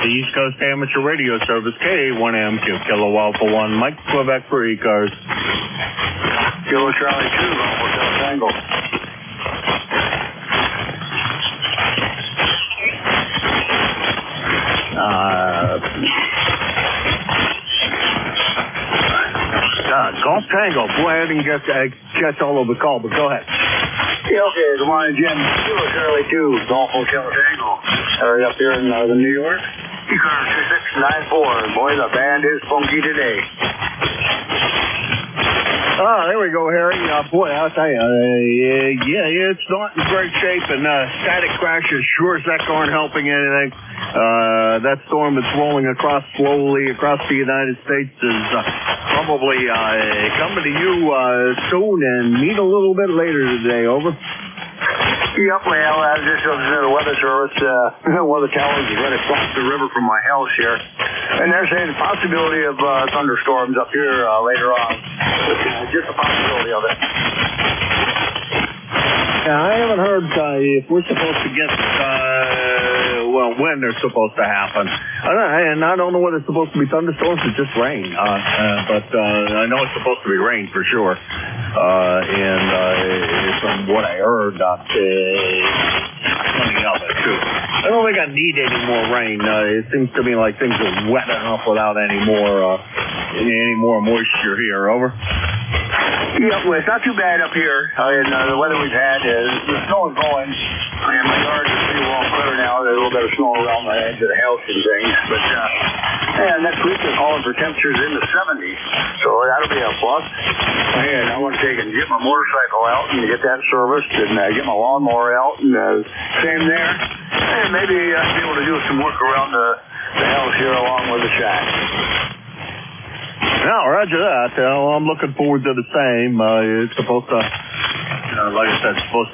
the East Coast Amateur Radio Service, K1MQ, Kilo Alpha 1, Mike, Quebec for ECARS. Kilo Charlie 2, Hotel Tango. Golf Tango, go ahead and catch all of the call, but go ahead. Yeah, okay, good morning, Jim. Kilo Charlie 2, Golf Hotel Tango. Right up here in northern New York. ECARS 2694. Boy, the band is funky today. There we go, Harry. Boy, I'll tell you, yeah, it's not in great shape, and static crashes sure as heck aren't helping anything. That storm that's rolling slowly across the United States is probably coming to you soon and meet a little bit later today. Over. Yep, well, I just listened to the weather service. One of the towers is right across the river from my house here. And they're saying the possibility of thunderstorms up here later on. Just a possibility of it. Yeah, I haven't heard if we're supposed to get, when they're supposed to happen. And I don't know whether it's supposed to be thunderstorms or just rain. But I know it's supposed to be rain for sure. And from what I heard, plenty of it too. I don't think I need any more rain. It seems to me like things are wet enough without any more moisture here. Over. Yeah, well, it's not too bad up here. The weather we've had is the snow is going, and my yard is pretty well clear now. There's a little bit of snow around the edge of the house and things, but next week they're calling for temperatures in the 70s, so that'll be a plus. And I want to take and get my motorcycle out and get that serviced and get my lawnmower out and same there. And maybe I'll be able to do some work around the house here along with the shack. Yeah, roger that. I'm looking forward to the same. It's supposed to, like I said, it's supposed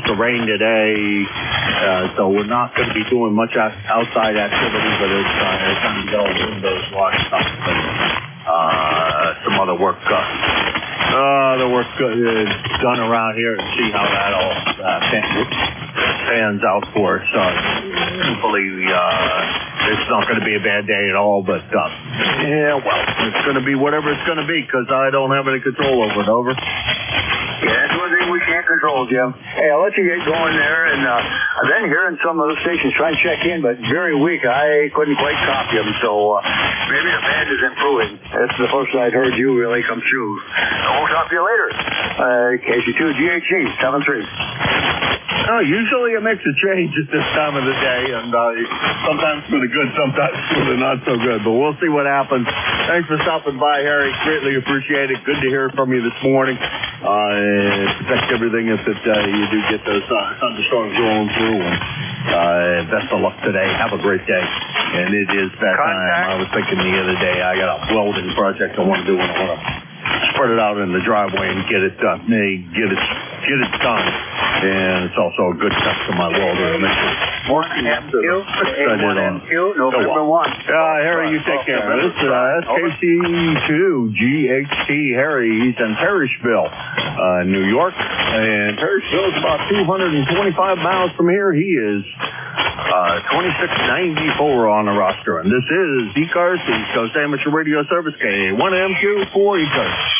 to rain today, so we're not going to be doing much outside activity, but it's time to get all the windows washed up and some other work done around here and see how that all pans out for us. Hopefully, it's not going to be a bad day at all, but it's going to be whatever it's going to be because I don't have any control over it. Over. Yeah, that's one thing we can't control, Jim. Hey, I'll let you get going there, and I've been hearing some of the stations trying to check in, but very weak. I couldn't quite copy them, so maybe the band is improving. That's the first I'd heard you really come through. We'll talk to you later. KC2 GHC 73. Usually it makes a change at this time of the day, and sometimes for the good, sometimes for the not so good, but we'll see what happens. Thanks for stopping by, Harry. Greatly appreciate it. Good to hear from you this morning. Protect everything if you do get those thunderstorms rolling through, and best of luck today. Have a great day. And it is that time. I was thinking the other day, I got a welding project I want to do, and I want to spread it out in the driveway and get it done. Get it done. And it's also a good test for my welder. November 1. Harry, you take care. This is SKC2 GHT Harry. He's in Parrishville, New York. And Parrishville is about 225 miles from here. He is 2694 on the roster. And this is ECARS, the East Coast Amateur Radio Service, K1MQ for ECARS.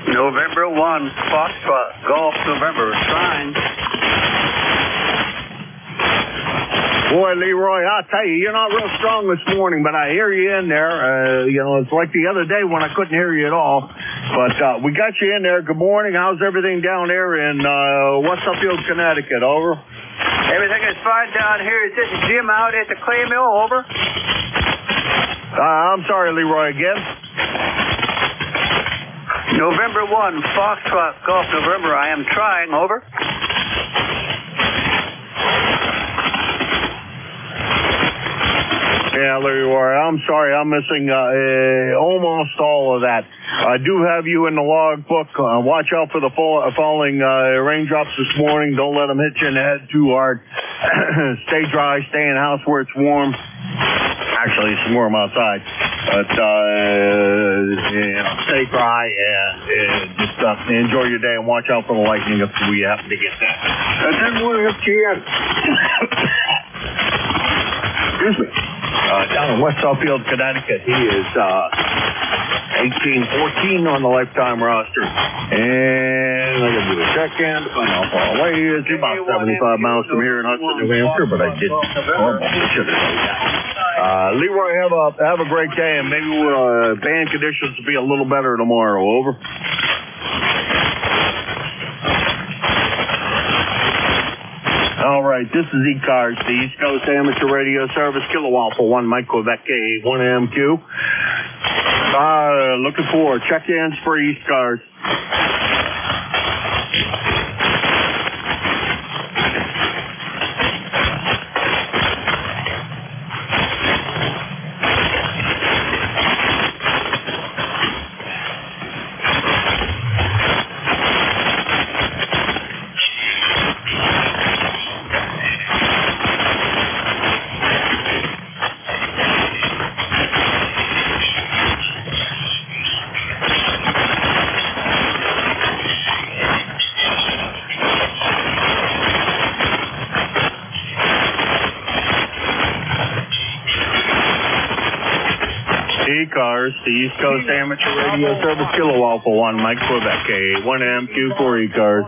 November 1, Foxtrot, Golf November, signed. Boy, Leroy, I'll tell you, you're not real strong this morning, but I hear you in there. It's like the other day when I couldn't hear you at all. But we got you in there. Good morning. How's everything down there in Suffield, Connecticut? Over. Everything is fine down here. Is this Jim out at the clay mill? Over. I'm sorry, Leroy, again. November 1, Foxtrot, Golf November. I am trying. Over. Yeah, Leroy, I'm sorry. I'm missing almost all of that. I do have you in the log book. Watch out for the falling raindrops this morning. Don't let them hit you in the head too hard. Stay dry. Stay in the house where it's warm. Actually, it's warm outside. But, stay dry and just enjoy your day and watch out for the lightning if we happen to get that. NJ2US. Excuse me. Down in West Southfield, Connecticut, he is 18-14 on the lifetime roster. And I got to do a check-in to find out how far away he is. He's about 75 miles from here in Hudson, New Hampshire, but I didn't. Should have known that. Leroy, have a great day, and maybe band conditions will be a little better tomorrow. Over. All right, this is ECARS, the East Coast Amateur Radio Service, Kilowatt for 1 Mike Quebec A1MQ. Looking for check-ins for ECARS. ECARS, the East Coast Amateur Radio Service, Kilowatt for 1 Mike Quebec A1MQ for ECARS.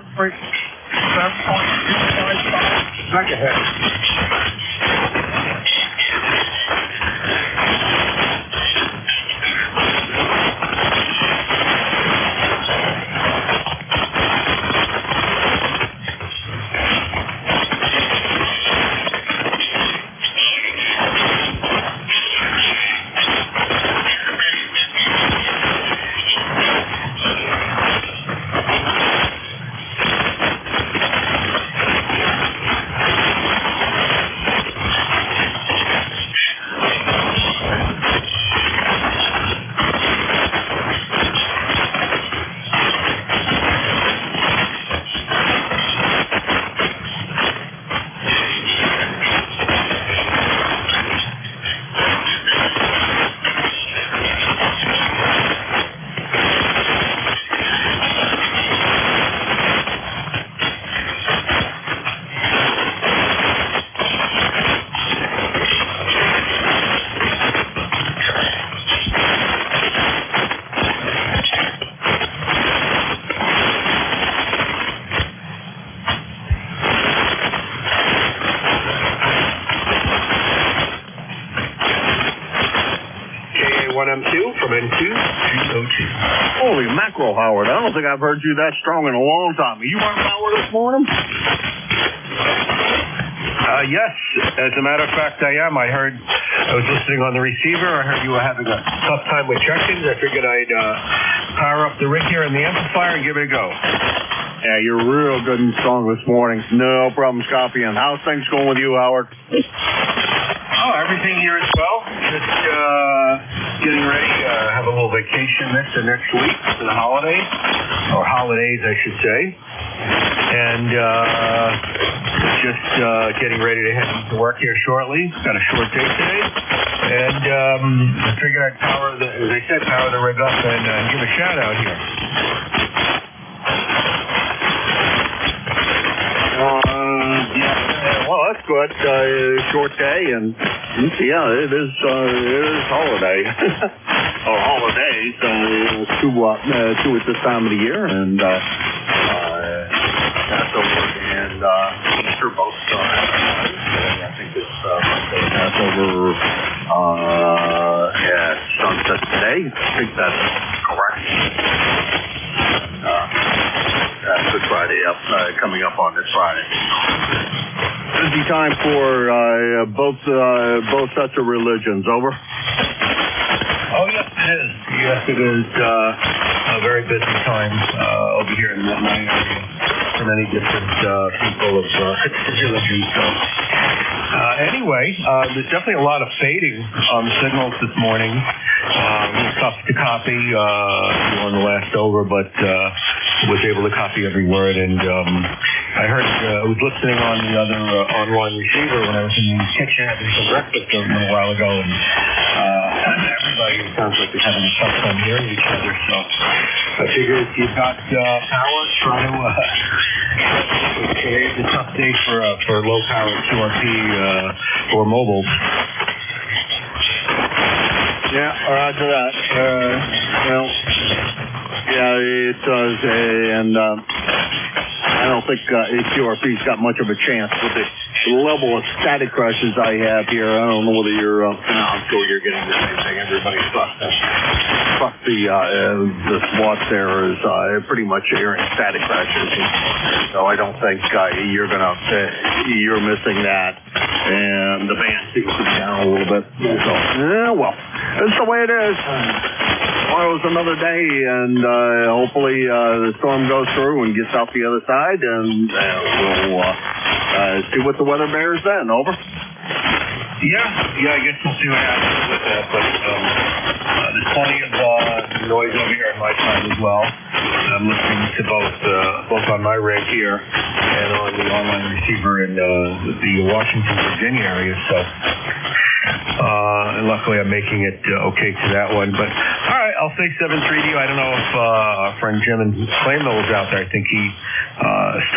Back ahead. M2 from N202. Holy mackerel, Howard. I don't think I've heard you that strong in a long time. Are you on power this morning? Yes, as a matter of fact, I am. I was listening on the receiver. I heard you were having a tough time with check-ins. I figured I'd power up the rig here in the amplifier and give it a go. Yeah, you're real good and strong this morning. No problems copying. How's things going with you, Howard? Oh, everything here is well. Just getting ready. Have a little vacation next week for the holidays, or holidays, I should say. And just getting ready to head to work here shortly. Got a short day today. And I figured I'd power the rig up and give a shout out here. Well, that's good. Short day, and yeah, it is holiday. Or holidays, two at this time of the year, and Passover and Easter both. I think it's Passover at sunset today. I think that's correct. Good Friday coming up on this Friday. Busy time for both sets of religions. Over. Oh yes, it is. Yes, it is. A very busy time over here in my area for many different people of religions. So, anyway, there's definitely a lot of fading on the signals this morning. Tough to copy on the last over, but was able to copy every word. And I heard I was listening on the other online receiver when I was in the kitchen having some breakfast a little while ago, and everybody everybody sounds like they're having a tough time hearing each other, so I figured if you've got power, try to today's a tough day for low power QRP or mobile. Yeah, roger that. Well, yeah, it does, and I don't think QRP's got much of a chance with the level of static crashes I have here. I don't know whether you're, I'm sure you're getting the same thing. Everybody's fuck the SWAT there is pretty much hearing static crashes. So I don't think you're missing that. And the band seems to be down a little bit. So, well, that's the way it is. Tomorrow's another day, and hopefully the storm goes through and gets out the other side, and we'll see what the weather bears then. Over. Yeah, I guess we'll see what happens with that, but there's plenty of noise over here on my side as well. I'm listening to both on my rig here and on the online receiver in the Washington, Virginia area, so and luckily I'm making it okay to that one. But all right, I'll say 7-3 to you. I don't know if our friend Jim in Claymill's out there. I think he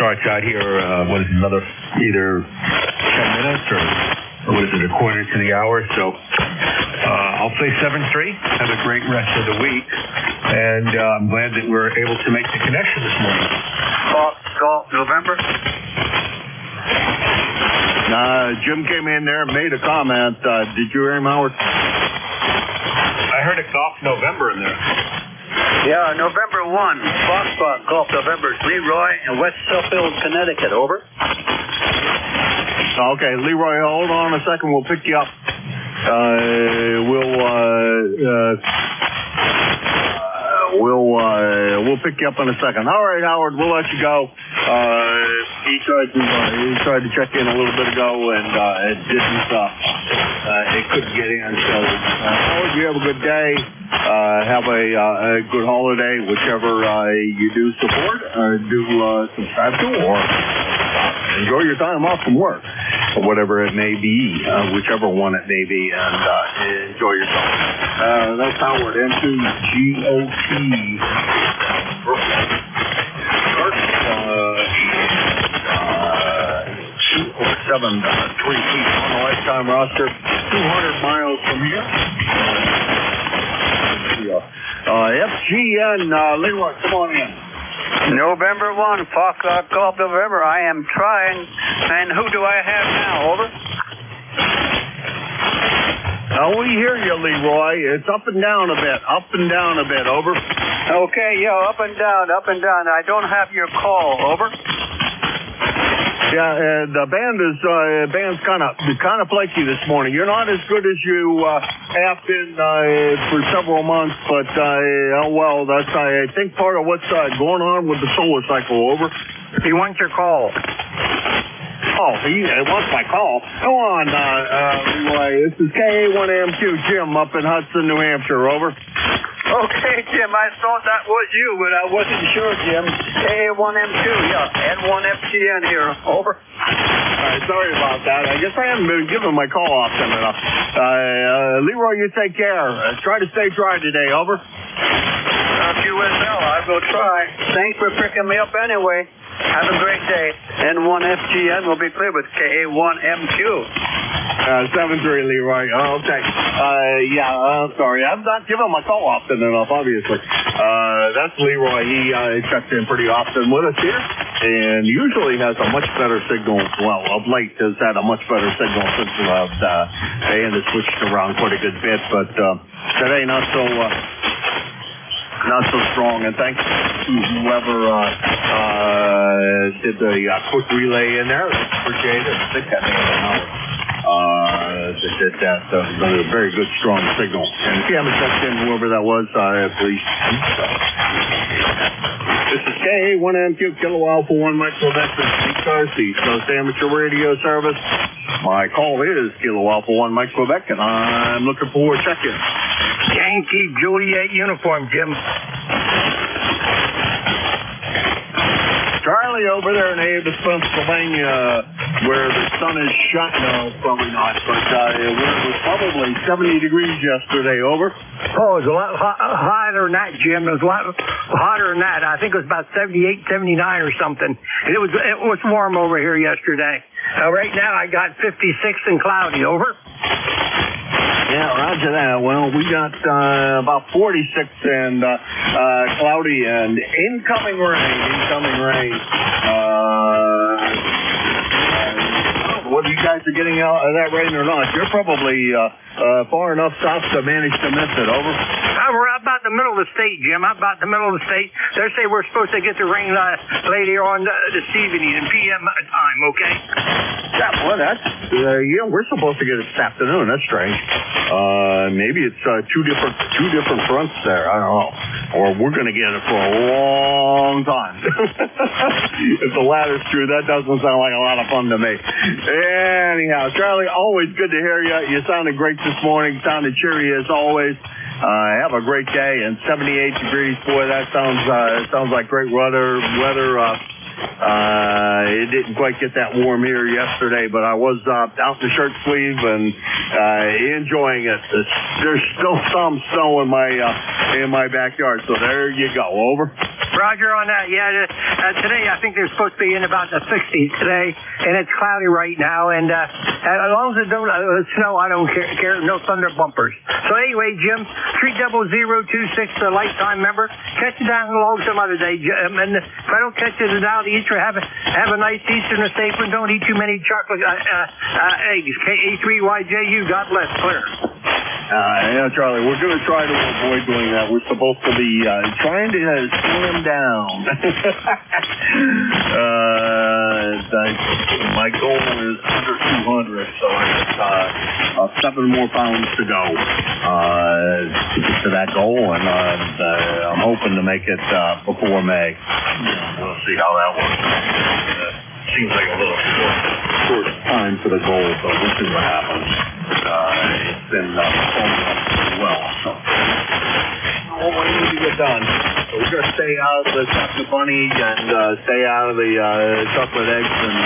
starts out here, what is it, another either 10 minutes or what is it, a quarter to the hour. So I'll say 7-3. Have a great rest of the week. And I'm glad that we're able to make the connection this morning. Golf November? Jim came in there and made a comment. Did you hear him, Howard? I heard a Golf November in there. Yeah, November 1. Foxtrot Golf November. Leroy in West Suffield, Connecticut. Over. Okay, Leroy, hold on a second. We'll pick you up. We'll pick you up in a second. All right, Howard, we'll let you go. He tried to check in a little bit ago, and it didn't. It couldn't get in. So, Howard, you have a good day. Have a good holiday, whichever you do support, do subscribe to, or enjoy your time off from work, or whatever it may be, whichever one it may be, and enjoy yourself. That's Howard, N2GOT. 207 3 feet on the lifetime roster, 200 miles from here. FGN, Leroy, come on in. November 1, Foxtrot Golf November. I am trying. And who do I have now? Over. We hear you, Leroy. It's up and down a bit. Over. Okay, up and down. I don't have your call. Over. Yeah, the band's kind of flaky this morning. You're not as good as you have been for several months, but that's I think part of what's going on with the solar cycle. Over. He wants your call. Oh, he wants my call. Go on, Leroy. This is KA1MQ Jim up in Hudson, New Hampshire. Over. Okay, Jim, I thought that was you, but I wasn't sure, Jim. KA1M2, N1FGN here. Over. All right, sorry about that. I guess I haven't been giving my call often enough. Leroy, you take care. Try to stay dry today. Over. QSL, I will try. Thanks for picking me up anyway. Have a great day. N1FGN will be clear with KA1M2. 7-3, Leroy. Oh, okay. I'm sorry. I'm not giving my call often enough, obviously. That's Leroy. He checks in pretty often with us here, and usually has a much better signal. Well, of late has had a much better signal since and has switched around quite a good bit, but today not so strong. And thanks to whoever did the quick relay in there. Appreciate it. I think that may have been Howard. That was a very good, strong signal. And if you haven't checked in, whoever that was, please. This is KA1MQ, Kilo Alpha 1 Mike Quebec, ECARS, the Coast Amateur Radio Service. My call is Kilo Alpha 1 Mike Quebec, and I'm looking for a check-in. Yankee Juliet uniform, Jim. Charlie over there in Avis, Pennsylvania, where the sun is shining? No, probably not, but it was probably 70 degrees yesterday. Over. Oh, it was a lot hotter than that, Jim. It was a lot hotter than that. I think it was about 78, 79 or something. And it was warm over here yesterday. Right now I got 56 and cloudy. Over. Yeah, roger that. Well, we got about 46 and cloudy and incoming rain. Whether you guys are getting out of that rain or not, you're probably far enough south to manage to miss it. Over. We're about the middle of the state, Jim. I'm about the middle of the state. They say we're supposed to get the rain later on this evening in PM time, okay? Yeah, well, that's, we're supposed to get it this afternoon. That's strange. Maybe it's two different fronts there. I don't know. Or we're going to get it for a long time. If the latter's true, that doesn't sound like a lot of fun to me. Anyhow, Charlie, always good to hear you. You sounded great this morning. Sounded cheery as always. Have a great day. And 78 degrees, boy, that sounds like great weather. It didn't quite get that warm here yesterday, but I was out in the shirt sleeve and enjoying it. There's still some snow in my backyard, so there you go. Over. Roger on that. Yeah, today I think they're supposed to be in about the 60s today, and it's cloudy right now. And as long as it don't snow, I don't care. No thunder bumpers. So anyway, Jim, 30026, the lifetime member. Catch you down along some other day, Jim. And if I don't catch you down the Easter, have a nice Easter and a safe one. Don't eat too many chocolate eggs. KA3YJU. God bless. Clear. Yeah, Charlie, we're going to try to avoid doing that. We're supposed to be trying to slim down. My goal is under 200, so I got 7 more pounds to go to get to that goal, and I'm hoping to make it before May. We'll see how that works. Seems like a little short time for the goal, but we'll see what happens. It's been performing pretty well, so what we need to get done. So we're going to stay out of the chocolate bunny and stay out of the chocolate eggs and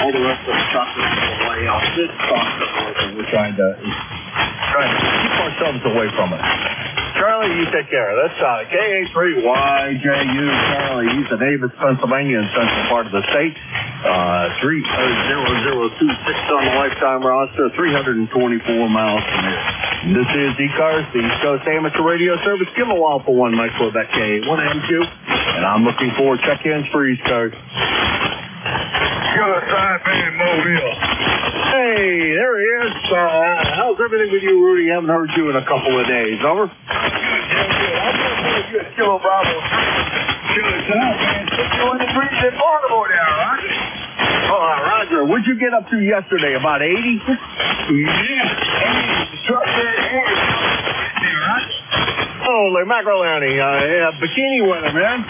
all the rest of the chocolate away off this chocolate, and we're trying to keep ourselves away from it. Charlie, you take care. That's KA3YJU. Charlie, he's in Avis, Pennsylvania, in central part of the state. 30026 on the lifetime roster, 324 miles from here. This is ECARS, the East Coast Amateur Radio Service. Give a while for one, Mike Quebec K1M2. And I'm looking for check-ins for ECARS. Good time, man, Mobile. Hey, there he is. How's everything with you, Rudy? Haven't heard you in a couple of days. Over. I'm going to get Kilo Bravo. Good time, man. 61 degrees in Baltimore now, right? Roger, what'd you get up to yesterday? About 80? Yeah. Truck there, right? Holy macaroni. Yeah, bikini weather, man.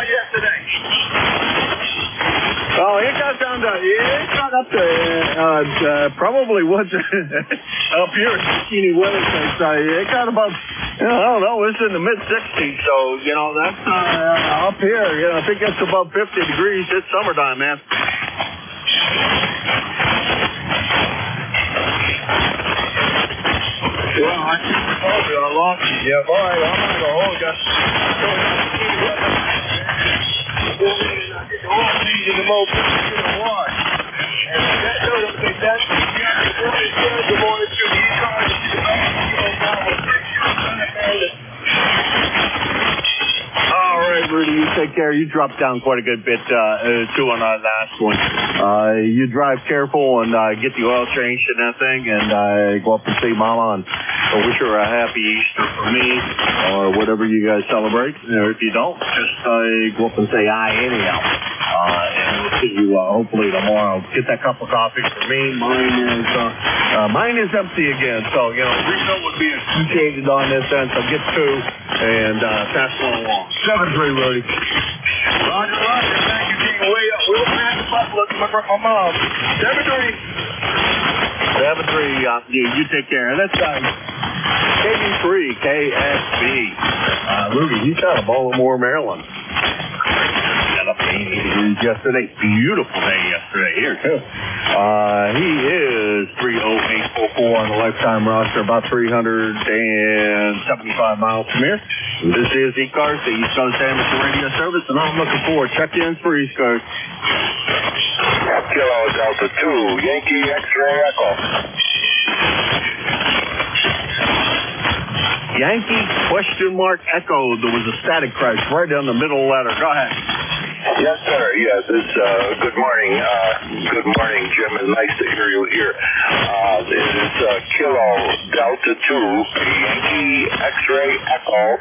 Yesterday. Oh, it got down to, it got up to, probably what's up here in bikini weather. It got about, I don't know, it's in the mid-60s, so, that's up here. If it gets above 50 degrees, it's summertime, man. Well, I told you I lost you. Yeah, all right, I'm going to hold you. Easy to mow, wash. And that doesn't think that's the morning to the ECARS. All right, Rudy, you take care. You dropped down quite a good bit, too, on our last one. You drive careful and get the oil changed and that thing, and go up and see Mama, and wish her a happy Easter for me, or whatever you guys celebrate. Or if you don't, just go up and say hi anyhow. And we'll see you hopefully tomorrow. Get that cup of coffee for me. Mine is empty again, so refill would be appreciated on this end. So get 2 and pass one along. 7-3, Rudy. Roger, thank you, King. Way up. We'll pass the buffalo to my mom. 7-3. 7-3. You take care. That's KB3, KSB. Rudy, he's out of Baltimore, Maryland. Got up to 80 degrees yesterday. Beautiful day yesterday here, too. He is 30844 on the lifetime roster, about 375 miles from here. This is ECARS, the East Coast Amateur Radio Service, and I'm looking for check-ins for East Coast. Kilo Delta 2, Yankee X-ray Echo. Yankee question mark Echo. There was a static crash right down the middle letter. Go ahead. Yes, sir. Yes, it's good morning. Good morning, Jim. It's nice to hear you here. This is Kilo Delta 2, Yankee X-ray Echo.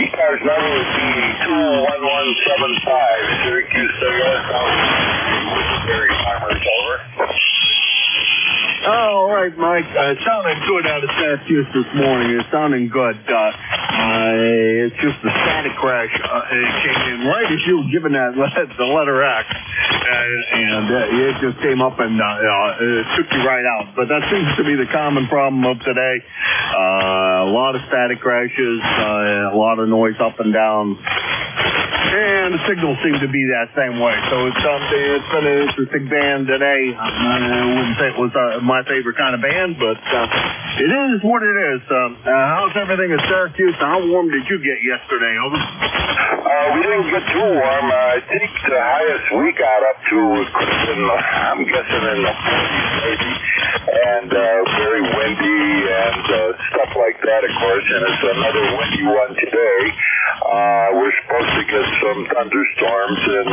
ECARS number would be 21175, Syracuse, New York. Dairy Farmers, over. All right, Mike. It sounded good out of Syracuse this morning. It's sounding good. It's just the static crash. It came in right as you were giving that the letter X, and it just came up and it took you right out. But that seems to be the common problem of today. A lot of static crashes, a lot of noise up and down. And the signals seem to be that same way. So it's been an interesting band today. I wouldn't say it was my favorite kind of band, but it is what it is. How's everything at Syracuse? How warm did you get yesterday? Over? We didn't get too warm. I think the highest we got up to was, I'm guessing, in the 40s maybe. And very windy and stuff like that, of course. And it's another windy one today. We're supposed to get some thunderstorms and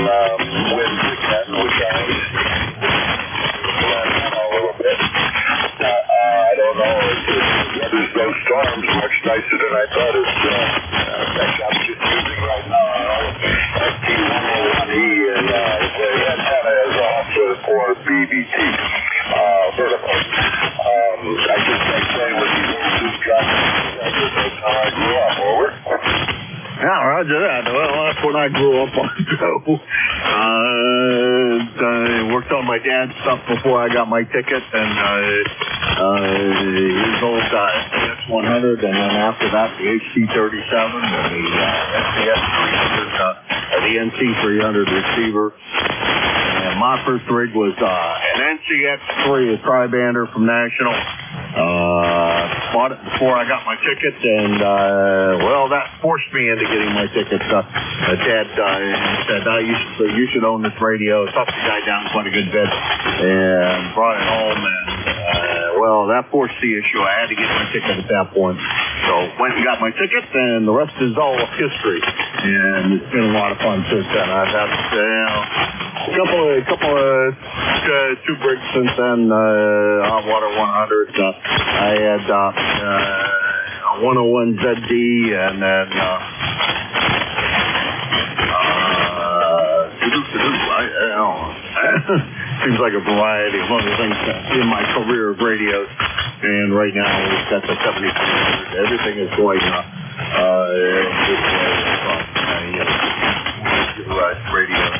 winds again, which I a little bit. I don't know if there's no storms, much nicer than I thought. In fact, I'm just using right now FT101E, and the antenna is also for BBT vertical. I just like saying with these old two drops, that's how I grew up. Over. Yeah, roger that. Well, that's what I grew up on, too. I worked on my dad's stuff before I got my ticket, and his old SX100, and then after that, the HT37, and the SDS300, the NC300 receiver. And my first rig was an NCX3, a tri-bander from National. Bought it before I got my ticket, and well, that forced me into getting my ticket. Dad said, you should own this radio. Talked the guy down quite a good bit, and brought it home, and well, that forced the issue. I had to get my ticket at that point. So went and got my ticket, and the rest is all history. And it's been a lot of fun since then. I've had a couple of two brigs since then. Hot water 100. I had a 101 ZD, and then seems like a variety of other things in my career of radios. And right now we've got the 7300. Everything is going radios.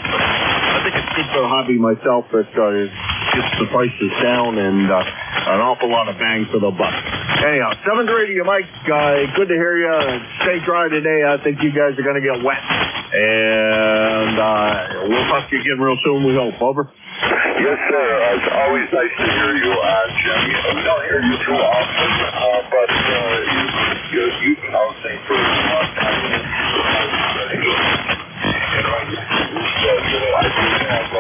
I think it's good for the hobby myself. It gets the prices down and an awful lot of bang for the buck. Anyhow, 7th Radio, Mike. Good to hear you. Stay dry today. I think you guys are going to get wet. And we'll talk to you again real soon, we hope. Over. Yes, sir. It's always nice to hear you, Jim. We don't hear you too often, but you've been hosting for a long time. And right now, I do have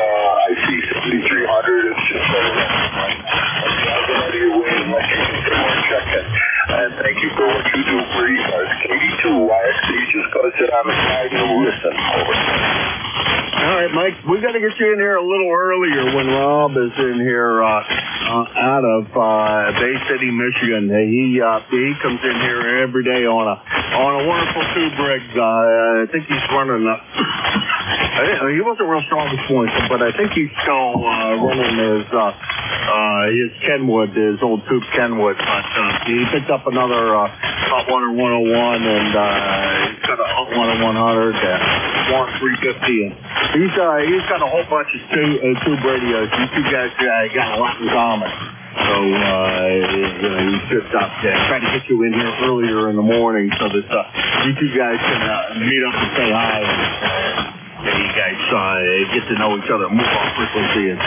IC7300. It's just better than right now. I'll get out of your way and let you do some more check-in. And thank you for what you do for ECARS. KD2YXC. Just go sit on the side and listen. Over. All right, Mike, we got to get you in here a little earlier when Rob is in here out of Bay City, Michigan. He comes in here every day on a wonderful tube rig. I think he's running. He wasn't real strong this morning, but I think he's still running his Kenwood, his old tube Kenwood. But he picked up another hot water 101, and he's got a hot water 100 and Warren 350, and he's got a whole bunch of tube radios. You two guys got a lot in common. So, you should try to get you in here earlier in the morning so that you two guys can meet up and say hi. And you guys get to know each other, move on frequency, and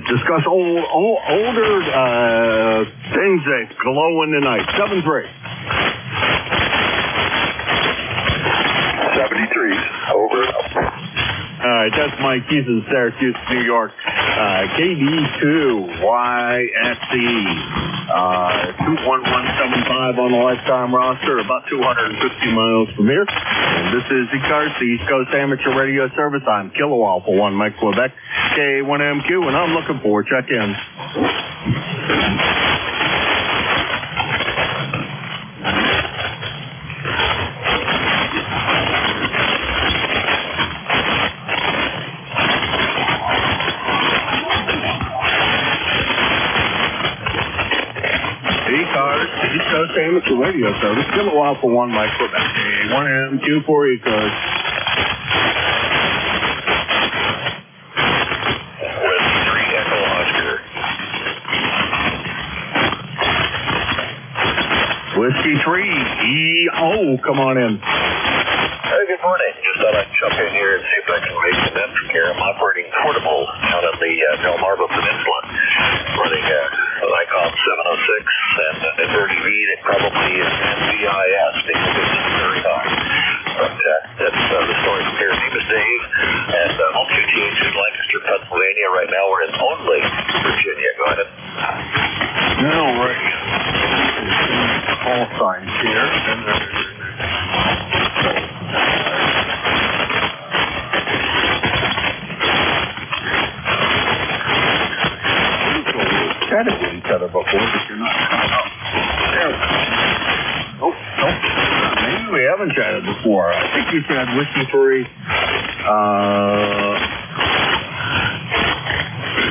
discuss older things that glow in the night. 7-3. 73. Over. All right, that's Mike. He's in Syracuse, New York. KD2YSE. 21175 on the lifetime roster, about 250 miles from here. And this is ECARS, the East Coast Amateur Radio Service. I'm Kilo Alpha 1, Mike Quebec, K1MQ, and I'm looking for check-ins. ECARS, East Coast Amateur Radio Service. Kilo Alpha 1, Mike Quebec, K1MQ for ECARS. Whiskey 3, EO, come on in. Good morning. Just thought I'd jump in here and see if I can make an entry here. I'm operating portable out on the Delmarva Peninsula, running an ICOM 706 and an inverted V that probably is NJIS because it's very high. But that's the story from here. Name is Dave, and home to teams in Lancaster, Pennsylvania. Right now we're in Only, Virginia. Go ahead. All right. Call signs here. Chatted with each other before, but you're not coming up. There we go. Nope. Maybe we haven't chatted before. I think you said Whiskey 3.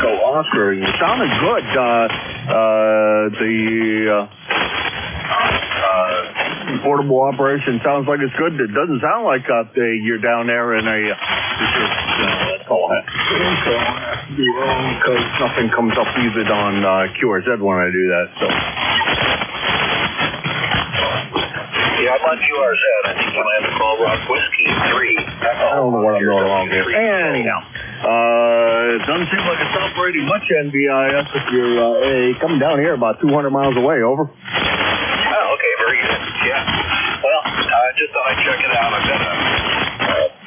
Go Oscar. You sounded good. The portable operation sounds like it's good. It doesn't sound like you're down there in a. Call it. Be wrong because nothing comes up even on QRZ when I do that. So. Yeah, I'm on QRZ. I think you might have to call Rock Whiskey 3. I don't know what I'm doing wrong here. Anyhow, it doesn't seem like it's operating much NBIS if you're coming down here about 200 miles away. Over. Oh, okay, very good. Yeah. Well, I just thought I'd check it out. I've got to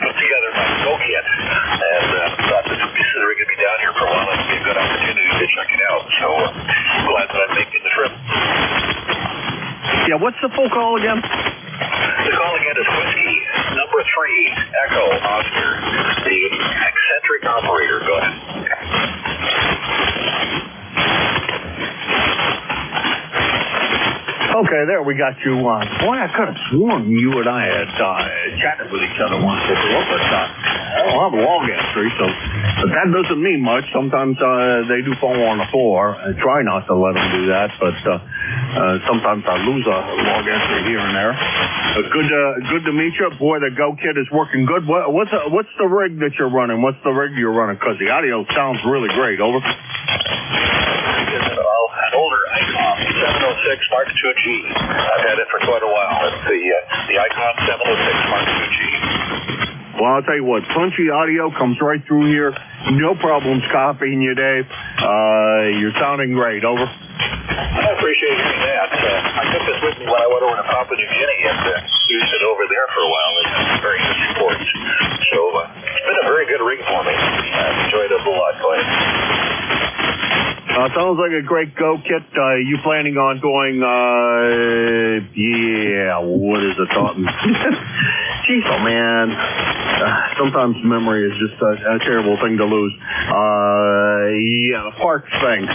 put together my go kit, and thought that since we're going to be down here for a while, it'd be a good opportunity to check it out. So glad that I'm making the trip. Yeah, what's the full call again? The call again is Whiskey number 3, Echo Oscar, the eccentric operator. Go ahead. Okay, there we got you on. Boy, I could have sworn you and I had chatted with each other once before, but I don't have a log entry, so but that doesn't mean much. Sometimes they do fall on the floor. I try not to let them do that, but sometimes I lose a log entry here and there. Good to meet you. Boy, the Go Kit is working good. What's the rig that you're running? What's the rig you're running? Because the audio sounds really great. Over. An older ICOM 706 Mark II G. I've had it for quite a while. It's the ICOM 706 Mark II G. Well, I'll tell you what, punchy audio comes right through here. No problems copying you, Dave. You're sounding great. Over. I appreciate hearing that. I took this with me when I went over to Papua New Guinea and used it over there for a while in various reports. So it's been a very good rig for me. I've enjoyed it a lot. Go ahead. Sounds like a great Go Kit. You planning on going, what is it, Taunton? Jeez, oh man. Sometimes memory is just a terrible thing to lose. The Parks thing.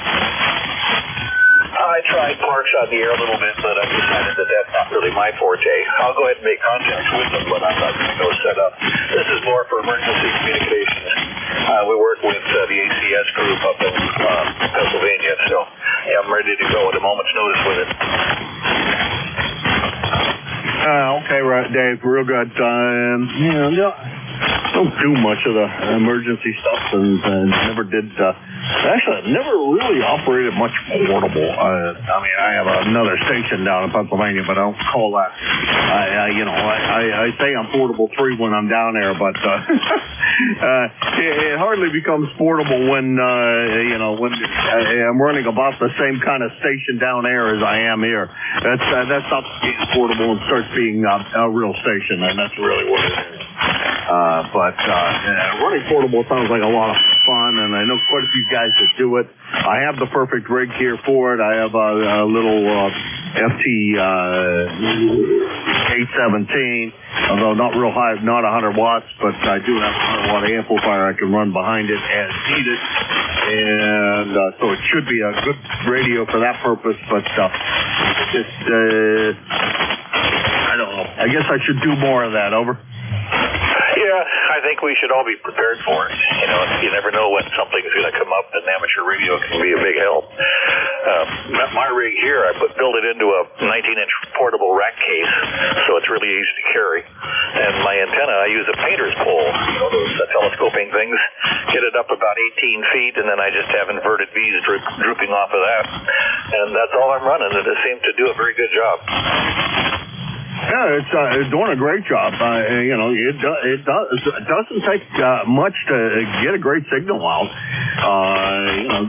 I tried Parks on the air a little bit, but I decided that that's not really my forte. I'll go ahead and make contact with them, but I'm not going to go set up. This is more for emergency communications. We work with the ACS group up in Pennsylvania, so yeah, I'm ready to go at a moment's notice with it. Okay, right, Dave, real good. don't do much of the emergency stuff, and never did. Actually, I've never really operated much portable. I mean, I have another station down in Pennsylvania, but I don't call that. I say I'm portable 3 when I'm down there, but it hardly becomes portable when when I'm running about the same kind of station down there as I am here. That stops being portable and starts being a real station, and that's really what it is. But running portable sounds like a lot of fun, and I know quite a few guys that do it. I have the perfect rig here for it. I have a little FT 817, although not real high, not 100 watts, but I do have a 100-watt amplifier I can run behind it as needed. And so it should be a good radio for that purpose, but I don't know. I guess I should do more of that. Over. Yeah, I think we should all be prepared for it. You never know when something's going to come up, and amateur radio can be a big help. My rig here, I built it into a 19-inch portable rack case, so it's really easy to carry. And my antenna, I use a painter's pole, those telescoping things, get it up about 18 feet, and then I just have inverted V's drooping off of that. And that's all I'm running, and it seems to do a very good job. Yeah, it's doing a great job. It doesn't take much to get a great signal out.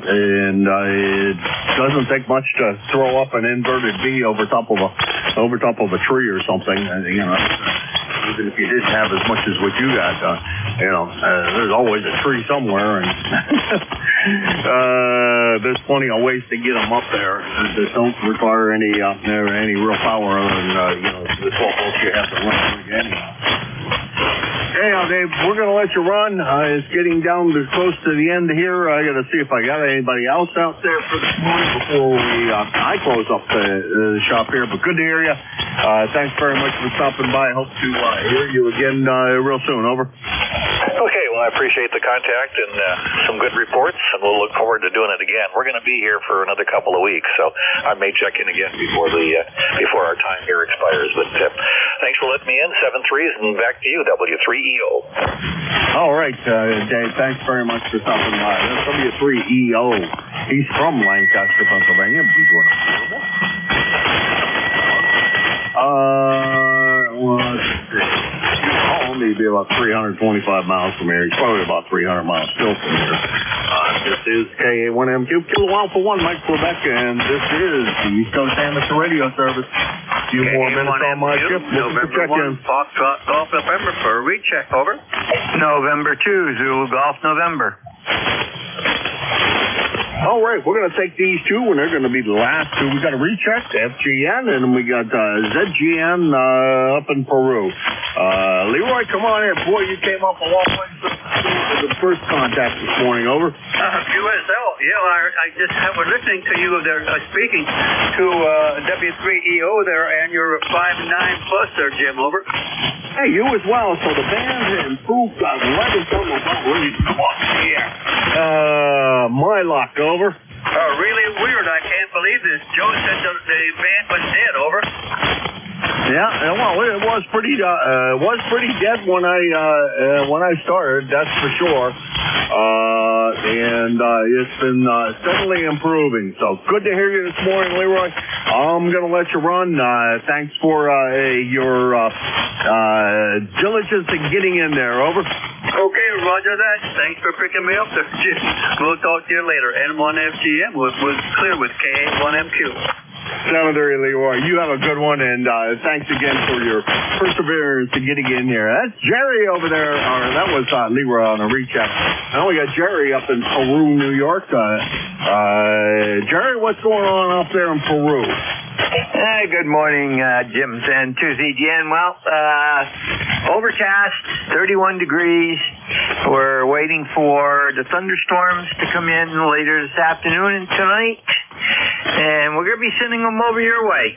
And it doesn't take much to throw up an inverted V over top of a tree or something. Even if you didn't have as much as what you got, there's always a tree somewhere, and there's plenty of ways to get them up there that don't require any real power other than the 12 volts you have to run anyhow. Anyhow, Dave, we're going to let you run. It's getting down to close to the end here. I got to see if I got anybody else out there for this morning before I close up the shop here. But good to hear you. Thanks very much for stopping by. Hope to hear you again real soon. Over. Okay, well, I appreciate the contact and some good reports, and we'll look forward to doing it again. We're going to be here for another couple of weeks, so I may check in again before our time here expires. But thanks for letting me in. 7-3s, and back to you, W3EO. All right, Dave, thanks very much for stopping by. That's W3EO. He's from Lancaster, Pennsylvania, but he's doing it. He'd be about 325 miles from here. He's probably about 300 miles still from here. This is KA1MQ, Kilo Alpha 1, Mike Quebec, and this is the East Coast Amateur Radio Service. A few more minutes on my shift. November 1, Foxtrot Golf November for a recheck, over. November 2, Zulu Golf November. All right, we're going to take these two, and they're going to be the last two. We got a recheck, FGN, and we got ZGN up in Peru. Leroy, come on in. Boy, you came up a long way for the first contact this morning. Over. QSL. Yeah, I just was listening to you there speaking to W3EO there, and you're 5-9 plus there, Jim. Over. Hey, you as well. So the band improved right until about ready to come on here. My luck. Over. Really weird. I can't believe this. Joe said the band was dead. Over. Yeah, well, it was pretty dead when I started. That's for sure. And it's been steadily improving. So good to hear you this morning, Leroy. I'm gonna let you run. Thanks for your diligence in getting in there. Over. Okay, roger that. Thanks for picking me up there, Jim. We'll talk to you later. N1FGM was clear with KA1MQ. Senator Leroy, you have a good one, and thanks again for your perseverance in getting in here. That's Jerry over there, or that was Leroy on a recheck. Now we got Jerry up in Peru, New York. Jerry, what's going on up there in Peru? Hey, good morning, Jim and Tuesday, Jen. Well, overcast, 31 degrees. We're waiting for the thunderstorms to come in later this afternoon and tonight. And we're going to be sending them over your way.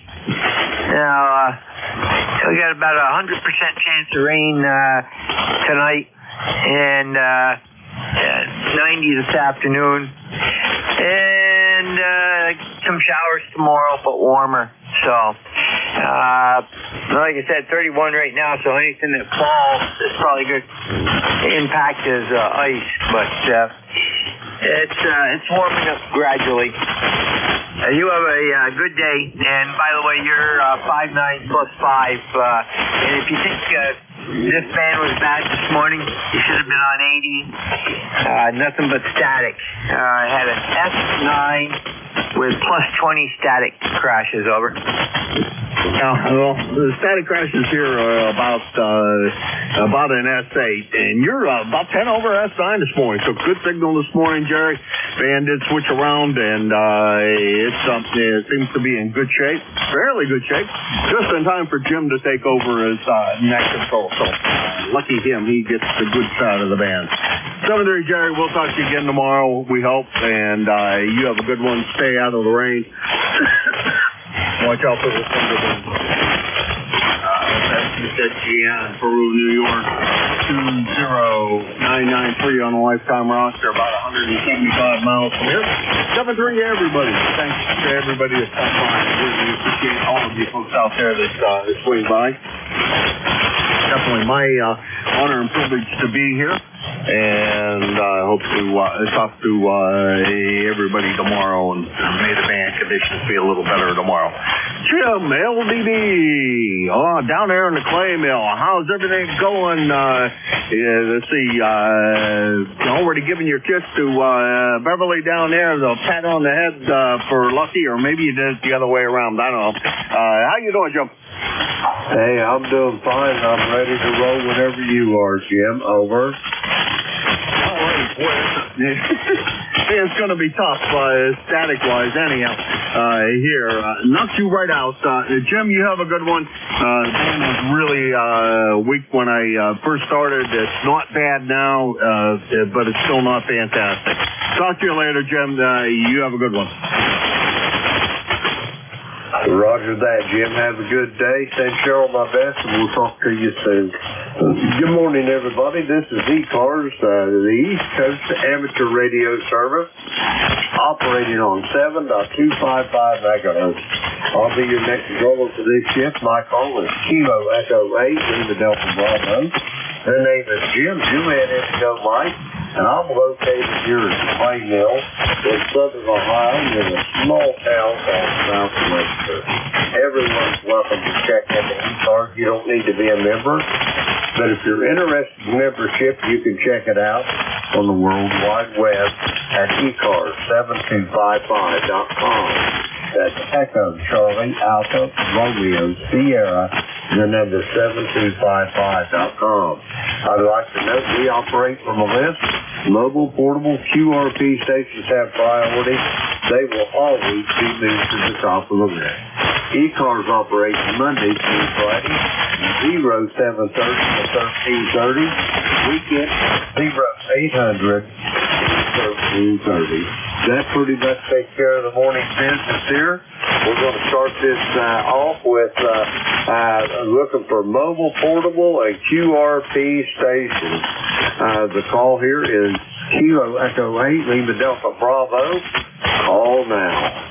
Now, we got about 100% chance of rain tonight and 90 this afternoon. And some showers tomorrow, but warmer. So Like I said, 31 right now, so anything that falls is probably going to impact as ice, but it's warming up gradually. You have a good day, and by the way, you're 5'9" plus 5, and if you think this fan was bad this morning, you should have been on 80. Nothing but static. I had an S9 with plus 20 static crashes, over. Well, the static crashes here are about an S8, and you're about 10 over S9 this morning. So good signal this morning, Jerry. Van did switch around, and it seems to be in good shape, fairly good shape. Just in time for Jim to take over as neck control. So lucky him, he gets the good side of the van. 7:30, Jerry. We'll talk to you again tomorrow, we hope, and you have a good one. Stay out of the rain. Watch out for the thunderbolt. That's Peru, New York, 20993 on a lifetime roster, about 175 miles from here. 7-3 everybody. Thanks to everybody that's come by. I really appreciate all of you folks out there that swing by. Definitely my honor and privilege to be here. And I hope to talk to everybody tomorrow, and may the band conditions be a little better tomorrow. Jim, LDD, down there in the clay mill. How's everything going? Let's see, already giving your kiss to Beverly down there, the pat on the head for Lucky, or maybe you did it the other way around. I don't know. How you doing, Jim? Hey, I'm doing fine. I'm ready to roll whenever you are, Jim. Over. It's going to be tough, static-wise, anyhow, here. Knocked you right out. Jim, you have a good one. The band was really weak when I first started. It's not bad now, but it's still not fantastic. Talk to you later, Jim. You have a good one. Roger that, Jim. Have a good day. Send Cheryl my best, and we'll talk to you soon. Good morning, everybody. This is ECARS, the East Coast Amateur Radio Service, operating on 7.255 megahertz. I'll be your next controller for this shift. My call is Kilo Echo 8 in the Delta Bravo. Their name is Jim, Juliet Indigo Mike, and I'm located here at the Clay Mill in southern Ohio in a small town called South Webster. Everyone's welcome to check into ECARS. You don't need to be a member. But if you're interested in membership, you can check it out on the World Wide Web at ECARS7255.com. That's Echo, Charlie, Alpha, Romeo, Sierra, and then number 7255.com. I'd like to note we operate from a list. Mobile, portable, QRP stations have priority. They will always be moved to the top of the list. ECARS operates Monday through Friday, 0730 to 1330. Weekend, 0800 1330. That pretty much takes care of the morning business here. We're going to start this off with looking for mobile, portable, and QRP stations. The call here is Kilo Echo 8, Lima Delta Bravo. Call now.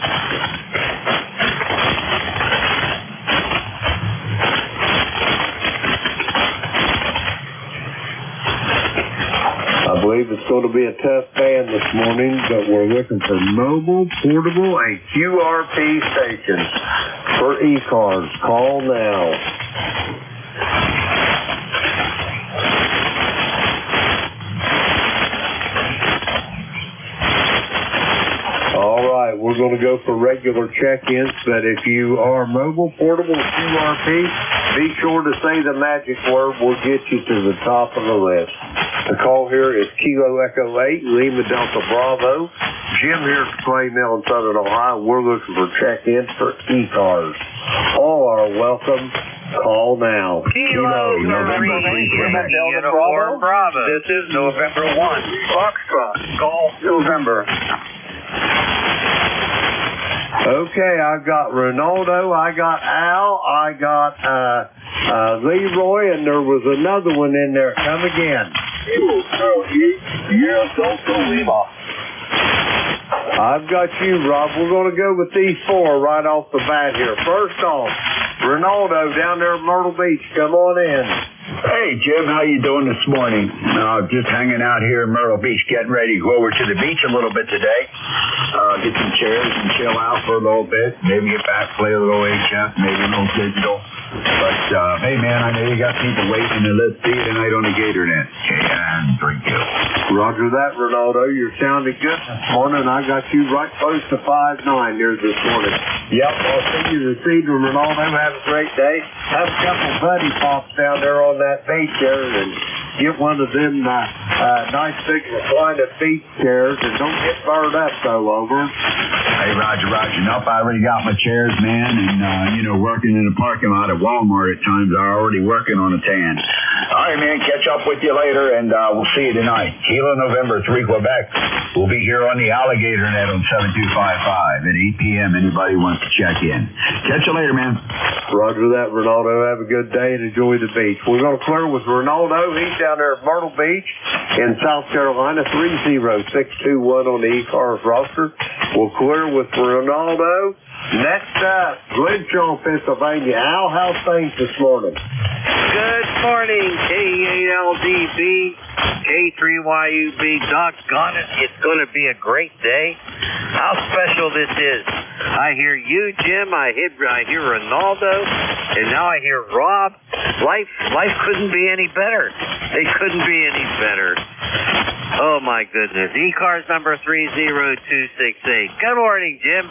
I believe it's going to be a tough band this morning, but we're looking for mobile, portable, and QRP stations for ECARS. Call now. All right, we're going to go for regular check-ins, but if you are mobile, portable, QRP, be sure to say the magic word. We'll get you to the top of the list. The call here is Kilo Echo 8, Lima Delta Bravo. Jim here at the Clay Mill in Southern Ohio. We're looking for check-ins for ECARS. All are welcome. Call now. Kilo November 3, Delta Bravo. This is November 1. Foxtrot, Golf November. Okay, I've got Ronaldo, I got Al, I got Leroy, and there was another one in there. Come again. I've got you, Rob. We're going to go with these four right off the bat here. First off, Ronaldo down there at Myrtle Beach. Come on in. Hey, Jim, how you doing this morning? Just hanging out here in Myrtle Beach, getting ready to go over to the beach a little bit today. Get some chairs and chill out for a little bit. Maybe get back, play a little HF, maybe a little digital. But, hey, man, I know you got people waiting, and let's see you tonight on the Gator Net. And drink you. Roger that, Ronaldo. You're sounding good this morning. I got you right close to 5'9" here this morning. Yep, I'll see you this evening, Ronaldo. Have a great day. Have a couple buddy pops down there on that beach there and get one of them nice big recliner beach chairs and don't get burned up so over. Hey, Roger. Nope, I already got my chairs, man, and, working in the parking lot at Walmart at times, I'm already working on a tan. All right, man, catch up with you later, and we'll see you tonight. Kilo November 3 Quebec. We'll be here on the Alligator Net on 7255 at 8 p.m. Anybody wants to check in. Catch you later, man. Roger that, Ronaldo. Have a good day and enjoy the beach. We're going to clear with Ronaldo. He's down there at Myrtle Beach in South Carolina, 30621 on the ECARS roster. We'll clear with Ronaldo. Next up, Glenshaw, Pennsylvania. Al, how's things this morning? Good morning, K8LDB, K3YUB. Doggone it, it's going to be a great day. How special this is. I hear you, Jim. I hear Ronaldo, and now I hear Rob. Life couldn't be any better. It couldn't be any better. Oh, my goodness. ECARS number 30268. Good morning, Jim.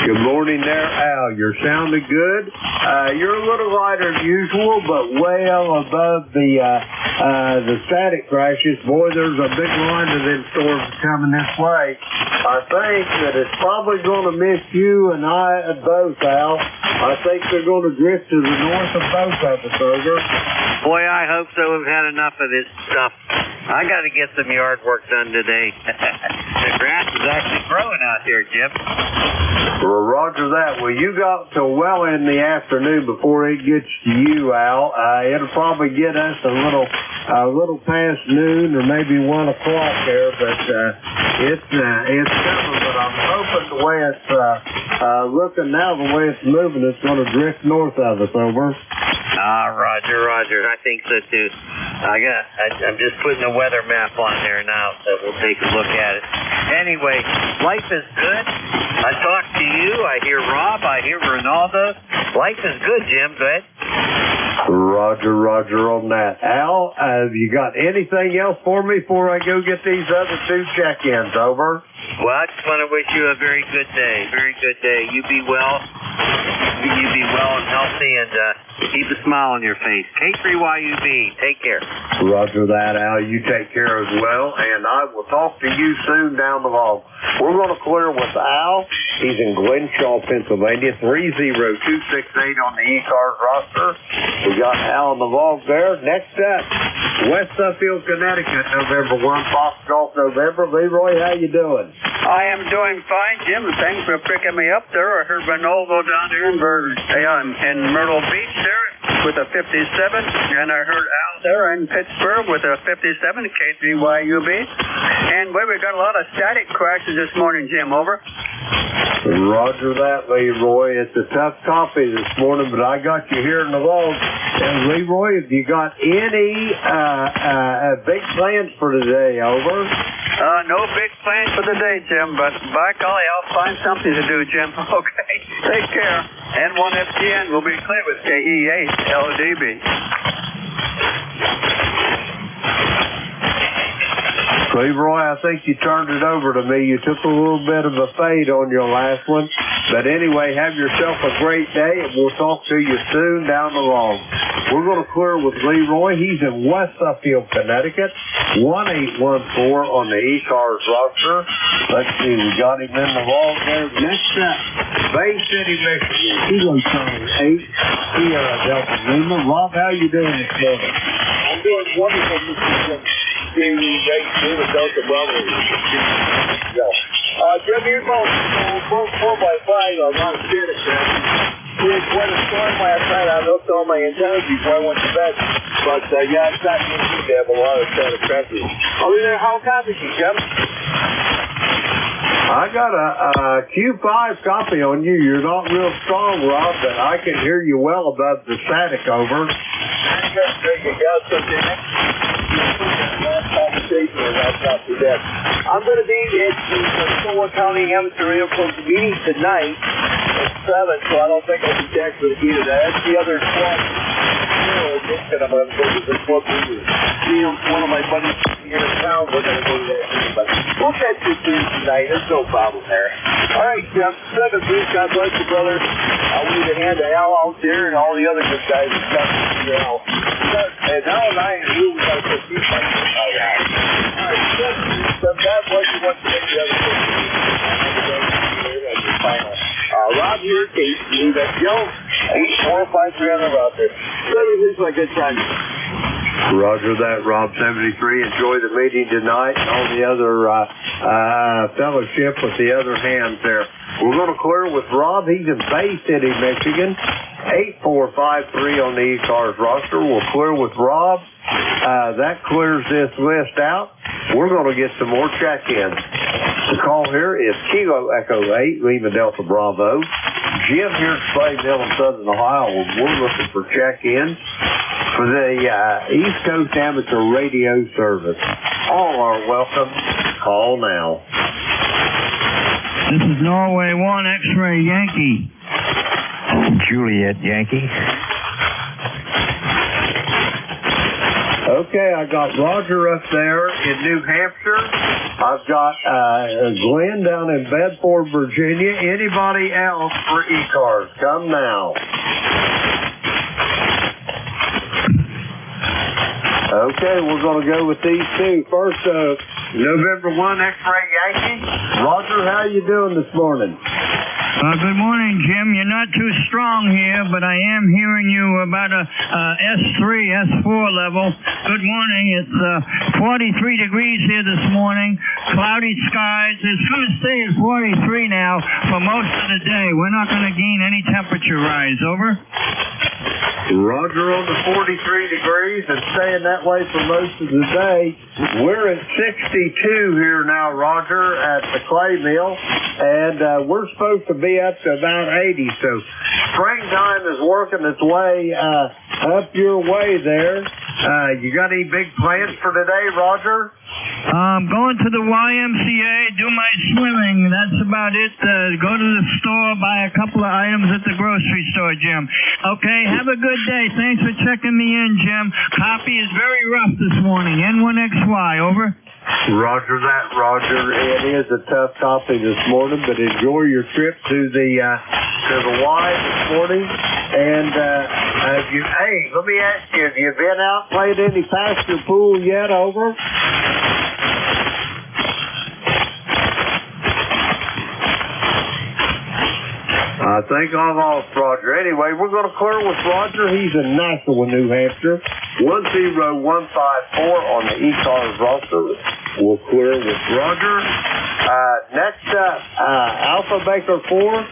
Good morning there, Al. You're sounding good. You're a little lighter than usual, but well above the static crashes. Boy, there's a big line of them storms coming this way. I think that it's probably going to miss you and I both, Al. I think they're going to drift to the north of both of us, over. Boy, I hope so. We've had enough of this stuff. I got to get some yard work done today. The grass is actually growing out here, Jim. Well, roger that. Well, you got till well in the afternoon before it gets to you, Al. It'll probably get us a little past noon or maybe 1 o'clock there, but it's coming. But I'm hoping the way it's looking now, the way it's moving, it's going to drift north of us, over. Roger. I think so too. I'm just putting a weather map on there now, so we'll take a look at it. Anyway, life is good. I talk to you. I hear Rob. I hear Ronaldo. Life is good, Jim. Go ahead. Roger on that. Al, have you got anything else for me before I go get these other 2 check-ins, over? Well, I just want to wish you a very good day. Very good day. You be well. You be well and healthy, and keep a smile on your face. K3YUB, take care. Roger that, Al. You take care as well, and I will talk to you soon down the log. We're going to clear with Al. He's in Glenshaw, Pennsylvania, 30268 on the ECARS roster. We got Al in the log there. Next up, West Suffield, Connecticut, November 1, Fox Golf November. Leroy, how you doing? I am doing fine, Jim. Thanks for picking me up there. I heard Ronaldo down there in Myrtle Beach there with a 57, and I heard Al there in Pittsburgh with a 57, K3YUB. And we got a lot of static crashes this morning, Jim, over. Roger that, Leroy. It's a tough copy this morning, but I got you here in the log. And Leroy, have you got any big plans for today, over? No big plans for the day, Jim, but by golly, I'll find something to do, Jim. Okay, take care. N1FGN will be clear with KE8LDB. Leroy, I think you turned it over to me. You took a little bit of a fade on your last one. But anyway, have yourself a great day, and we'll talk to you soon down the road. We're going to clear with Leroy. He's in West Suffield, Connecticut, 1814 on the ECARS roster. Let's see, we got him in the log there. Next up, Bay City, Michigan, Kilo 8, Sierra Delta Lima. Rob, how you doing this morning? I'm doing wonderful, Mr. Jim. Delta Bravo. Jim, you're both 4x5 on my static crash. We had quite a storm last night. I hooked all my antennas before I went to bed. But, yeah, it's not easy to have a lot of static crashes. I'll be there. How copy you, Jim? I got a Q5 copy on you. You're not real strong, Rob, but I can hear you well above the static, over. I'm going to be at the Sonoma County Amateur Airport meeting tonight at 7, so I don't think I'll be back for the key to that. That's the other squad. That I'm going to go to the club meeting. Me and one of my buddies here in town, we're going to go to that meeting. But we'll catch you tonight. There's no problem there. All right, Jim. 7, please. God bless you, brother. I'll leave a hand to Al out there and all the other good guys that got to Al. And Al and I and you, we got to put these things in our house. All right, so God bless you once again. The other thing. Rob here, Kate. You got Joe. 8453 on the route there. 73 is my good time. Roger that, Rob 73. Enjoy the meeting tonight and all the other fellowship with the other hands there. We're going to clear with Rob. He's in Bay City, Michigan. 8453 on the ECARS roster. We'll clear with Rob. That clears this list out. We're going to get some more check-ins. The call here is Kilo Echo 8, Lima Delta Bravo. Jim here at Slay Mill in Southern Ohio. We're looking for check-ins for the East Coast Amateur Radio Service. All are welcome. Call now. This is Norway 1 X-Ray Yankee. Juliet Yankee. Okay, I got Roger up there in New Hampshire. I've got Glenn down in Bedford, Virginia. Anybody else for ECARS? Come now. Okay, we're going to go with these two. First, November 1 X-Ray Yankee. Roger, how you doing this morning? Good morning, Jim. You're not too strong here, but I am hearing you about a S3, S4 level. Good morning. It's 43 degrees here this morning. Cloudy skies. It's going to stay at 43 now for most of the day. We're not going to gain any temperature rise. Over. Roger on the 43 degrees and staying that way for most of the day. We're at 62 here now, Roger, at the clay mill, and we're supposed to be up to about 80. So springtime is working its way up your way there. You got any big plans for today, Roger? I'm going to the YMCA, do my swimming. That's about it. Go to the store, buy a couple of items at the grocery store, Jim. Okay, have a good day. Thanks for checking me in, Jim. Copy is very rough this morning. N1XY, over. Roger that, Roger. It is a tough copy this morning, but enjoy your trip to the Y this morning. And hey, let me ask you, have you been out played any pasture pool yet? Over. I think I've lost Roger. Anyway, we're going to clear with Roger. He's in Nashua, New Hampshire. 10154 on the ECARS roster. We'll clear with Roger. Next up, Alpha Baker 4,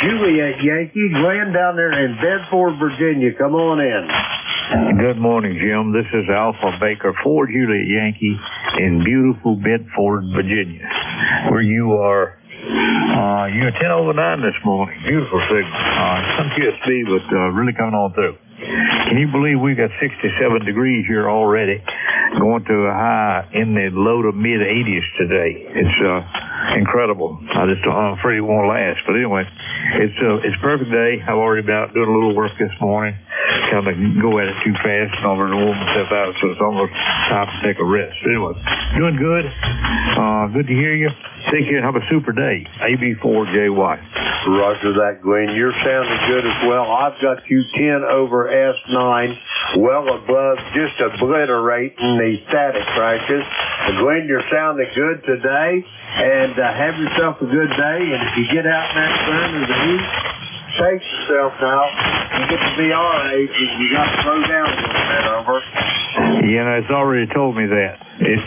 Juliet Yankee, Glenn down there in Bedford, Virginia. Come on in. Good morning, Jim. This is Alpha Baker 4, Juliet Yankee in beautiful Bedford, Virginia, where you are. You're 10 over 9 this morning. Beautiful signal. Some QSB, but really coming on through. Can you believe we got 67 degrees here already, going to a high in the low to mid 80s today? It's incredible. I'm afraid it won't last. But anyway, it's a perfect day. I've already been out doing a little work this morning. Kind of go at it too fast and over and warm myself out, so it's almost time to take a rest. But anyway, doing good. Good to hear you. Take care and have a super day. AB4JY. Roger that, Glenn. You're sounding good as well. I've got you 10 over S9, well above, just obliterating the static crashes. Glenn, you're sounding good today, and have yourself a good day. And if you get out in that sun or the heat, pace yourself now. You get to be our age, you got to slow down a little bit, over. You know, it's already told me that. It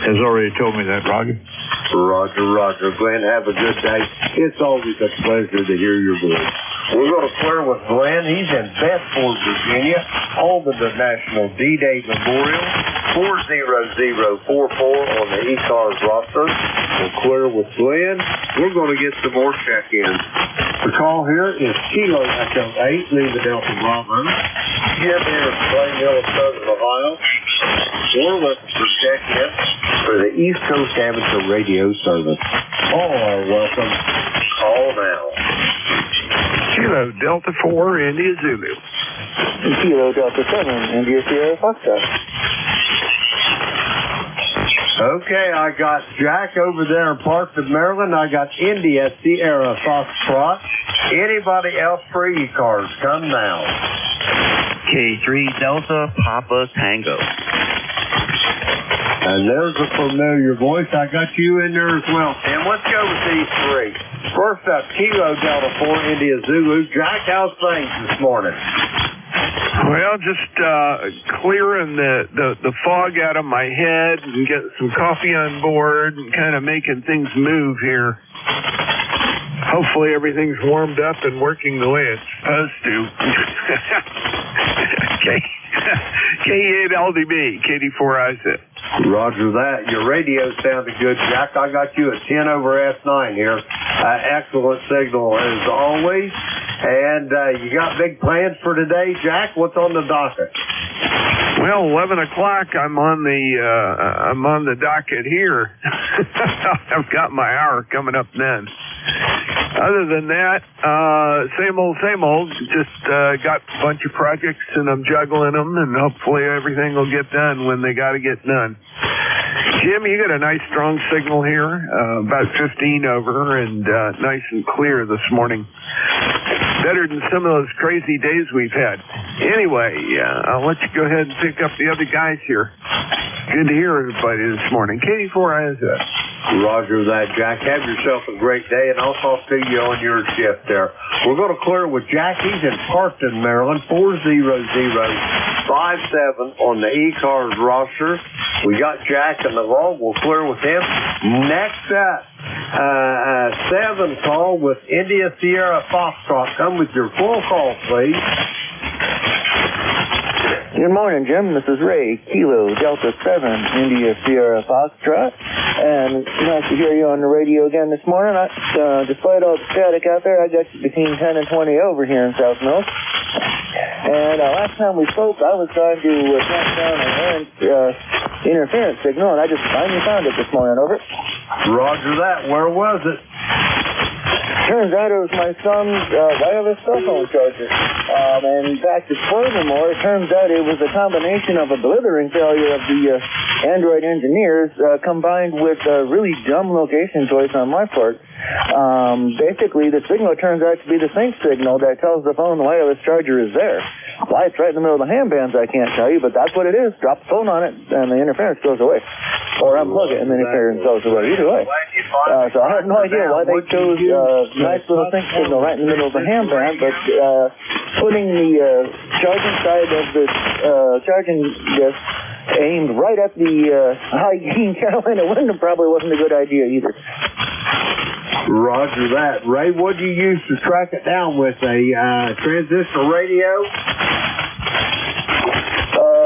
has already told me that, Roger. Roger. Glenn, have a good day. It's always a pleasure to hear your voice. We're going to clear with Glenn. He's in Bedford, Virginia, home of the National D-Day Memorial. 40044 on the ECARS roster. We'll clear with Glenn. We're going to get some more check-ins. The call here is Kilo Echo 8, Lima Delta Bravo. Jim here in Plain Hill, Southern Ohio. We're looking for check-in for the East Coast Amateur Radio Service. All are welcome. Call now. Kilo Delta 4, India Zulu. Kilo Delta 7, India Sierra Foxtrot. Okay, I got Jack over there in Parkland, Maryland. I got India Sierra Foxtrot. Anybody else for ECARS? Come now. K3 Delta Papa Tango. And there's a familiar voice. I got you in there as well, Tim. Let's go with these three. First up, Kilo Delta 4 India Zulu. Jack, how's things this morning? Well, just clearing the fog out of my head and getting some coffee on board and kind of making things move here. Hopefully everything's warmed up and working the way it's supposed to. K8LDB, KD4IZ. Roger that. Your radio sounded good, Jack. I got you at 10 over S9 here. Excellent signal as always. And you got big plans for today, Jack? What's on the docket? Well, 11 o'clock. I'm on the docket here. I've got my hour coming up then. Other than that, same old. Just got a bunch of projects and I'm juggling them, and hopefully everything will get done when they got to get done. Jim, you got a nice strong signal here, about 15 over, and nice and clear this morning. Better than some of those crazy days we've had. Anyway, I'll let you go ahead and pick up the other guys here. Good to hear everybody this morning. KD4IZ. Roger that, Jack. Have yourself a great day, and I'll talk to you on your shift there. We're going to clear with Jack. He's in Parkton, Maryland, 40057 on the ECARS roster. We got Jack in the log. We'll clear with him. Next up, 7 call with India Sierra Foxtrot. Come with your full call, please. Good morning, Jim. This is Ray, Kilo Delta 7, India Sierra Foxtrot. And nice to hear you on the radio again this morning. Despite all the static out there, I got you between 10 and 20 over here in South Mills. And last time we spoke, I was trying to track down an errant interference signal, and I just finally found it this morning. Over. Roger that. Where was it? Turns out it was my son's wireless cell phone charger. And in fact, furthermore, it turns out it was a combination of a blithering failure of the Android engineers combined with a really dumb location choice on my part. Basically, the signal turns out to be the sync signal that tells the phone the wireless charger is there. Why it's right in the middle of the handbands, I can't tell you, but that's what it is. Drop the phone on it, and the interference goes away. Or unplug it, and the interference goes away. Either way. So I have no idea why they chose nice little sync signal right in the middle of the handband, but putting the charging side of the charging disc aimed right at the high gain Carolina window probably wasn't a good idea either. Roger that. Ray, what do you use to track it down with? A transistor radio?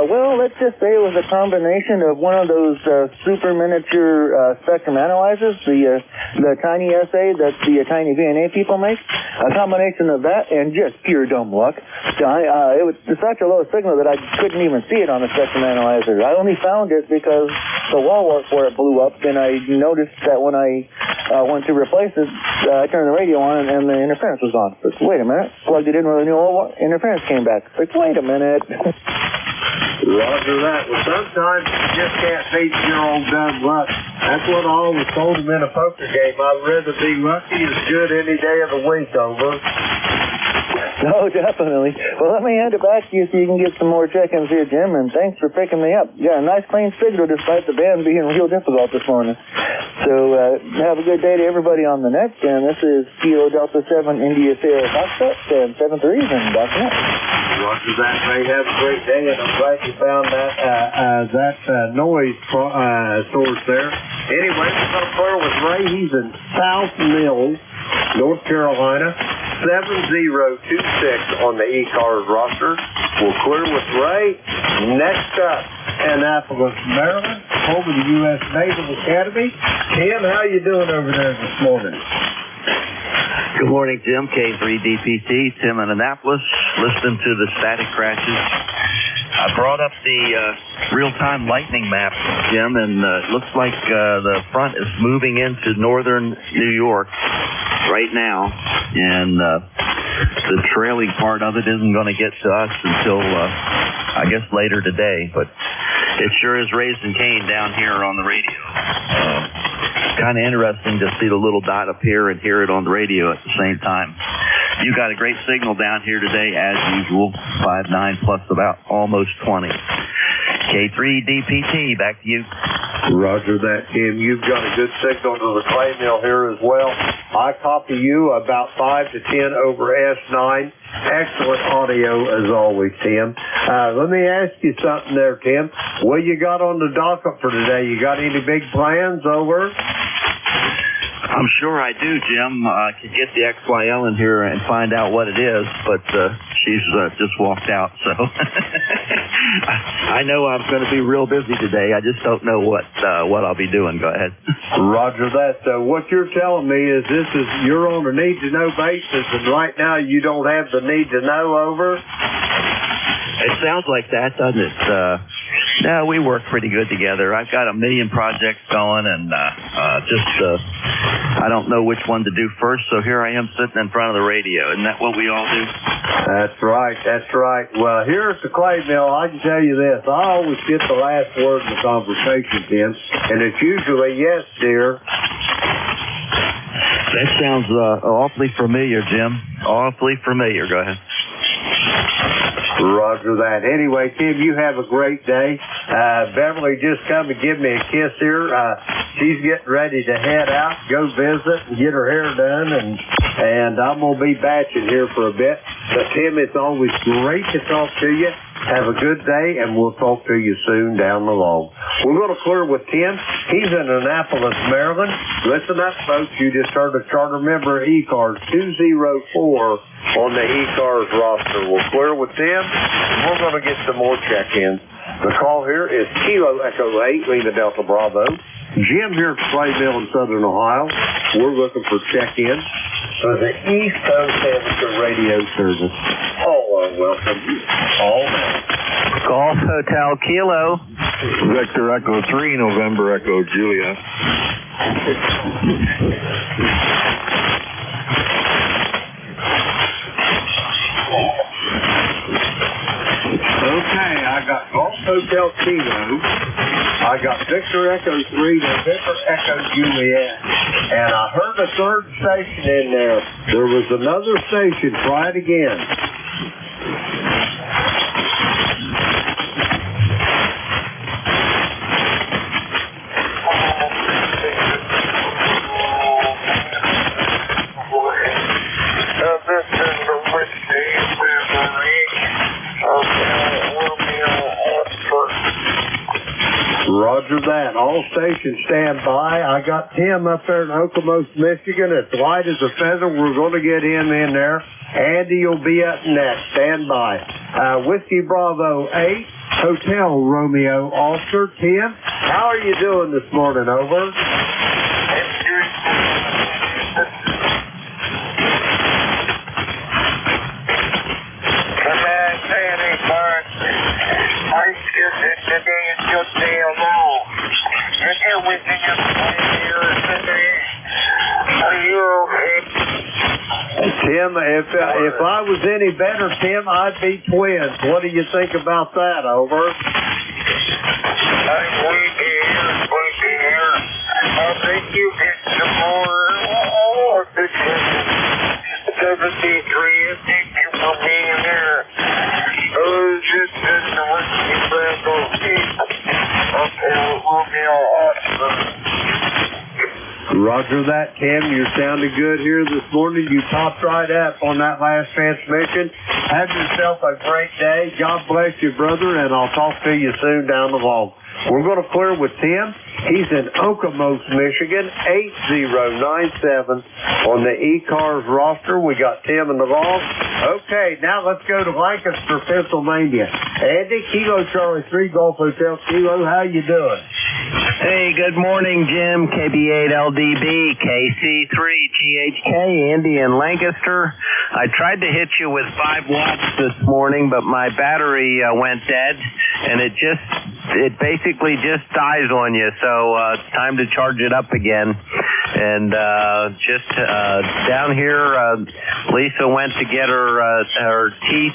Well, let's just say it was a combination of one of those super miniature spectrum analyzers, the tiny SA that the tiny VNA people make. A combination of that and just pure dumb luck. It was such a low signal that I couldn't even see it on the spectrum analyzer. I only found it because the wall wart for it blew up, and I noticed that when I went to replace it, I turned the radio on and the interference was on. But wait a minute, plugged it in with a new interference came back. Like, wait a minute. Roger that. Well, sometimes you just can't beat your old dumb luck. That's what I always told him in a poker game. I'd rather be lucky as good any day of the week, over. No, definitely. Well, let me hand it back to you so you can get some more check-ins here, Jim, and thanks for picking me up. You got a nice clean signal despite the band being real difficult this morning. So have a good day to everybody on the net, and this is Kilo Delta 7 India Sierra Foxtrot and 7 3s and .net. Roger that, Ray. Have a great day, and I'm glad you found that noise source there. Anyway, we're going to clear with Ray. He's in South Mills, North Carolina, 7026 on the ECARS roster. We'll clear with Ray. Next up, Annapolis, Maryland, home of the U.S. Naval Academy. Tim, how you doing over there this morning? Good morning, Jim. K3DPT, Tim in Annapolis, listening to the static crashes. I brought up the real-time lightning map, Jim, and it looks like the front is moving into northern New York right now, and the trailing part of it isn't going to get to us until, I guess, later today, but it sure is raising Cain down here on the radio. Kind of interesting to see the little dot appear and hear it on the radio at the same time. You got a great signal down here today, as usual, 5.9 plus about almost 20. K3DPT, back to you. Roger that, Tim. You've got a good signal to the clay mill here as well. I copy you about 5 to 10 over S9. Excellent audio as always, Tim. Let me ask you something there, Tim. What you got on the docket for today? You got any big plans over? I'm sure I do, Jim. I could get the XYL in here and find out what it is, but she's just walked out, so I know I'm going to be real busy today. I just don't know what I'll be doing. Go ahead. Roger that. What you're telling me is you're on a need-to-know basis, and right now you don't have the need-to-know over? It sounds like that, doesn't it? No, we work pretty good together. I've got a million projects going, and I don't know which one to do first, so here I am sitting in front of the radio. Isn't that what we all do? That's right. Well, here at the clay mill, I can tell you this. I always get the last word in the conversation, Tim, and it's usually yes, dear. That sounds awfully familiar, Jim. Awfully familiar. Go ahead. Roger that. Anyway, Tim, you have a great day. Beverly just come to give me a kiss here. She's getting ready to head out, go visit, and get her hair done, and I'm going to be batching here for a bit. But, Tim, it's always great to talk to you. Have a good day, and we'll talk to you soon down the road. We're going to clear with Tim. He's in Annapolis, Maryland. Listen up, folks. You just heard a charter member, ECARS 204 on the ECARS roster. We'll clear with Tim. We're going to get some more check-ins. The call here is Kilo Echo 8, Lima Delta Bravo. Jim here at Clay Mill in Southern Ohio. We're looking for check-ins for the East Coast Amateur Radio Service. Oh, welcome. All Golf Hotel Kilo. Vector Echo 3, November Echo Julia. Okay, I got Golf Hotel Kilo. I got Victor Echo 3, November Echo Juliet. And I heard a third station in there. There was another station. Try it again. Roger that. All stations stand by. I got Tim up there in Okemos, Michigan. It's light as a feather. We're going to get him in there. Andy will be up next. Stand by. Whiskey Bravo 8, Hotel Romeo Officer. Tim, how are you doing this morning? Over. Tim, if I was any better, Tim, I'd be twins. What do you think about that? Over. I think you get some more pictures. 73, I thank you for being here. Just in the Whiskey Bravo 8. Okay, we'll be all awesome. Roger that, Tim. You're sounding good here this morning. You popped right up on that last transmission. Have yourself a great day. God bless you, brother, and I'll talk to you soon down the road. We're going to clear with Tim. He's in Okemos, Michigan, 8097 on the ECARS roster. We got Tim in the vault. Okay, now let's go to Lancaster, Pennsylvania. Andy, Kilo Charlie 3 Golf Hotel Kilo, how you doing? Hey, good morning, Jim. KB8LDB, KC3GHK, Andy in Lancaster. I tried to hit you with 5 watts this morning, but my battery went dead, and it basically just dies on you, so it's time to charge it up again. And down here, Lisa went to get her teeth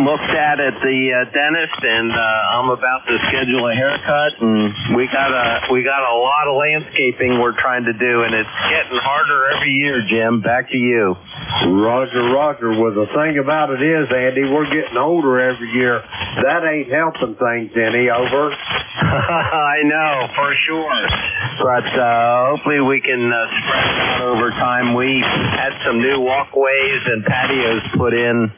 looked at the dentist, and I'm about to schedule a haircut, and we got a lot of landscaping we're trying to do, and it's getting harder every year, Jim. Back to you. Roger. Well, the thing about it is, Andy, we're getting older every year. That ain't helping things any. Over. I know, for sure. But hopefully we can spread it out over time. We had some new walkways and patios put in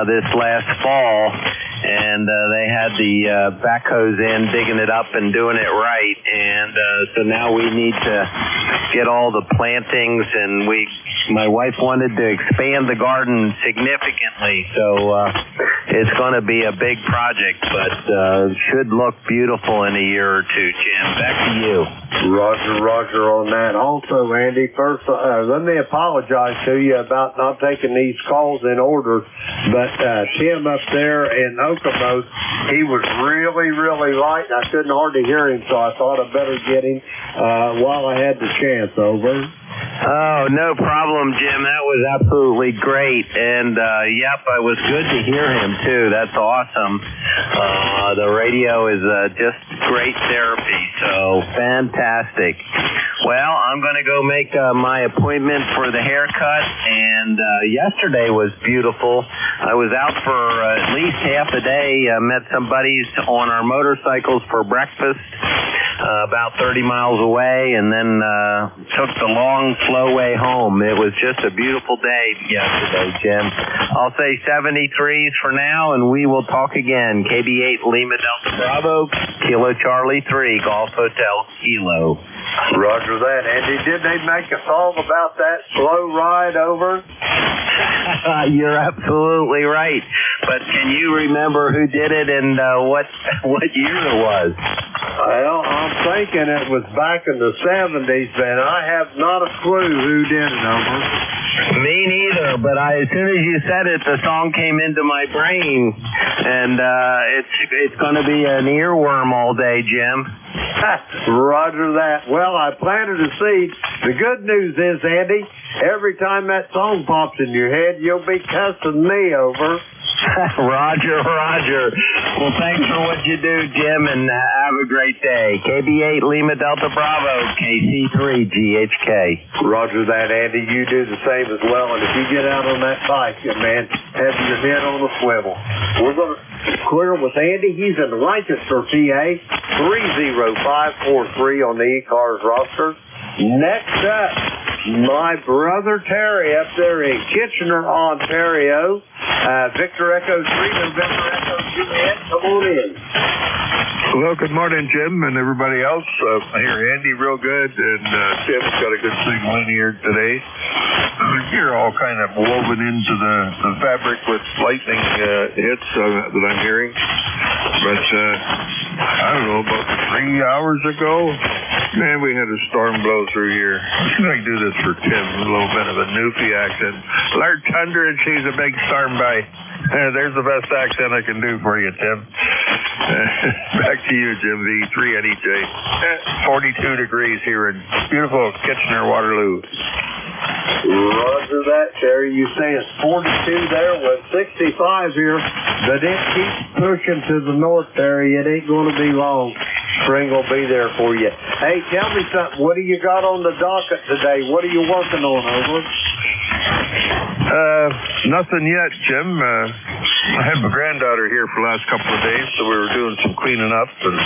this last fall, and they had the backhoes in digging it up and doing it right. And so now we need to get all the plantings, and my wife wanted to expand the garden significantly, so it's going to be a big project, but should look beautiful in a year or two, Jim. Back to you. Roger on that. Also, Andy, first, let me apologize to you about not taking these calls in order, but Tim up there in Okemos, he was really, really light, and I couldn't hardly hear him, so I thought I'd better get him while I had the chance. Over. Oh, no problem, Jim. That was absolutely great. And, yep, it was good to hear him, too. That's awesome. The radio is just great therapy, so fantastic. Well, I'm going to go make my appointment for the haircut, and yesterday was beautiful. I was out for at least half a day, met some buddies on our motorcycles for breakfast. About 30 miles away, and then took the long, slow way home. It was just a beautiful day yesterday, Jim. I'll say 73s for now, and we will talk again. KB8 Lima Delta Bravo, Kilo Charlie 3, Golf Hotel Kilo. Roger that, Andy. Did they make a song about that slow ride over? You're absolutely right. But can you remember who did it and what year it was? Well, I'm thinking it was back in the 70s, and I have not a clue who did it, over. Me neither, but as soon as you said it, the song came into my brain, and it's going to be an earworm all day, Jim. Roger that. Well, I planted a seed. The good news is, Andy, every time that song pops in your head, you'll be cussing me, over. Roger. Well, thanks for what you do, Jim, and have a great day. KB8 Lima Delta Bravo, KC3GHK. Roger that, Andy. You do the same as well, and if you get out on that bike, man, have your head on a swivel. We're going to clear with Andy. He's in Lancaster, PA, 30543 on the ECARS roster. Next up, my brother Terry up there in Kitchener, Ontario. Victor Echo 3, November Echo 2, come on in. Well, good morning, Jim, and everybody else. I hear Andy real good, and Tim's got a good signal in here today. You're all kind of woven into the fabric with lightning hits that I'm hearing. But, I don't know, about 3 hours ago, man, we had a storm blow through here. I'm going to do this for Tim, a little bit of a Newfie accent. Large thunder, and she's a big storm by. There's the best accent I can do for you, Tim. Back to you, Jim, the 3NEJ. 42 degrees here in beautiful Kitchener, Waterloo. Roger that, Terry. You say it's 42 there with 65 here, but it keeps pushing to the north, Terry. It ain't going to be long. Spring will be there for you. Hey, tell me something. What do you got on the docket today? What are you working on, over? Nothing yet, Jim. I had my granddaughter here for the last couple of days, so we were doing some cleaning up, and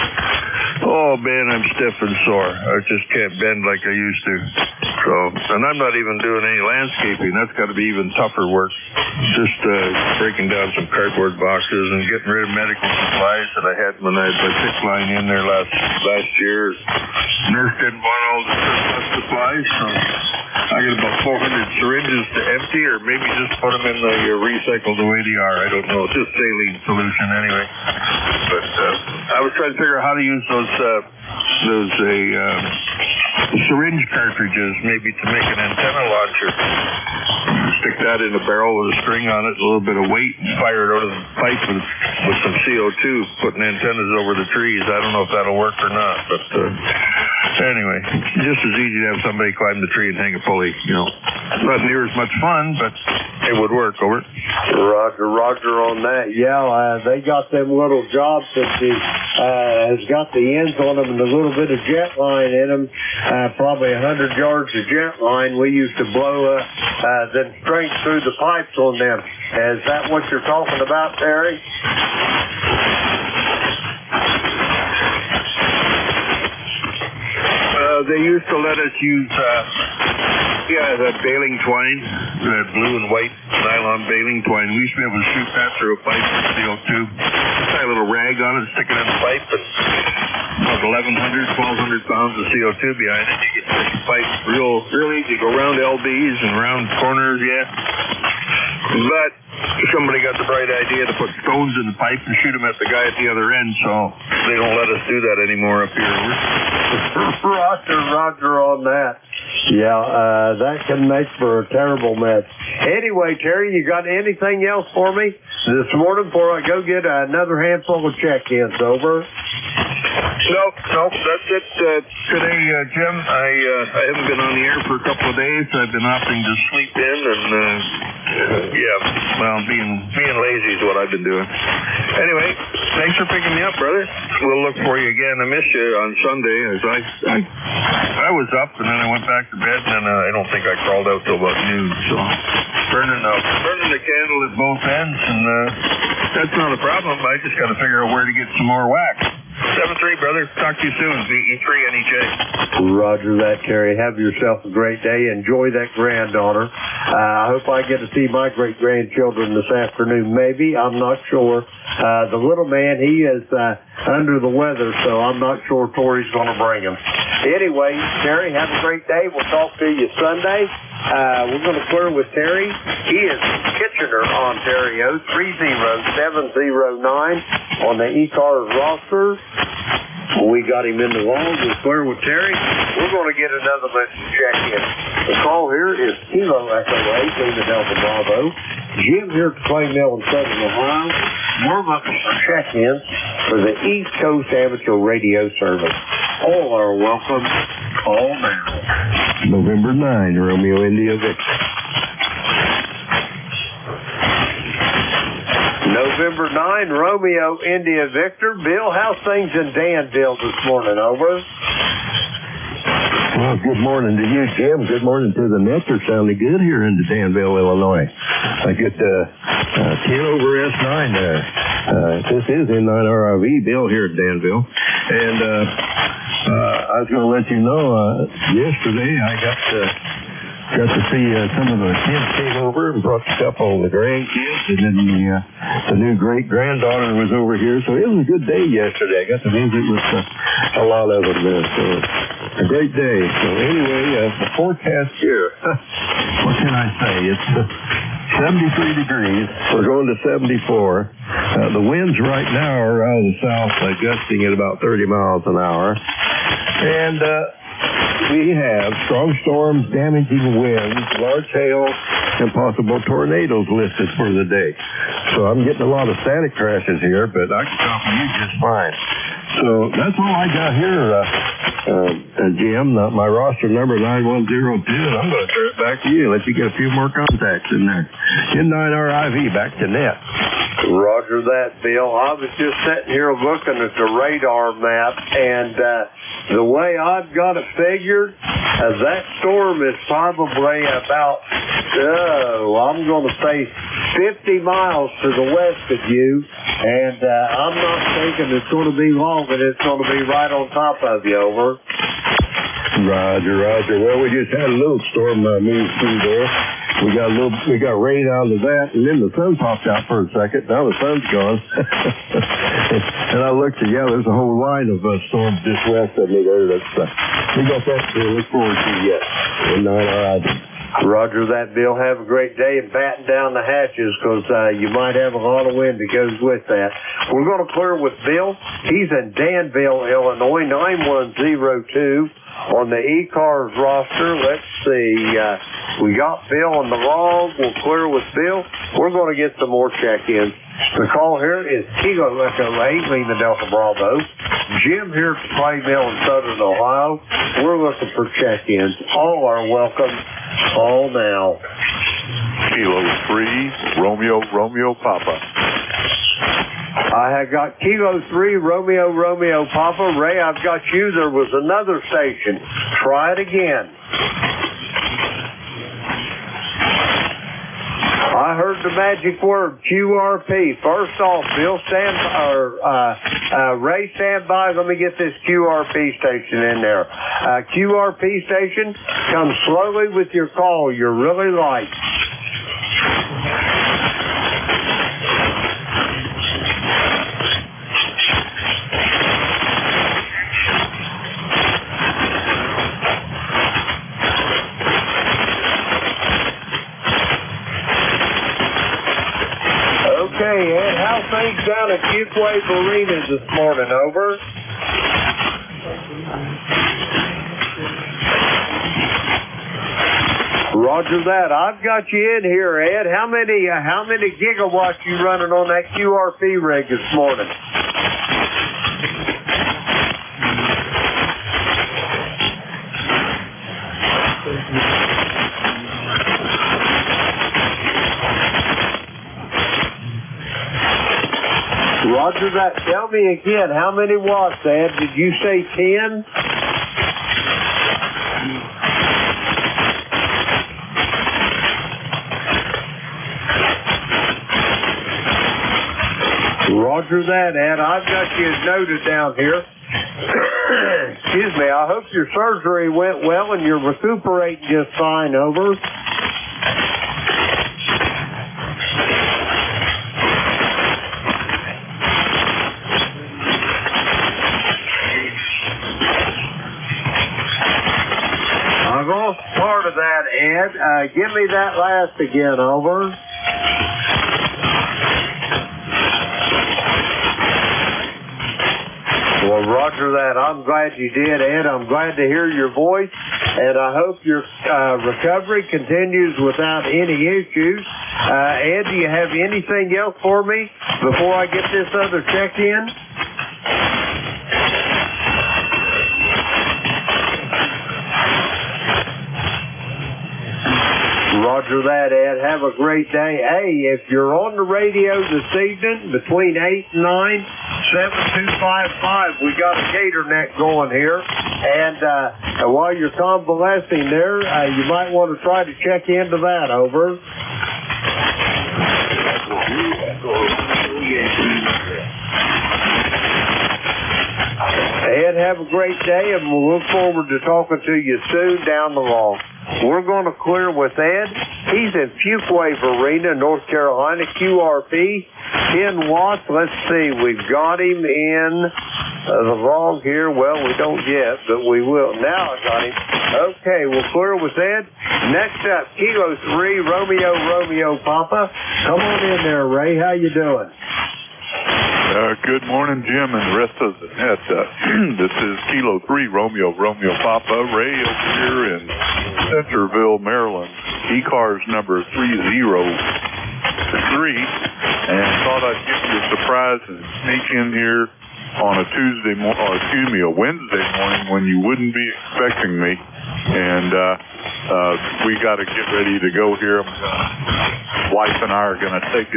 oh man, I'm stiff and sore. I just can't bend like I used to. So, and I'm not even doing any landscaping. That's got to be even tougher work. Just breaking down some cardboard boxes and getting rid of medical supplies that I had when I had my PICC line in there last year. Nurse didn't want all the surplus supplies, so I got about 400 syringes to empty, or maybe just put them in the recycle the way they are. I don't know. It's just saline solution anyway. But I was trying to figure out how to use those syringe cartridges, maybe to make an antenna launcher. Stick that in a barrel with a string on it, a little bit of weight, and fire it out of the pipe with some CO2, putting antennas over the trees. I don't know if that'll work or not, but anyway, just as easy to have somebody climb the tree and hang a pulley. Not near as much fun, but it would work. Over. Roger on that. Yeah, they got them little jobs that has got the ends on them and a little bit of jet line in them, probably 100 yards of jet line. We used to blow them straight through the pipes on them. Is that what you're talking about, Terry? They used to let us use that baling twine, that blue and white nylon baling twine. We used to be able to shoot that through a pipe with CO2. Tie a little rag on it, stick it in the pipe, and about 1,100, 1,200 pounds of CO2 behind it. You get the pipe real easy. Go around LBs and around corners, yeah. But somebody got the bright idea to put stones in the pipe and shoot them at the guy at the other end, so they don't let us do that anymore up here. Roger on that. Yeah, that can make for a terrible mess. Anyway, Terry, you got anything else for me this morning before I go get another handful of check-ins? Over. Nope, that's it today, Jim. I haven't been on the air for a couple of days. I've been opting to sleep in, and being lazy is what I've been doing. Anyway, thanks for picking me up, brother. We'll look for you again. I missed you on Sunday. As I was up, and then I went back to bed, and then I don't think I crawled out till about noon. So burning the candle at both ends, and that's not a problem. I just got to figure out where to get some more wax. 7-3, brother. Talk to you soon. VE3 NEJ. Roger that, Terry. Have yourself a great day. Enjoy that granddaughter. I hope I get to see my great-grandchildren this afternoon. Maybe. I'm not sure. The little man, he is under the weather, so I'm not sure Tori's going to bring him. Anyway, Terry, have a great day. We'll talk to you Sunday. We're going to clear with Terry. He is in Kitchener, Ontario, 30709 on the ECARS roster. We got him in the wall. We'll clear with Terry. We're going to get another listen check-in. The call here is Kilo Echo 8, Lima Delta Bravo. Jim here at the Clay Mill in Southern Ohio. We're looking for check-ins for the East Coast Amateur Radio Service. All are welcome. Call now. November 9, Romeo India Victor. November 9, Romeo India Victor. Bill, how's things in Danville this morning? Over. Well, good morning to you, Jim. Good morning to the Nets. Are sounding good here in Danville, Illinois. I get 10 over S9 there. This is N9RIV, Bill here at Danville. And I was going to let you know, yesterday I got to see some of the kids came over and brought a couple of the grandkids, and then the new great-granddaughter was over here. So it was a good day yesterday. I got to visit with a lot of them there. So a great day. So anyway, the forecast here, what can I say? It's 73 degrees. We're going to 74. The winds right now are out of the south, gusting at about 30 miles an hour. And we have strong storms, damaging winds, large hail, and possible tornadoes listed for the day. So I'm getting a lot of static crashes here, but I can talk to you just fine. So that's all I got here, Jim. My roster number 9102, and I'm going to turn it back to you. Let you get a few more contacts in there. N9RIV, back to net. Roger that, Bill. I was just sitting here looking at the radar map, and the way I've got it figured, that storm is probably about, I'm going to say 50 miles to the west of you, and I'm not thinking it's going to be long, but it's going to be right on top of you. Over. Roger. Well, we just had a little storm move through there. We got rain out of that, and then the sun popped out for a second. Now the sun's gone. And I looked at, there's a whole line of storms just west of me there. We got that to look forward to yet. And Roger that, Bill. Have a great day and batten down the hatches because you might have a lot of wind that goes with that. We're going to clear with Bill. He's in Danville, Illinois, 9102 on the ECARS roster. Let's see. We got Bill on the log. We'll clear with Bill. We're going to get some more check-ins. The call here is Kilo Echo 8, Lima Delta Bravo. Jim here at Clay Mill in Southern Ohio. We're looking for check-ins. All are welcome. Call now. Kilo 3, Romeo Papa. I have got Kilo 3, Romeo Papa. Ray, I've got you. There was another station. Try it again. I heard the magic word, QRP. First off, Bill, Ray, stand by. Let me get this QRP station in there. QRP station, come slowly with your call. You're really light. Okay, Ed, how things down at Fuquay Arena this morning? Over. Roger that. I've got you in here, Ed. How many gigawatts you running on that QRP rig this morning? Roger that. Tell me again, how many watts, Ed? Did you say 10? Roger that, Ed. I've got you noted down here. Excuse me. I hope your surgery went well and you're recuperating just fine. Over. I lost part of that, Ed. Give me that last again. Over. Well, roger that. I'm glad you did, Ed. I'm glad to hear your voice, and I hope your recovery continues without any issues. Ed, do you have anything else for me before I get this other check-in? Roger that, Ed. Have a great day. Hey, if you're on the radio this evening between 8 and 9, 7255, we got a gator net going here. And while you're convalescing there, you might want to try to check into that. Over. Ed, have a great day, and we'll look forward to talking to you soon down the line. We're going to clear with Ed. He's in Fuquay Arena, North Carolina, QRP, 10 watts. Let's see, we've got him in the log here. Well, we don't yet, but we will. Now I got him. Okay, we'll clear with Ed. Next up, Kilo 3, Romeo Papa. Come on in there, Ray. How you doing? Good morning, Jim, and the rest of the net. This is Kilo 3, Romeo Papa. Ray over here in Centerville, Maryland. ECARS number 303. And thought I'd give you a surprise and sneak in here on a a Wednesday morning when you wouldn't be expecting me. And we got to get ready to go here. Wife and I are going to take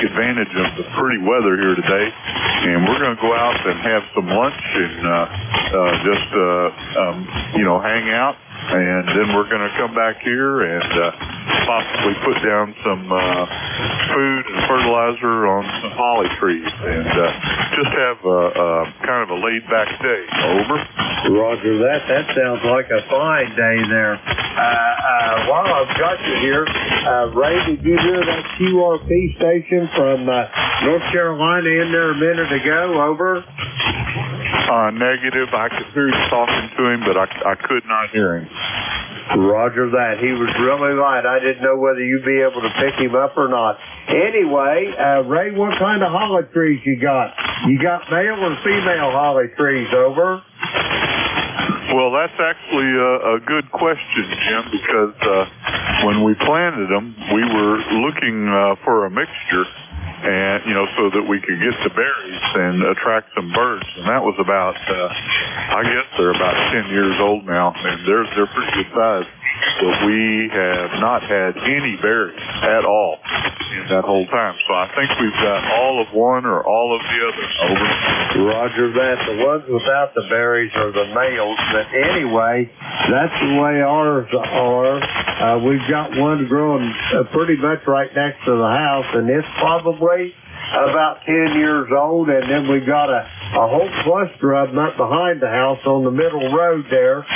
advantage of the pretty weather here today, and we're going to go out and have some lunch and hang out, and then we're going to come back here and possibly put down some food and fertilizer on some holly trees and just have kind of a laid-back day. Over. Roger that. That sounds like a fine day there. While I've got you here, Ray, did you hear that QRP station from North Carolina in there a minute ago? Over. Negative. I could hear you talking to him, but I could not hear him. Roger that. He was really light. I didn't know whether you'd be able to pick him up or not. Anyway, Ray, what kind of holly trees you got? You got male or female holly trees? Over. Well, that's actually a good question, Jim, because when we planted them, we were looking for a mixture, and so that we could get the berries and attract some birds. And that was about, I guess they're about 10 years old now, and they're pretty good size. But we have not had any berries at all in that whole time. So I think we've got all of one or all of the other. Over. Roger that. The ones without the berries are the males. But anyway, that's the way ours are. We've got one growing pretty much right next to the house, and it's probably about 10 years old, and then we've got a whole cluster of them up behind the house on the middle road there.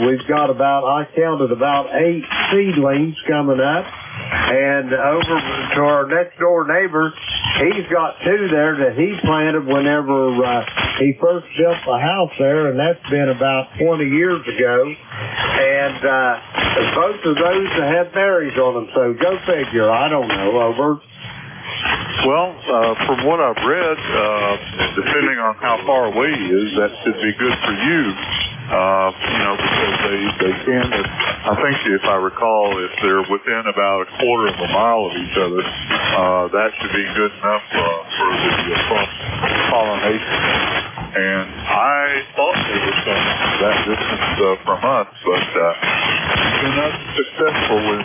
We've got I counted about 8 seedlings coming up, and over to our next door neighbor, he's got 2 there that he planted whenever he first built the house there, and that's been about 20 years ago, and both of those have berries on them, so go figure. I don't know. Over. Well, from what I've read, depending on how far away he is, that should be good for you. Because they can, I think if I recall, if they're within about a quarter of a mile of each other, that should be good enough for the cross-pollination. And I thought they were that distance from us, but we've been unsuccessful in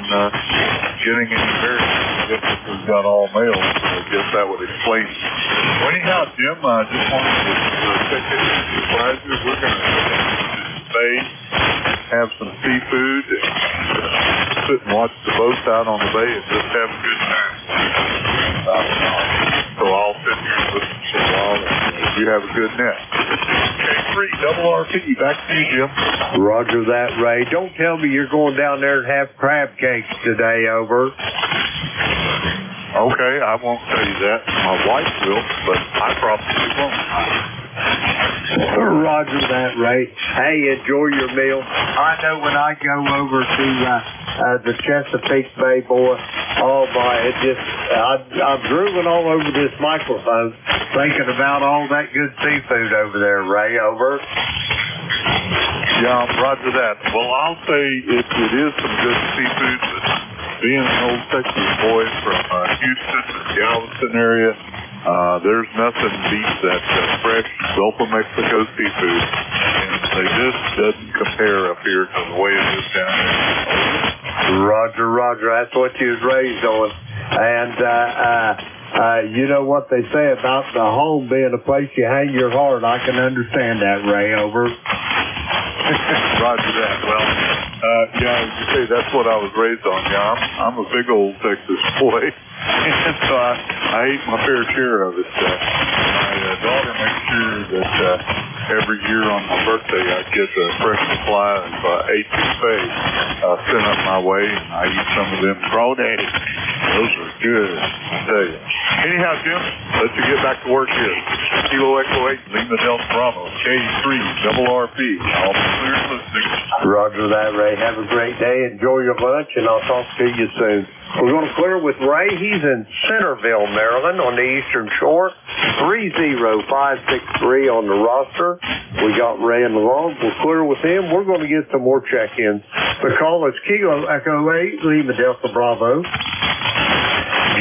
getting any berries. I guess if we've got all males, I guess that would explain it. Well, anyhow, Jim, I just wanted to check in and surprise you. We're going to bay, have some seafood, and sit and watch the boats out on the bay and just have a good time. So I'll sit here and listen for a while, and you have a good net. K3 RRP, back to you, Jim. Roger that, Ray. Don't tell me you're going down there and have crab cakes today. Over. Okay, I won't tell you that. My wife will, but I probably won't. Roger that, Ray. Hey, enjoy your meal. I know when I go over to the Chesapeake Bay, boy, oh boy, I'm drooling all over this microphone thinking about all that good seafood over there, Ray. Over. Yeah, roger that. Well, I'll say it is some good seafood, but being an old Texas boy from Houston, Galveston area, there's nothing beats that fresh Gulf of Mexico seafood, and they just doesn't compare up here to the way it is down here. Roger. That's what you was raised on. And you know what they say about the home being a place you hang your heart. I can understand that, Ray. Over. Roger that. Well, yeah, as you say, that's what I was raised on. Yeah, I'm a big old Texas boy, and so I ate my fair share of it. My daughter makes sure that every year on my birthday I get a fresh supply of etouffee sent up my way, and I eat some of them crawdaddy. Those are good, I tell you. Anyhow, Jim, let's get back to work here. Kilo Echo 8, Lima Delta Bravo, K3 RRP. All clear and listening. Roger that, Ray. Have a great day. Enjoy your lunch, and I'll talk to you soon. We're going to clear with Ray. He's in Centerville, Maryland, on the Eastern Shore. 30563 on the roster. We got Ray in the log. We'll clear with him. We're going to get some more check-ins. The call is Kilo Echo 8, Lima Delta Bravo.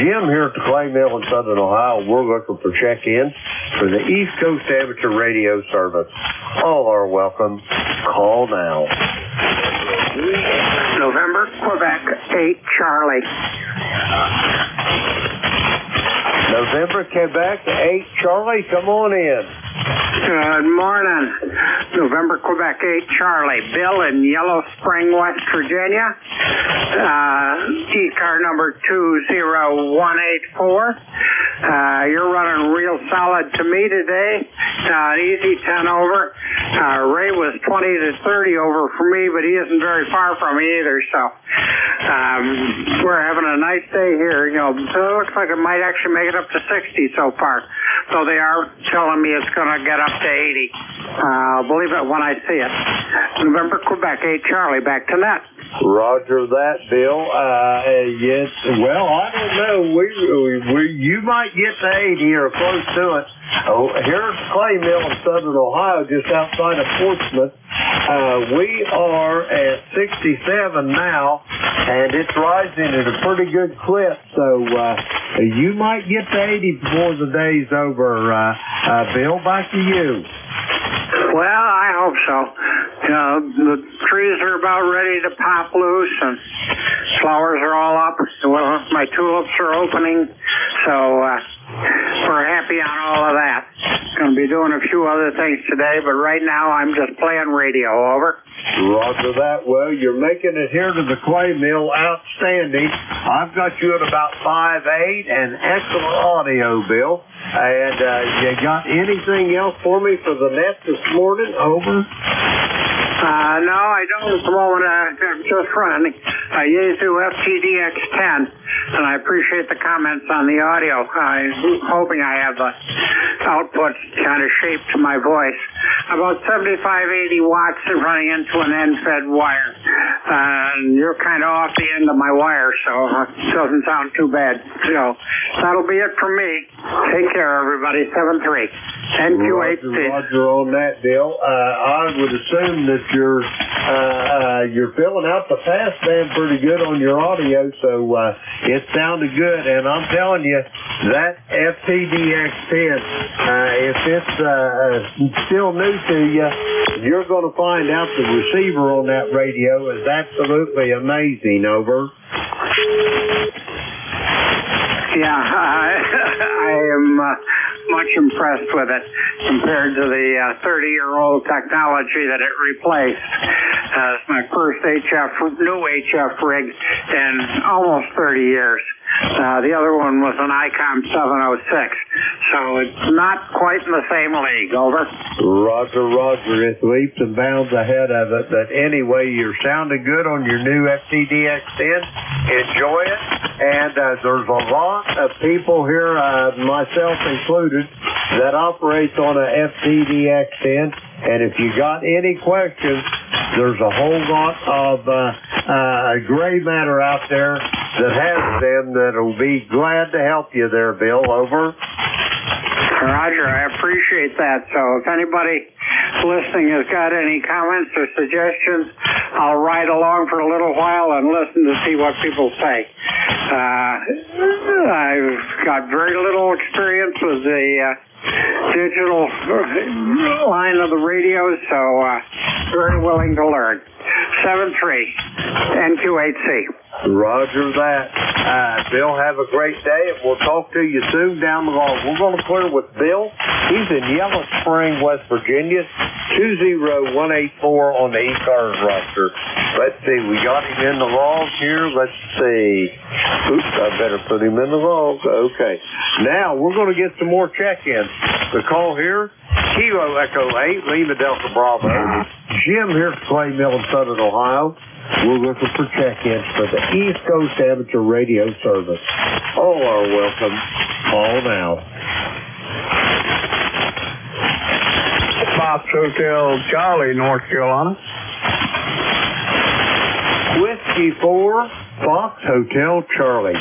Jim here at the Clay Mill in Southern Ohio. We're looking for check-ins for the East Coast Amateur Radio Service. All are welcome. Call now. November, Quebec, 8 Charlie. November, Quebec, 8 Charlie. Come on in. Good morning. November, Quebec 8, Charlie. Bill in Yellow Spring, West Virginia. ECAR number 20184. You're running real solid to me today. Easy 10 over. Ray was 20 to 30 over for me, but he isn't very far from me either, so we're having a nice day here. You know, so it looks like it might actually make it up to 60 so far, though they are telling me it's going to get up to 80. I'll believe it when I see it. November, Quebec 8, Charlie, back to net. Roger that, Bill. Yes. Well, I don't know. You might get to 80 or close to it. Oh, here's Clay Mill in Southern Ohio, just outside of Portsmouth. We are at 67 now, and it's rising at a pretty good clip. So you might get to 80 before the day's over. Bill, back to you. Well, I hope so. The trees are about ready to pop loose, and flowers are all up. Well, my tulips are opening, so we're happy on all of that. Going to be doing a few other things today, but right now I'm just playing radio. Over. Roger that. Well, you're making it here to the clay mill. Outstanding. I've got you at about 5'8", and excellent audio, Bill. And you got anything else for me for the net this morning? Over. No, I don't at the moment. I'm just running a Yaesu FTDX10, and I appreciate the comments on the audio. I'm hoping I have the output kind of shaped to my voice. About 75, 80 watts running into an end-fed wire. And you're kind of off the end of my wire, so it doesn't sound too bad. So that'll be it from me. Take care, everybody. 7-3. NQ8C. Roger on that, Bill. I would assume that you're filling out the pass band pretty good on your audio, so it sounded good. And I'm telling you, that FTDX10, if it's still new to you, you're going to find out the receiver on that radio is absolutely amazing. Over. Yeah, I am much impressed with it compared to the 30-year-old technology that it replaced. It's my first new HF rig in almost 30 years. The other one was an ICOM 706, so it's not quite in the same league. Over. Roger. It's leaps and bounds ahead of it. But anyway, you're sounding good on your new FTDX10. Enjoy it. And there's a lot of people here, myself included, that operates on a FTDX10. And if you got any questions, there's a whole lot of gray matter out there that has them that'll be glad to help you there, Bill. Over. Roger, I appreciate that. So if anybody listening has got any comments or suggestions, I'll ride along for a little while and listen to see what people say. I've got very little experience with the digital line of the radio, so very willing to learn. 7-3, NQ8C. Roger that. Bill, have a great day, and we'll talk to you soon down the road. We're going to clear with Bill. He's in Yellow Spring, West Virginia, 20184 on the ECARS roster. Let's see, we got him in the log here. Let's see. Oops, I better put him in the log. Okay. Now, we're going to get some more check-ins. The call here, Kilo Echo 8, Lima Delta Bravo. Jim here at Clay Mill in Southern Ohio. We're looking for check-ins for the East Coast Amateur Radio Service. All are welcome. Call now. Fox Hotel Charlie, North Carolina. Whiskey 4, Fox Hotel Charlie.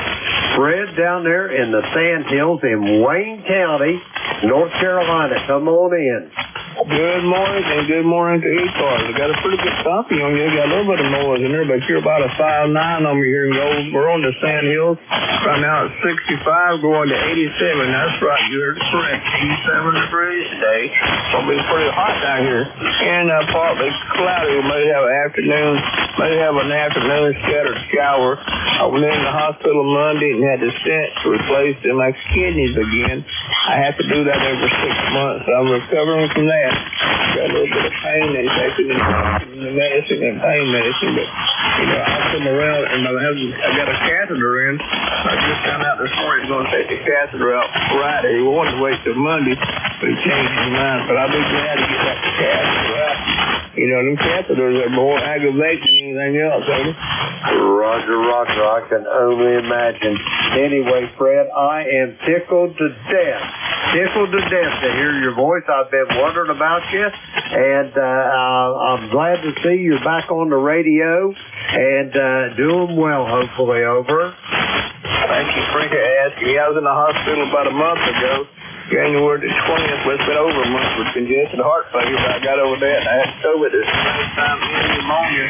Fred down there in the Sand Hills in Wayne County, North Carolina. Come on in. Good morning, and good morning to ECARS. I got a pretty good copy on you. Got a little bit of noise in there, but you're about a 5'9" on me here in gold. We're on the Sand Hills. Right now it's 65, going to 87. That's right, you heard it correct. 87 degrees today. It's going to be pretty hot down here. And partly cloudy. We may have an afternoon scattered shower. I went in the hospital Monday and had the stents replaced in my kidneys again. I have to do that every 6 months. So I'm recovering from that. got a little bit of pain and taking the medicine and pain medicine, but I'll come around and I got a catheter in. I just found out this morning he's going to take the catheter out Friday. He wanted to wait till Monday, but he changed his mind. But I'll be glad to get that catheter out. Them catheters are more aggravating than anything else, ain't it? Roger, I can only imagine. Anyway, Fred, I am tickled to death to hear your voice. I've been wondering about you, and I'm glad to see you're back on the radio and doing well, hopefully, over. Thank you for asking. I was in the hospital about a month ago, January the 20th. Well, it's been over a month with congested heart failure. I got over that, and I had COVID the same time in pneumonia.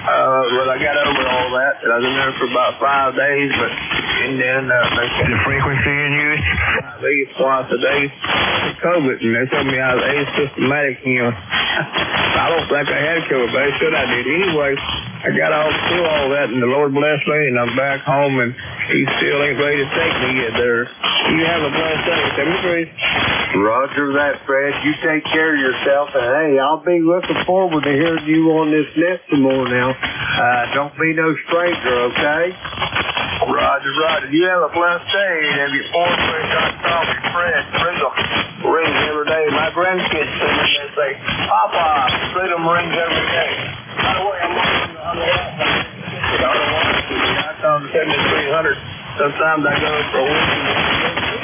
But I got over all that. I was in there for about 5 days, and then they said the frequency in use, I leave twice a day for COVID, and they told me I was asymptomatic. I don't think I had COVID, but they said I did. Anyway, I got through all that, and the Lord blessed me, and I'm back home, and He still ain't ready to take me yet there. You have a blessed day. 73. Roger that, Fred. You take care of yourself, and hey, I'll be looking forward to hearing you on this net some more now. Don't be no stranger, okay? Roger. You have a blessed day, and your Ford.com, your Fred Frizzle rings every day. My grandkids sing and they say, Papa, Freedom rings every day. By the way, I'm on the I don't want to. I come to 7300. Sometimes I go for a week in the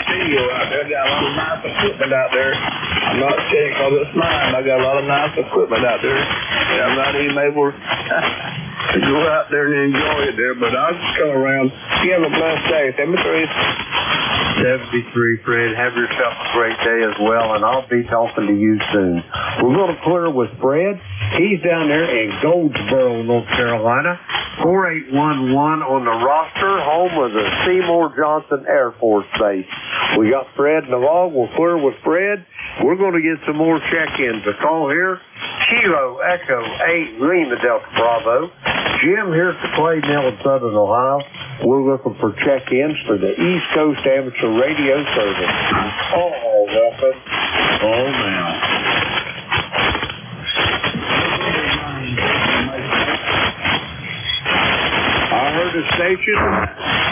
studio out there. Got a lot of nice equipment out there. I'm not kidding because it's mine. I got a lot of nice equipment out there. And I'm not even able to go out there and enjoy it there, but I'll just come around. You have a blessed day. 73, Fred. Have yourself a great day as well, and I'll be talking to you soon. We're going to clear with Fred. He's down there in Goldsboro, North Carolina. 4811 on the roster, home of the Seymour Johnson Air Force Base. We got Fred in the log. We'll clear with Fred. We're going to get some more check-ins. A call here, Kilo Echo 8 Lima Delta Bravo. Jim here to Clay Mill in Southern Ohio. We're looking for check-ins for the East Coast Amateur Radio Service. All welcome. All now. I heard the station.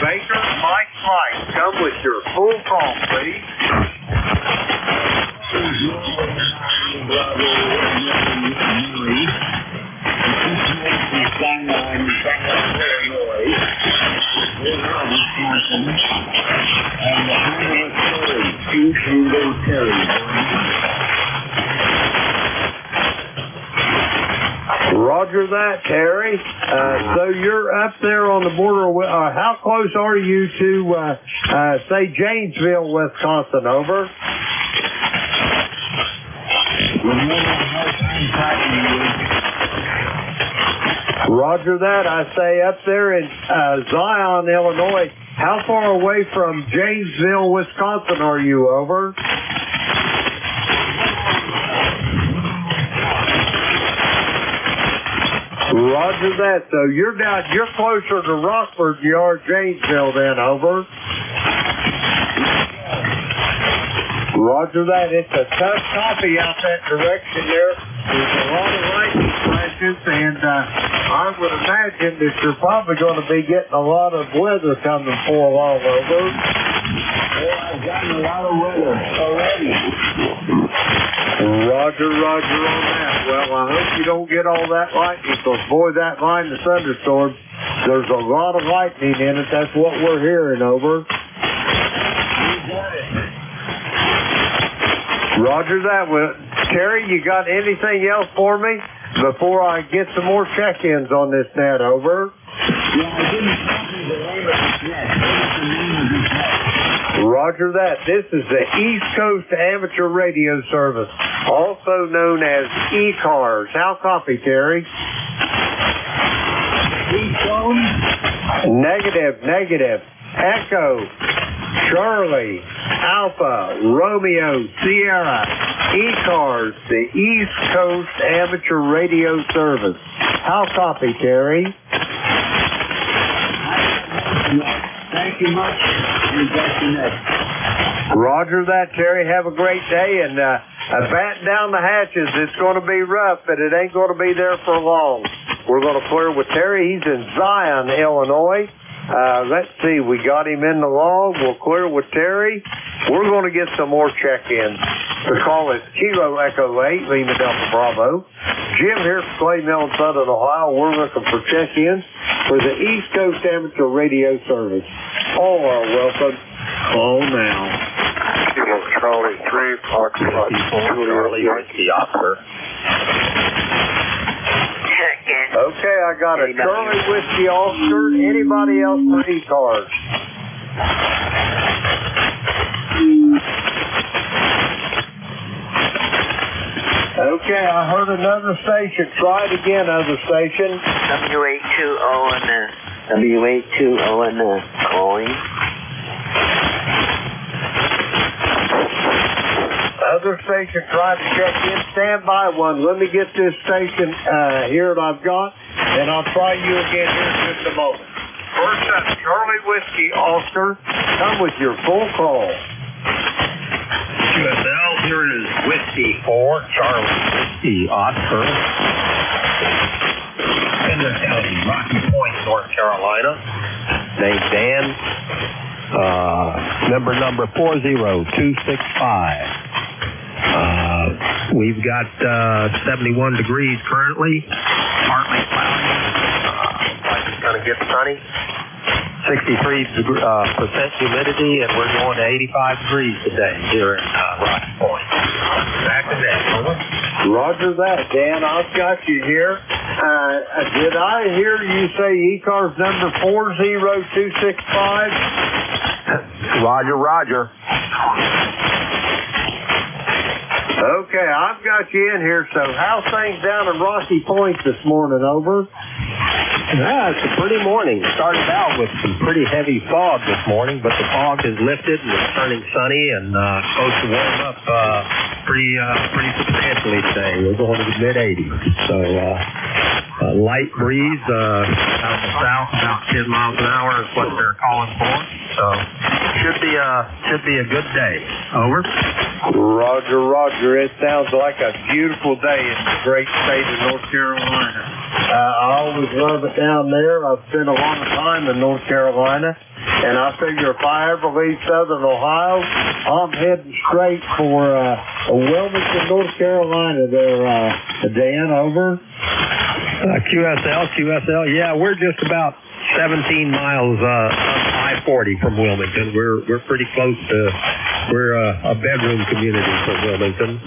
Baker, Mike, come with your full call, please. Roger that, Terry. So you're up there on the border. How close are you to, say, Janesville, Wisconsin? Over. Roger that. I say up there in Zion, Illinois. How far away from Janesville, Wisconsin are you? Over. Roger that. So you're closer to Rockford than you are Janesville then, over. Roger that. It's a tough copy out that direction there. There's a lot of lightning flashes, and I would imagine that you're probably going to be getting a lot of weather coming for all over. Well, I've gotten a lot of weather already. Roger on that. Well, I hope you don't get all that lightning, because boy, that line of thunderstorms, there's a lot of lightning in it. That's what we're hearing, over. Roger that. Well, Terry, you got anything else for me before I get some more check-ins on this net, over? Yeah, I didn't copy the name of this net. What is the name of this net? Roger that. This is the East Coast Amateur Radio Service, also known as ECARS. How copy, Terry? Negative. Echo, Charlie, Alpha, Romeo, Sierra, ECARS, the East Coast Amateur Radio Service. How copy, Terry? Thank you much. Roger that, Terry. Have a great day, and batten down the hatches. It's going to be rough, but it ain't going to be there for long. We're going to clear with Terry. He's in Zion, Illinois. Let's see. We got him in the log. We'll clear with Terry. We're going to get some more check-ins. The call is Kilo Echo 8, Lima Delta Bravo. Jim here from Clay Mill in Southern Ohio. We're looking for check-ins for the East Coast Amateur Radio Service. All are welcome. Call now. Kilo Charlie 3, Foxtrot, Charlie, Whiskey Oscar. Okay, I got a Charlie Whiskey Oscar. Anybody else for ECARS? Okay, I heard another station. Try it again, other station. W820 calling. Other station trying to check in. Stand by one. Let me get this station here that I've got, and I'll try you again here in just a moment. First up, Charlie Whiskey Oscar. Come with your full call. QSL, here it is. Whiskey 4, Charlie Whiskey Oscar. Pender County, Rocky Point, North Carolina. Name Dan. Number 40265. We've got 71 degrees currently, partly cloudy, like it's going to get sunny, 63% humidity, and we're going to 85 degrees today here in Rocky Point. Back to that, over. Roger that, Dan. I've got you here. Did I hear you say ECARS number 40265? Roger. Okay, I've got you in here. So how's things down in Rocky Point this morning, over? Yeah, it's a pretty morning. Started out with some pretty heavy fog this morning, but the fog has lifted and it's turning sunny and supposed to warm up pretty substantially today. We're going to the mid-80s. So light breeze out in the south, about 10 miles an hour is what they're calling for. So should be a good day. Over. Roger. It sounds like a beautiful day in the great state of North Carolina. I always love it down there. I've spent a lot of time in North Carolina, and I figure if I ever leave Southern Ohio, I'm heading straight for Wilmington, North Carolina there, Dan, over. QSL, yeah, we're just about 17 miles I-40 from Wilmington. We're pretty close to, we're a bedroom community from Wilmington.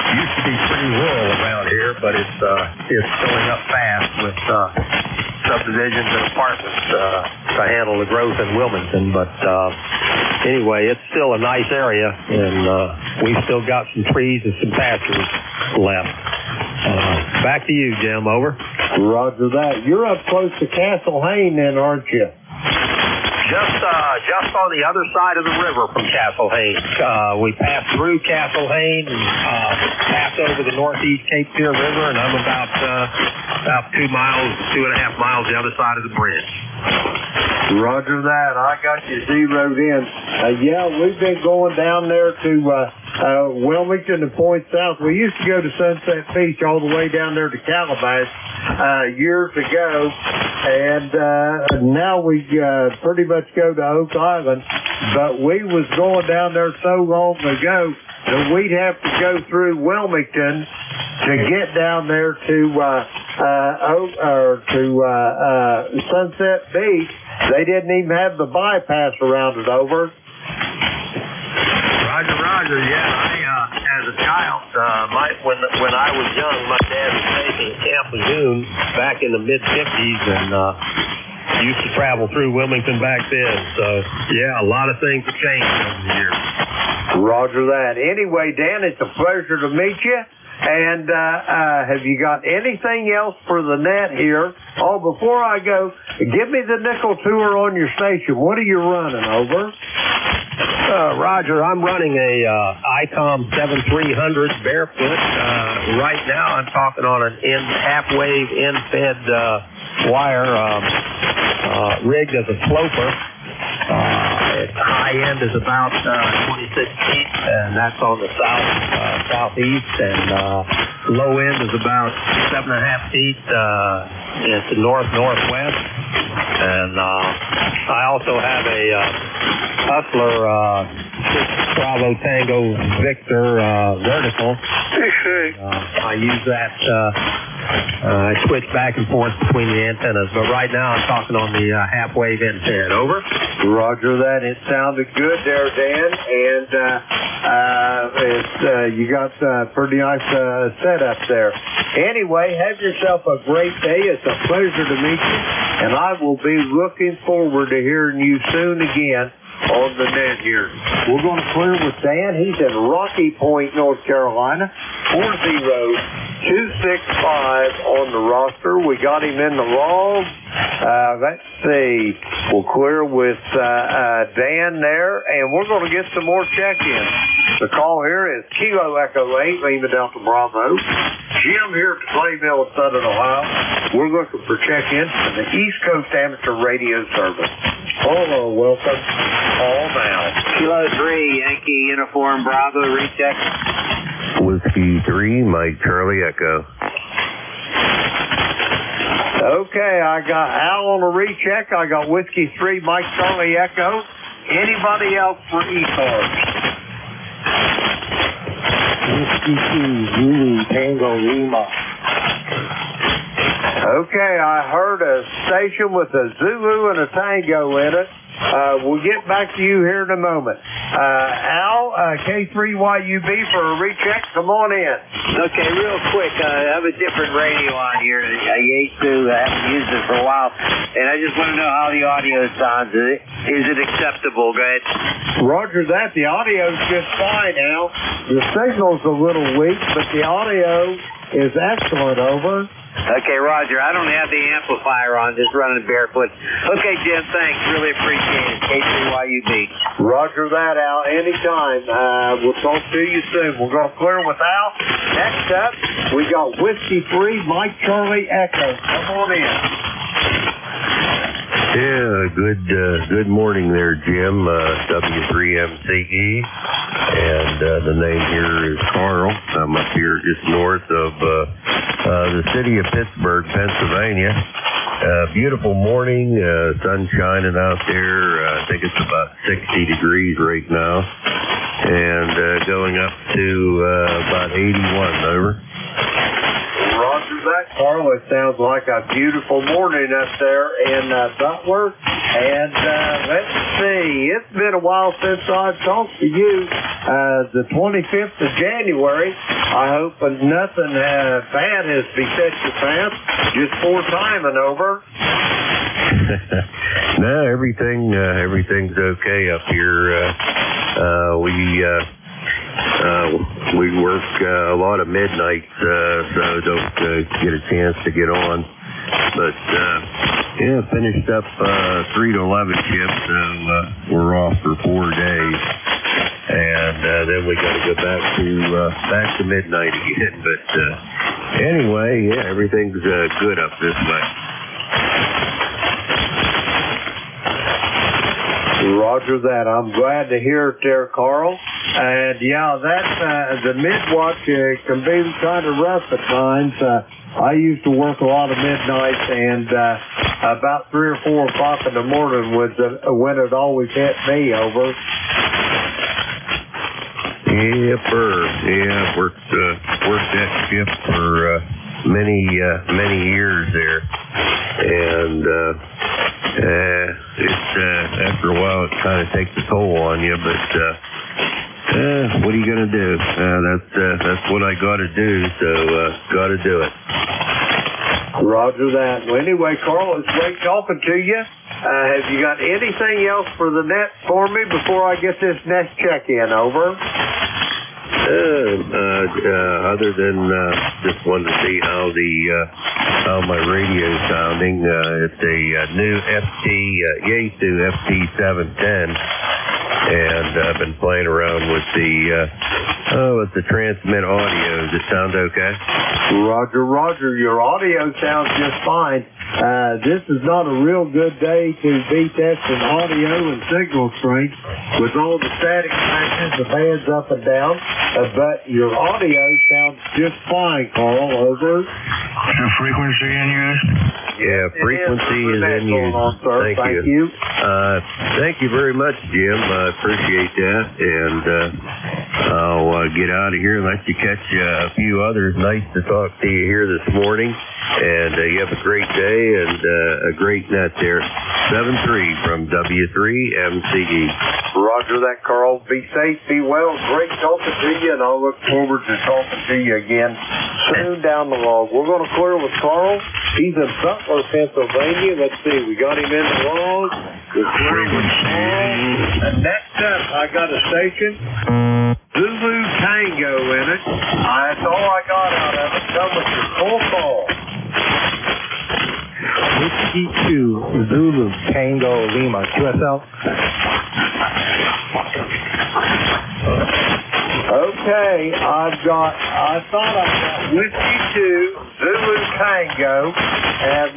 Used to be pretty rural around here, but it's filling up fast with subdivisions and apartments to handle the growth in Wilmington. But anyway, it's still a nice area, and we've still got some trees and some pastures left. Back to you, Jim. Over. Roger that. You're up close to Castle Hayne then, aren't you? Just on the other side of the river from Castle Hayne. We passed through Castle Hayne and passed over the northeast Cape Fear River, and I'm about 2.5 miles the other side of the bridge. Roger that. I got you zeroed in. Yeah, we've been going down there to Wilmington and Point South. We used to go to Sunset Beach all the way down there to Calabash years ago, and now we pretty much go to Oak Island. But we was going down there so long ago that we'd have to go through Wilmington to get down there to Sunset Beach. They didn't even have the bypass around it, over. Roger. Yeah, as a child, when I was young, my dad was stationed at Camp Lejeune back in the mid-50s, and used to travel through Wilmington back then. So, yeah, a lot of things have changed over the years. Roger that. Anyway, Dan, it's a pleasure to meet you. And have you got anything else for the net here? Oh, before I go, give me the nickel tour on your station. What are you running, over? Roger, I'm running a ICOM 7300 barefoot. Right now I'm talking on an half-wave end-fed wire rigged as a sloper. It's high high end is about 26 feet, and that's on the southeast, and low end is about 7.5 feet at the northwest. And I also have a Hustler 6 Bravo Tango Victor vertical. I use that. I switch back and forth between the antennas, but right now I'm talking on the half-wave antenna. Over. Roger that. It sounded good there, Dan, and you got pretty nice setup there. Anyway, have yourself a great day. It's a pleasure to meet you, and I will be looking forward to hearing you soon again on the net here. We're going to clear with Dan. He's in Rocky Point, North Carolina. 40265 on the roster. We got him in the log. Let's see. We'll clear with Dan there, and we're going to get some more check-ins. The call here is Kilo Echo 8, Lima Delta Bravo. Jim here at the Clay Mill in Southern Ohio. We're looking for check-ins for the East Coast Amateur Radio Service. Hello, welcome. All now. Kilo 3, Yankee Uniform Bravo, recheck. Whiskey 3, Mike Charlie Echo. Okay, I got Al on a recheck. I got Whiskey 3, Mike Charlie Echo. Anybody else for ECARS? Whiskey 2, Zulu Tango Lima. Okay, I heard a station with a Zulu and a Tango in it. We'll get back to you here in a moment. Al, K3YUB for a recheck. Come on in. Okay, real quick. I have a different radio on here. I used to. I haven't used it for a while. And I just want to know how the audio sounds. Is it acceptable? Go ahead. Roger that. The audio's just fine, Al. The signal's a little weak, but the audio is excellent. Over. Okay, Roger. I don't have the amplifier on, just running barefoot. Okay, Jim, thanks. Really appreciate it. K3YUB. Roger that, Al. Anytime. We'll talk to you soon. We're going to clear with Al. Next up, we got Whiskey 3, Mike Charlie Echo. Come on in. Yeah, good morning there, Jim. W3MCE. And the name here is Carl. I'm up here just north of the city of Pittsburgh, Pennsylvania. Beautiful morning, sun shining out there. I think it's about 60 degrees right now. And going up to about 81, over. Roger that, Carl. It sounds like a beautiful morning up there in Butler. And let's see, it's been a while since I talked to you. The 25th of January. I hope nothing bad has beset your pants. Just poor timing, over. No, everything's okay up here. We work a lot of midnights, so don't get a chance to get on. But yeah, finished up 3 to 11 shift, so we're off for 4 days, and then we got to go back to midnight again. But anyway, yeah, everything's good up this way. Roger that. I'm glad to hear it there, Carl. And yeah, that the mid-watch can be kind of rough at times. I used to work a lot of midnights, and about 3 or 4 o'clock in the morning was when it always hit me, over. Yepper. Yeah, worked that shift for many years there, and it's after a while it kind of takes a toll on you, but what are you gonna do? That's what I gotta do, so gotta do it. Roger that. Well, anyway, Carl, it's great talking to you. Have you got anything else for the net for me before I get this next check-in, over? Other than just wanted to see how my radio's sounding. It's a new Yaesu FT710, and I've been playing around with the transmit audio. Does it sound okay? Roger, Roger. Your audio sounds just fine. This is not a real good day to be testing audio and signal strength with all the static crashes, the bands up and down. But your audio sounds just fine, Carl. Over. The frequency in use? Yeah, frequency is in use. Thank you. Thank you very much, Jim. I appreciate that. And I'll get out of here and let you catch a few others. Nice to talk to you here this morning. And you have a great day and a great net there. 7-3 from W3MCE. Roger that, Carl. Be safe, be well. Great talking to you, and I'll look forward to talking to you again soon down the log. We're going to clear with Carl. He's in Butler, Pennsylvania. Let's see. We got him in the log. We're clear with Carl. And next up, I got a station. Zulu Tango in it. That's all I got out of it. Come with your full call. Whiskey 2, Zulu, Tango, Lima, QSL. Okay, I thought I got Whiskey 2, Zulu Tango, and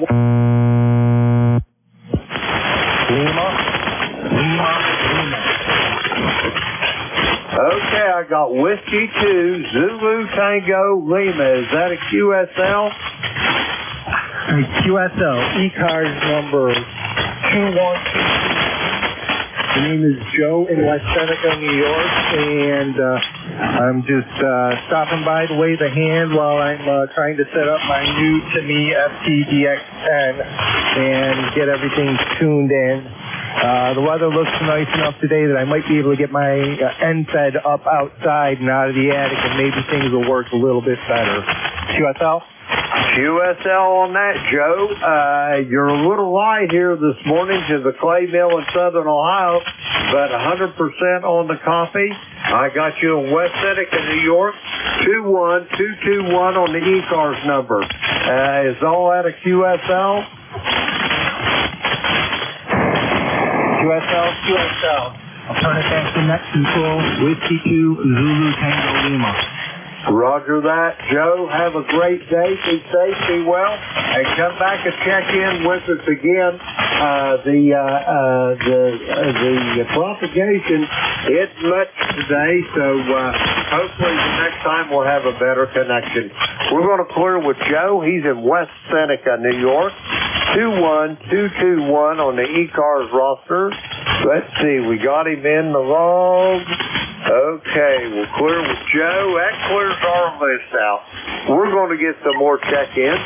Lima. Okay, I got Whiskey 2, Zulu Tango, Lima. Is that a QSL? QSL, ECARS number 212. My name is Joe in West Seneca, New York, and I'm just stopping by to wave a hand while I'm trying to set up my new to me FTDX10 and get everything tuned in. The weather looks nice enough today that I might be able to get my NFED up outside and out of the attic, and maybe things will work a little bit better. QSL? QSL on that, Joe. You're a little light here this morning to the clay mill in southern Ohio, but 100% on the copy. I got you in West Seneca, New York, 21221 on the ECARS number. Is all that a QSL? QSL. I'll turn it back to next control. Whiskey 2, Zulu, Tango, Lima. Roger that, Joe. Have a great day. Be safe, be well, and come back and check in with us again. The propagation isn't much today, so hopefully the next time we'll have a better connection. We're going to clear with Joe. He's in West Seneca, New York. 21221 on the ECARS roster. Let's see, we got him in the log. Okay, we'll clear with Joe. That clears our list out. We're going to get some more check-ins.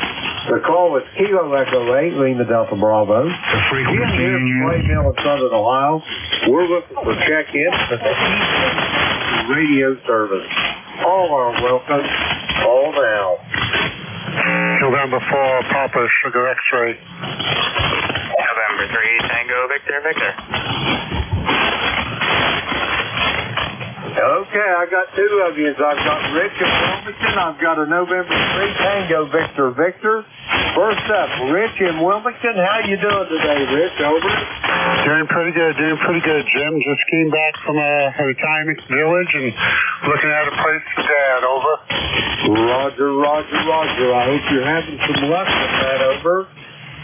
The call is Kilo Echo 8, Lima Delta Bravo. The frequency here in Clay Mill in Southern Ohio. We're looking for check-ins for the radio service. All are welcome. All now. November 4, Papa Sugar X-ray. November 3, Tango Victor Victor. Okay, I got two of you. I've got Rich in Wilmington. I've got a November 3 Tango Victor Victor. First up, Rich in Wilmington. How you doing today, Rich? Over. Doing pretty good, Jim. Just came back from a retirement village and looking at a place for Dad. Over. Roger. I hope you're having some luck with that. Over.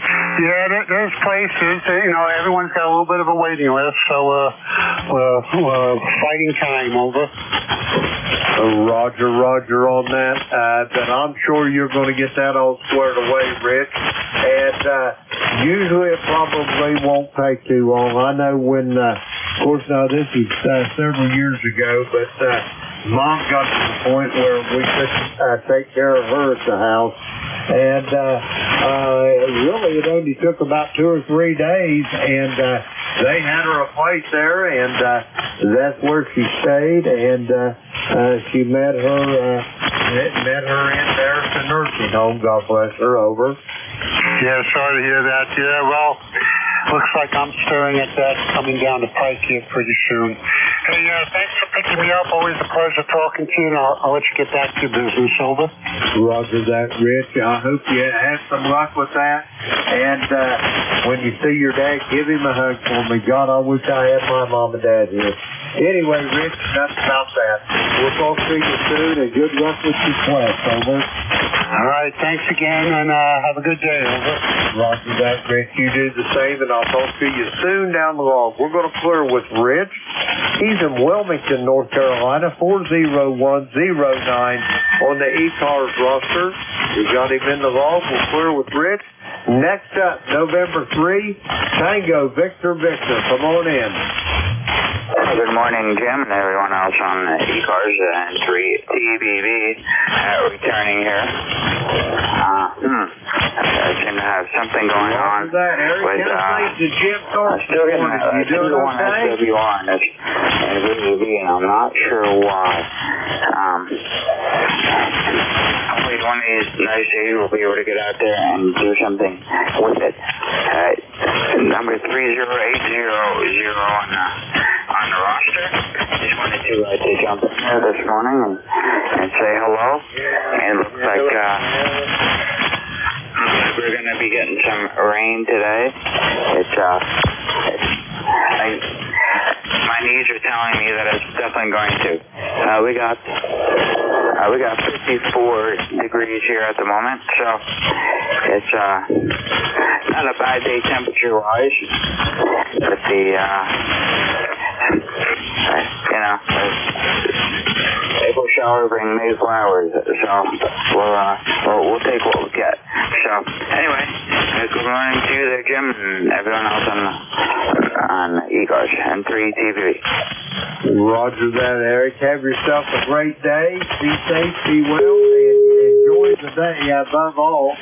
Yeah, there's places, everyone's got a little bit of a waiting list, so we're fighting time. Over. Roger on that. But I'm sure you're going to get that all squared away, Rich. And usually it probably won't take too long. I know when, of course, now this is several years ago, but Mom got to the point where we couldn't take care of her at the house. And really, it only took about 2 or 3 days, and they had her a place there, and that's where she stayed. And she met her in there at the nursing home. God bless her. Over. Yeah, sorry to hear that. Yeah, well, looks like I'm staring at that coming down the pike here pretty soon. Hey, thanks for picking me up. Always a pleasure talking to you, and I'll let you get back to your business. Over. Roger that, Rich. I hope you have some luck with that. And when you see your dad, give him a hug for me. God, I wish I had my mom and dad here. Anyway, Rich, enough about that. We'll talk to you soon, and good luck with your class. Over. All right, thanks again, and have a good day. Over. Roger that, Rick. You do the same, and I'll talk to you soon down the log. We're going to clear with Rich. He's in Wilmington, North Carolina, 40109 on the ECARS roster. We got him in the log. We'll clear with Rich. Next up, November 3, Tango Victor Victor. Come on in. Good morning, Jim, and everyone else on ECARS and 3TBB returning here. I seem to have something going on with, still getting one SWR and VBB, and I'm not sure why. Hopefully one of these nice days we'll be able to get out there and do something with it. Number 30800 on the roster. Just wanted to jump in there this morning and say hello. And it looks like we're going to be getting some rain today. My knees are telling me that it's definitely going to. We got 54 degrees here at the moment, so it's not a bad day temperature-wise. But April shower bring May flowers, so we'll take what we get. So anyway, good morning to you there, Jim, and everyone else on ECARS and 3TV. Roger that, Eric. Have yourself a great day. Be safe, be well, and enjoy the day above all.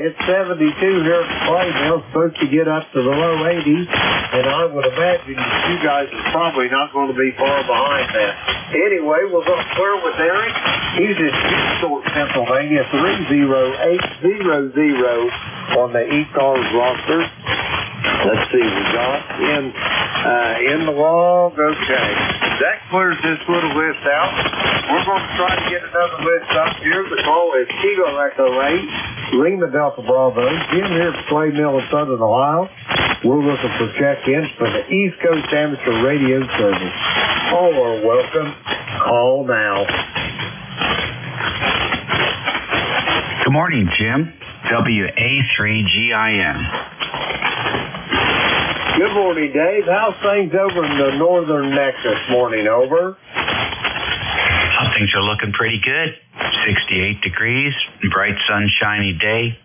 It's 72 here at the Playmill. Supposed to get up to the low 80s, and I would imagine you guys are probably not going to be far behind that. Anyway, we're going to clear with Eric. He's in Newport, Pennsylvania, 30800 on the ECARS roster. Let's see, we got in the log. Okay. That clears this little list out. We're going to try to get another list up here. The call is Kilo Echo 8, Lima Delta Bravo. Jim here at Clay Mill in Southern Ohio. We're looking for check-ins for the East Coast Amateur Radio Service. All are welcome. Call now. Good morning, Jim. WA3GIN. Good morning, Dave. How's things over in the northern neck this morning? Over. Things are looking pretty good. 68 degrees, bright sunshiny day.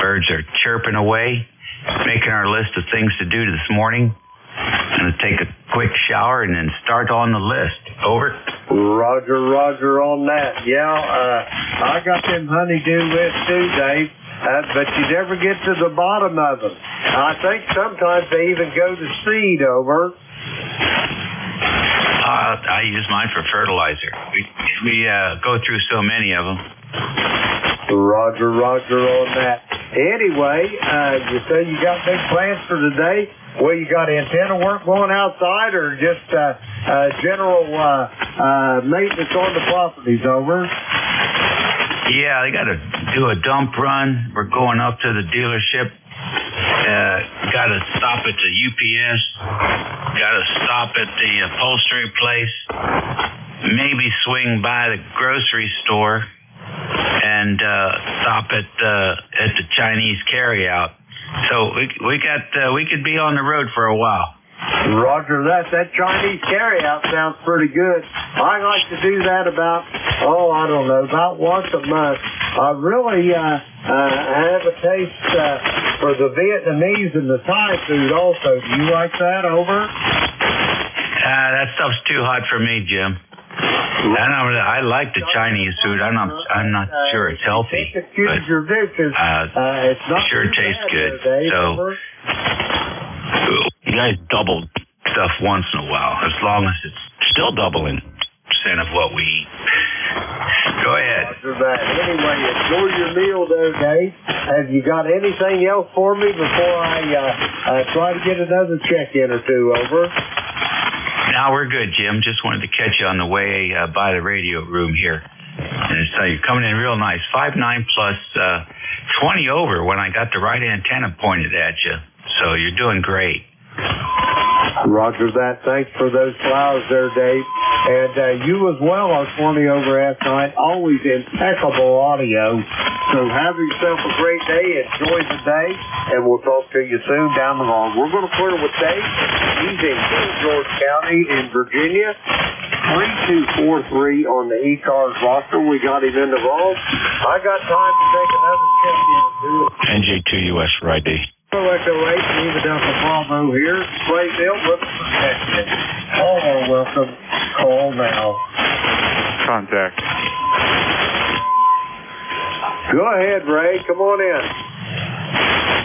Birds are chirping away, making our list of things to do this morning. Going to take a quick shower and then start on the list. Over. Roger on that. Yeah, I got them honeydew lists too, Dave. But you never get to the bottom of them. I think sometimes they even go to seed. Over. I use mine for fertilizer. We go through so many of them. Roger on that. Anyway, you say you got big plans for today. Well, you got antenna work going outside, or just general maintenance on the properties? Over. Yeah, they got to do a dump run. We're going up to the dealership. Got to stop at the UPS. Got to stop at the upholstery place. Maybe swing by the grocery store and stop at the Chinese carryout. So we could be on the road for a while. Roger that. That Chinese carryout sounds pretty good. I like to do that about once a month. I really have a taste for the Vietnamese and the Thai food also. Do you like that? Over? That stuff's too hot for me, Jim. I like the Chinese food. I'm not sure it's healthy, but it sure tastes good. So you guys double stuff once in a while, as long as it's still doubling % of what we eat. Go ahead. Anyway, enjoy your meal there, Dave. Have you got anything else for me before I try to get another check-in or two? Over. No, we're good, Jim. Just wanted to catch you on the way by the radio room here. And so you're coming in real nice. 5'9" plus 20 over when I got the right antenna pointed at you. So you're doing great. Roger that. Thanks for those flowers there, Dave. And you as well are 20 over S9. Always impeccable audio. So have yourself a great day. Enjoy the day. And we'll talk to you soon down the line. We're going to clear with Dave. He's in King George County in Virginia. 3243 on the ECARS roster. We got him in the vault. I got time to take another check-in. NJ2US for ID. Echo 8, Lima Delta Bravo here. Playville, looking for check-in. All are welcome. Call now. Contact. Go ahead, Ray. Come on in.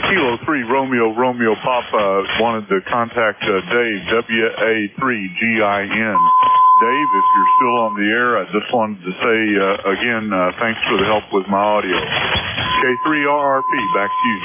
Kilo 3 Romeo Papa wanted to contact Dave, WA3GIN. Dave, if you're still on the air, I just wanted to say again, thanks for the help with my audio. K3RRP, back to you.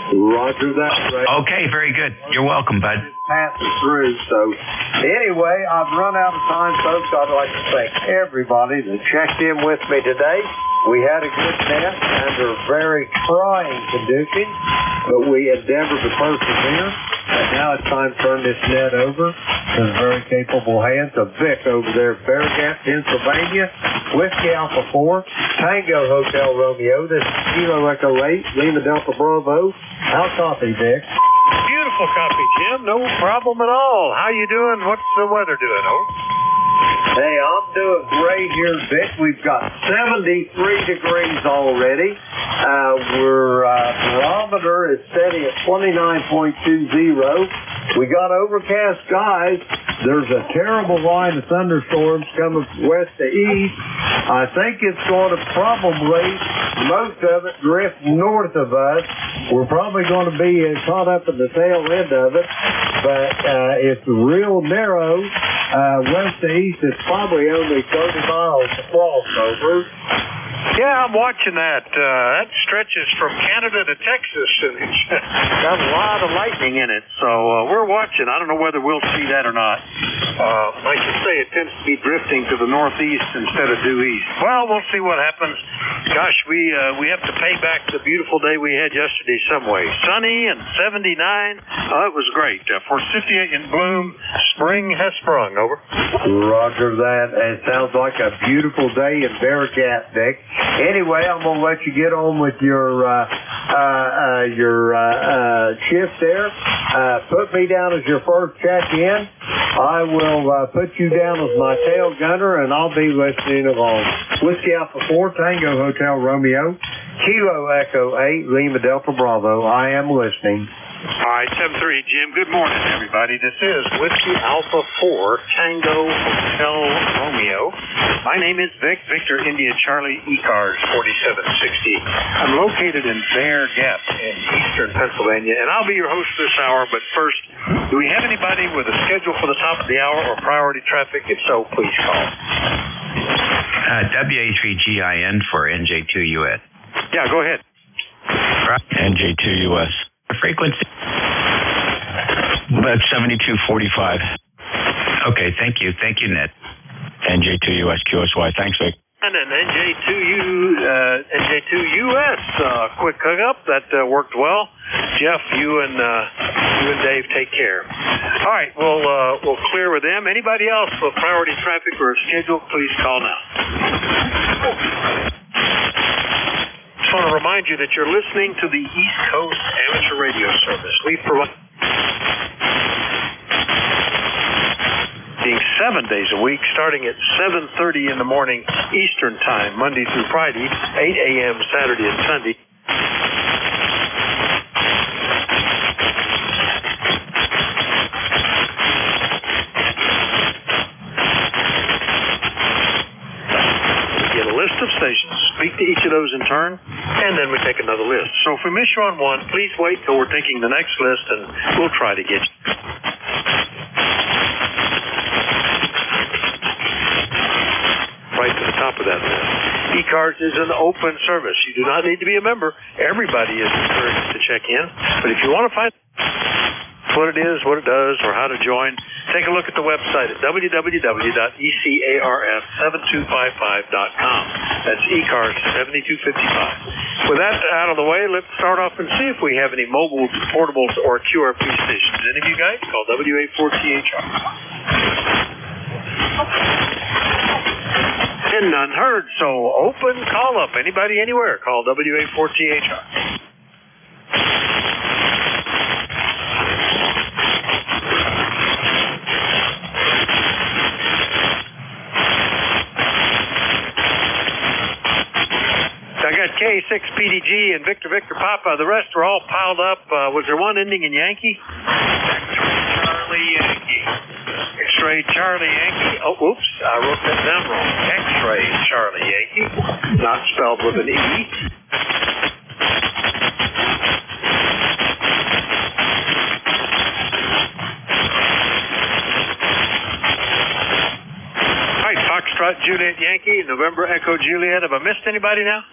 Roger that, Ray. Okay, very good. You're welcome, bud. Passes through. So anyway, I've run out of time, folks. I'd like to thank everybody that checked in with me today. We had a good net under very trying conditions, but we endeavored to persevere. And now it's time to turn this net over to the very capable hands of Vic over there in Farragut, Pennsylvania. Whiskey Alpha 4, Tango Hotel Romeo. This is Kilo Echo 8, Lima Delta Bravo. How's coffee, Vic? Beautiful copy, Jim. No problem at all. How you doing? What's the weather doing, Hey, I'm doing great here, Vic. We've got 73 degrees already. Our barometer is steady at 29.20. We got overcast skies. There's a terrible line of thunderstorms coming west to east. I think it's going to probably, most of it, drift north of us. We're probably going to be caught up in the tail end of it, but it's real narrow. West to east, it's probably only 30 miles to cross over. Yeah, I'm watching that. That stretches from Canada to Texas, and it's got a lot of lightning in it. So we're watching. I don't know whether we'll see that or not. Like you say, it tends to be drifting to the northeast instead of due east. Well, we'll see what happens. Gosh, we have to pay back the beautiful day we had yesterday some way. Sunny and 79. It was great. Forsythia in bloom. Spring has sprung. Over. Roger that. It sounds like a beautiful day in Bearcat, Vic. Anyway, I'm going to let you get on with your shift there. Put me down as your first check-in. I will put you down as my tail gunner, and I'll be listening along. Whiskey Alpha 4, Tango Hotel Romeo, Kilo Echo 8, Lima Delta Bravo. I am listening. All right, 7-3, Jim. Good morning, everybody. This is Whiskey Alpha 4, Tango Hotel Romeo. My name is Vic, Victor India Charlie, ECARS 4760. I'm located in Bear Gap in eastern Pennsylvania, and I'll be your host this hour. But first, do we have anybody with a schedule for the top of the hour or priority traffic? If so, please call. WA3GIN for NJ2US. Yeah, go ahead. NJ2US. Frequency? That's 7245. Okay, thank you. Thank you, Ned. NJ2US QSY. Thanks, Vic. And an NJ2US quick hookup. That worked well. Jeff, you and Dave take care. All right, we'll clear with them. Anybody else with priority traffic or a schedule, please call now. I want to remind you that you're listening to the East Coast Amateur Radio Service. We provide 7 days a week, starting at 7:30 in the morning Eastern Time, Monday through Friday, 8 a.m. Saturday and Sunday. Of stations. Speak to each of those in turn, and then we take another list. So if we miss you on one, please wait till we're taking the next list, and we'll try to get you. Right to the top of that list. ECARS is an open service. You do not need to be a member. Everybody is encouraged to check in. But if you want to find what it is, what it does, or how to join, take a look at the website at www.ecars7255.com. That's ECARS 7255. with that out of the way, let's start off and see if we have any mobile, portables, or QRP stations. Any of you guys? Call WA4THR. And none heard, so open call up. Anybody, anywhere, call WA4THR. I got K6PDG and Victor Papa. The rest are all piled up. Was there one ending in Yankee? Charlie Yankee. X-ray Charlie Yankee. Oh, oops, I wrote that down wrong. X-ray Charlie Yankee, not spelled with an E. All right, Foxtrot Juliet Yankee, November Echo Juliet. Have I missed anybody now?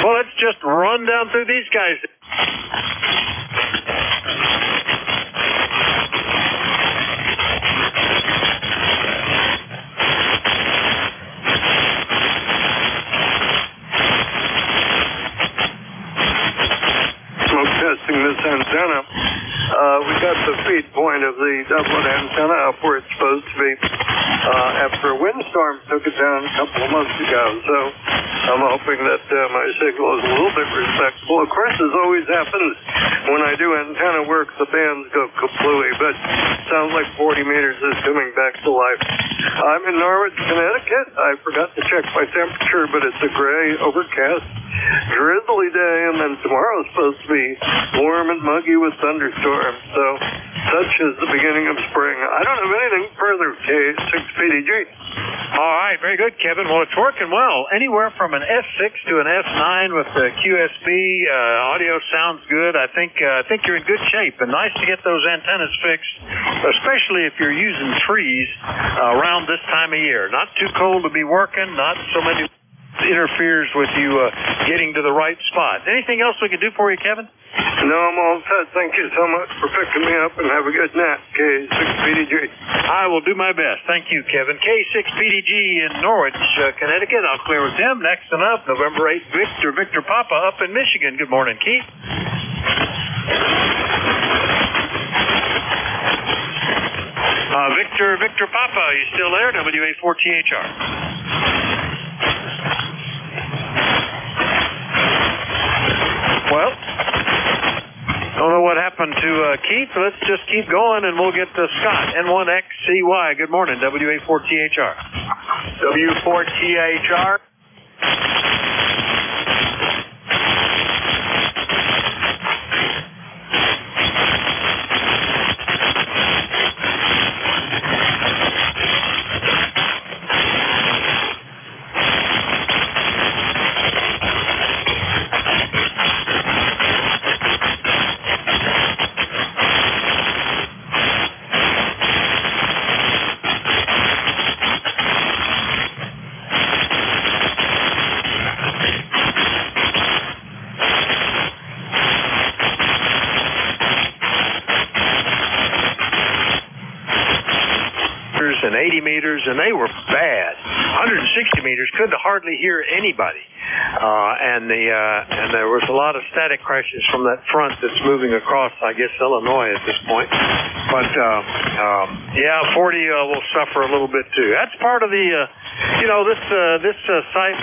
Well, let's just run down through these guys. Smoke testing this antenna. We got the feed point of the doublet antenna up where it's supposed to be after a windstorm took it down a couple of months ago. So I'm hoping that my signal is a little bit respectable. Of course, as always happens when I do antenna work, the bands go kaplooey, but it sounds like 40 meters is coming back to life. I'm in Norwich, Connecticut. I forgot to check my temperature, but it's a gray, overcast, drizzly day, and then tomorrow's supposed to be warm and muggy with thunderstorms. So such is the beginning of spring. I don't have anything further, K6PDG. All right, very good, Kevin. Well, it's working well. Anywhere from an S6 to an S9 with the QSB audio sounds good. I think you're in good shape, and nice to get those antennas fixed, especially if you're using trees around this time of year. Not too cold to be working, not so many interferes with you getting to the right spot. Anything else we can do for you, Kevin? No, I'm all set. Thank you so much for picking me up, and have a good nap, K6PDG. I will do my best. Thank you, Kevin. K6PDG in Norwich, Connecticut. I'll clear with him. Next and up, November 8th, Victor Papa up in Michigan. Good morning, Keith. Victor Papa, you still there? WA4THR. Well, don't know what happened to Keith. Let's just keep going, and we'll get to Scott, N1XCY. Good morning, WA4THR. W4THR. And 80 meters, and they were bad. 160 meters, could hardly hear anybody. And there was a lot of static crashes from that front that's moving across, I guess, Illinois at this point. But, 40 will suffer a little bit too. That's part of the,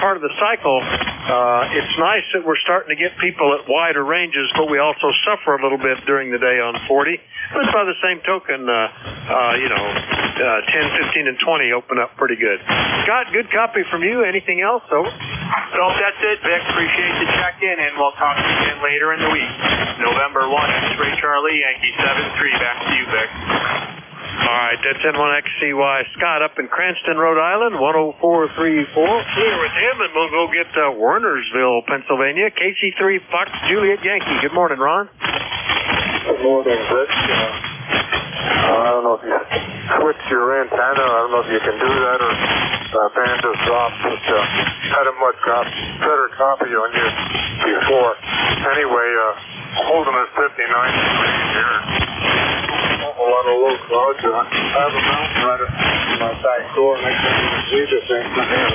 part of the cycle. It's nice that we're starting to get people at wider ranges, but we also suffer a little bit during the day on 40. But by the same token, 10, 15, and 20 open up pretty good. Scott, good copy from you. Anything else? Over. Well, that's it, Vic. Appreciate the check-in, and we'll talk to you again later in the week. November 1, X-Ray Charlie, Yankee 7-3. Back to you, Vic. All right, that's N1XCY. Scott up in Cranston, Rhode Island, 10434. Clear with him, and we'll go get Wernersville, Pennsylvania. KC3 Fox Juliet Yankee. Good morning, Ron. Good morning, Vic. I don't know if you switch your antenna. I don't know if you can do that, or band has dropped. But had a much better copy on you before. Anyway, holding us 59 degrees here. A lot of low clouds. I have a mountain right in my back door, and I can't even see the thing from here.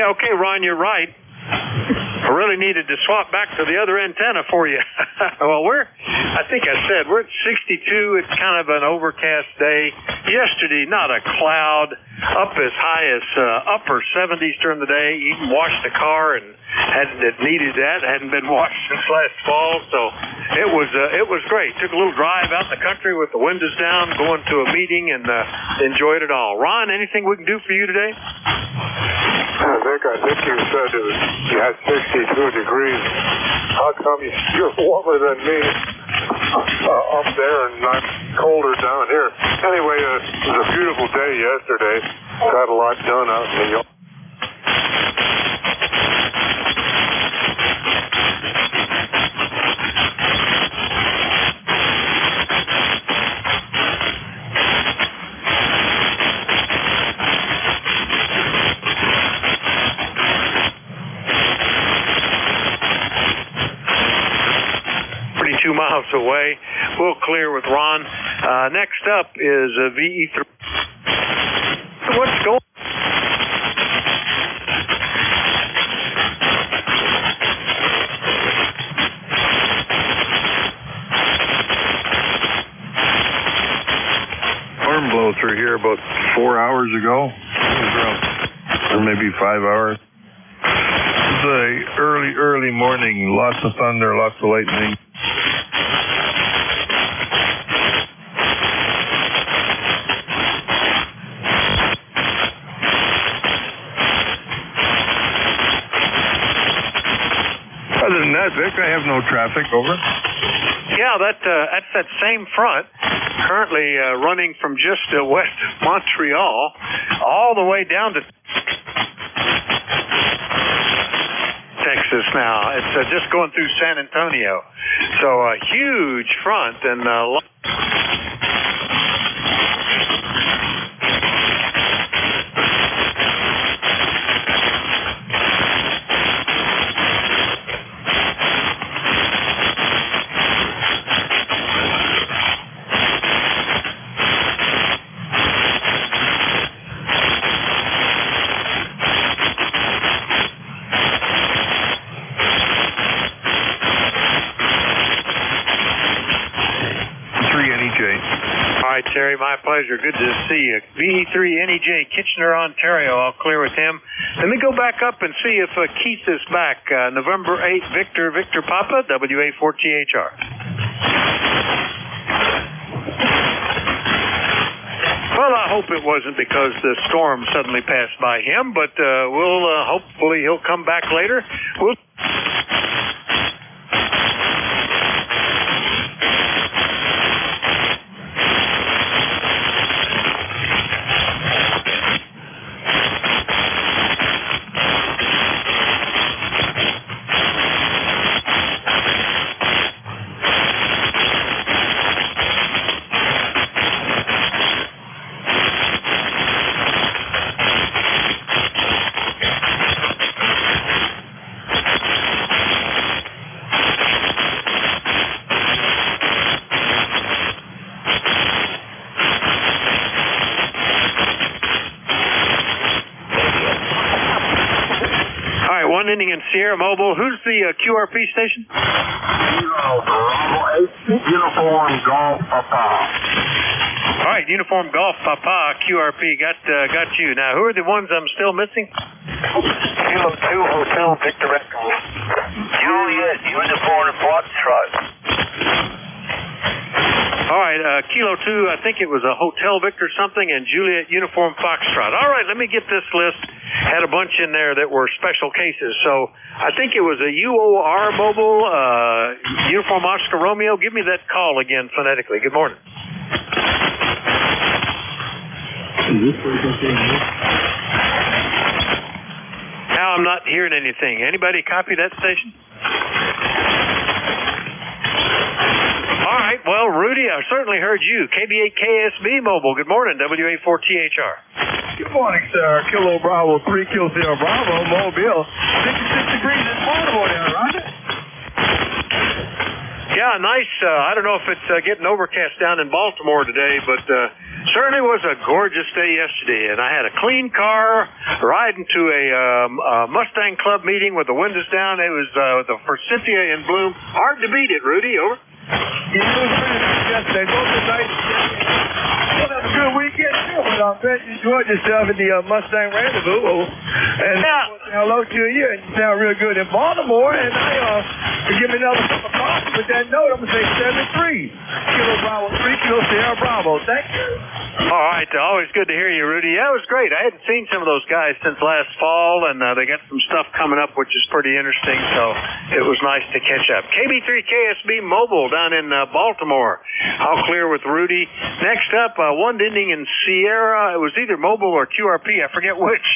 Yeah, okay, Ron, you're right. I really needed to swap back to the other antenna for you. Well, I think I said, we're at 62. It's kind of an overcast day. Yesterday, not a cloud. Up as high as upper 70s during the day. Even washed the car and it needed that. It hadn't been washed since last fall. So it was great. Took a little drive out in the country with the windows down, going to a meeting, and enjoyed it all. Ron, anything we can do for you today? I think you said you had 62 degrees. How come you're warmer than me up there and I'm colder down here? Anyway, it was a beautiful day yesterday. Got a lot done out in the yard. Miles away. We'll clear with Ron. Next up is VE3. What's going on? Storm blow through here about 4 hours ago, or maybe 5 hours. It's a early morning. Lots of thunder, lots of lightning. Other than that, Vic, I have no traffic. Over. Yeah, that's that same front, currently running from just west of Montreal all the way down to Texas now. It's just going through San Antonio. So a huge front and Terry, my pleasure. Good to see you. VE3 NEJ, Kitchener, Ontario. I'll clear with him. Let me go back up and see if Keith is back. November 8th, Victor Papa, WA4THR. Well, I hope it wasn't because the storm suddenly passed by him, but we'll hopefully he'll come back later. We'll ending in Sierra Mobile. Who's the QRP station? Uniform Golf Papa. All right, Uniform Golf Papa, QRP, got you. Now, who are the ones I'm still missing? Kilo 2 Hotel Victor Echo. Juliet Uniform Foxtrot. All right, Kilo 2, I think it was a Hotel Victor something, and Juliet Uniform Foxtrot. All right, let me get this list. Had a bunch in there that were special cases. So I think it was a UOR Mobile, Uniform Oscar Romeo. Give me that call again phonetically. Good morning. Now I'm not hearing anything. Anybody copy that station? All right, well, Rudy, I certainly heard you. KB8 KSB Mobile. Good morning, WA4THR. Good morning, sir. Kilo Bravo 3, Kilo Sierra Bravo, Mobile. 66 degrees in Baltimore there, Roger. Yeah, nice. I don't know if it's getting overcast down in Baltimore today, but certainly was a gorgeous day yesterday, and I had a clean car riding to a Mustang Club meeting with the windows down. It was the Forsythia in bloom. Hard to beat it, Rudy. Over. You yesterday. Both the night. You'll have a good weekend too, but I bet you enjoyed yourself at the Mustang Rendezvous. And hello to you, and you sound real good in Baltimore. And give me another cup of coffee with that note. I'm gonna say 7-3. Kilo Bravo 3, Kilo Sierra Bravo. Thank you. All right, always good to hear you, Rudy. Yeah, it was great. I hadn't seen some of those guys since last fall, and they got some stuff coming up, which is pretty interesting. So it was nice to catch up. KB3 KSB Mobile down in Baltimore. All clear with Rudy. Next up, one ending in Sierra. It was either Mobile or QRP. I forget which.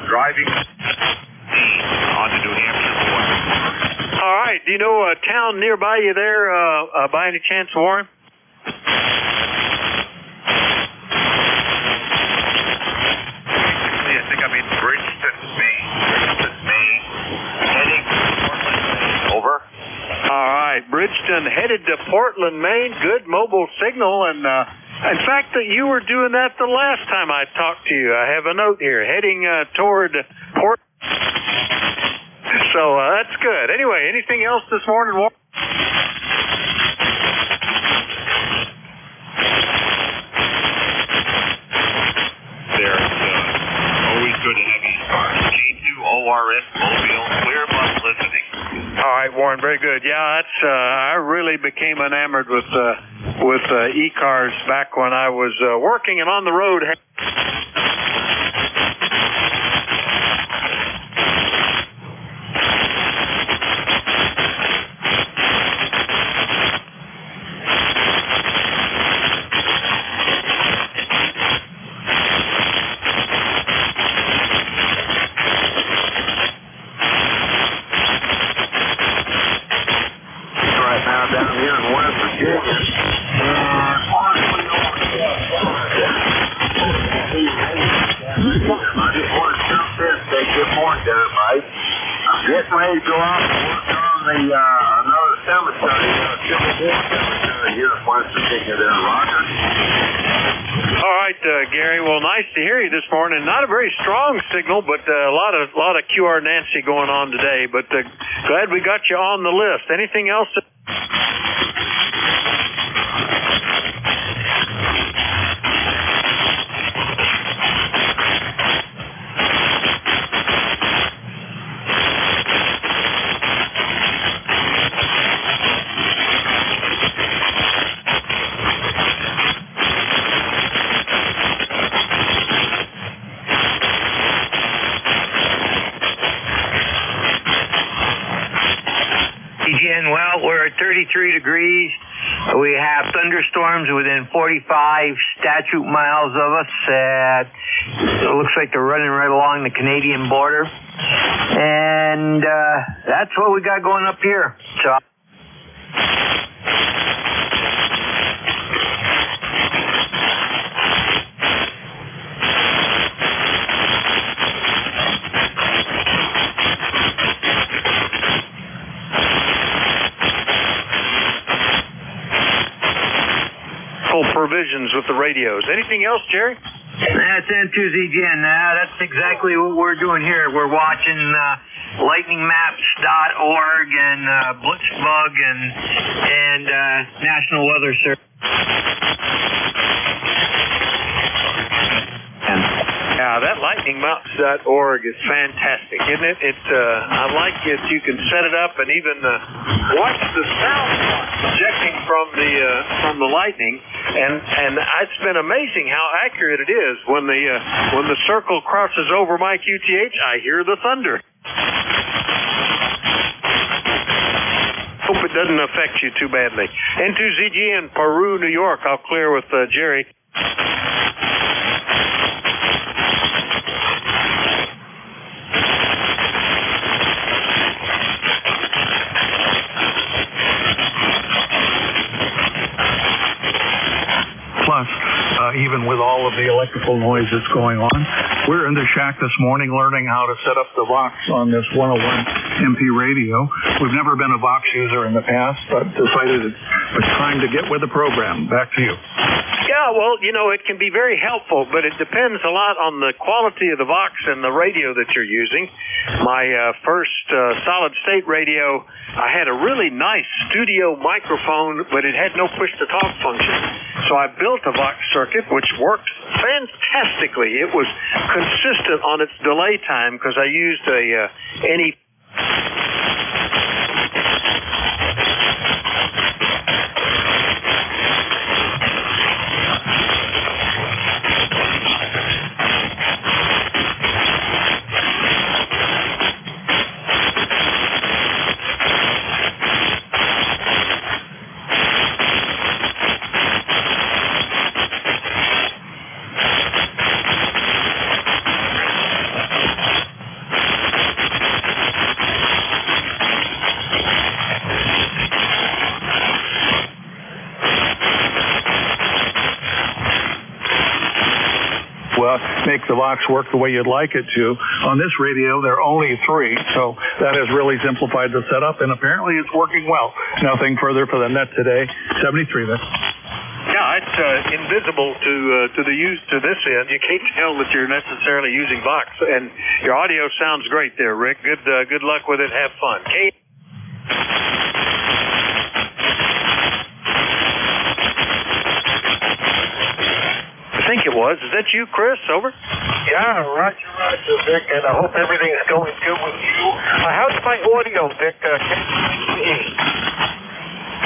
Driving on the New Hampshire border. All right. Do you know a town nearby you there, by any chance, Warren? Basically, I think I'm in Bridgeton, Maine. Heading to Portland, Maine. Over. All right. Bridgeton headed to Portland, Maine. Good mobile signal, and in fact, you were doing that the last time I talked to you. I have a note here, heading toward Port. So that's good. Anyway, anything else this morning, Warren? There's always good to have ECARS. NJ2US Mobile, clear bus listening. All right, Warren, very good. Yeah, that's I really became enamored with ECARS back when I was working and on the road. Down here in West Virginia. I just want to jump in and say good morning to everybody. I'm getting ready to go out and work on another cemetery, Civil War cemetery here in West Virginia there, Roger. All right, Gary. Well, nice to hear you this morning. Not a very strong signal, but a lot of QR Nancy going on today. But glad we got you on the list. Anything else? Well, we're at 33 degrees. We have thunderstorms within 45 statute miles of us. It looks like they're running right along the Canadian border. And that's what we got going up here. So. Provisions with the radios. Anything else, Jerry? That's N2ZGN. That's exactly what we're doing here. We're watching lightningmaps.org and Blitzbug and National Weather Service. Yeah, that lightningmaps.org is fantastic, isn't it? I like it. You can set it up and even watch the sound projecting from the lightning, and it's been amazing how accurate it is. When the circle crosses over my QTH, I hear the thunder. hope it doesn't affect you too badly. N2ZG in Peru, New York. I'll clear with Jerry. Plus, even with all of the electrical noise that's going on, we're in the shack this morning learning how to set up the Vox on this 101 MP radio. We've never been a Vox user in the past, but decided it was time to get with the program. Back to you. Yeah, well, you know, it can be very helpful, but it depends a lot on the quality of the Vox and the radio that you're using. My first solid-state radio, I had a really nice studio microphone, but it had no push-to-talk function. So I built a Vox circuit, which worked fantastically. It was consistent on its delay time because I used a NE. Make the Vox work the way you'd like it to. On this radio, there are only 3, so that has really simplified the setup, and apparently it's working well. Nothing further for the net today. 73 then. Yeah, it's invisible to the use to this end. You can't tell that you're necessarily using Vox, and your audio sounds great there, Rick. Good luck with it. Have fun. I think it was. Is that you, Chris? Over? Yeah, Roger, Vic, and I hope everything's going good with you. How's my audio, Vic?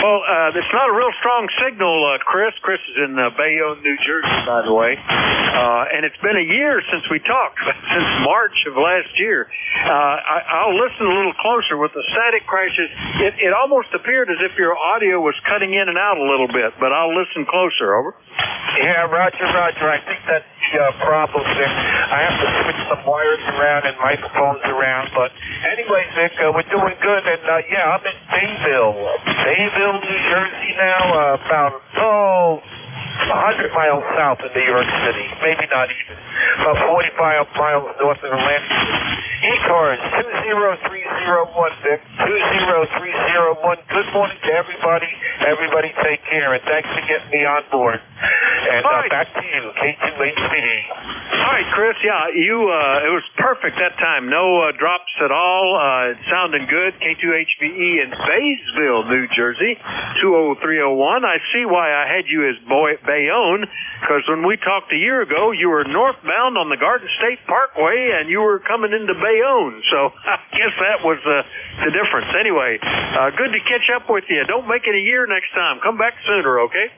Well, it's not a real strong signal, Chris. Chris is in Bayonne, New Jersey, by the way. And it's been a year since we talked, since March of last year. I'll listen a little closer. With the static crashes, it almost appeared as if your audio was cutting in and out a little bit, but I'll listen closer. Over. Yeah, Roger. I think that's the problem, Vic. I have to switch some wires around and microphones around. But anyway, Vic, we're doing good. And, yeah, I'm in Bayville, New Jersey now, about, 100 miles south of New York City. Maybe not even. About 45 miles north of Atlanta. ECARS 20301, Vic. 20301. Good morning to everybody. Everybody take care, and thanks for getting me on board. And back to you, K2HBE. All right, Chris. Yeah, it was perfect that time. No drops at all. It sounded good. K2HBE in Baysville, New Jersey, 20301. I see why I had you as Bayonne, because when we talked a year ago, you were northbound on the Garden State Parkway, and you were coming into Bayonne. So I guess that was the difference. Anyway, good to catch up with you. Don't make it a year next time. Come back sooner, okay?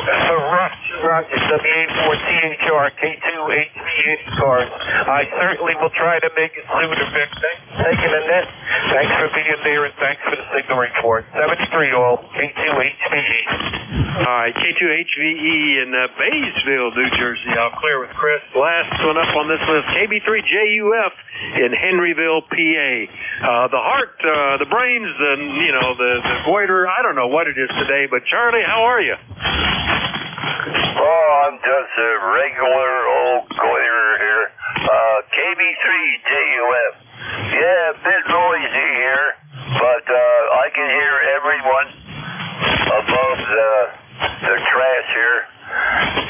Roger, W84THR, K2HBE ECARS. I certainly will try to make it sooner, Vic. Thanks for taking the net. Thanks for being there, and thanks for the signal report. 73 all, K2HBE. All right, K2HBE in Baysville, New Jersey. I'll clear with Chris. Last one up on this list, KB3JUF in Henryville, PA. The heart, the brains, the goiter, I don't know what it is today, but Charlie, how are you? Oh, I'm just a regular old goiter here. KB3JUF. Yeah, a bit noisy here, but I can hear everyone above the trash here.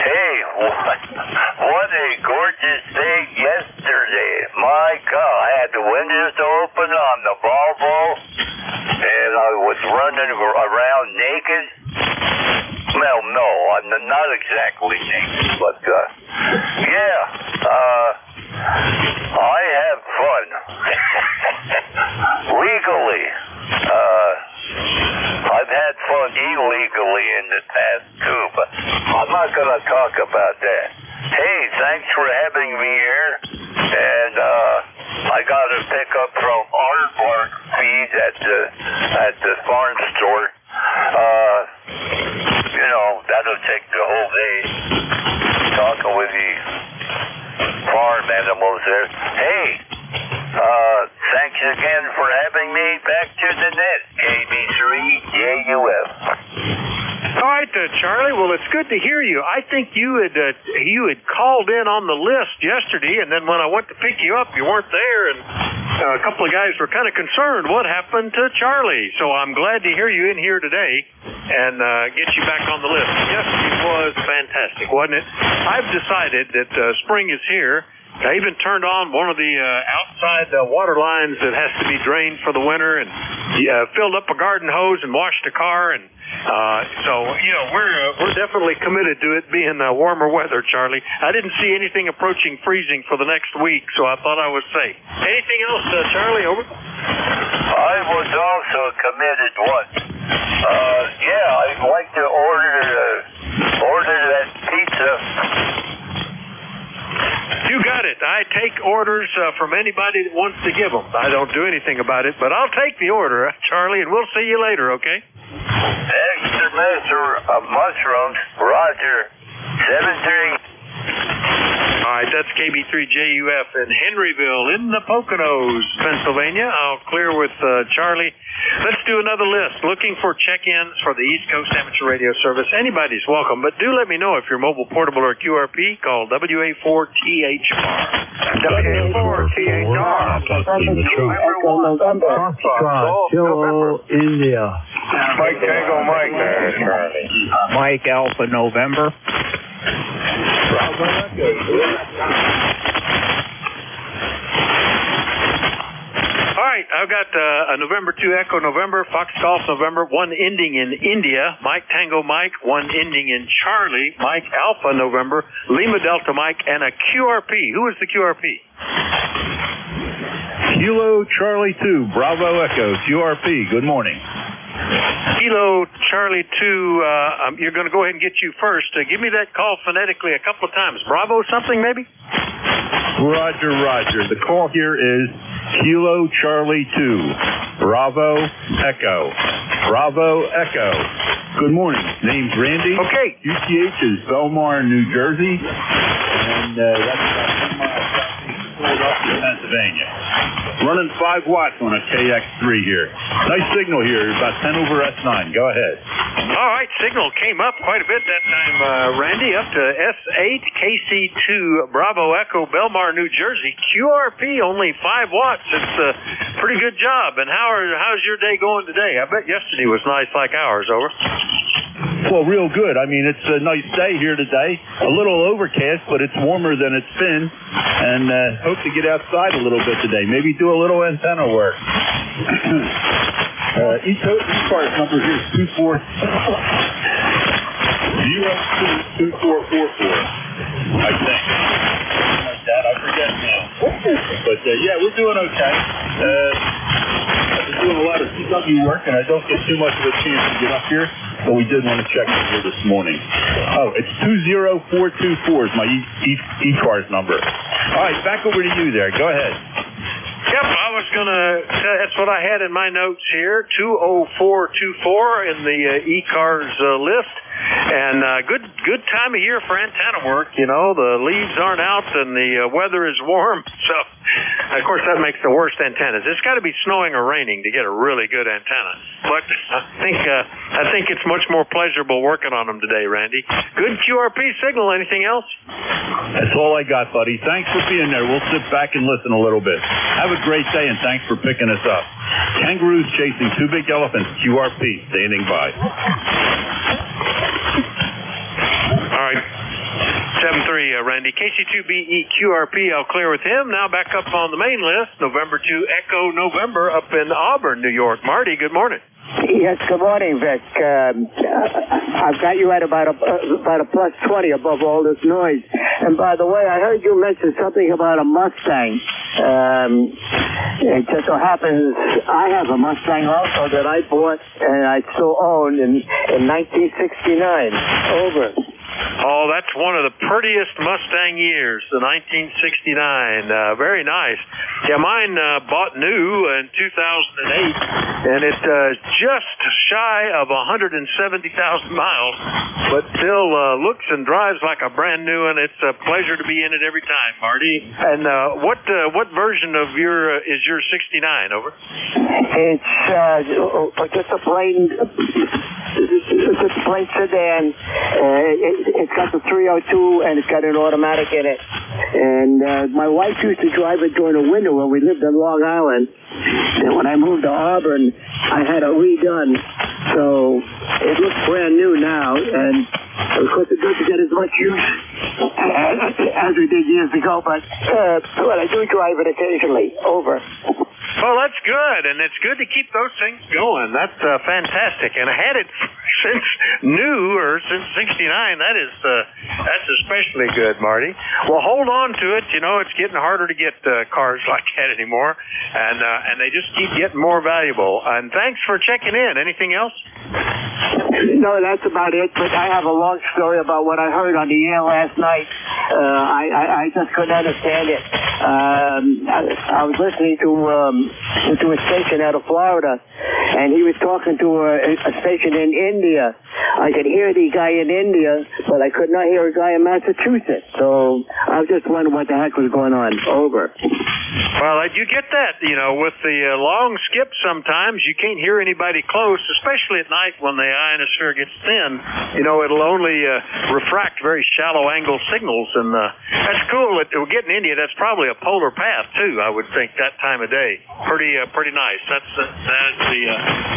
Hey, what a gorgeous day yesterday. My God, I had the windows open on the Volvo, and I was running around naked. Well, no, I'm not exactly naked, but, I have fun. Legally. I've had fun illegally in the past, too, but I'm not going to talk about that. Hey, thanks for having me here, and I got to pick up from aardvark feed at the farm store. that'll take the whole day talking with the farm animals there. Hey, thanks again for having me back to the net, KB3JUF. All right, Charlie. Well, it's good to hear you. I think you had called in on the list yesterday, and then when I went to pick you up, you weren't there, and a couple of guys were kind of concerned what happened to Charlie. So I'm glad to hear you in here today and get you back on the list. Yes, it was fantastic, wasn't it? I've decided that spring is here. I even turned on one of the outside water lines that has to be drained for the winter, and filled up a garden hose and washed a car, and so we're definitely committed to it being warmer weather, Charlie. I didn't see anything approaching freezing for the next week, so I thought I was safe. Anything else, Charlie? Over. I was also committed once. I'd like to order that pizza. You got it. I take orders from anybody that wants to give them. I don't do anything about it, but I'll take the order, Charlie, and we'll see you later, okay? Extra mushrooms, Roger. 7-3. All right, that's KB3JUF in Henryville in the Poconos, Pennsylvania. I'll clear with Charlie. Let's do another list. Looking for check-ins for the East Coast Amateur Radio Service. Anybody's welcome, but do let me know if you're mobile, portable, or QRP. Call WA4THR. WA4THR. Kilo India. Mike Tango Mike there, Charlie. Mike Alpha November. All right, I've got a November 2 Echo November, Fox Golf November, one ending in India, Mike Tango Mike, one ending in Charlie, Mike Alpha November, Lima Delta Mike, and a QRP. Who is the QRP? Kilo Charlie 2, Bravo Echo, QRP. Good morning. Kilo Charlie 2, you're going to go ahead and get you first. Give me that call phonetically a couple of times. Bravo something, maybe? Roger, Roger. The call here is Kilo Charlie 2, Bravo Echo. Bravo Echo. Good morning. Name's Randy. Okay. UTH is Belmar, New Jersey. And that's about 10 miles south of Philadelphia, Pennsylvania. Running 5 watts on a KX3 here. Nice signal here, about 10 over S9. Go ahead. All right, signal came up quite a bit that time, Randy, up to S8, KC2, Bravo Echo, Belmar, New Jersey. QRP, only 5 watts. It's a pretty good job. And how's your day going today? I bet yesterday was nice like ours, over. Well, real good. I mean, it's a nice day here today. A little overcast, but it's warmer than it's been. And hope to get outside a little bit today. Maybe do a little antenna work. ECARS number here is 2444. I think. Something like that. I forget now. But yeah, we're doing okay. I've been doing a lot of CW work, and I don't get too much of a chance to get up here. But we did want to check in here this morning. Oh, it's 20424 is my ECARS number. All right, back over to you there. Go ahead. Yep, I was going to, that's what I had in my notes here, 20424 in the ECARS list. And good time of year for antenna work. You know, the leaves aren't out and the weather is warm. So, of course, that makes the worst antennas. It's got to be snowing or raining to get a really good antenna. But I think it's much more pleasurable working on them today, Randy. Good QRP signal. Anything else? That's all I got, buddy. Thanks for being there. We'll sit back and listen a little bit. Have a great day, and thanks for picking us up. Kangaroos chasing 2 big elephants. QRP standing by. All right. 7-3, Randy. KC2BE QRP, I'll clear with him. Now back up on the main list. November 2 Echo November up in Auburn, New York. Marty, good morning. Yes, good morning, Vic. I've got you at about a plus 20 above all this noise. And by the way, I heard you mention something about a Mustang. It just so happens I have a Mustang also that I bought and I still own in 1969. Over. Oh, that's one of the prettiest Mustang years, the 1969. Very nice. Yeah, mine bought new in 2008, and it's just shy of 170,000 miles, but still looks and drives like a brand new, and it's a pleasure to be in it every time, Marty. And what version of your is your 69? Over. It's just a plain. It's a plain sedan. It's got the 302 and it's got an automatic in it. And my wife used to drive it during the winter when we lived in Long Island. And when I moved to Auburn, I had it redone. So it looks brand new now. And of course, it doesn't get as much use as we did years ago. But I do drive it occasionally. Over. Well, that's good, and it's good to keep those things going. That's fantastic, and I had it since new or since '69. That's especially good, Marty. Well, hold on to it. You know, it's getting harder to get cars like that anymore, and they just keep getting more valuable. And thanks for checking in. Anything else? No, that's about it. But I have a long story about what I heard on the air last night. I just couldn't understand it. I was listening to a station out of Florida, and he was talking to a station in India. I could hear the guy in India, but I could not hear a guy in Massachusetts. So I was just wondering what the heck was going on. Over. Well, you get that, you know, with the long skips sometimes you can't hear anybody close, especially at night when the ionosphere gets thin. You know, it'll only refract very shallow angle signals, and that's cool. We're getting India. That's probably a polar path, too, I would think, that time of day. Pretty nice. That's the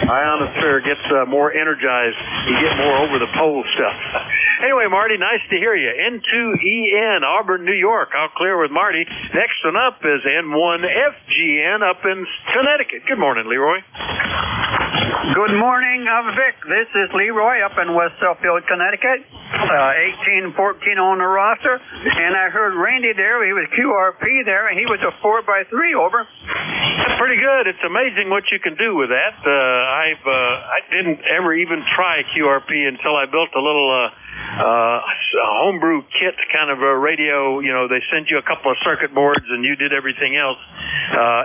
ionosphere gets more energized. You get more over the pole stuff. Anyway, Marty, nice to hear you. N2EN, Auburn, New York. I'll clear with Marty. Next one up is N1FGN up in Connecticut. Good morning, Leroy. Good morning, Vic. This is Leroy up in West Suffield, Connecticut. 1814 on the roster. And I heard Randy there. He was QRP there, and he was a 4x3. Over. That's pretty good. It's amazing what you can do with that. I didn't ever even try QRP until I built a little homebrew kit kind of a radio. You know, they send you a couple of circuit boards and you did everything else.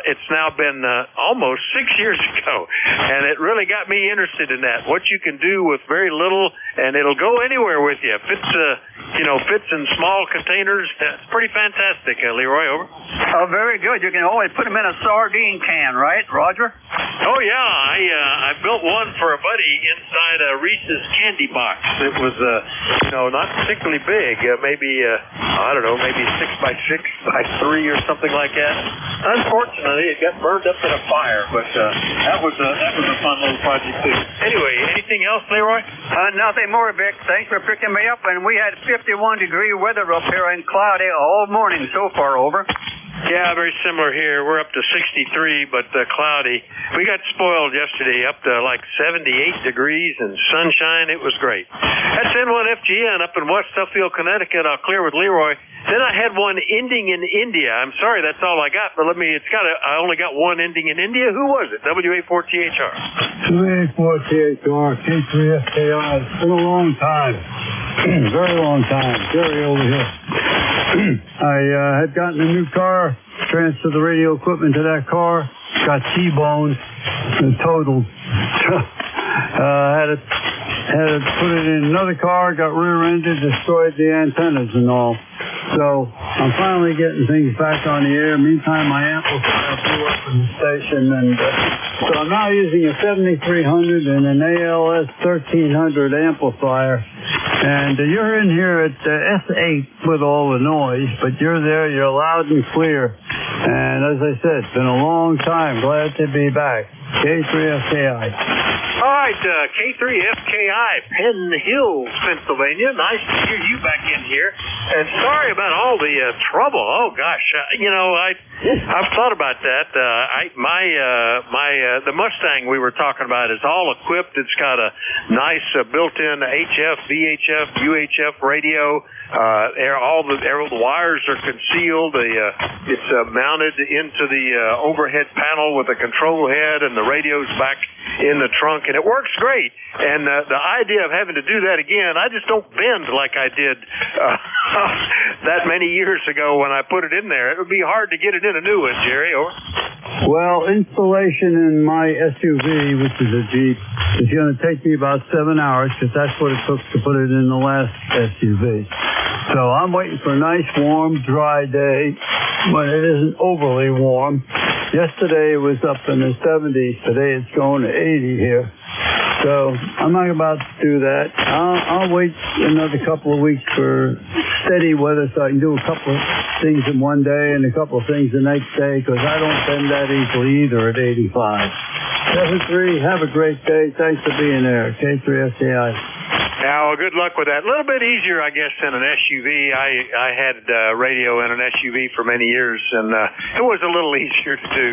It's now been almost 6 years ago, and it really got me interested in that. What you can do with very little, and it'll go anywhere with you. Fits in small containers. That's pretty fantastic, Leroy. Over. Oh, very good. You can always put them in a sardine can, right, Roger? Oh yeah, I built one for a buddy inside a Reese's candy box. It was not particularly big, maybe 6x6x3 or something like that. Unfortunately, it got burned up in a fire, but that was a fun little project too. Anyway, anything else, Leroy? Nothing more, Vic. Thanks for picking me up. And we had 51-degree weather up here and cloudy all morning so far. Over. Yeah, very similar here. We're up to 63, but cloudy. We got spoiled yesterday up to like 78 degrees and sunshine. It was great. That's N1FGN up in West Suffield, Connecticut. I'll clear with Leroy. Then I had one ending in India. I'm sorry, that's all I got, but I only got one ending in India. Who was it? WA4THR. WA4THR, K3FKI. It's been a long time. Very long time. Jerry over here. I had gotten a new car, transferred the radio equipment to that car, got T-boned and totaled. Had to put it in another car, got rear-ended, destroyed the antennas and all. So I'm finally getting things back on the air. Meantime, my amplifier blew up in the station, and so I'm now using a 7300 and an ALS 1300 amplifier. And you're in here at S8 with all the noise, but you're there, you're loud and clear. And as I said, it's been a long time. Glad to be back. K3FKI. All right, K3FKI, Penn Hills, Pennsylvania. Nice to hear you back in here. And sorry about all the trouble. Oh gosh, I've thought about that. The Mustang we were talking about is all equipped. It's got a nice built-in HF, VHF, UHF radio. All the wires are concealed. It's mounted into the overhead panel with a control head, and the radio's back in the trunk, and it works great. And the idea of having to do that again, I just don't bend like I did that many years ago when I put it in there. It would be hard to get it in a new one, Jerry. Over. Well, installation in my SUV, which is a Jeep, is going to take me about 7 hours because that's what it took to put it in the last SUV. So I'm waiting for a nice, warm, dry day when it isn't overly warm. Yesterday it was up in the 70s. Today it's going to 80 here. So I'm not about to do that. I'll wait another couple of weeks for steady weather so I can do a couple of things in one day and a couple of things the next day because I don't bend that easily either at 85. 7-3, have a great day. Thanks for being there. K3SAI. Now, good luck with that. A little bit easier, I guess, than an SUV. I had radio in an SUV for many years, and it was a little easier to do.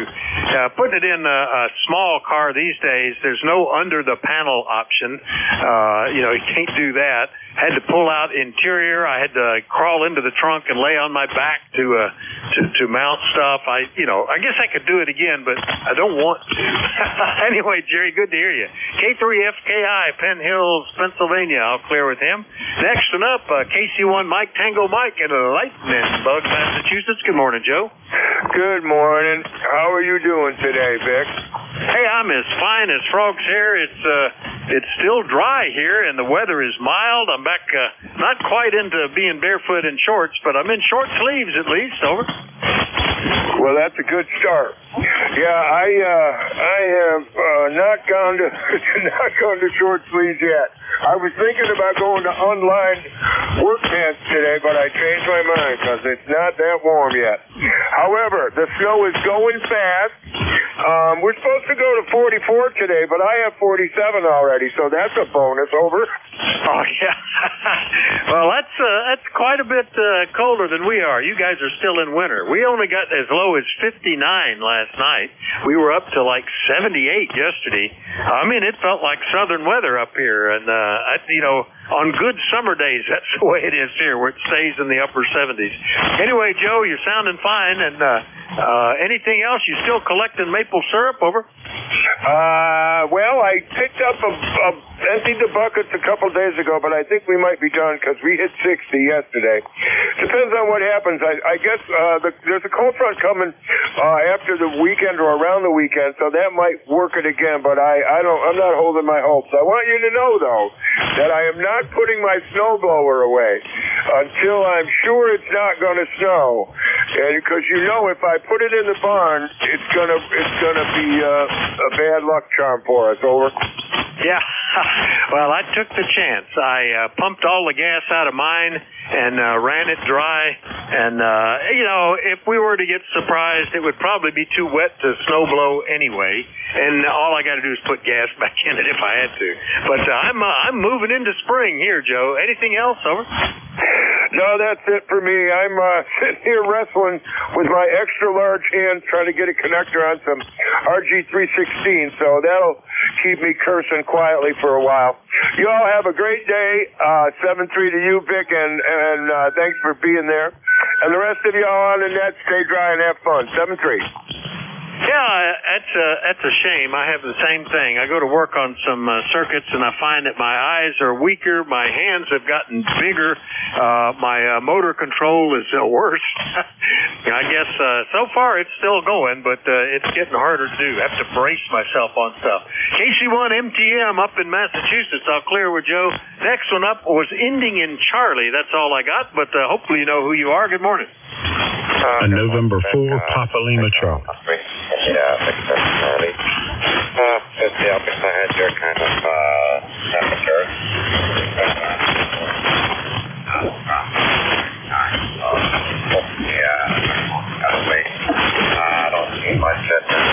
Putting it in a small car these days, there's no under-the-panel option. You can't do that. Had to pull out interior. I had to crawl into the trunk and lay on my back to mount stuff. I guess I could do it again, but I don't want to. Anyway, Jerry, good to hear you. K3FKI, Penn Hills, Pennsylvania. I'll clear with him. Next one up, KC1 Mike Tango Mike in Lightningbug, Massachusetts. Good morning, Joe. Good morning. How are you doing today, Vic? Hey, I'm as fine as frogs hair. It's still dry here, and the weather is mild. I'm back, not quite into being barefoot in shorts, but I'm in short sleeves at least. Over. Well, that's a good start. Yeah, I have not gone to short sleeves yet. I was thinking about going to unlined work pants today, but I changed my mind because it's not that warm yet. However, the snow is going fast. We're supposed to go to 44 today, but I have 47 already, so that's a bonus. Over. Oh, yeah. Well, that's quite a bit colder than we are. You guys are still in winter. We only got as low as 59 last night. We were up to like 78 yesterday. I mean, it felt like southern weather up here, and on good summer days, that's the way it is here, where it stays in the upper 70s. Anyway, Joe, you're sounding fine, and anything else? You still collecting maple syrup? Over. Well, I picked up emptied the buckets a couple days ago, but I think we might be done because we hit 60 yesterday. Depends on what happens. I guess there's a cold front coming after the weekend or around the weekend, so that might work it again. But I'm not holding my hopes. I want you to know though that I am not putting my snowblower away until I'm sure it's not going to snow, and because if I put it in the barn, it's gonna be a bad luck charm for us. Over. Yeah. Well, I took the chance. I pumped all the gas out of mine and ran it dry. And, if we were to get surprised, it would probably be too wet to snow blow anyway. And all I got to do is put gas back in it if I had to. But I'm moving into spring here, Joe. Anything else? Over. No, that's it for me. I'm sitting here wrestling with my extra large hands trying to get a connector on some RG316, so that'll keep me cursing quietly for a while. You all have a great day. 7-3 to you, Vic, and thanks for being there. And the rest of y'all on the net, stay dry and have fun. 7-3. Yeah, that's a shame. I have the same thing. I go to work on some circuits, and I find that my eyes are weaker, my hands have gotten bigger, my motor control is worse. I guess so far it's still going, but it's getting harder to do. I have to brace myself on stuff. KC1 MTM up in Massachusetts. I'll clear with Joe. Next one up was ending in Charlie. That's all I got, but hopefully you know who you are. Good morning. November 4, Papa Lima Charlie. Yeah, I think that's Charlie. It's the opposite. I had your kind of temperature. Yeah, gotta wait. I don't see much at this.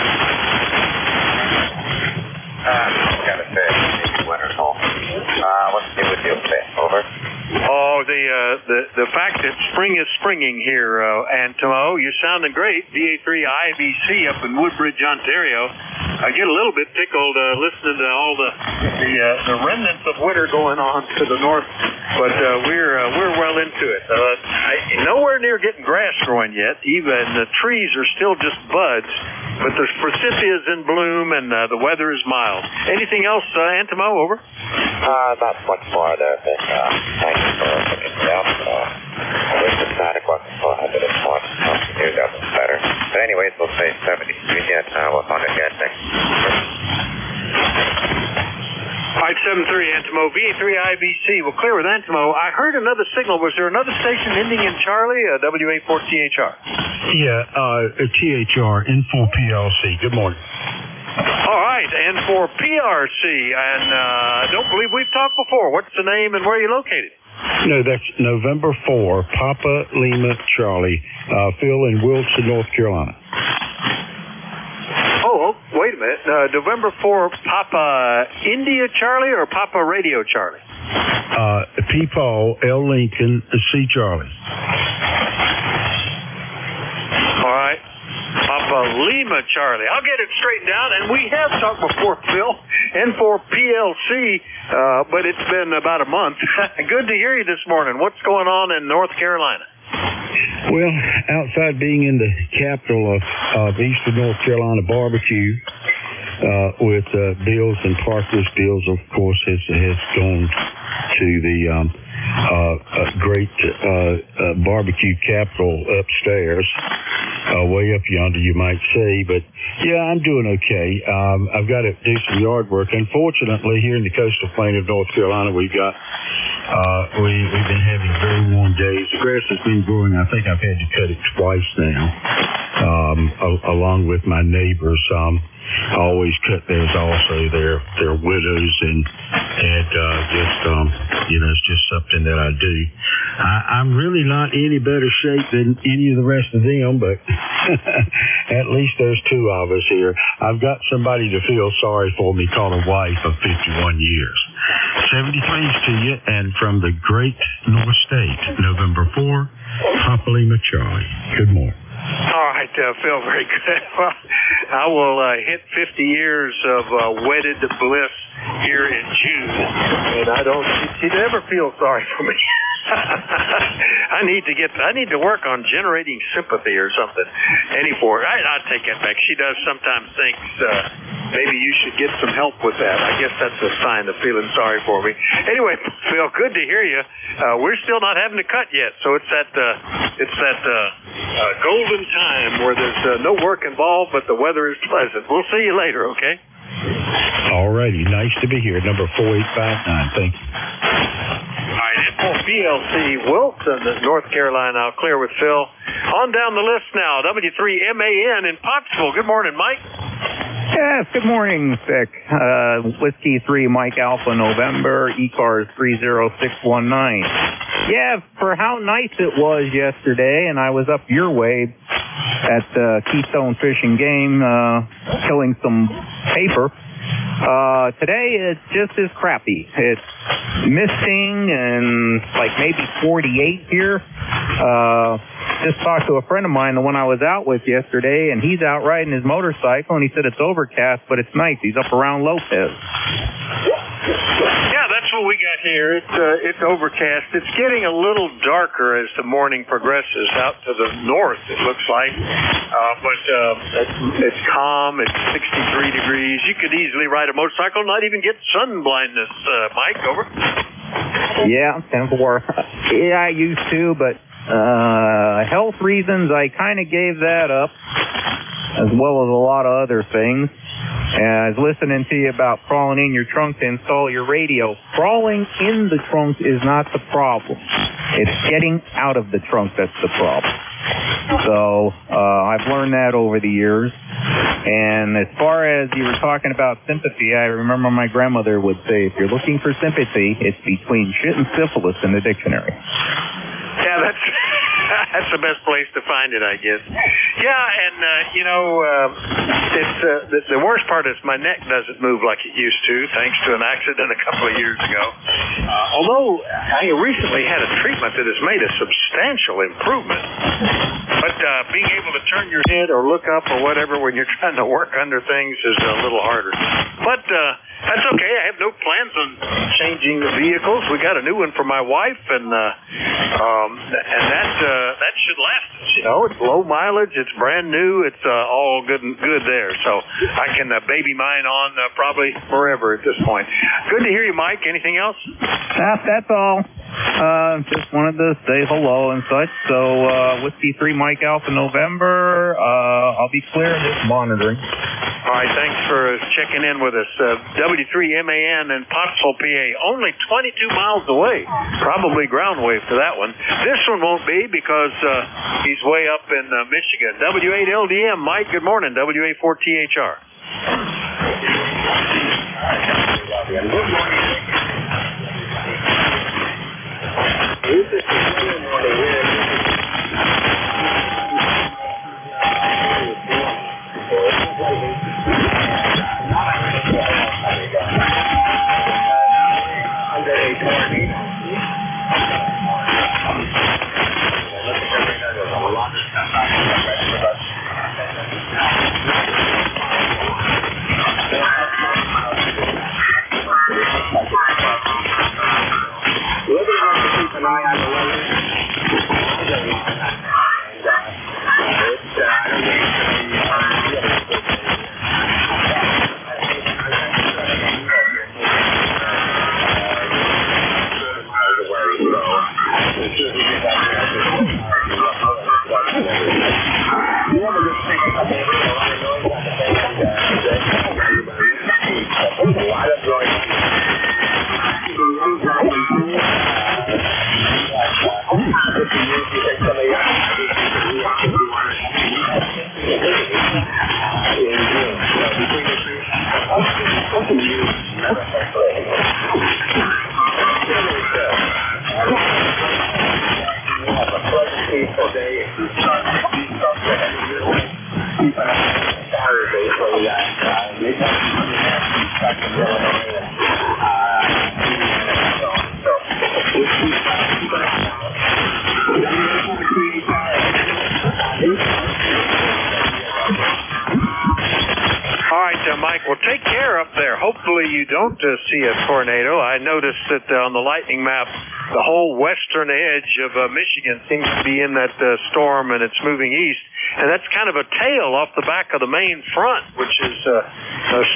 Gotta say, maybe winter's home. Let's see what you'll say. Over. Oh, the fact that spring is springing here, Antimo, you're sounding great. VA3 IBC up in Woodbridge, Ontario. I get a little bit tickled listening to all the remnants of winter going on to the north, but we're well into it. Nowhere near getting grass growing yet. Even the trees are still just buds. But the forsythia's in bloom, and the weather is mild. Anything else, Antimo, over? Not much more there, Vic. Thanks for picking me up. I wish the static wasn't so heavy this morning. I knew that was better. But anyways, we'll say 73 yet. We'll talk again next. 573 Antimo, VA3IBC. Well, clear with Antimo. I heard another signal. Was there another station ending in Charlie, WA4THR? Yeah, THR, N4PLC. Good morning. All right, and for PRC, and I don't believe we've talked before. What's the name and where are you located? No, that's November 4, Papa Lima Charlie, Phil in Wilson, North Carolina. Oh, wait a minute. November 4, Papa India Charlie or Papa Radio Charlie? P. Paul, L. Lincoln, C. Charlie. All right. Papa Lima Charlie. I'll get it straightened out. And we have talked before, Phil, N4PLC, but it's been about a month. Good to hear you this morning. What's going on in North Carolina? Well, outside being in the capital of Eastern North Carolina barbecue with Bills and Parker's. Bills, of course, has gone to the great barbecue capital upstairs, way up yonder, you might say. But yeah, I'm doing okay. I've got to do some yard work. Unfortunately, here in the coastal plain of North Carolina, we've got we've been having very warm days. The grass has been growing. I think I've had to cut it twice now, along with my neighbors. I always cut theirs also. They're widows, and just it's just something that I do. I'm really not in any better shape than any of the rest of them, but at least there's two of us here. I've got somebody to feel sorry for me called a wife of 51 years. 73s to you, and from the great North State, November 4, Papa Lima Charlie. Good morning. All right, Phil, very good. Well, I will hit 50 years of wedded bliss here in June, and you never feel sorry for me. I need to work on generating sympathy or something. I take that back. She does sometimes think maybe you should get some help with that. I guess that's a sign of feeling sorry for me. Anyway, Phil, good to hear you. We're still not having to cut yet, so it's that golden time where there's no work involved, but the weather is pleasant. We'll see you later, okay? All righty. Nice to be here. Number 4859. Thank you. All right, and for PLC Wilson, North Carolina, I'll clear with Phil. On down the list now, W3MAN in Pottsville. Good morning, Mike. Yes, good morning, Vic. Whiskey 3, Mike Alpha November, ECARS 30619. Yeah, for how nice it was yesterday, and I was up your way at Keystone Fish and Game, killing some paper. Today it's just as crappy. It's misting and like maybe 48 here. Just talked to a friend of mine, the one I was out with yesterday, and he's out riding his motorcycle, and he said it's overcast, but it's nice. He's up around Lopez. Yeah, that's what we got here. It's overcast. It's getting a little darker as the morning progresses out to the north, it looks like. But it's calm. It's 63 degrees. You could easily ride a motorcycle and not even get sun blindness, Mike. Over. Yeah, 10-4. Yeah, I used to, but health reasons, I kind of gave that up, as well as a lot of other things. And I was listening to you about crawling in your trunk to install your radio. Crawling in the trunk is not the problem. It's getting out of the trunk that's the problem. So I've learned that over the years. And as far as you were talking about sympathy, I remember my grandmother would say, if you're looking for sympathy, it's between shit and syphilis in the dictionary. Yeah, that's the best place to find it, I guess. Yeah, and it's the worst part is my neck doesn't move like it used to, thanks to an accident a couple of years ago. Although I recently had a treatment that has made a substantial improvement. But being able to turn your head or look up or whatever when you're trying to work under things is a little harder. But that's okay. I have no plans on changing the vehicles. We got a new one for my wife, and that should last us. You know, it's low mileage. It's brand new. It's all good there. So I can baby mine on probably forever at this point. Good to hear you, Mike. Anything else? That's all. Just wanted to say hello and such. So, Whiskey 3 Mike Alpha November, I'll be clear and just monitoring. All right, thanks for checking in with us. W3MAN in Pottsville, PA, only 22 miles away. Probably ground wave for that one. This one won't be because he's way up in Michigan. W8LDM, Mike, good morning. WA4THR. Good morning. This is the morning here. Under a tornado. There's a lot of stuff out here with us. We're going to have to keep an eye on the weather. See a tornado. I noticed that on the lightning map, the whole western edge of Michigan seems to be in that storm, and it's moving east. And that's kind of a tail off the back of the main front, which is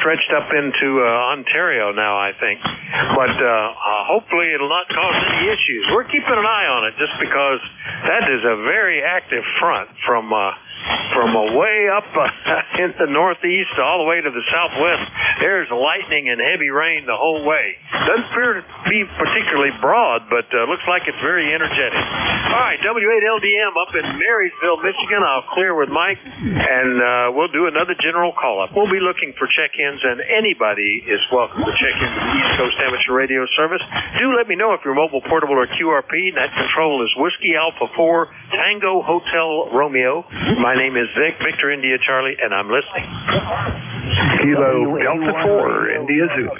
stretched up into Ontario now, I think. But hopefully it'll not cause any issues. We're keeping an eye on it just because that is a very active front from way up in the northeast all the way to the southwest. There's lightning and heavy rain the whole way. Doesn't appear to be particularly broad, but looks like it's very energetic. All right, W8LDM up in Marysville, Michigan. I'll clear with Mike, and we'll do another general call-up. We'll be looking for check-ins, and anybody is welcome to check into the East Coast Amateur Radio Service. Do let me know if you're mobile, portable, or QRP. That control is Whiskey Alpha 4, Tango Hotel Romeo. My name is Vic, Victor India Charlie, and I'm listening. Kilo Delta 4, India Zulu.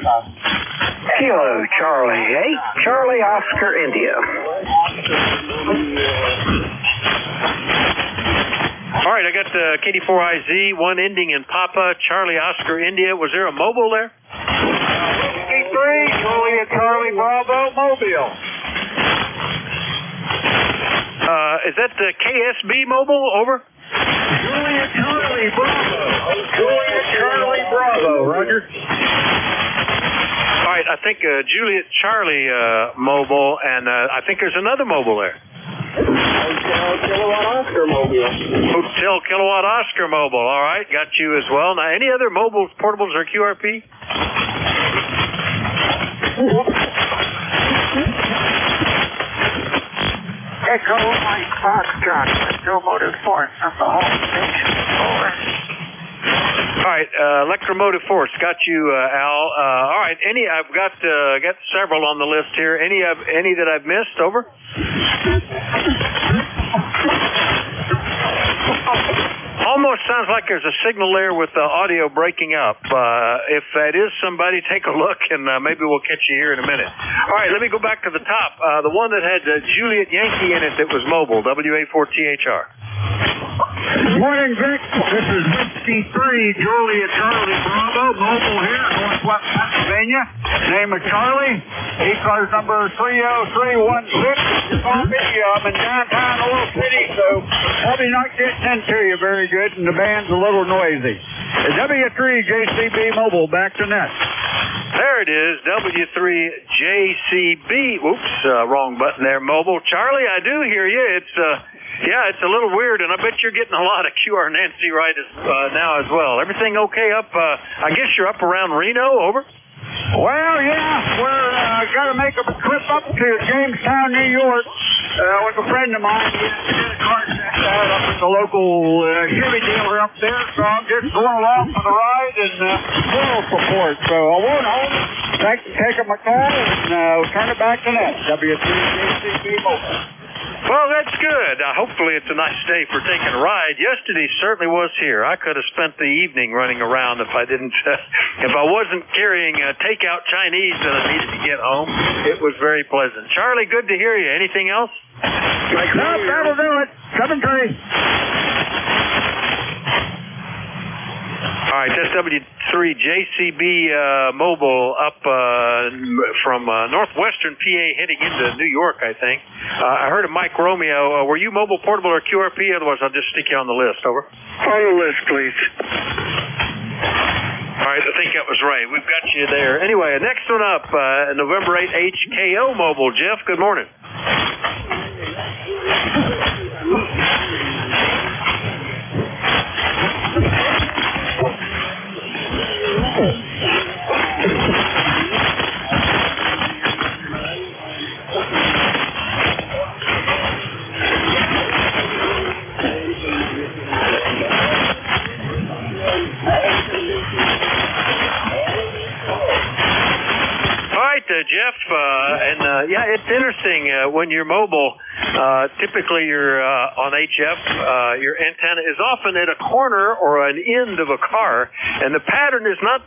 Kilo Charlie 8, Charlie Oscar India. All right, I got KD4IZ, one ending in Papa, Charlie Oscar India. Was there a mobile there? K3, Juliet Charlie Bravo, Mobile. Is that the KSB mobile? Over. Juliet Charlie Bravo. Juliet Charlie Bravo, Roger. All right, I think Juliet Charlie mobile, and I think there's another mobile there. Hotel Kilowatt Oscar Mobile. Hotel Kilowatt Oscar Mobile. All right, got you as well. Now, any other mobiles, portables, or QRP? Echo Mike Foxtrot, Electromotive Force from the home station. Over. All right, Electromotive Force, got you, Al. All right, I've got several on the list here. Any that I've missed? Over. Almost sounds like there's a signal there with the audio breaking up. If that is somebody, take a look, and maybe we'll catch you here in a minute. All right, let me go back to the top. The one that had Juliet Yankee in it that was mobile, WA4THR. Morning, Vic. This is Whiskey 3, Juliet Charlie Bravo, mobile here, Northwest Pennsylvania. Name of Charlie. ECARS number 30316. Call me. I'm in downtown Oil City, so probably not getting into you very good, and the band's a little noisy. W3JCB mobile, back to net. There it is, W3JCB. Oops, wrong button there, mobile. Charlie, I do hear you. It's a little weird, and I bet you're getting a lot of QR Nancy right now as well. Everything okay up? I guess you're up around Reno, over? Well, yeah, we're got to make a trip up to Jamestown, New York, with a friend of mine. He had a car checked out up at the local Chevy dealer up there, so I'm just going along for the ride and moral support. So I won't hold it. Thanks for taking my call, and we'll turn it back to net. W3JCB mobile. Well, that's good. Hopefully it's a nice day for taking a ride. Yesterday certainly was here. I could have spent the evening running around if I wasn't carrying takeout Chinese that I needed to get home. It was very pleasant. Charlie, good to hear you. Anything else? No, that'll do it. 7-3. All right, that's W3JCB mobile up from northwestern PA heading into New York, I think. I heard of Mike Romeo. Were you mobile, portable, or QRP? Otherwise, I'll just stick you on the list. Over. On the list, please. All right, I think that was right. We've got you there. Anyway, next one up, November 8 HKO mobile. Jeff, good morning. Jeff, it's interesting when you're mobile. Typically, you're on HF. Your antenna is often at a corner or an end of a car, and the pattern is not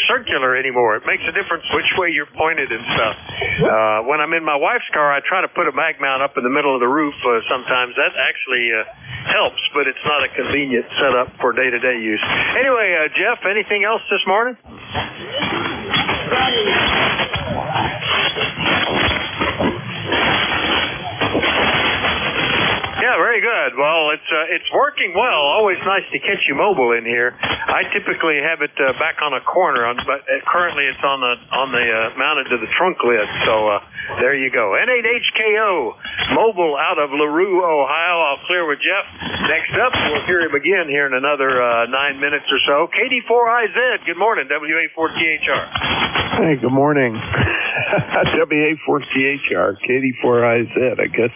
circular anymore. It makes a difference which way you're pointed and stuff. When I'm in my wife's car, I try to put a mag mount up in the middle of the roof. Sometimes that actually helps, but it's not a convenient setup for day-to-day use. Anyway, Jeff, anything else this morning? Yeah, very good. Well, it's working well. Always nice to catch you mobile in here. I typically have it back on a corner, but currently it's on the mounted to the trunk lid. So there you go. N8HKO mobile out of LaRue, Ohio. I'll clear with Jeff. Next up, we'll hear him again here in another 9 minutes or so. KD4IZ. Good morning, WA4THR. Hey, good morning. WA4THR, KD4IZ. I guess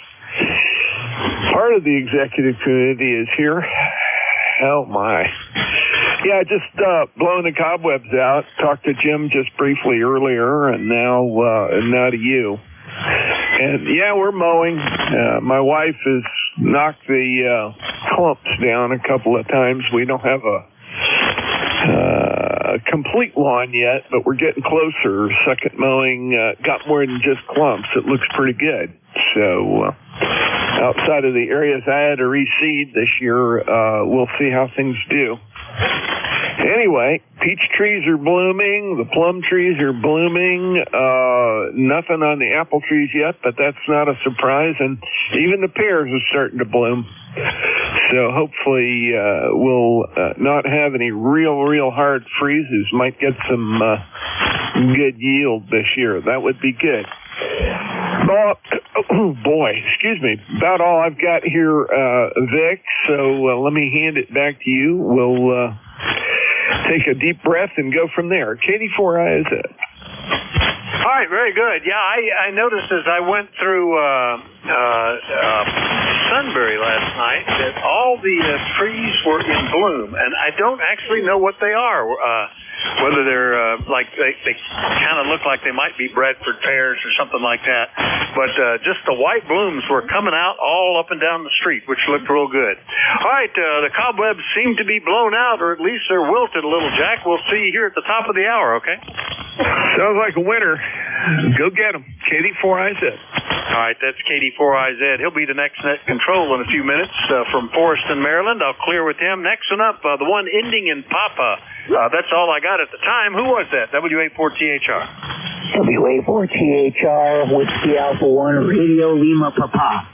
part of the executive committee is here. Oh, my. Yeah, just blowing the cobwebs out. Talked to Jim just briefly earlier, and now to you. And, yeah, we're mowing. My wife has knocked the clumps down a couple of times. We don't have a complete lawn yet, but we're getting closer. Second mowing got more than just clumps. It looks pretty good. So outside of the areas I had to reseed this year, we'll see how things do. Anyway, peach trees are blooming. The plum trees are blooming. Nothing on the apple trees yet, but that's not a surprise. And even the pears are starting to bloom. So hopefully we'll not have any real hard freezes. Might get some good yield this year. That would be good. Excuse me. About all I've got here, Vic. So let me hand it back to you. We'll take a deep breath and go from there. KD4IZ. All right, very good. Yeah, I noticed as I went through Sunbury last night that all the trees were in bloom, and I don't actually know what they are. Whether they're like they kind of look like they might be Bradford pears or something like that, but just the white blooms were coming out all up and down the street, which looked real good. All right, the cobwebs seem to be blown out, or at least they're wilted a little, Jack. We'll see you here at the top of the hour, okay? Sounds like a winner. Go get him. KD4IZ. All right, that's KD4IZ. He'll be the next net control in a few minutes from Forreston, Maryland. I'll clear with him. Next one up, the one ending in Papa. That's all I got at the time. Who was that? WA4THR. WA4THR, Whiskey Alpha 1, Radio Lima Papa.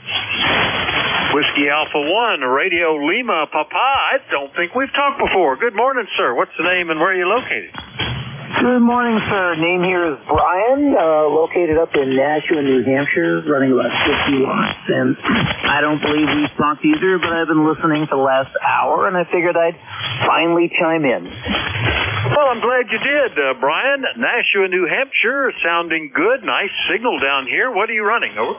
Whiskey Alpha 1, Radio Lima Papa. I don't think we've talked before. Good morning, sir. What's the name and where are you located? Good morning, sir. Name here is Brian, located up in Nashua, New Hampshire, running about 50 watts. And I don't believe we've talked either, but I've been listening for the last hour, and I figured I'd finally chime in. Well, I'm glad you did, Brian. Nashua, New Hampshire, sounding good. Nice signal down here. What are you running? Over.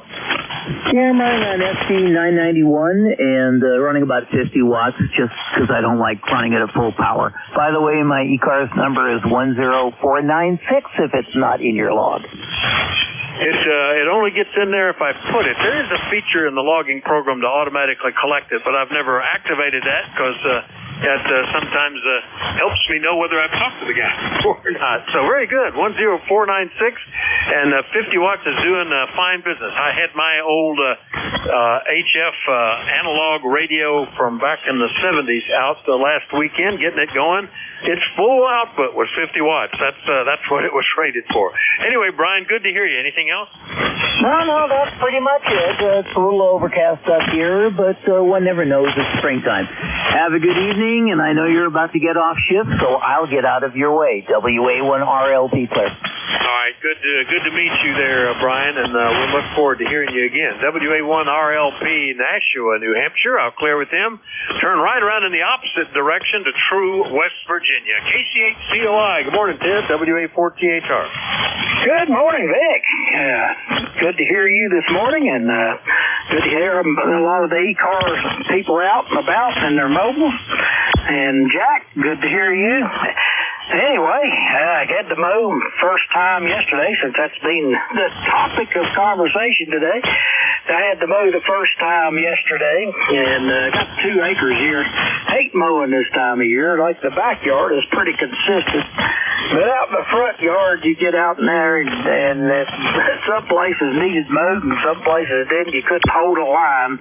Yeah, I'm running on FC991 and running about 50 watts just because I don't like running it at full power. By the way, my ECARS number is 10496 if it's not in your log. It only gets in there if I put it. There is a feature in the logging program to automatically collect it, but I've never activated that because that sometimes helps me know whether I've talked to the guy or not. So very good. 10496 and 50 watts is doing fine business. I had my old HF analog radio from back in the 70s out last weekend, getting it going. Its full output was 50 watts. That's what it was rated for. Anyway, Brian, good to hear you. Anything else? No, that's pretty much it. It's a little overcast up here, but one never knows. It's springtime. Have a good evening, and I know you're about to get off shift, so I'll get out of your way. WA1RLP, clear. All right, good to meet you there, Brian, and we'll look forward to hearing you again. WA1RLP, Nashua, New Hampshire. I'll clear with him. Turn right around in the opposite direction to True, West Virginia. KC8COI. Good morning, Ted. WA4THR. Good morning, Vic. Good to hear you this morning, and good to hear a lot of the ECARS people out and about in their mobiles. And Jack, good to hear you. Anyway, I had to mow first time yesterday, since that's been the topic of conversation today. I had to mow the first time yesterday, and got 2 acres here. Hate mowing this time of year. Like the backyard is pretty consistent. But out in the front yard, you get out in there, and some places needed mowed, and some places didn't. You couldn't hold a line.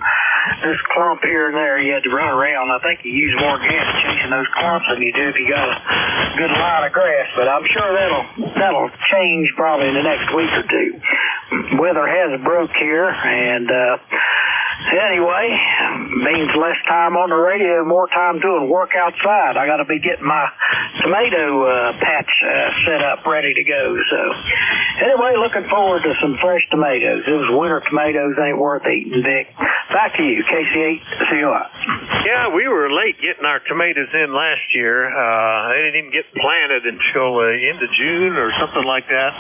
This clump here and there, you had to run around. I think you use more gas chasing those clumps than you do if you got a good line of grass. But I'm sure that'll change probably in the next week or two. Weather has broke here, and anyway, means less time on the radio, more time doing work outside. I got to be getting my tomato patch set up, ready to go. So, anyway, looking forward to some fresh tomatoes. Those winter tomatoes ain't worth eating, Vic. Back to you, KC8COI. Yeah, we were late getting our tomatoes in last year. They didn't even get planted until into June or something like that.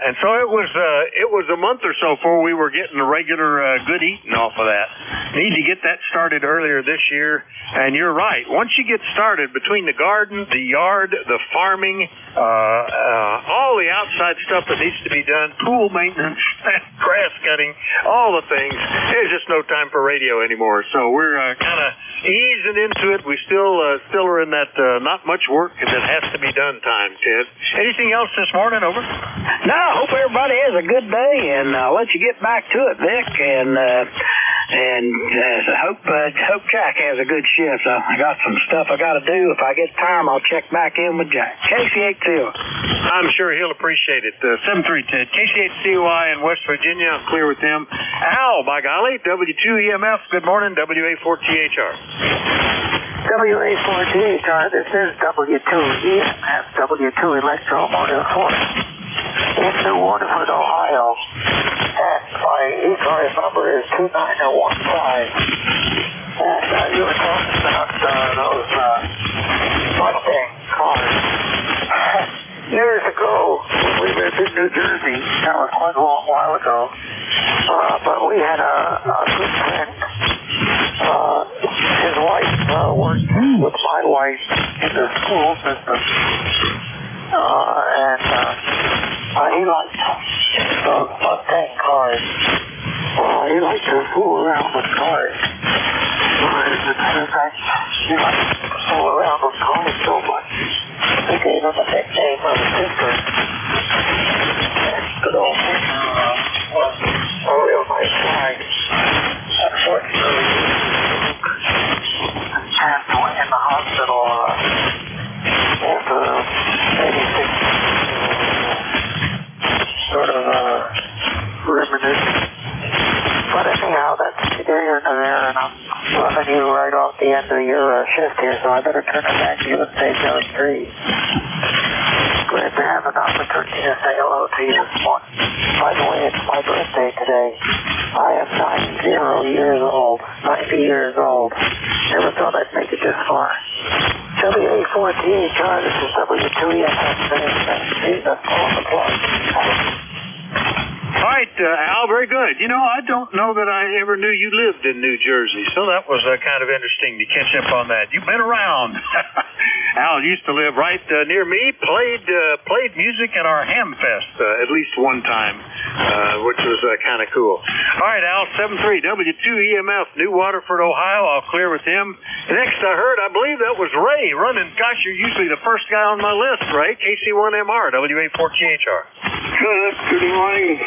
And so it was a month or so before we were getting a regular good eating off of that. Need to get that started earlier this year. And you're right. Once you get started between the garden, the yard, the farming, all the outside stuff that needs to be done, pool maintenance, grass cutting, all the things, there's just no time for radio anymore. So we're kind of easing into it. We still are in that not much work that has to be done time, Ted. Anything else this morning? Over. No, I hope everybody has a good day, and I'll let you get back to it, Vic, and hope Jack has a good shift. I got some stuff I got to do. If I get time, I'll check back in with Jack. KC8COI. I'm sure he'll appreciate it. 73 Ted. KC8COI in West Virginia. I'm clear with him. Al, by golly, W2EMF. Good morning, WA4THR. WA4THR, this is W2EMF, W2 Electromotive Force. In New Waterford, Ohio. And my ECARS number is 2915. And you were talking about those Mustang cars. Years ago, when we lived in New Jersey. That was quite a long while ago. But we had a good friend. His wife worked with my wife in the school system. And he liked Mustang cars. He liked to fool around with cars. He liked to fool around with cars so much. They gave him a nickname of Tinker. Good old Tinker was a real nice guy. Unfortunately, he passed away in the hospital after 86 sort of reminiscent. But anyhow, that's neither here nor there, and I'm running you right off the end of your shift here, so I better turn it back to you and say Joe 3. Glad to have an opportunity to say hello to you this morning. By the way, it's my birthday today. I am 90 years old. 90 years old. Never thought I'd make it this far. WA4THR, this is W2US. That's all the plug. All right, Al, very good. You know, I don't know that I ever knew you lived in New Jersey, so that was kind of interesting to catch up on that. You've been around. Al used to live right near me, played music at our Ham Fest at least one time, which was kind of cool. All right, Al, 73 W2EMF, New Waterford, Ohio. I'll clear with him. Next I heard, I believe that was Ray running. Gosh, you're usually the first guy on my list, Ray. KC1MR, WA4THR. Good morning.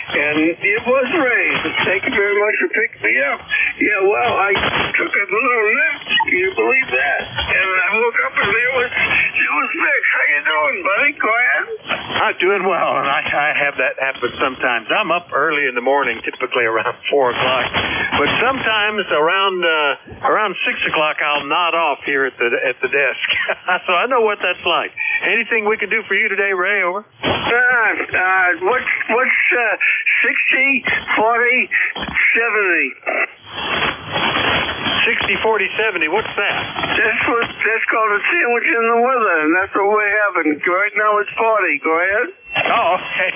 And it was Ray. Thank you very much for picking me up. Yeah, well, I took a little nap. Can you believe that? And I woke up and it was Vic. How you doing, buddy? Go ahead. I'm doing well, and I have that happen sometimes. I'm up early in the morning, typically around 4 o'clock, but sometimes around 6 o'clock I'll nod off here at the desk. So I know what that's like. Anything we can do for you today, Ray? Over. What's 60, 40, 70? 60, 40, 70. What's that? That's called a sandwich in the weather, and that's what we're having. Right now it's 40. Go ahead. Oh, okay.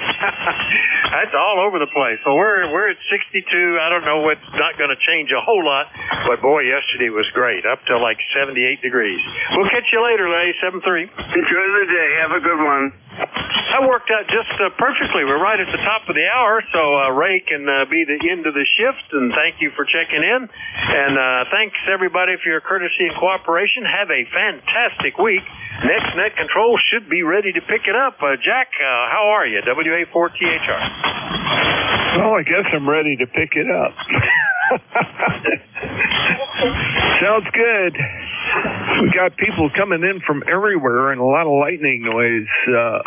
That's all over the place. So we're at 62. I don't know what's not going to change a whole lot, but boy, yesterday was great, up to like 78 degrees. We'll catch you later, Larry. 7-3. Enjoy the day. Have a good one. That worked out just perfectly. We're right at the top of the hour, so Ray can be the end of the shift, and thank you for checking in. And thanks, everybody, for your courtesy and cooperation. Have a fantastic week. Next Net Control should be ready to pick it up. Jack, how are you? WA4THR. Well, I guess I'm ready to pick it up. Sounds good. We got people coming in from everywhere and a lot of lightning noise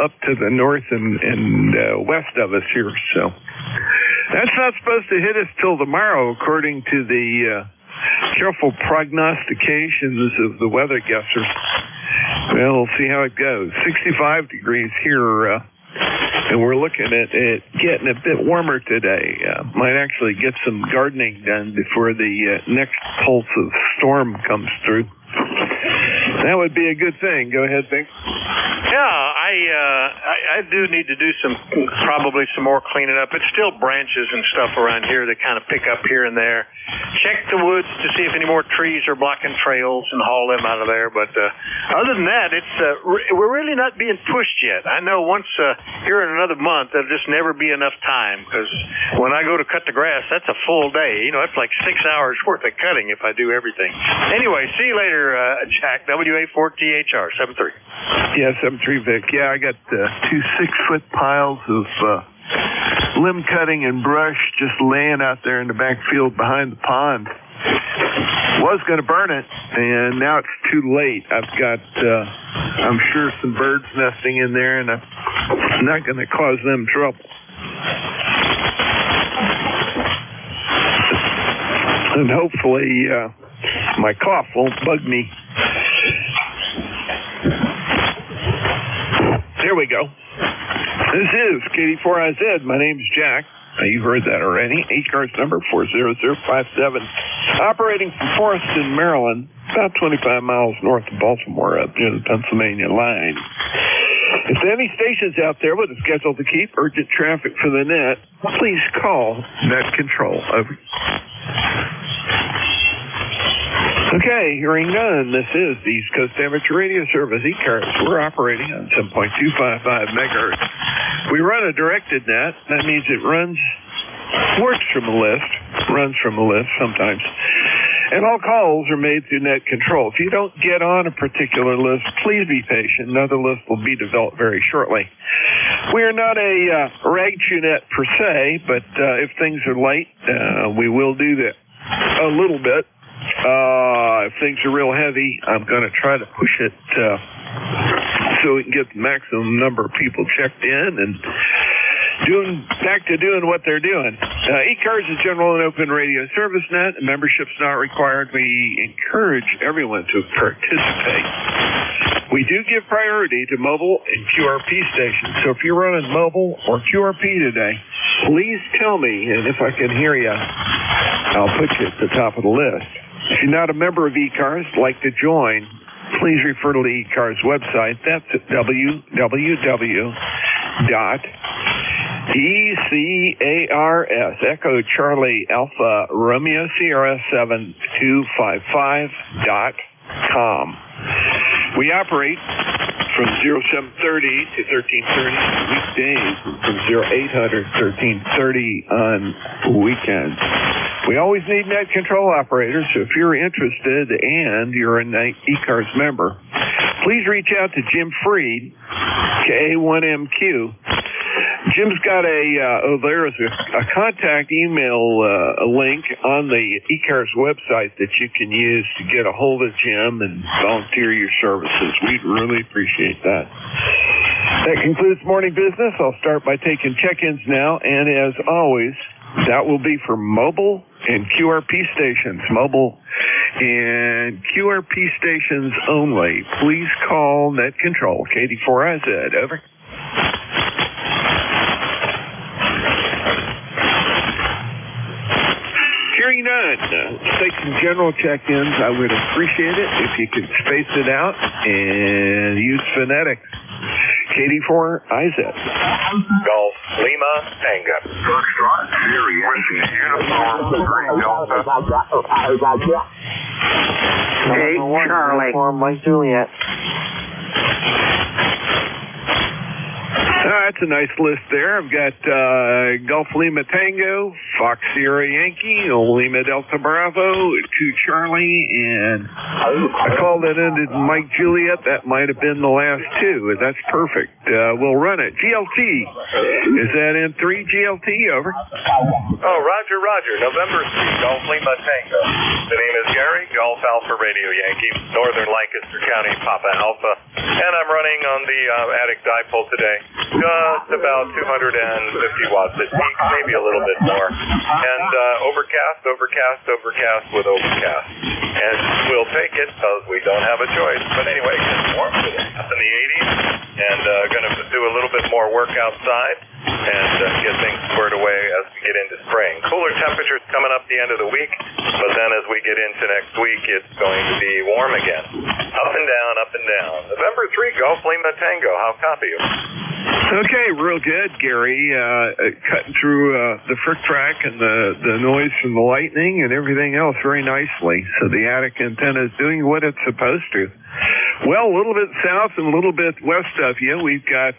up to the north and west of us here. So that's not supposed to hit us till tomorrow, according to the careful prognostications of the weather guessers. Well, we'll see how it goes. 65 degrees here, and we're looking at it getting a bit warmer today. Might actually get some gardening done before the next pulse of storm comes through. That would be a good thing. Go ahead, Vic. Yeah, I do need to do probably some more cleaning up. It's still branches and stuff around here that kind of pick up here and there. Check the woods to see if any more trees are blocking trails and haul them out of there. But other than that, we're really not being pushed yet. I know once here in another month, there'll just never be enough time, because when I go to cut the grass, that's a full day. You know, it's like 6 hours worth of cutting if I do everything. Anyway, see you later, Jack. WA4THR 7-3. Yeah, 7-3, Vic. Yeah, I got 2 6-foot piles of limb cutting and brush just laying out there in the backfield behind the pond. Was going to burn it, and now it's too late. I've got, I'm sure, some birds nesting in there, and I'm not going to cause them trouble. And hopefully my cough won't bug me. There we go. This is KD4IZ. My name's Jack. You heard that already. ECARS number 40057. Operating from Forreston, Maryland, about 25 miles north of Baltimore, up near the Pennsylvania line. If there are any stations out there with a schedule to keep urgent traffic for the net, please call Net Control. Over. Okay, hearing none, this is the East Coast Amateur Radio Service, ECARS. We're operating on 7.255 megahertz. We run a directed net. That means it works from a list, runs from a list sometimes. And all calls are made through Net Control. If you don't get on a particular list, please be patient. Another list will be developed very shortly. We are not a rag-chew-net per se, but if things are late, we will do that a little bit. If things are real heavy, I'm going to try to push it so we can get the maximum number of people checked in and back to doing what they're doing. ECARS is general and open radio service net. Membership's not required. We encourage everyone to participate. We do give priority to mobile and QRP stations. So if you're running mobile or QRP today, please tell me, and if I can hear you, I'll put you at the top of the list. If you're not a member of ECARS, like to join, please refer to the ECARS website. That's at www.ECARS, Echo Charlie Alpha Romeo Sierra 7255.com. We operate from 0730 to 1330 weekdays and from 0800 to 1330 on weekends. We always need Net Control operators, so if you're interested and you're an ECARS member, please reach out to Jim Freed, KA1MQ. Jim's got there's a contact email link on the ECARS website that you can use to get a hold of Jim and volunteer your services. We'd really appreciate that. That concludes morning business. I'll start by taking check-ins now, and as always, that will be for mobile and QRP stations. Mobile and QRP stations only. Please call Net Control, KD4IZ. Over. Hearing none, take some general check-ins. I would appreciate it if you could space it out and use phonetics. KD4IZ. Golf Lima Tango. Foxtrot, Sierra Yankee, Uniform, Green Delta. Hey, Charlie. Mike Juliet. That's a nice list there. I've got Golf Lima Tango, Fox Sierra Yankee, Lima Delta Bravo, 2 Charlie, and a call that ended in Mike Juliet. That might have been the last 2. That's perfect. We'll run it. GLT. Is that in 3 GLT? Over. Oh, Roger. November 3, Golf Lima Tango. The name is Gary, Golf Alpha Radio Yankee, Northern Lancaster County, Papa Alpha. And I'm running on the attic dipole today. Just about 250 watts at peak, maybe a little bit more. And overcast with overcast. And we'll take it because we don't have a choice. But anyway, it's warm today, up in the 80s. And going to do a little bit more work outside and get things squared away as we get into spring. Cooler temperatures coming up the end of the week, but then as we get into next week, it's going to be warm again. Up and down. November 3, Golf Lima Tango. How copy you? Okay, real good, Gary. Cutting through the frick track and the noise from the lightning and everything else very nicely. So the attic antenna is doing what it's supposed to. Well, a little bit south and a little bit west of you, we've got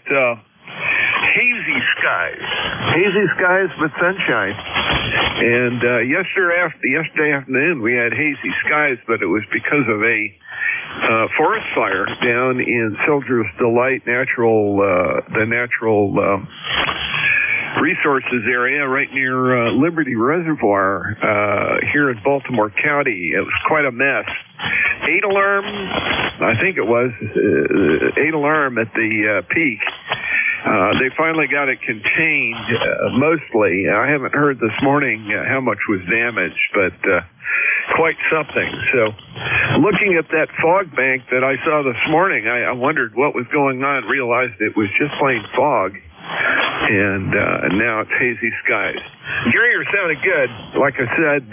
hazy skies but sunshine. And yesterday afternoon we had hazy skies, but it was because of a forest fire down in Soldier's Delight the natural resources area right near Liberty Reservoir here in Baltimore County. It was quite a mess. 8 alarm, I think it was 8 alarm at the peak. They finally got it contained, mostly. I haven't heard this morning how much was damaged, but quite something. So looking at that fog bank that I saw this morning, I wondered what was going on, realized it was just plain fog. And now it's hazy skies. Gary, you're sounding good. Like I said,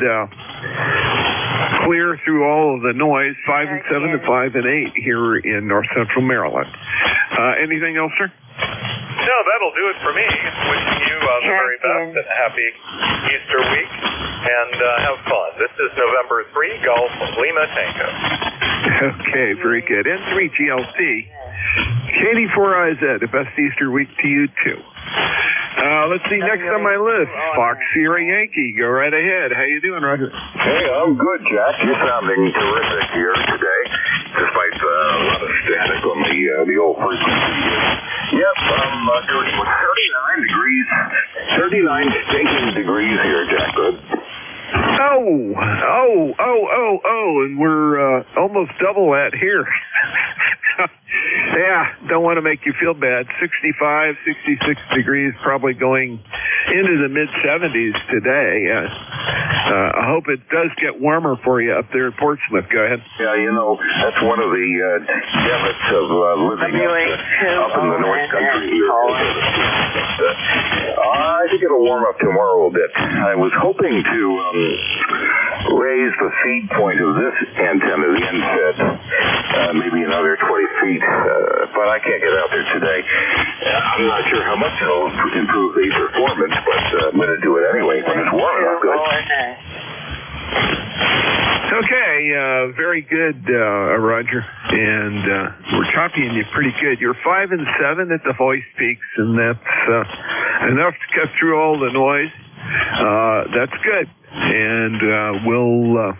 clear through all of the noise, 5 and 7 to 5 and 8 here in North Central Maryland. Anything else, sir? No, that'll do it for me. Wishing you the very best and a happy Easter week, and have fun. This is November 3, Golf Lima Tango. Okay, very good. N3GLC, Katie 4IZ, the best Easter week to you, too. Let's see, next on my list, Fox Sierra Yankee. Go right ahead. How you doing, Roger? Hey, I'm good, Jack. You're sounding terrific here today, despite a lot of static on the old frequency. Yep, I'm doing 39 degrees, 39 stinking degrees here, Jack. Good. And we're almost double that here. Yeah, don't want to make you feel bad. 65, 66 degrees, probably going into the mid-70s today. I hope it does get warmer for you up there in Portsmouth. Go ahead. Yeah, that's one of the demerits of living up in the North Country here. I think it'll warm up tomorrow a bit. I was hoping to raise the feed point of this antenna, the NFET, maybe another 20 feet, but I can't get out there today. I'm not sure how much it'll improve the performance, but I'm going to do it anyway when it's warm enough. Good. Okay, very good, Roger. And we're copying you pretty good. You're 5 and 7 at the voice peaks, and that's enough to cut through all the noise. That's good. And we'll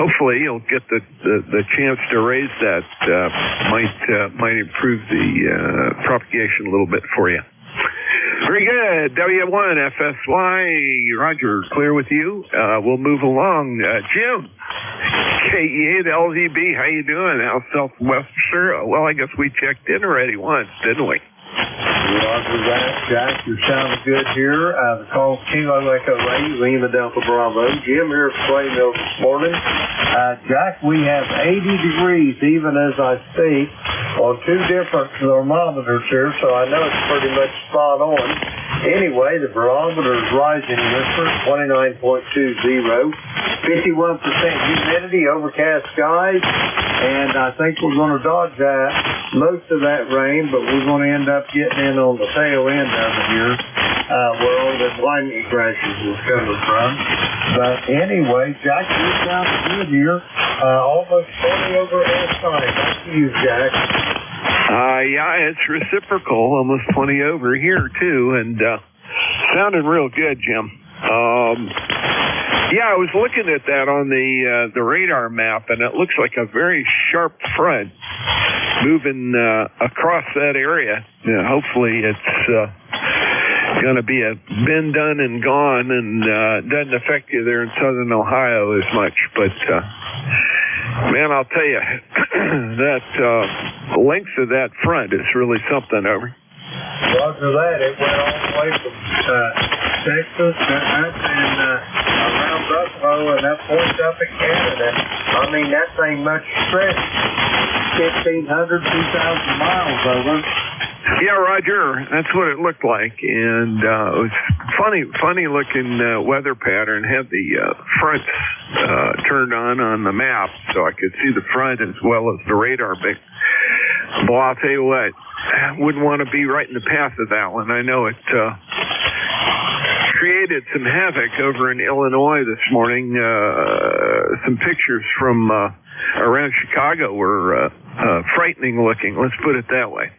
hopefully you'll get the chance to raise that. Might improve the propagation a little bit for you. Very good. W1FSY, Roger, clear with you. We'll move along. Jim, KE8LVB, how you doing? Out Southwestern? Well, I guess we checked in already once, didn't we? Roger that, Jack. You're sounding good here. The call Kilo Echo 8, Lima Delta Bravo. Jim here at Plainville this morning. Jack, we have 80 degrees even as I speak on two different thermometers here, so I know it's pretty much spot on. Anyway, the barometer is rising here for 29.20, 51% humidity, overcast skies, and I think we're going to dodge that, most of that rain, but we're going to end up getting in on the tail end of it here, where all the lightning crashes is coming from. But anyway, Jack, you sound good here, almost 20 over last time. Back to you, Jack. Yeah, it's reciprocal, almost 20 over here, too, and sounded real good, Jim. Yeah, I was looking at that on the radar map, and it looks like a very sharp front moving across that area. Yeah, hopefully it's going to be a been done and gone, and doesn't affect you there in southern Ohio as much, but man, I'll tell you, that length of that front is really something over. Roger that. It went all the way from Texas up and around Buffalo and up points up in Canada. I mean, that ain't much stretch. 1,500, 2,000 miles over. Yeah, Roger, that's what it looked like, and it was funny looking weather pattern. Had the fronts turned on the map, so I could see the front as well as the radar. But well, I'll tell you what, I wouldn't want to be right in the path of that one. I know it created some havoc over in Illinois this morning. Some pictures from around Chicago were frightening looking. Let's put it that way.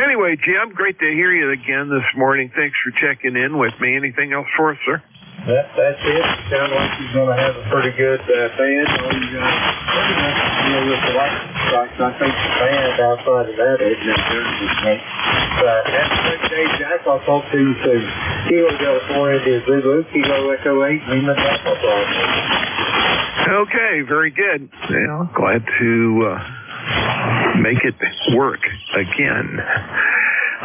Anyway, Jim, great to hear you again this morning. Thanks for checking in with me. Anything else for us, sir? That's it. Sounds like you're going to have a pretty good band. With the light strikes, I think the band outside of that isn't as good as this week. But have a great day, Jack. I'll talk to you soon. Kilo Delta 4 India Zulu, Kilo Echo 8, Lima Delta Bravo. Okay, very good. Well, glad to make it work again.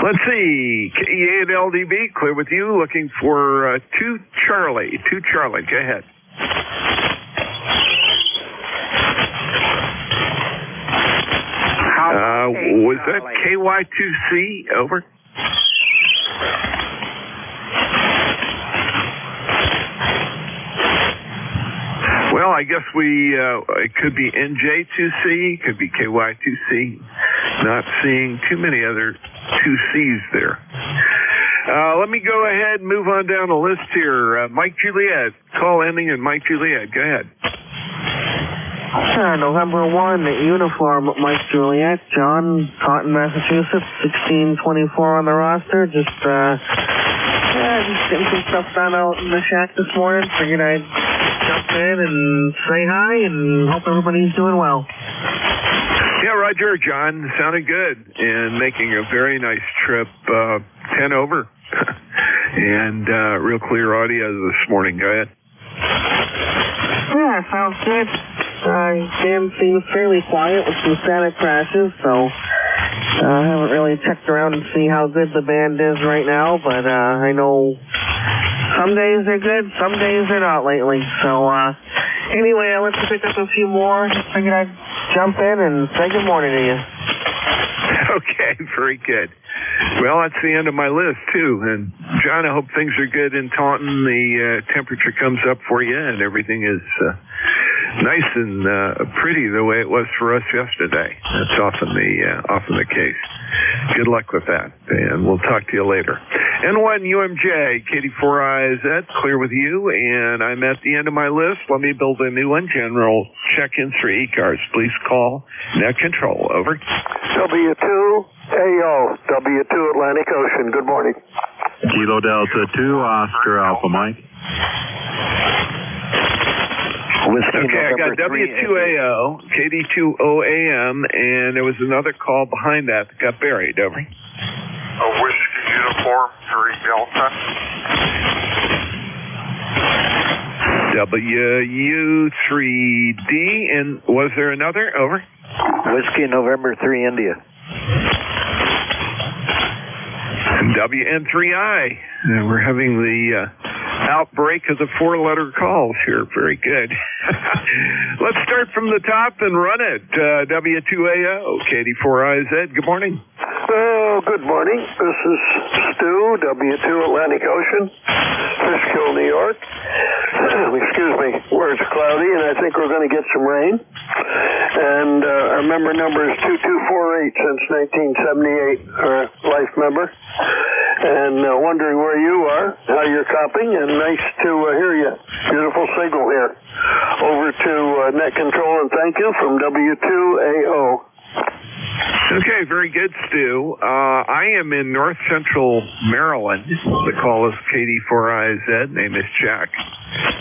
Let's see. KE8LDB, clear with you. Looking for 2 Charlie. 2 Charlie. Go ahead. Was that KY2C? Over. Well, Well, I guess it could be NJ2C, could be KY2C. Not seeing too many other 2Cs there. Let me go ahead and move on down the list here. Mike Juliet, call ending in Mike Juliet. Go ahead. Sure, November 1, uniform, Mike Juliet, John, Taunton, Massachusetts, 1624 on the roster. Just getting some stuff done out in the shack this morning. Figured I'd jump in and say hi and hope everybody's doing well. Yeah, Roger, John, sounded good and making a very nice trip, 10 over. And real clear audio this morning. Go ahead. Yeah, sounds good. Jam seems fairly quiet with some static crashes, so I haven't really checked around and see how good the band is right now, but I know some days they're good, some days they're not lately. So anyway, I went to pick up a few more. Just figured I'd jump in and say good morning to you. Okay, very good. Well, that's the end of my list, too. And, John, I hope things are good in Taunton. The temperature comes up for you, and everything is nice and pretty the way it was for us yesterday. That's often the case. Good luck with that, and we'll talk to you later. N1 UMJ, KD4IZ, clear with you, and I'm at the end of my list. Let me build a new one. General check-ins for ECARS. Please call net control. Over. W2AO, W2 Atlantic Ocean. Good morning. Kilo Delta 2, Oscar Alpha Mike. Okay, I got W2AO, KD2OAM, and there was another call behind that got buried. Over. Whiskey Uniform 3 Delta. WU3D, and was there another? Over. Whiskey November 3 India. WN3I. We're having the outbreak of the four-letter calls here. Very good. Let's start from the top and run it. W2AO, KD4IZ. Good morning. Oh, good morning. This is Stu, W2 Atlantic Ocean, Fishkill, New York. Excuse me, where it's cloudy, and I think we're going to get some rain. And our member number is 2248 since 1978, our life member. And wondering where you are, how you're coping, and nice to hear you. Beautiful signal here. Over to net control, and thank you from W2AO. Okay, very good, Stu. I am in north central Maryland. The call is KD4IZ. Name is Jack.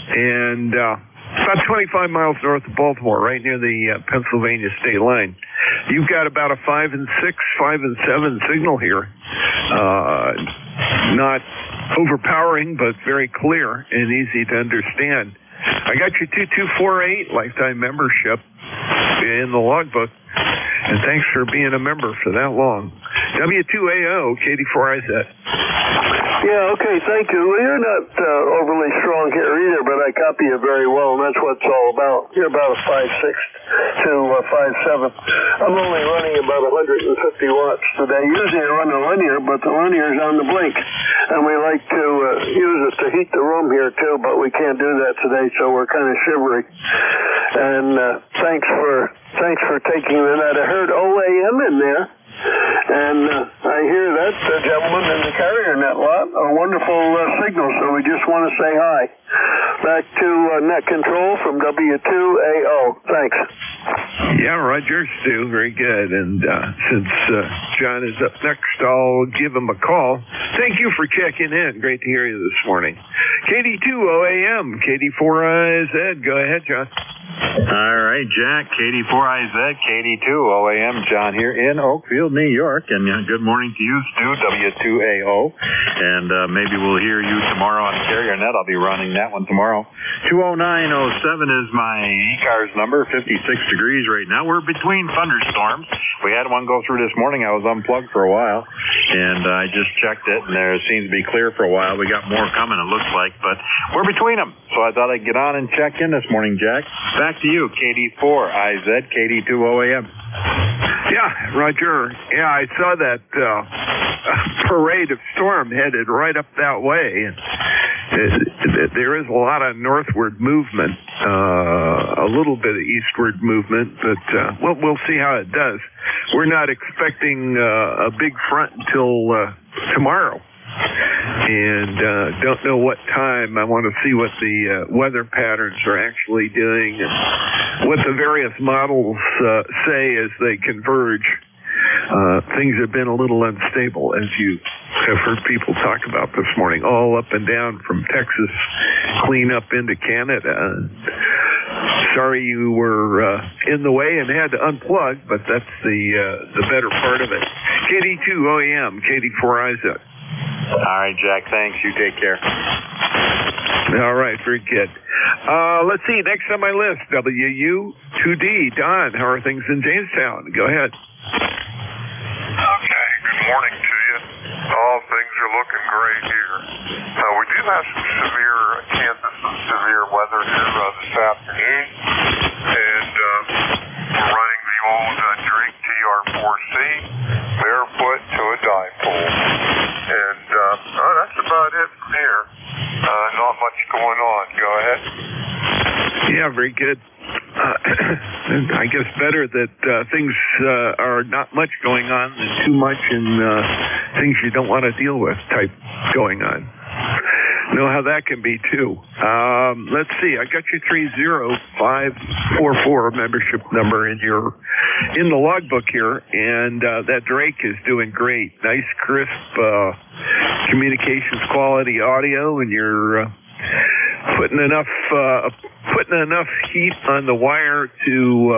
And about 25 miles north of Baltimore, right near the Pennsylvania state line. You've got about a 5 and 6, 5 and 7 signal here. Not overpowering, but very clear and easy to understand. I got your 2248 lifetime membership in the logbook. And thanks for being a member for that long. W2AO, KD4IZ. Yeah, okay, thank you. You're not overly strong here either, but I copy you very well, and that's what it's all about. You're about a 5.6 to 5.7. I'm only running about 150 watts today. Usually I run a linear, but the linear's on the blink. And we like to use it to heat the room here, too, but we can't do that today, so we're kind of shivery. And thanks for taking that. I heard OAM in there. And I hear that gentleman in the carrier net lot, a wonderful signal, so we just want to say hi. Back to net control from W2AO. Thanks. Yeah, Roger, Stu, very good. And since John is up next, I'll give him a call. Thank you for checking in. Great to hear you this morning. KD2OAM, KD4IZ. Go ahead, John. All right, Jack, KD4IZ, KD2OAM, John here in Oakfield, New York, and good morning to you, Stu, W2AO, and maybe we'll hear you tomorrow on the carrier net. I'll be running that one tomorrow. 20907 is my ECARS number, 56 degrees right now. We're between thunderstorms. We had one go through this morning. I was unplugged for a while, and I just checked it, and there seems to be clear for a while. We got more coming, it looks like, but we're between them, so I thought I'd get on and check in this morning, Jack. Back to you, KD4IZ, KD2OAM. Yeah, Roger. Yeah, I saw that parade of storm headed right up that way. And there is a lot of northward movement, a little bit of eastward movement, but we'll see how it does. We're not expecting a big front until tomorrow. And don't know what time. I want to see what the weather patterns are actually doing and what the various models say as they converge. Things have been a little unstable, as you have heard people talk about this morning, all up and down from Texas, clean up into Canada. Sorry you were in the way and had to unplug, but that's the better part of it. KD2OEM, KD4IZ. All right, Jack, thanks. You take care. All right, very good. Let's see, next on my list, WU2D. Don, how are things in Jamestown? Go ahead. Okay, good morning to you. Things are looking great here. We do have some severe weather here this afternoon, and we're running the old Drake TR4C, barefoot to a dipole. And that's about it from here. Not much going on. Go ahead. Yeah, very good. I guess better that things are not much going on than too much and things you don't want to deal with type going on. Know how that can be too. Let's see. I got your 30544 membership number in the logbook here, and that Drake is doing great. Nice, crisp communications quality audio, and you're putting enough heat on the wire to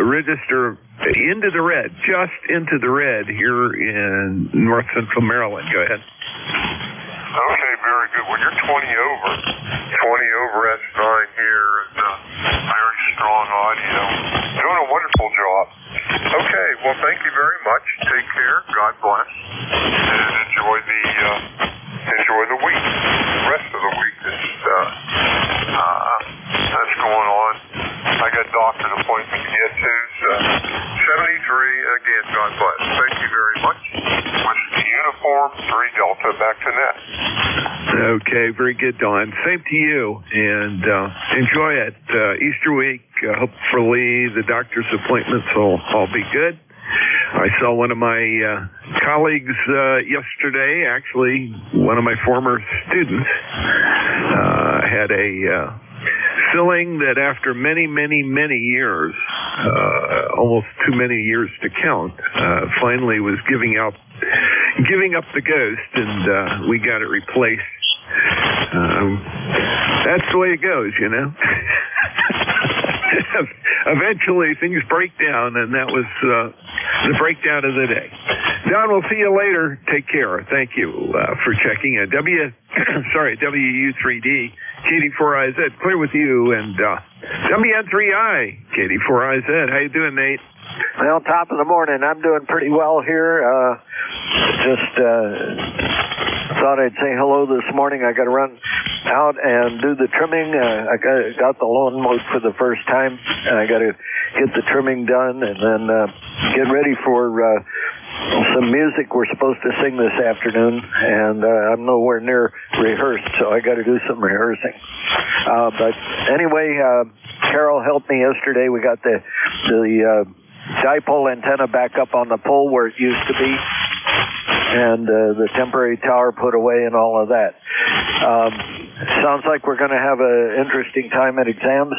register into the red, just into the red here in north central Maryland. Go ahead. Okay, very good. Well, you're 20 over S9 here, and very strong audio. Doing a wonderful job. Okay, well, thank you very much. Take care. God bless, and enjoy the week. The rest of the week is that's going on. I got doctor's appointment to get to. 73 again. God bless. Thank you very much. Whiskey Uniform 3 Delta. Back to net. Okay, very good, Don. Same to you, and enjoy it. Easter week, hopefully the doctor's appointments will all be good. I saw one of my colleagues yesterday, actually one of my former students, had a filling that after many, many, many years, almost too many years to count, finally was giving up the ghost, and we got it replaced. That's the way it goes, you know. Eventually things break down, and that was the breakdown of the day. Don, we'll see you later. Take care. Thank you for checking in. WU3D, KD4IZ, clear with you, and WN3I, KD4IZ. How you doing, Nate? Well, top of the morning. I'm doing pretty well here. Just thought I'd say hello this morning. I got to run out and do the trimming. I got the lawn mowed for the first time. I got to get the trimming done and then get ready for some music we're supposed to sing this afternoon, and I'm nowhere near rehearsed, so I got to do some rehearsing. But anyway, Carol helped me yesterday. We got the dipole antenna back up on the pole where it used to be, and the temporary tower put away and all of that. Sounds like we're going to have an interesting time at exams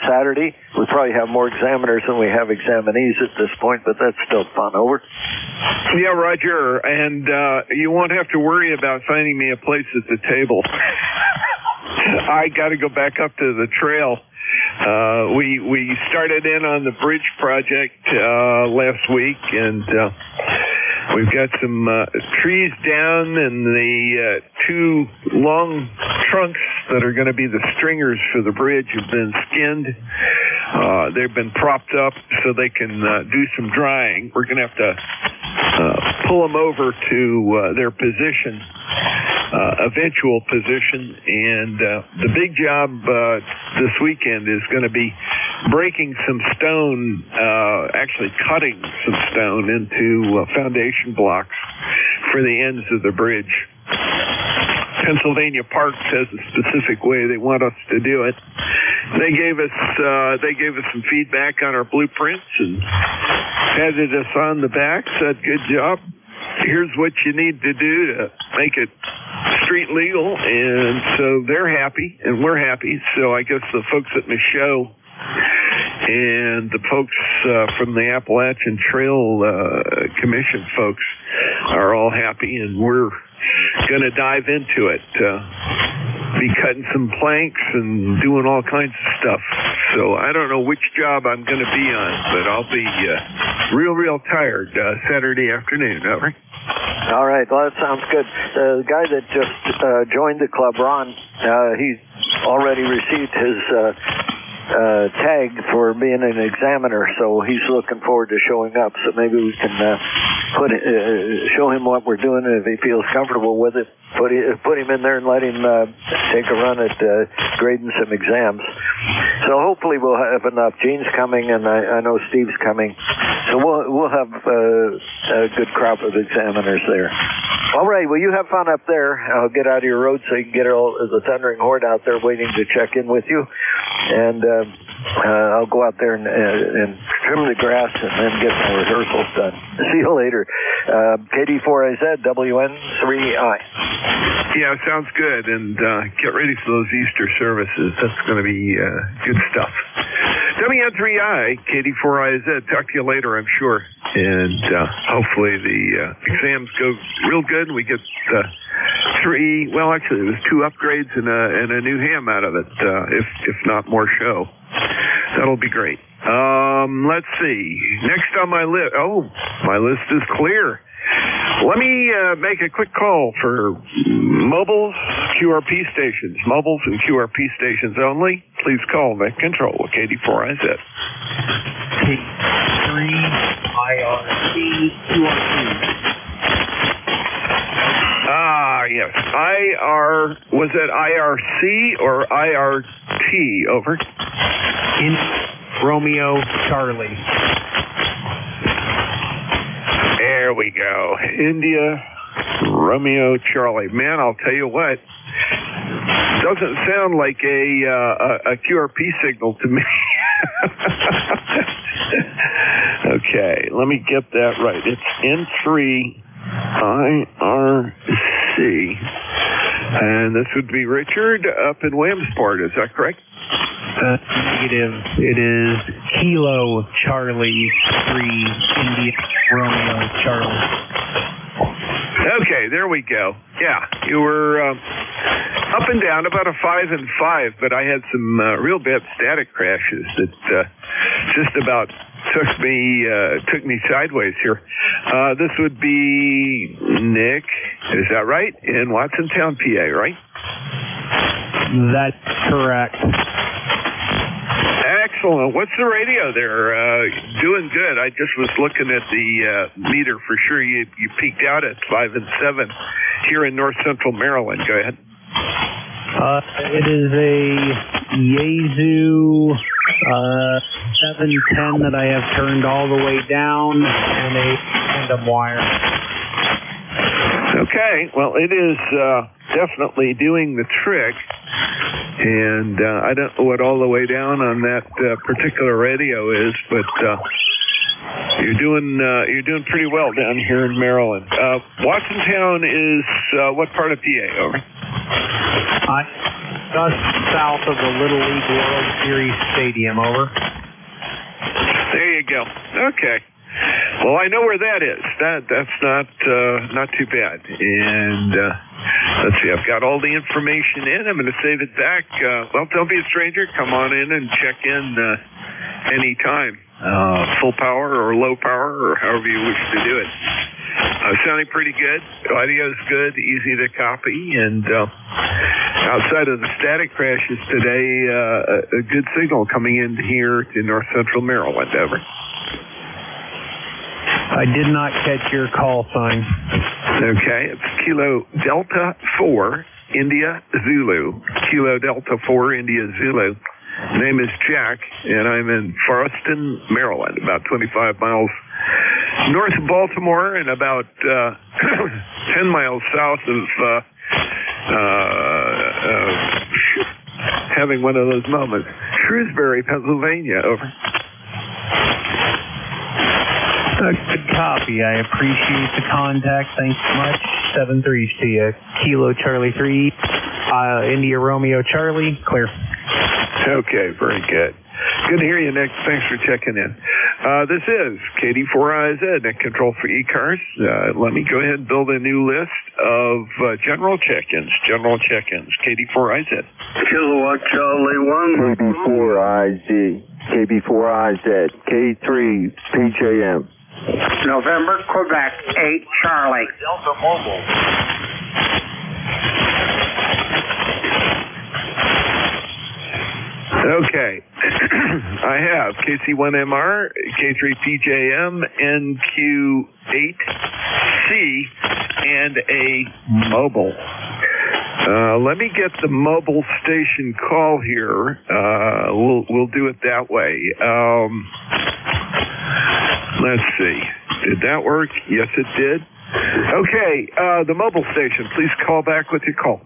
Saturday. We probably have more examiners than we have examinees at this point, but that's still fun. Over. Yeah, Roger, and you won't have to worry about finding me a place at the table. I got to go back up to the trail. We started in on the bridge project last week, and we've got some trees down, and the two long trunks that are going to be the stringers for the bridge have been skinned. They've been propped up so they can do some drying. We're going to have to pull them over to their position, eventual position, and the big job this weekend is going to be breaking some stone, actually cutting some stone into foundation blocks for the ends of the bridge. Pennsylvania Parks has a specific way they want us to do it. They gave us some feedback on our blueprints and patted us on the back, said, good job. Here's what you need to do to make it street legal. And so they're happy and we're happy. So I guess the folks at Michaud and the folks from the Appalachian Trail Commission folks are all happy, and we're going to dive into it. Be cutting some planks and doing all kinds of stuff. So I don't know which job I'm going to be on, but I'll be real tired Saturday afternoon. Over. All right. Well, that sounds good. The guy that just joined the club, Ron, he's already received his tag for being an examiner, so he's looking forward to showing up. So maybe we can show him what we're doing, and if he feels comfortable with it, put him in there and let him take a run at grading some exams. So hopefully we'll have enough. Gene's coming, and I know Steve's coming. So we'll have a good crop of examiners there. All right. Well, you have fun up there. I'll get out of your road so you can get all the Thundering Horde out there waiting to check in with you. And I'll go out there and trim the grass and then get my rehearsals done. See you later. KD4AZ, WN3I. Yeah, sounds good. And get ready for those Easter services. That's going to be good stuff. WN3I, KD4IZ. Talk to you later, I'm sure. And hopefully the exams go real good. We get three, well, actually, it was 2 upgrades and a new ham out of it, if not more show. That'll be great. Let's see. Next on my list, my list is clear. Let me make a quick call for mobiles, QRP stations. Mobiles and QRP stations only. Please call Vec Control with KD4IZ. T3 IRC QRP. Yes. Was it IRC or IRT? Over. In Romeo Charlie. There we go. India, Romeo Charlie. Man, I'll tell you what. Doesn't sound like a QRP signal to me. Okay, let me get that right. It's N3 IRC. And this would be Richard up in Williamsport, is that correct? Negative. It is Kilo Charlie 3 India Romeo Charlie. Okay, there we go. Yeah, you were up and down, about a 5 and 5, but I had some real bad static crashes that just about took me sideways here. This would be Nick, is that right? In Watsontown, PA, right? That's correct. Excellent. What's the radio there? Doing good. I just was looking at the meter for sure. You peaked out at 5 and 7 here in north central Maryland. Go ahead. It is a Yaesu 710 that I have turned all the way down and a tandem wire. Okay. Well, it is definitely doing the trick. And I don't know what all the way down on that particular radio is, but you're doing pretty well down here in Maryland. Watsontown is what part of PA? Over. Just south of the Little League World Series Stadium. Over. There you go. Okay. Well, I know where that is. That's not too bad. And let's see, I've got all the information in. I'm going to save it back. Well, don't be a stranger. Come on in and check in anytime. Full power or low power or however you wish to do it. Sounding pretty good. Audio's good, easy to copy, and outside of the static crashes today, a good signal coming in here to north central Maryland. Over. I did not catch your call sign. Okay, it's Kilo Delta 4, India Zulu. Kilo Delta 4, India Zulu. Name is Jack, and I'm in Forreston, Maryland, about 25 miles north of Baltimore and about 10 miles south of having one of those moments. Shrewsbury, Pennsylvania, over. Good copy. I appreciate the contact. Thanks so much. 7-3 to you. Kilo Charlie 3, India Romeo Charlie, clear. Okay, very good. Good to hear you, Nick. Thanks for checking in. This is KD4IZ, Nick Control for ECARS. Let me go ahead and build a new list of general check-ins. KD4IZ. Kilowatt Charlie 1. KB4IZ. KB4IZ. K3 PJM. November, Quebec, 8 Charlie. Delta Mobile. Okay. I have KC1MR, K3PJM, NQ8C, and a mobile. Let me get the mobile station call here. We'll do it that way. Let's see. Did that work? Yes, it did. Okay. The mobile station, please call back with your call.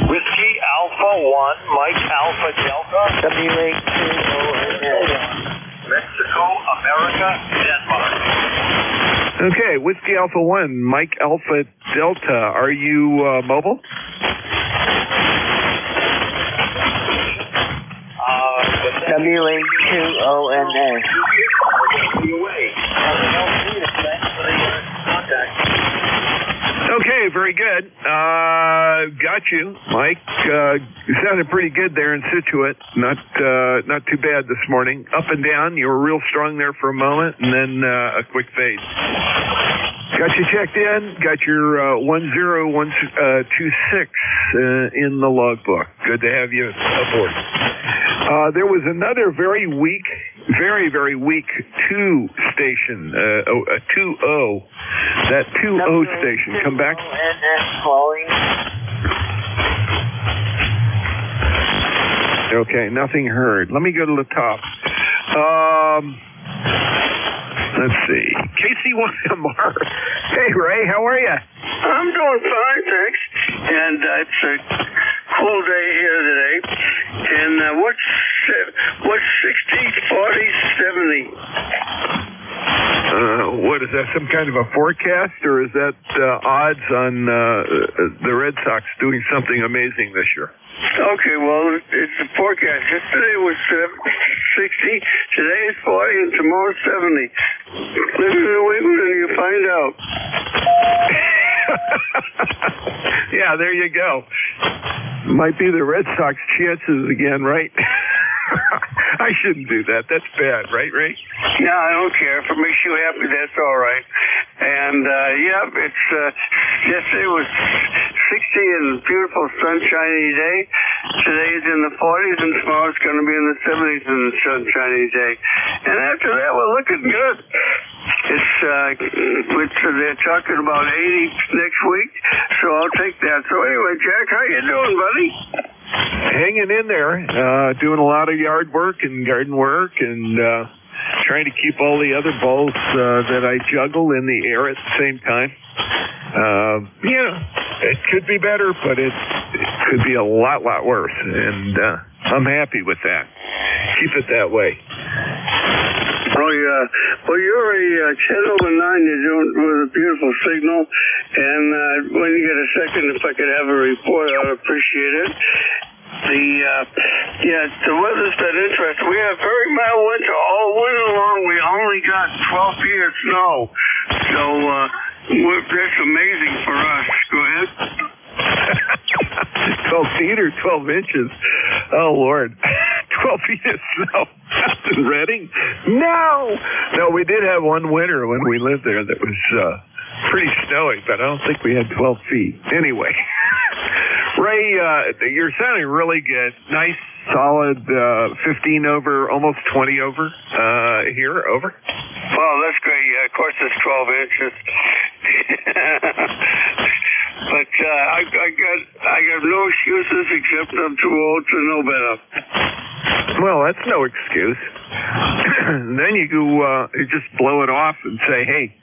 Whiskey Alpha 1, Mike Alpha Delta. W82ONS. Mexico, America, Denmark. Okay, Whiskey Alpha 1, Mike Alpha Delta. Are you mobile? W82ONS. Okay, very good. Got you, Mike. You sounded pretty good there in Scituate. Not too bad this morning. Up and down. You were real strong there for a moment, and then a quick fade. Got you checked in. Got your 10126 in the logbook. Good to have you aboard. There was another very weak 2 station, a 2-0. That 2-0 station. Come back. Okay, nothing heard. Let me go to the top. Let's see. KC1MR. Hey, Ray, how are you? I'm doing fine, thanks. And it's a cool day here today. And what's 60, 40, 70? What is that? Some kind of a forecast, or is that odds on the Red Sox doing something amazing this year? Okay, well, it's a forecast. Yesterday was 60, today is 40, and tomorrow's 70. Live in New England and you find out. Yeah, there you go. Might be the Red Sox chances again, right? I shouldn't do that. That's bad, right, Ray? Yeah, I don't care. If it makes you happy, that's all right. And, it's, yesterday was 60 and beautiful sunshiny day. Today's in the 40s, and tomorrow's going to be in the 70s and the sunshiny day. And after that, we're looking good. They're talking about 80 next week, so I'll take that. So anyway, Jack, how you doing, buddy? Hanging in there, doing a lot of yard work and garden work, and trying to keep all the other balls that I juggle in the air at the same time. It could be better, but it could be a lot worse, and I'm happy with that. Keep it that way. Oh, yeah. Well, you're a channel 9. You're doing with a beautiful signal. And when you get a second, if I could have a report, I'd appreciate it. The weather's been interesting. We had very mild winter all winter long. We only got 12 feet of snow. So that's amazing for us. Go ahead. 12 feet or 12 inches? Oh, Lord. 12 feet of snow. In Reading? No, we did have one winter when we lived there that was pretty snowy, but I don't think we had 12 feet. Anyway, Ray, you're sounding really good. Nice, solid 15 over, almost 20 over here. Over. Well, that's great. Yeah, of course, it's 12 inches. But I got no excuses except I'm too old to know better. Well, that's no excuse. Then you just blow it off and say, hey,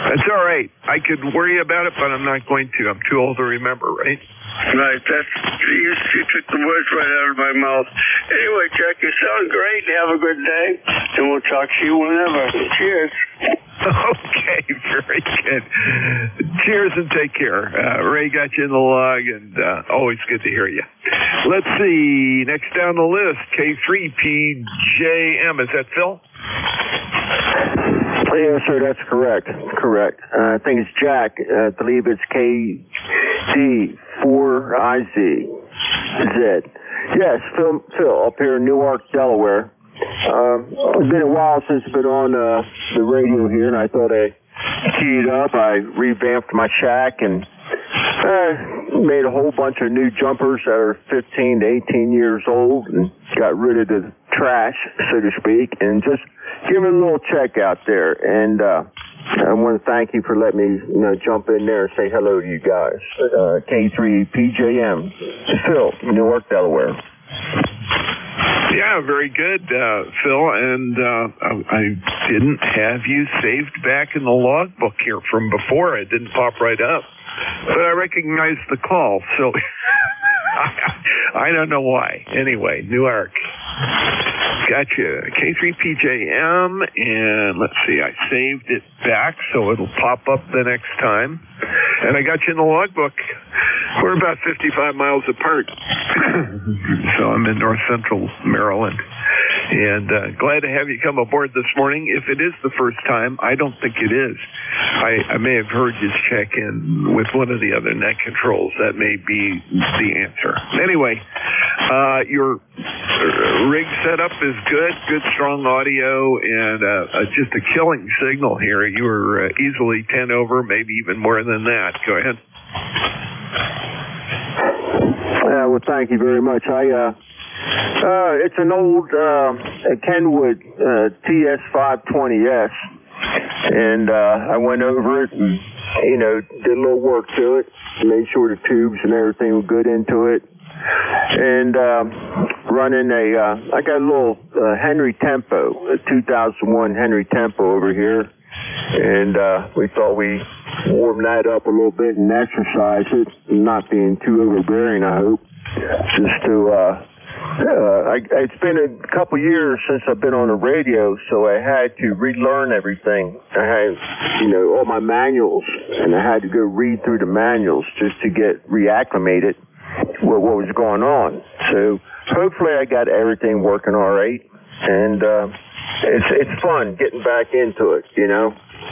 That's all right. I could worry about it, but I'm not going to. I'm too old to remember, right? Right, you took the words right out of my mouth. Anyway, Jack, you sound great. Have a good day, and we'll talk to you whenever. Cheers. Okay, very good. Cheers and take care. Ray got you in the log, and always good to hear you. Let's see. Next down the list, K3PJM. Is that Phil? Yes, sir, that's correct. Correct. I think it's Jack. I believe it's KD4IZ. Yes, Phil, up here in Newark, Delaware. It's been a while since I've been on the radio here, and I thought I keyed up. I revamped my shack and made a whole bunch of new jumpers that are 15 to 18 years old and got rid of the trash, so to speak, and just give it a little check out there. And I want to thank you for letting me jump in there and say hello to you guys. K3PJM, Phil, Newark, Delaware. Yeah, very good, Phil. And I didn't have you saved back in the logbook here from before. It didn't pop right up. But I recognized the call, so I don't know why. Anyway, Newark. Gotcha. K3PJM, and let's see, I saved it back so it'll pop up the next time. And I got you in the logbook. We're about 55 miles apart. So I'm in north central Maryland. And glad to have you come aboard this morning. If it is the first time, I don't think it is. I may have heard you check in with one of the other net controls. That may be the answer. Anyway, your rig setup is good strong audio, and just a killing signal here. You were easily 10 over, maybe even more than that. Go ahead. Well, thank you very much. It's an old Kenwood TS520S, and I went over it and, did a little work to it, made sure the tubes and everything were good into it, and running I got a little Henry Tempo, a 2001 Henry Tempo over here, and we thought we warm that up a little bit and exercise it, not being too overbearing, I hope, just to it's been a couple years since I've been on the radio, so I had to relearn everything. I had, all my manuals, and I had to go read through the manuals just to get reacclimated with what was going on. So hopefully I got everything working all right, and it's fun getting back into it,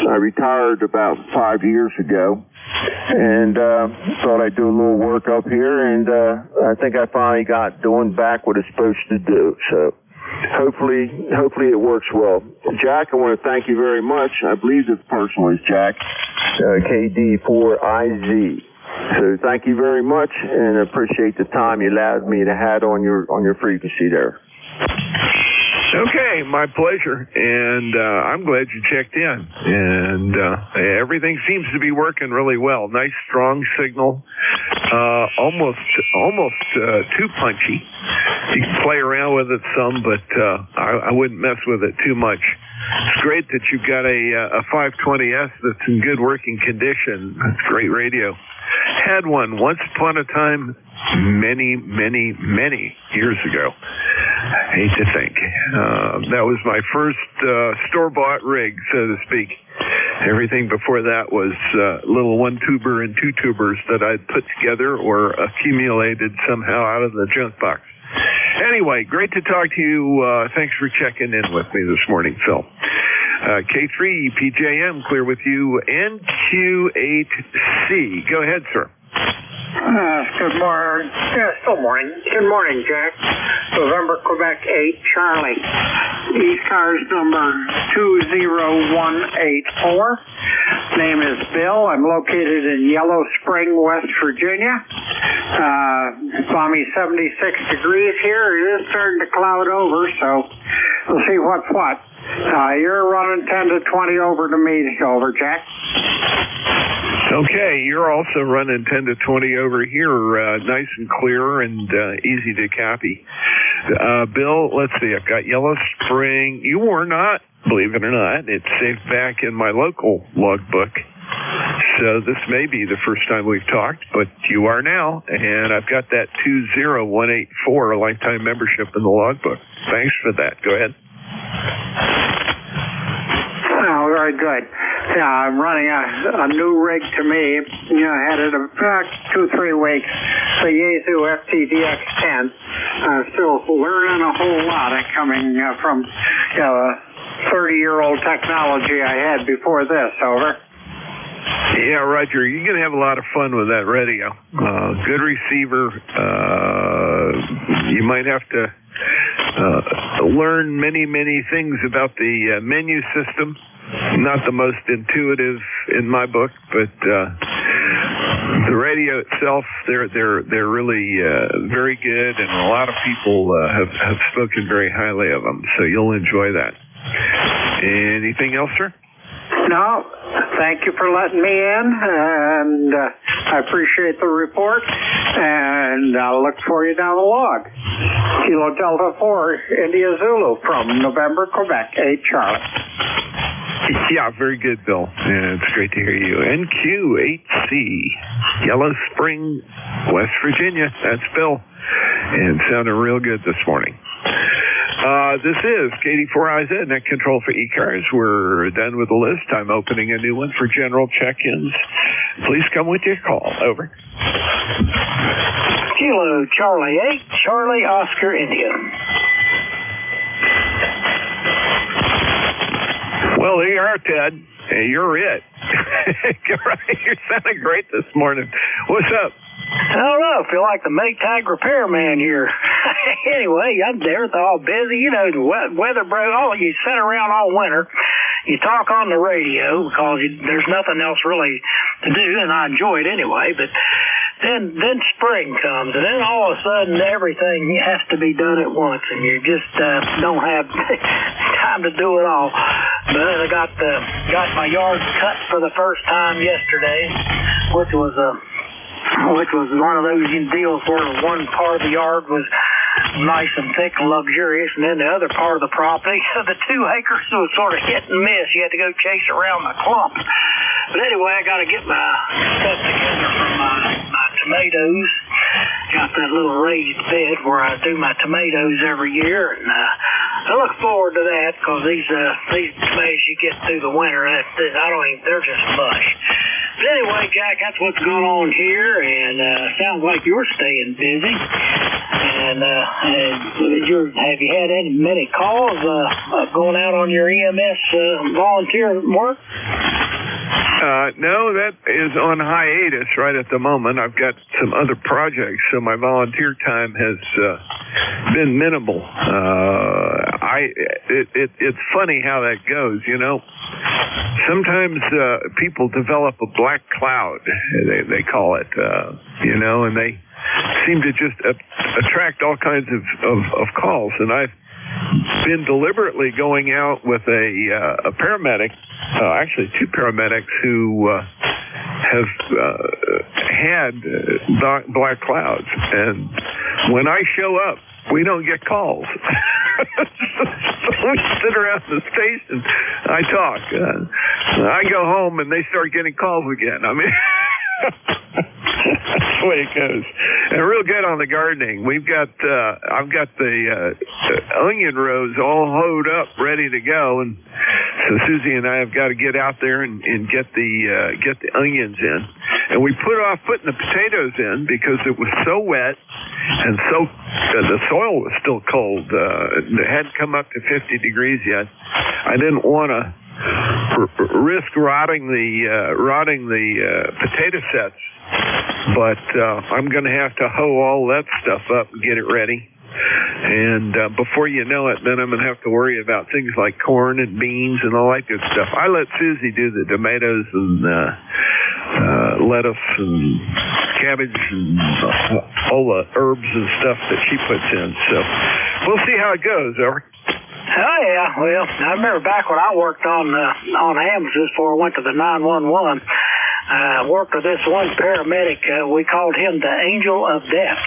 I retired about 5 years ago, and thought I'd do a little work up here, and I think I finally got doing back what it's supposed to do. So hopefully it works well. Jack, I want to thank you very much. I believe the person was Jack, KD4IZ. So thank you very much, and I appreciate the time you allowed me to have on your frequency there. Okay, my pleasure, and I'm glad you checked in, and everything seems to be working really well. Nice, strong signal, almost too punchy. You can play around with it some, but I wouldn't mess with it too much. It's great that you've got a 520S that's in good working condition. That's great radio. Had one once upon a time, many years ago. I hate to think. That was my first store-bought rig, so to speak. Everything before that was little one-tuber and two-tubers that I'd put together or accumulated somehow out of the junk box. Anyway, great to talk to you. Thanks for checking in with me this morning, Phil. K3PJM, clear with you. NQ8C. Go ahead, sir. Good morning. Yeah, still morning. Good morning, Jack. November, Quebec 8, Charlie. ECARS number 20184. Name is Bill. I'm located in Yellow Spring, West Virginia. Balmy 76 degrees here. It is starting to cloud over, so we'll see what's what. You're running 10 to 20 over to me, over, Jack. Okay, you're also running 10 to 20 over here, nice and clear and easy to copy. Bill, let's see, I've got Yellow Spring. You were not believe it or not. It's saved back in my local logbook. So this may be the first time we've talked, but you are now, and I've got that 20184 lifetime membership in the logbook. Thanks for that. Go ahead. Oh, very good. Yeah, I'm running a new rig to me. You know, I had it about 2-3 weeks. The Yaesu FTDX10. I'm still learning a whole lot coming from 30-year-old technology I had before this. Over. Yeah, Roger, you're going to have a lot of fun with that radio. Good receiver. You might have to learn many, many things about the menu system. Not the most intuitive in my book, but the radio itself, they're really very good, and a lot of people have spoken very highly of them. So you'll enjoy that. Anything else, sir? No, thank you for letting me in, and I appreciate the report, and I'll look for you down the log. Kilo Delta 4, India Zulu from November, Quebec, 8 Charlotte. Yeah, very good, Bill. Yeah, it's great to hear you. NQ8C, Yellow Spring, West Virginia. That's Bill. And sounded real good this morning. This is KD4IZ, Net Control for ECARS. We're done with the list. I'm opening a new one for general check-ins. Please come with your call. Over. Kilo Charlie 8, Charlie Oscar India. Well, there you are, Ted. Hey, you're it. You're sounding great this morning. What's up? I don't know. I feel like the Maytag repairman here. Anyway, I'm there. It's all busy. You know, the weather broke. Oh, you sit around all winter. You talk on the radio because there's nothing else really to do, and I enjoy it anyway. But then spring comes, and then all of a sudden everything has to be done at once, and you just don't have time to do it all. But I got my yard cut for the first time yesterday, which was one of those deals where one part of the yard was nice and thick and luxurious, and then the other part of the property, the 2 acres was sort of hit and miss. You had to go chase around the clump. But anyway, I got to get my stuff together for my tomatoes. Got that little raised bed where I do my tomatoes every year, and I look forward to that because these tomatoes you get through the winter, they're just mush. But anyway, Jack, that's what's going on here, and sounds like you're staying busy. And have you had many calls going out on your EMS volunteer work? No, that is on hiatus right at the moment. I've got some other projects, so my volunteer time has been minimal. It's funny how that goes, you know. Sometimes people develop a black cloud, they call it, you know, and they seem to just attract all kinds of calls. And I've been deliberately going out with a paramedic, actually 2 paramedics who have had black clouds. And when I show up, we don't get calls. So we sit around the station. I talk. I go home and they start getting calls again. I mean, that's the way it goes. And real good on the gardening. I've got the onion rows all hoed up, ready to go, and so Susie and I have got to get out there and get the onions in. And we put off putting the potatoes in because it was so wet and so the soil was still cold. It hadn't come up to 50 degrees yet. I didn't want to risk rotting the potato sets, but I'm going to have to hoe all that stuff up and get it ready. And before you know it, then I'm going to have to worry about things like corn and beans and all that good stuff. I let Susie do the tomatoes and lettuce and cabbage and all the herbs and stuff that she puts in. So we'll see how it goes. Over. Oh yeah, well, I remember back when I worked on ambulances before I went to the 911. I worked with this one paramedic. We called him the Angel of Death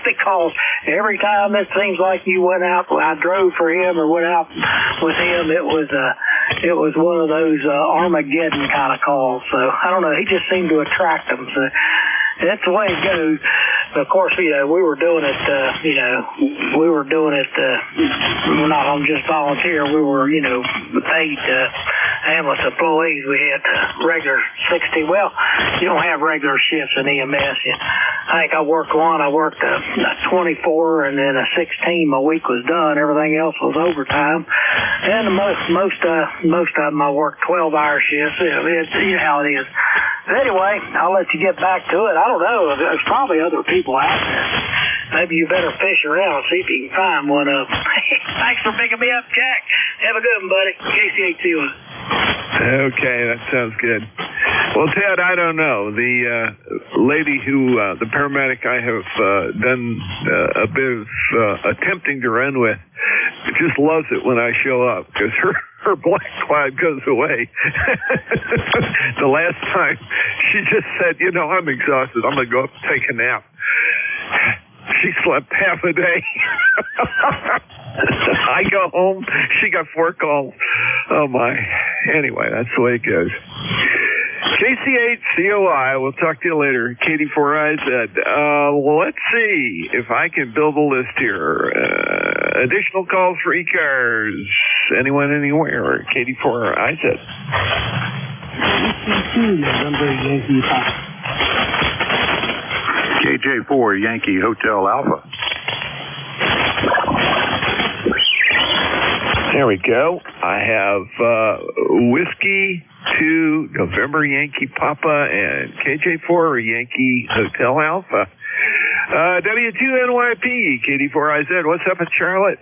because every time it seems like you went out, I drove for him or went out with him, it was one of those Armageddon kind of calls. So I don't know. He just seemed to attract them. So that's the way it goes. Of course, we were doing it, we're not on just volunteer. We were, paid ambulance employees. We had regular 60. Well, you don't have regular shifts in EMS. I think I worked 24 and then a 16. My week was done. Everything else was overtime. And most of them I worked 12-hour shifts. You know how it is. But anyway, I'll let you get back to it. I don't know. There's probably other people out there. Maybe you better fish around and see if you can find one of them. Thanks for picking me up, Jack. Have a good one, buddy. KC821. Okay, that sounds good. Well, Ted, I don't know. The lady the paramedic I have done a bit of attempting to run with, just loves it when I show up because her black cloud goes away. The last time, she just said, I'm exhausted. I'm going to go up and take a nap. She slept half a day. I go home. She got 4 calls. Oh, my. Anyway, that's the way it goes. KC8COI, we'll talk to you later. KD4IZ. Let's see if I can build a list here. Additional calls for ECARS. Anyone, anywhere? KD4IZ. KJ4 Yankee Hotel Alpha. There we go. I have Whiskey 2 November Yankee Papa and KJ4 Yankee Hotel Alpha. W2NYP KD4IZ. What's up at Charlotte?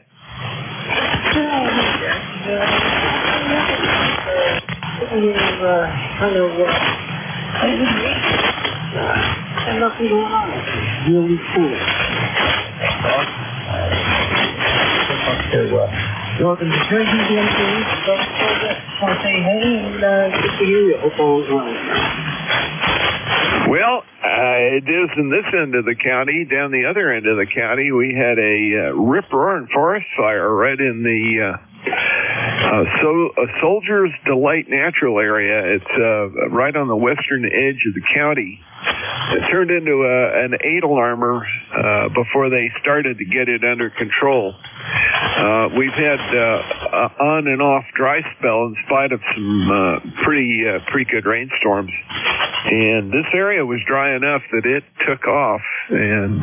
Nothing going on. Really cool. Northern New Jersey, the MTV. Just want to say hey and good to hear you. Hope all is well. Well, it is in this end of the county. Down the other end of the county, we had a rip-roaring forest fire right in the Soldier's Delight Natural Area. It's right on the western edge of the county. It turned into an 8-alarmer before they started to get it under control. We've had on and off dry spell in spite of some pretty good rainstorms. And this area was dry enough that it took off, and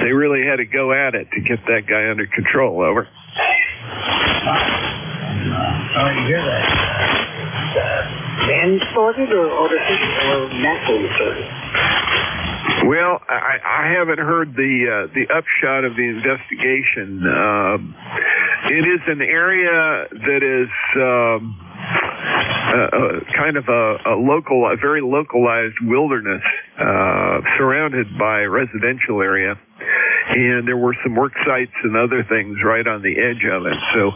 they really had to go at it to get that guy under control. Over. Sorry to hear that. Man started or naturally started? Well, I haven't heard the upshot of the investigation. It is an area that is kind of a very localized wilderness, surrounded by residential area, and there were some work sites and other things right on the edge of it. So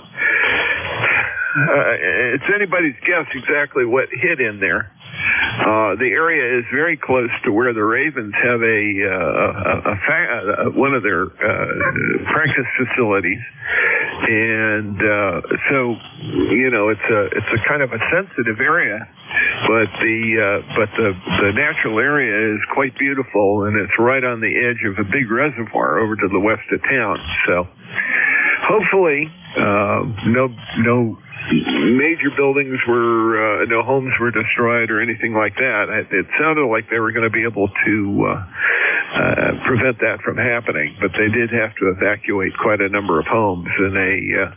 it's anybody's guess exactly what hit in there. The area is very close to where the Ravens have one of their practice facilities, and so it's a kind of a sensitive area, but the natural area is quite beautiful, and it's right on the edge of a big reservoir over to the west of town. So hopefully no major buildings were, no homes were destroyed or anything like that. It sounded like they were going to be able to prevent that from happening, but they did have to evacuate quite a number of homes in an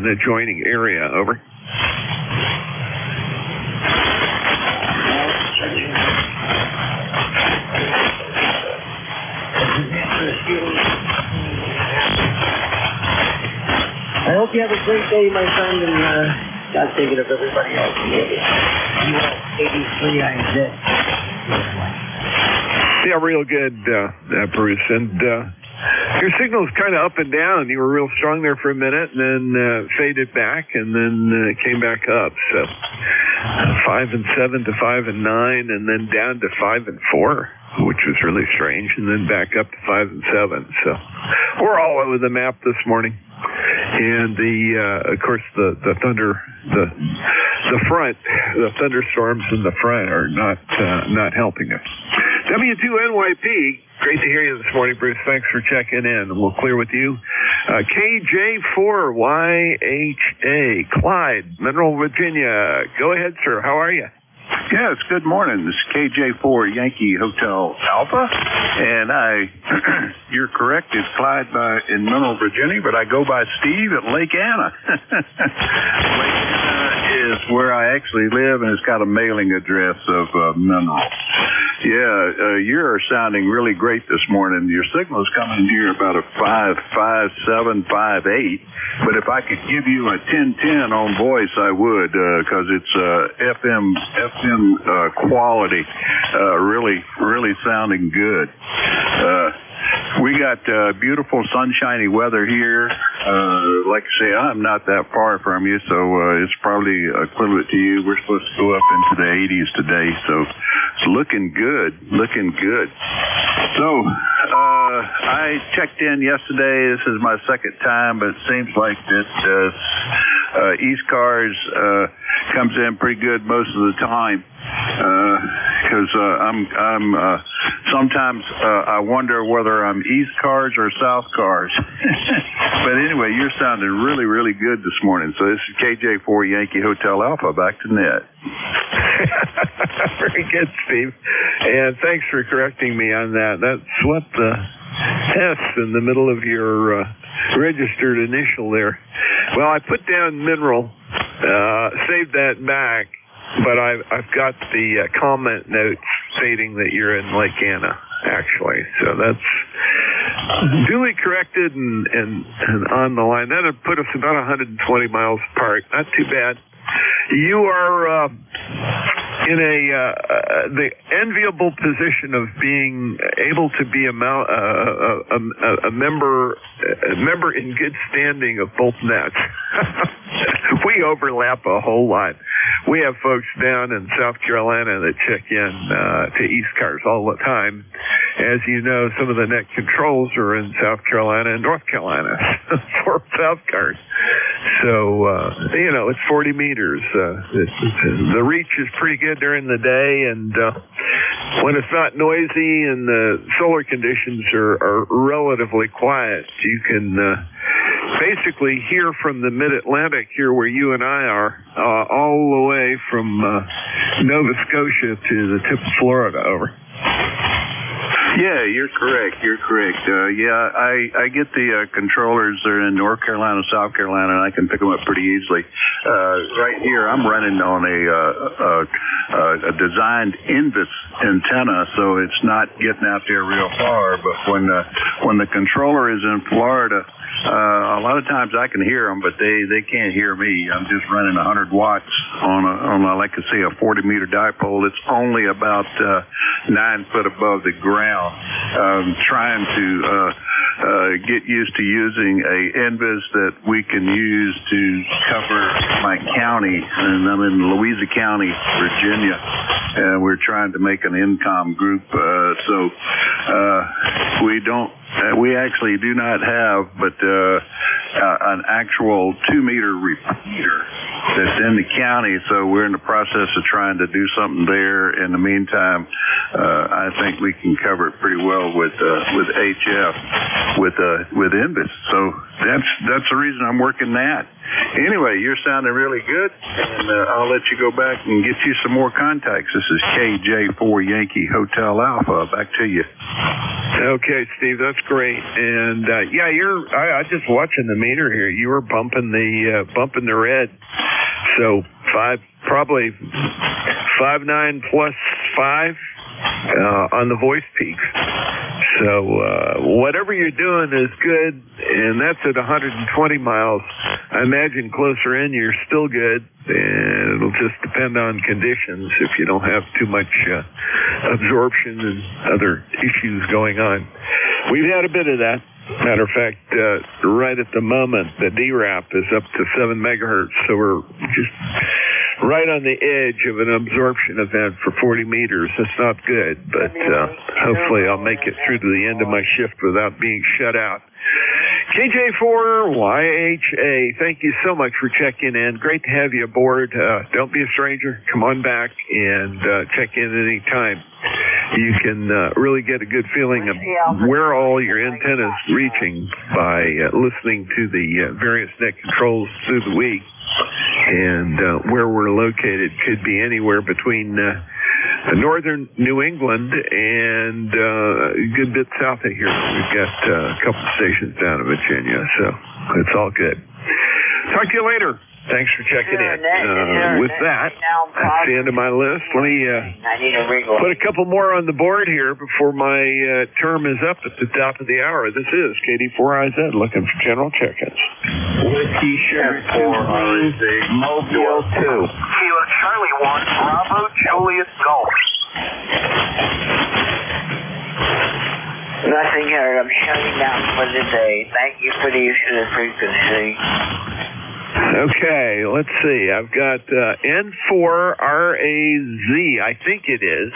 adjoining area. Over. I hope you have a great day, my friend, and God take it of everybody else. You all, 83IZ. Yeah, real good, Bruce. And your signal's kind of up and down. You were real strong there for a minute, and then faded back, and then came back up. So 5 and 7 to 5 and 9, and then down to 5 and 4, which was really strange, and then back up to 5 and 7. So we're all over the map this morning. And of course, the thunderstorms in the front are not helping us. W2NYP, great to hear you this morning, Bruce. Thanks for checking in. We'll clear with you. KJ4YHA, Clyde, Mineral, Virginia. Go ahead, sir. How are you? Yes, good morning. This is KJ4 Yankee Hotel Alpha, and you're correct, it's Clyde in Mineral, Virginia, but I go by Steve at Lake Anna. Lake Anna is where I actually live, and it's got a mailing address of Mineral. Yeah, you're sounding really great this morning. Your signal is coming here about a 5.57, 5.8, but if I could give you a 10.10 on voice, I would, because it's FM quality, really sounding good. We got beautiful sunshiny weather here. Like I say, I'm not that far from you, so it's probably equivalent to you. We're supposed to go up into the 80s today, so it's looking good. So I checked in yesterday. This is my second time, but it seems like that ECARS comes in pretty good most of the time. Because I'm sometimes I wonder whether I'm East Cars or South Cars. But anyway, you're sounding really good this morning. So this is KJ4 Yankee Hotel Alpha. Back to net. Very good, Steve. And thanks for correcting me on that. That's what the S in the middle of your registered initial there. Well, I put down Mineral, saved that back. But I've got the comment note stating that you're in Lake Anna, actually. So that's duly corrected and on the line. That would put us about 120 miles apart. Not too bad. You are in the enviable position of being able to be a member in good standing of both nets. We overlap a whole lot. We have folks down in South Carolina that check in to ECARS all the time. As you know, some of the net controls are in South Carolina and North Carolina for South Cars. So, it's 40 meters. The reach is pretty good during the day, and when it's not noisy and the solar conditions are relatively quiet, you can basically hear from the mid-Atlantic here where you and I are, all the way from Nova Scotia to the tip of Florida. Over. Yeah, you're correct. I get the controllers. They're in North Carolina, South Carolina, and I can pick them up pretty easily. Right here, I'm running on a designed Invis antenna, so it's not getting out there real far. But when the controller is in Florida, a lot of times I can hear them, but they can't hear me. I'm just running 100 watts on like I say, a 40-meter dipole. It's only about 9 foot above the ground. Trying to get used to using a Invis that we can use to cover my county, and I'm in Louisa County, Virginia, and we're trying to make an Incom group. So we actually do not have, but an actual 2-meter repeater that's in the county. So we're in the process of trying to do something there. In the meantime, I think we can cover it pretty well with HF with Invis. So that's the reason I'm working that. Anyway, you're sounding really good, and I'll let you go back and get you some more contacts. This is KJ4 Yankee Hotel Alpha. Back to you. Okay, Steve, that's great. And I just watching the meter here. You were bumping the red. So probably 5.9 plus 5 on the voice peaks. So whatever you're doing is good, and that's at 120 miles. I imagine closer in you're still good, and it'll just depend on conditions if you don't have too much absorption and other issues going on. We've had a bit of that. Matter of fact, right at the moment, the DRAP is up to 7 megahertz, so we're just right on the edge of an absorption event for 40 meters. That's not good, but hopefully I'll make it through to the end of my shift without being shut out. KJ4YHA, thank you so much for checking in. Great to have you aboard. Don't be a stranger. Come on back and check in any time. You can really get a good feeling of where all your antennas reaching by listening to the various net controls through the week. And where we're located could be anywhere between northern New England and a good bit south of here. We've got a couple stations down in Virginia, so it's all good. Talk to you later. Thanks for checking in. With that, that's the end of my list. Let me put a couple more on the board here before my term is up at the top of the hour. This is KD4IZ looking for general check-ins. Whiskey Sugar 2, Mobile 2. Kilo Charlie 1, Bravo Juliet Golf. Nothing heard. I'm shutting down for the day. Thank you for the use of the frequency. Okay, let's see. I've got N4RAZ, I think it is,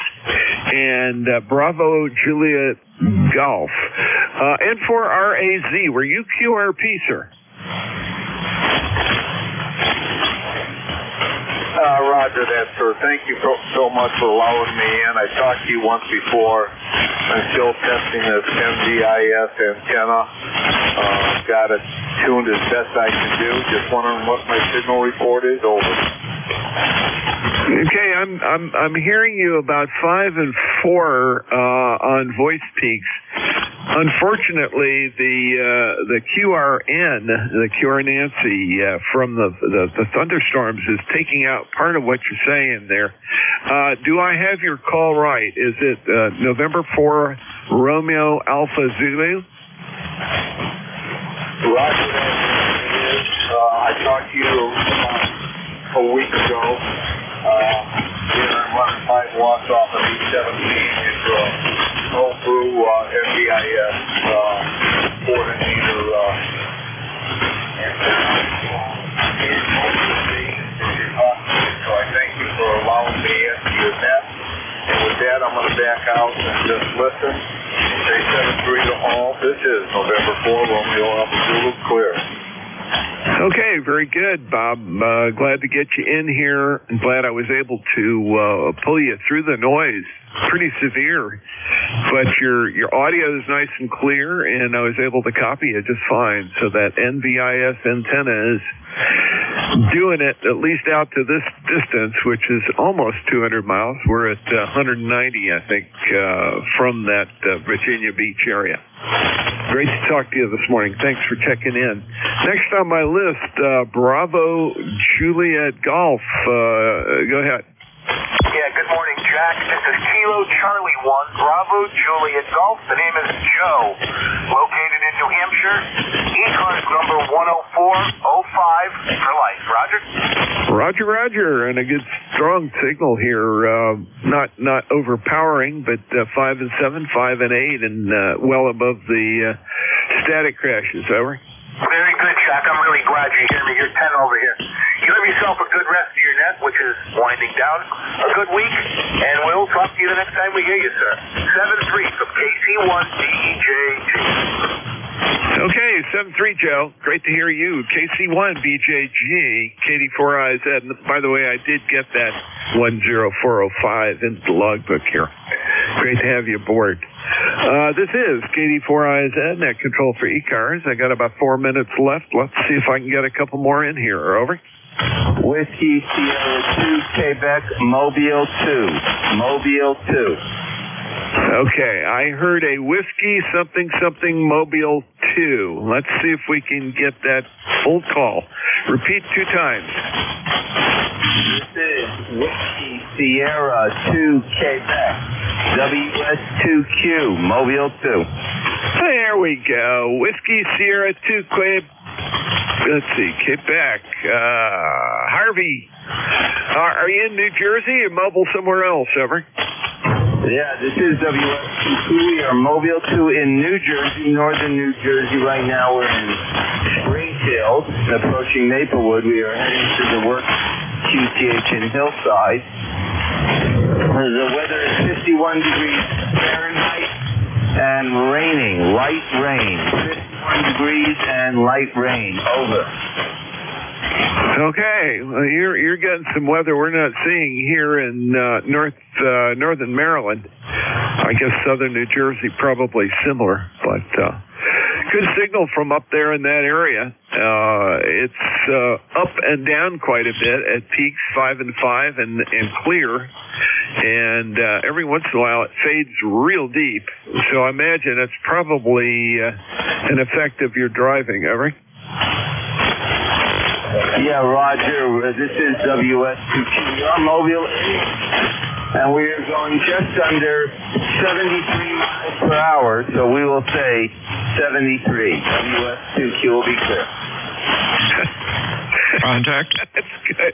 and Bravo Juliet Golf. N4RAZ, were you QRP, sir? Roger that, sir. Thank you so much for allowing me in. I talked to you once before. I'm still testing this NJ2US antenna. Got it tuned as best I can do. Just wondering what my signal report is. Over. Okay, I'm hearing you about 5 and 4 on voice peaks. Unfortunately, the QRN, the QR Nancy from the thunderstorms is taking out part of what you're saying there. Do I have your call right? Is it November 4 Romeo Alpha Zulu? Roger that. It is. I talked to you a week ago. I'm running 5 watts off of E17 into go through NBIS 4-meter so I thank you for allowing me into your net. And with that, I'm going to back out and just listen. Say 7-3 to all. This is November 4, Romeo Alpha Zulu, clear. Okay, very good, Bob. Glad to get you in here, and glad I was able to pull you through the noise. Pretty severe, but your audio is nice and clear, and I was able to copy it just fine. So that NVIS antenna is doing it at least out to this distance, which is almost 200 miles. We're at 190, I think, from that Virginia Beach area. Great to talk to you this morning. Thanks for checking in. Next on my list, Bravo Juliet Golf. Go ahead. Yeah, good morning, Jack. This is Kilo Charlie 1, Bravo Juliet Golf. The name is Joe, located in New Hampshire. ECARS number 10405 for life. Roger? Roger, and a good strong signal here. Not overpowering, but 5 and 7, 5 and 8, and well above the static crashes. Over. Very good, Jack. I'm really glad you hear me. You're 10 over here. You have yourself a good rest of your net, which is winding down. A good week, and we'll talk to you the next time we hear you, sir. 7-3 from KC1DEJG. Okay, 7-3, Joe. Great to hear you. KC1BJG, KD4IZ. And by the way, I did get that 10405 into the logbook here. Great to have you aboard. This is KD4IZ, net control for ECARS. I got about 4 minutes left. Let's see if I can get a couple more in here. Over. Whiskey Sierra 2, Quebec, Mobile 2. Mobile 2. Okay, I heard a whiskey something Mobile 2. Let's see if we can get that full call. Repeat 2 times. This is Whiskey Sierra 2, Quebec, WS2Q, Mobile 2. There we go. Whiskey Sierra 2, Quebec. Let's see, Quebec. Harvey, are you in New Jersey or mobile somewhere else? Over. Yeah, this is WS2Q. We are Mobile 2 in New Jersey, northern New Jersey. Right now we're in Springfield, approaching Maplewood. We are heading to the work QTH in Hillside. The weather is 51 degrees Fahrenheit and raining, light rain. 51 degrees and light rain. Over. Okay, well, you're getting some weather we're not seeing here in northern Maryland. I guess southern New Jersey probably similar, but good signal from up there in that area. It's up and down quite a bit at peaks 5 and 5 and clear, and every once in a while it fades real deep. So I imagine it's probably an effect of your driving. Over. Yeah, Roger. This is WS2QR Mobile, and we are going just under 73 miles per hour, so we will say 73. WS2Q will be clear. Contact. That's good.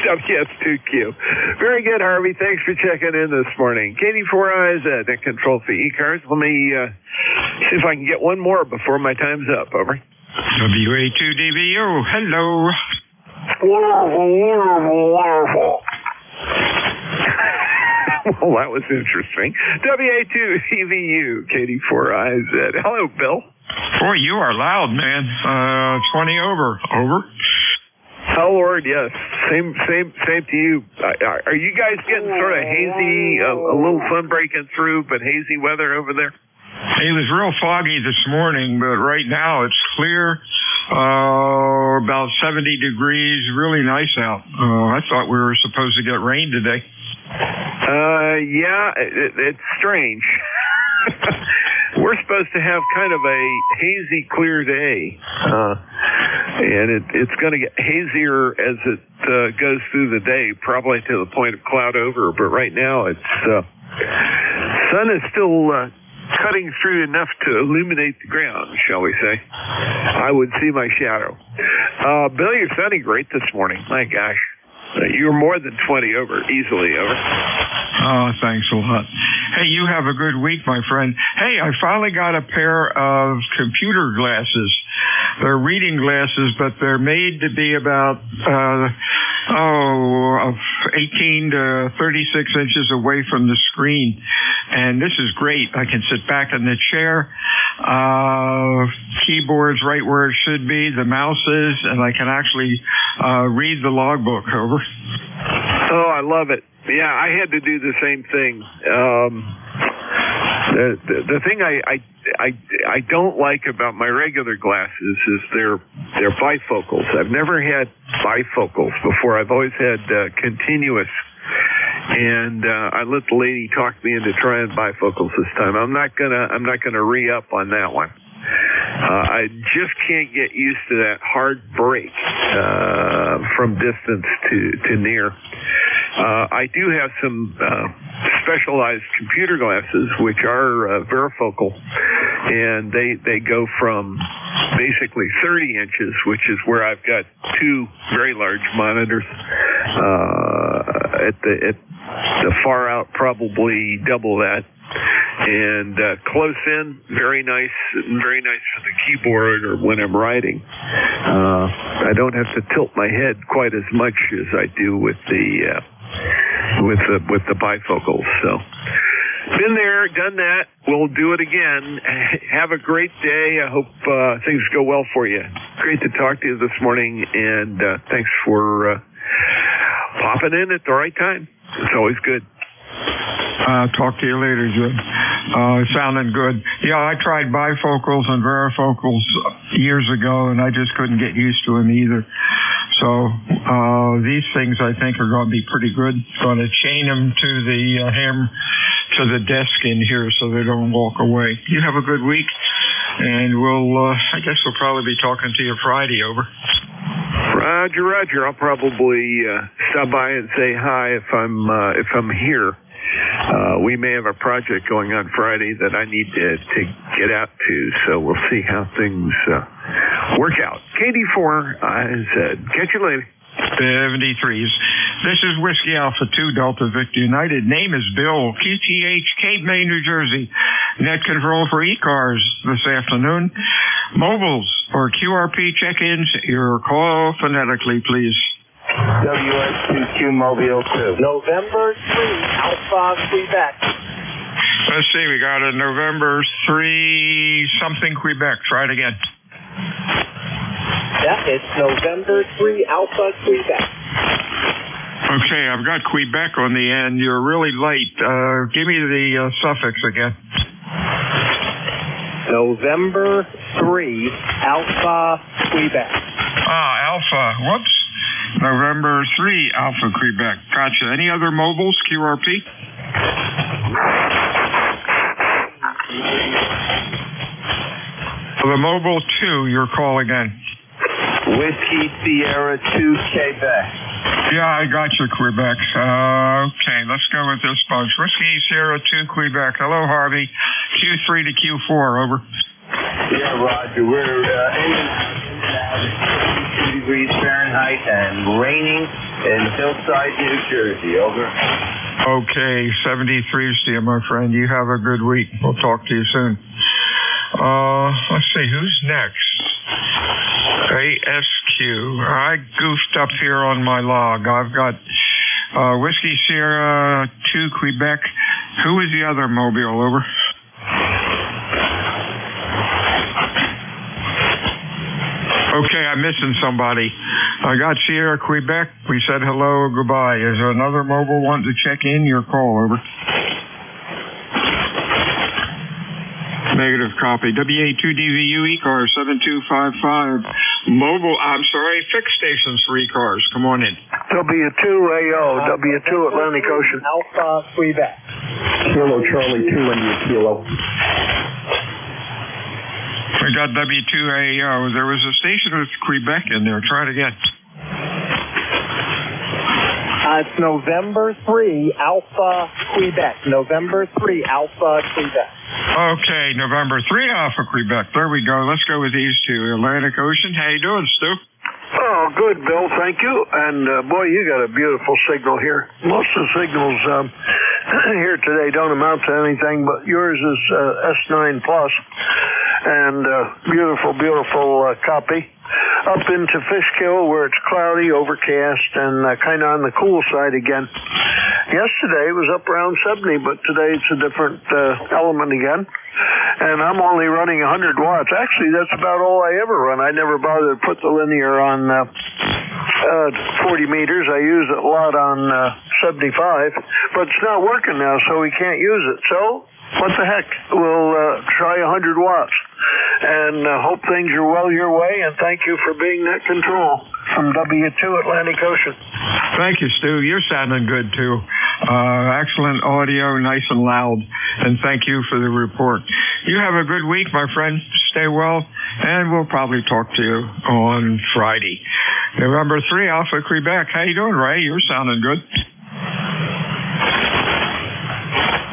WS2Q. Very good, Harvey. Thanks for checking in this morning. KD4IZ at control for ECARS. Let me see if I can get one more before my time's up. Over. WA2DBU. Hello. Well, that was interesting. WA2EVU, KD4IZ. Hello, Bill. Boy, you are loud, man. 20 over. Over. Oh, Lord, yes. Same to you. Are you guys getting sort of hazy, a little sun breaking through, but hazy weather over there? It was real foggy this morning, but right now it's clear. About 70 degrees, really nice out. I thought we were supposed to get rain today. Yeah, it's strange. We're supposed to have kind of a hazy, clear day, and it's going to get hazier as it goes through the day, probably to the point of cloud over. But right now, it's sun is still cutting through enough to illuminate the ground, shall we say. I would see my shadow. Bill, you're sounding great this morning. My gosh. You're more than 20 over, easily over. Oh, thanks a lot. Hey, you have a good week, my friend. Hey, I finally got a pair of computer glasses. They're reading glasses, but they're made to be about 18 to 36 inches away from the screen. And this is great. I can sit back in the chair, keyboard's right where it should be, the mouse is, and I can actually read the logbook. Over. Oh, I love it. Yeah, I had to do the same thing. The thing I don't like about my regular glasses is they're bifocals. I've never had bifocals before. I've always had continuous. And I let the lady talk me into trying bifocals this time. I'm not gonna re-up on that one. I just can't get used to that hard break from distance to near. I do have some specialized computer glasses which are varifocal, and they go from basically 30 inches, which is where I've got two very large monitors. At the far out, probably double that. And close in, very nice for the keyboard or when I'm writing. I don't have to tilt my head quite as much as I do with the bifocals. So, been there, done that. We'll do it again. Have a great day. I hope things go well for you. Great to talk to you this morning, and thanks for popping in at the right time. It's always good. Talk to you later, Jim. Sounding good. Yeah, I tried bifocals and varifocals years ago, and I just couldn't get used to them either. So these things, I think, are going to be pretty good. Going to chain them to the to the desk in here so they don't walk away. You have a good week, and I guess we'll probably be talking to you Friday. Over. Roger. I'll probably stop by and say hi if I'm here. We may have a project going on Friday that I need to get out to, so we'll see how things work out. KD4IZ. Catch you later. 73s. This is Whiskey Alpha 2 Delta Victor United. Name is Bill, QTH, Cape May, New Jersey. Net control for ECARS this afternoon. Mobiles or QRP check-ins, your call phonetically, please. WS2Q Mobile 2. November 3, Alpha Quebec. Let's see, we got a November 3 something Quebec. Try it again. Yeah, it's November 3, Alpha Quebec. Okay, I've got Quebec on the end. You're really late. Give me the suffix again. November 3, Alpha Quebec. Alpha. Whoops. November 3, Alpha Quebec. Gotcha. Any other mobiles, QRP? The mobile 2, your call again. Whiskey Sierra 2 Quebec. Yeah, I got you, Quebec. Okay, let's go with this bunch. Whiskey Sierra 2 Quebec. Hello, Harvey. Q3 to Q4, over. Yeah, Roger. We're in 52 degrees Fahrenheit and raining in Hillside, New Jersey, over. Okay, 73 to you, my friend. You have a good week. We'll talk to you soon. Let's see, who's next? ASQ. I goofed up here on my log. I've got Whiskey Sierra 2 Quebec. Who is the other mobile, over? Okay, I'm missing somebody. I got Sierra Quebec. We said hello, goodbye. Is there another mobile wanting to check in? Your call, over. Negative copy. WA2DVU ECARS 7255. Mobile, fixed stations for ECARS. Come on in. W2AO, W2 Atlantic Ocean. Alpha Quebec. Kilo Charlie 2 India Kilo. We got W2AO. There was a station with Quebec in there. Try it again. It's November 3, Alpha Quebec. November 3, Alpha Quebec. Okay, November 3, Alpha Quebec. There we go. Let's go with these two. Atlantic Ocean. How you doing, Stu? Oh, good, Bill. Thank you. And, boy, you got a beautiful signal here. Most of the signals here today don't amount to anything, but yours is S9 Plus. And beautiful, beautiful copy. Up into Fishkill where it's cloudy, overcast, and kind of on the cool side again. Yesterday it was up around 70, but today it's a different element again. And I'm only running 100 watts. Actually, that's about all I ever run. I never bothered to put the linear on 40 meters. I use it a lot on 75, but it's not working now, so we can't use it. So what the heck? We'll try 100 watts and hope things are well your way, and thank you for being net control from W2 Atlantic Ocean. Thank you, Stu. You're sounding good, too. Excellent audio, nice and loud, and thank you for the report. You have a good week, my friend. Stay well, and we'll probably talk to you on Friday. November 3, Alpha Quebec. How you doing, Ray? You're sounding good.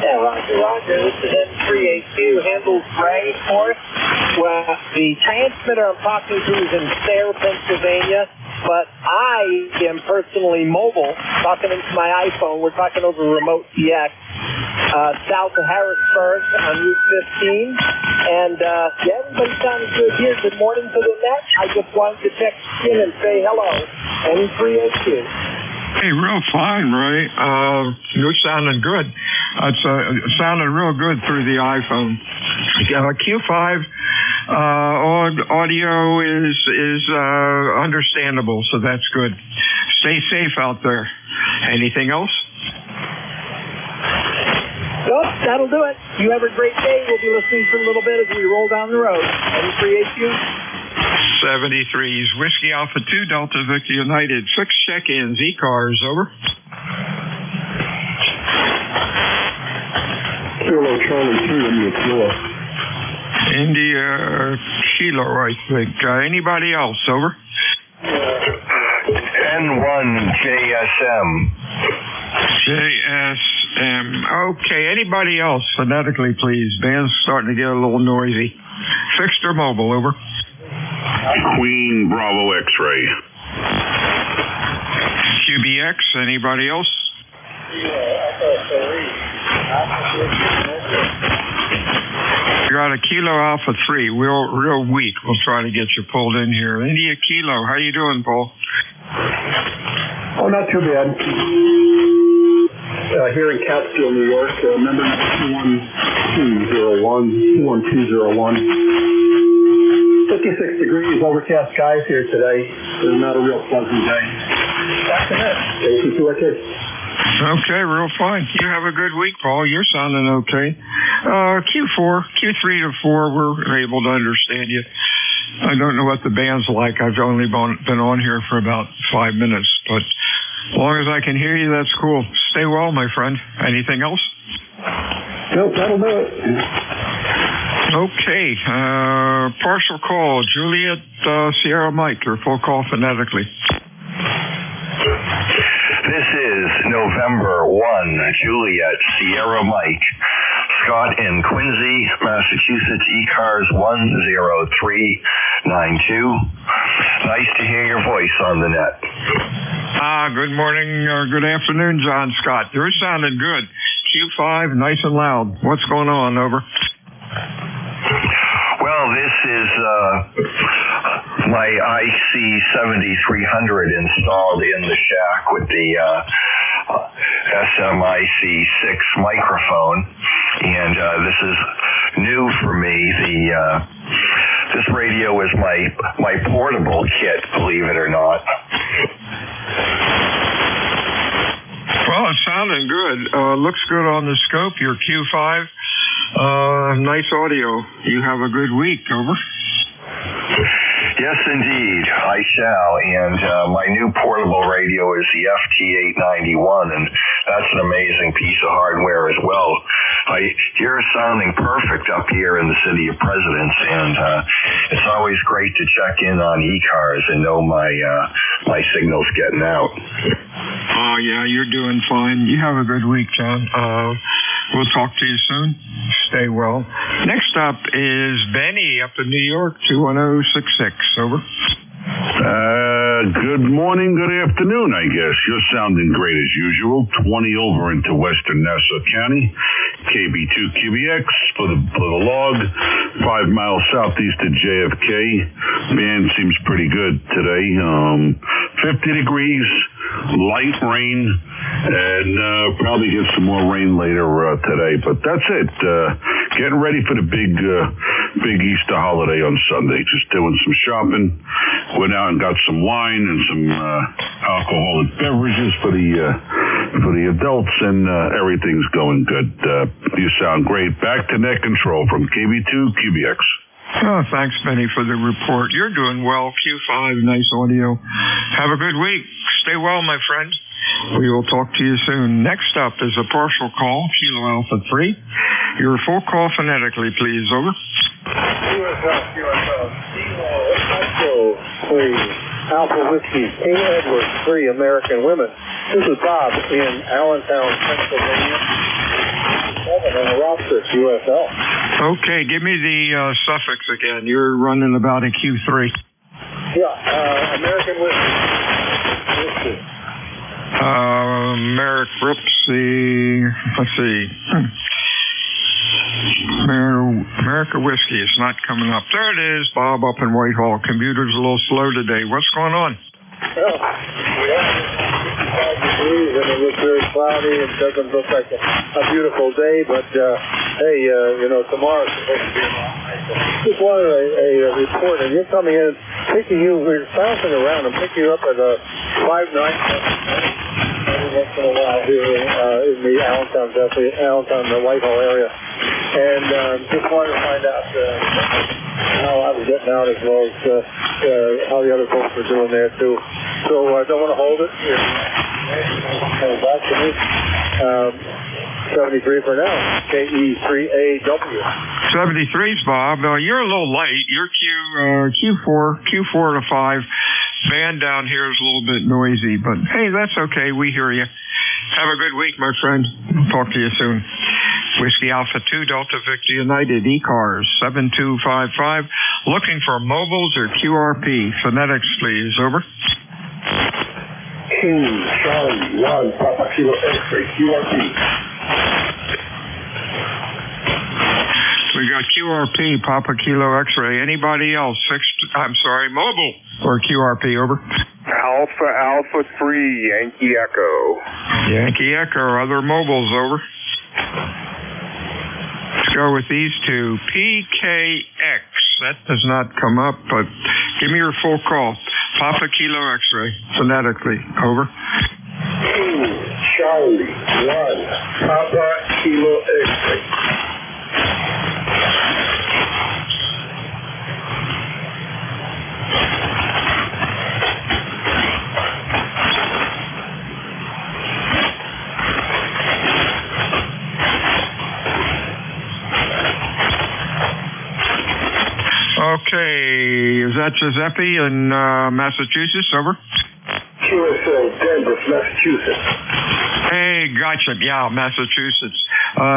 Yeah, Roger. This is N3AQ. Handles Ray for us. Well, the transmitter I'm talking to is in Sayre, Pennsylvania, but I am personally mobile, talking into my iPhone. We're talking over Remote TX, south of Harrisburg on Route 15. And, everybody sounds good here. Good morning to the net. I just wanted to check in and say hello. N3AQ. Hey, real fine, Ray. You're sounding good. It's sounding real good through the iPhone. Q5 audio is understandable, so that's good. Stay safe out there. Anything else? Well, that'll do it. You have a great day. We'll be listening for a little bit as we roll down the road. N3AQ. 73's Whiskey Alpha 2 Delta Victor United. 6 check-ins. ECARS, over. Kilo Charlie 2 India Kilo. India Kilo, I think. Anybody else, over? N1JSM. JSM. Okay, anybody else, phonetically, please. Band's starting to get a little noisy. Fixed or mobile, over? Queen Bravo X-ray. QBX, anybody else? You got a Kilo Alpha 3, real weak. We'll try to get you pulled in here. India Kilo, how you doing, Paul? Oh, not too bad. Here in Catskill, New York, number 21201. 56 degrees, overcast skies here today. Not a real pleasant day. Back to that. NJ2US. Okay, real fine. You have a good week, Paul. You're sounding okay. Q3 to 4, we're able to understand you. I don't know what the band's like. I've only been on here for about 5 minutes, but as long as I can hear you, that's cool. Stay well, my friend. Anything else? Nope, that'll do it. Okay, partial call. Juliet Sierra Mike, your full call phonetically. This is November 1, Juliet Sierra Mike. Scott in Quincy, Massachusetts, ECARS 10392. Nice to hear your voice on the net. Good morning or good afternoon, John Scott. You're sounding good. Q5, nice and loud. What's going on? Over. Well, this is my IC7300 installed in the shack with the SMIC6 microphone, and this is new for me. This radio is my portable kit, believe it or not. Well, it's sounding good. Looks good on the scope. Your Q5. Nice audio. You have a good week. Over. Yes, indeed, I shall. And my new portable radio is the FT891, and that's an amazing piece of hardware as well. You're sounding perfect up here in the city of Presidents, and it's always great to check in on ECARS and know my signal's getting out. Oh, yeah, you're doing fine. You have a good week, John. We'll talk to you soon. Stay well. Next up is Benny up in New York, 21066. Over. Good morning, good afternoon, I guess. You're sounding great as usual. 20 over into western Nassau County. KB2QBX for the log. 5 miles southeast of JFK. Man, seems pretty good today. 50 degrees, light rain, and probably get some more rain later today. But that's it. Getting ready for the big Easter holiday on Sunday. Just doing some shopping. Went out and got some wine and some alcoholic beverages for the adults, and everything's going good. You sound great. Back to net control from KB2QBX. Oh, thanks, Benny, for the report. You're doing well. Q5, nice audio. Have a good week. Stay well, my friend. We will talk to you soon. Next up is a partial call, Kilo Alpha 3. Your full call phonetically, please. Over. Kilo 3, Alpha Whiskey, King Edward 3, American Women. This is Bob in Allentown, Pennsylvania. 7 on the roster, USL. Okay, give me the suffix again. You're running about a Q3. Yeah, American Whiskey. Let's see. America Whiskey is not coming up. There it is, Bob up in Whitehall. Computer's a little slow today. What's going on? Well, we have 55 degrees and it looks very cloudy. It doesn't look like a beautiful day, but hey, tomorrow's supposed to be a lot nicer. Just wanted a report, and you're coming in, we're bouncing around. I'm picking you up at 5'9". Every once in a while here in the Allentown, the Whitehall area. And just wanted to find out how I was getting out, as well as how the other folks were doing there too. So I don't want to hold it. Back to me. 73 for now. KE3AW. 73's Bob. You're a little late. You're Q4 to 5. Band down here is a little bit noisy, but hey, that's okay. We hear you. Have a good week, my friend. Talk to you soon. Whiskey Alpha 2, Delta Victor United, ECARS 7255. Looking for mobiles or QRP. Phonetics, please. Over. King Charlie 1, Papa Kilo X-ray, QRP. We got QRP, Papa Kilo X-ray. Anybody else? Mobile or QRP. Over. Alpha 3, Yankee Echo. Yankee Echo, other mobiles, over. Let's go with these two. PKX, that does not come up, but give me your full call. Papa Kilo X-ray, phonetically, over. Charlie 1, Papa Kilo X-ray. Okay, is that Giuseppe in Massachusetts? Over. USA, Denver, Massachusetts. Hey, gotcha. Yeah, Massachusetts.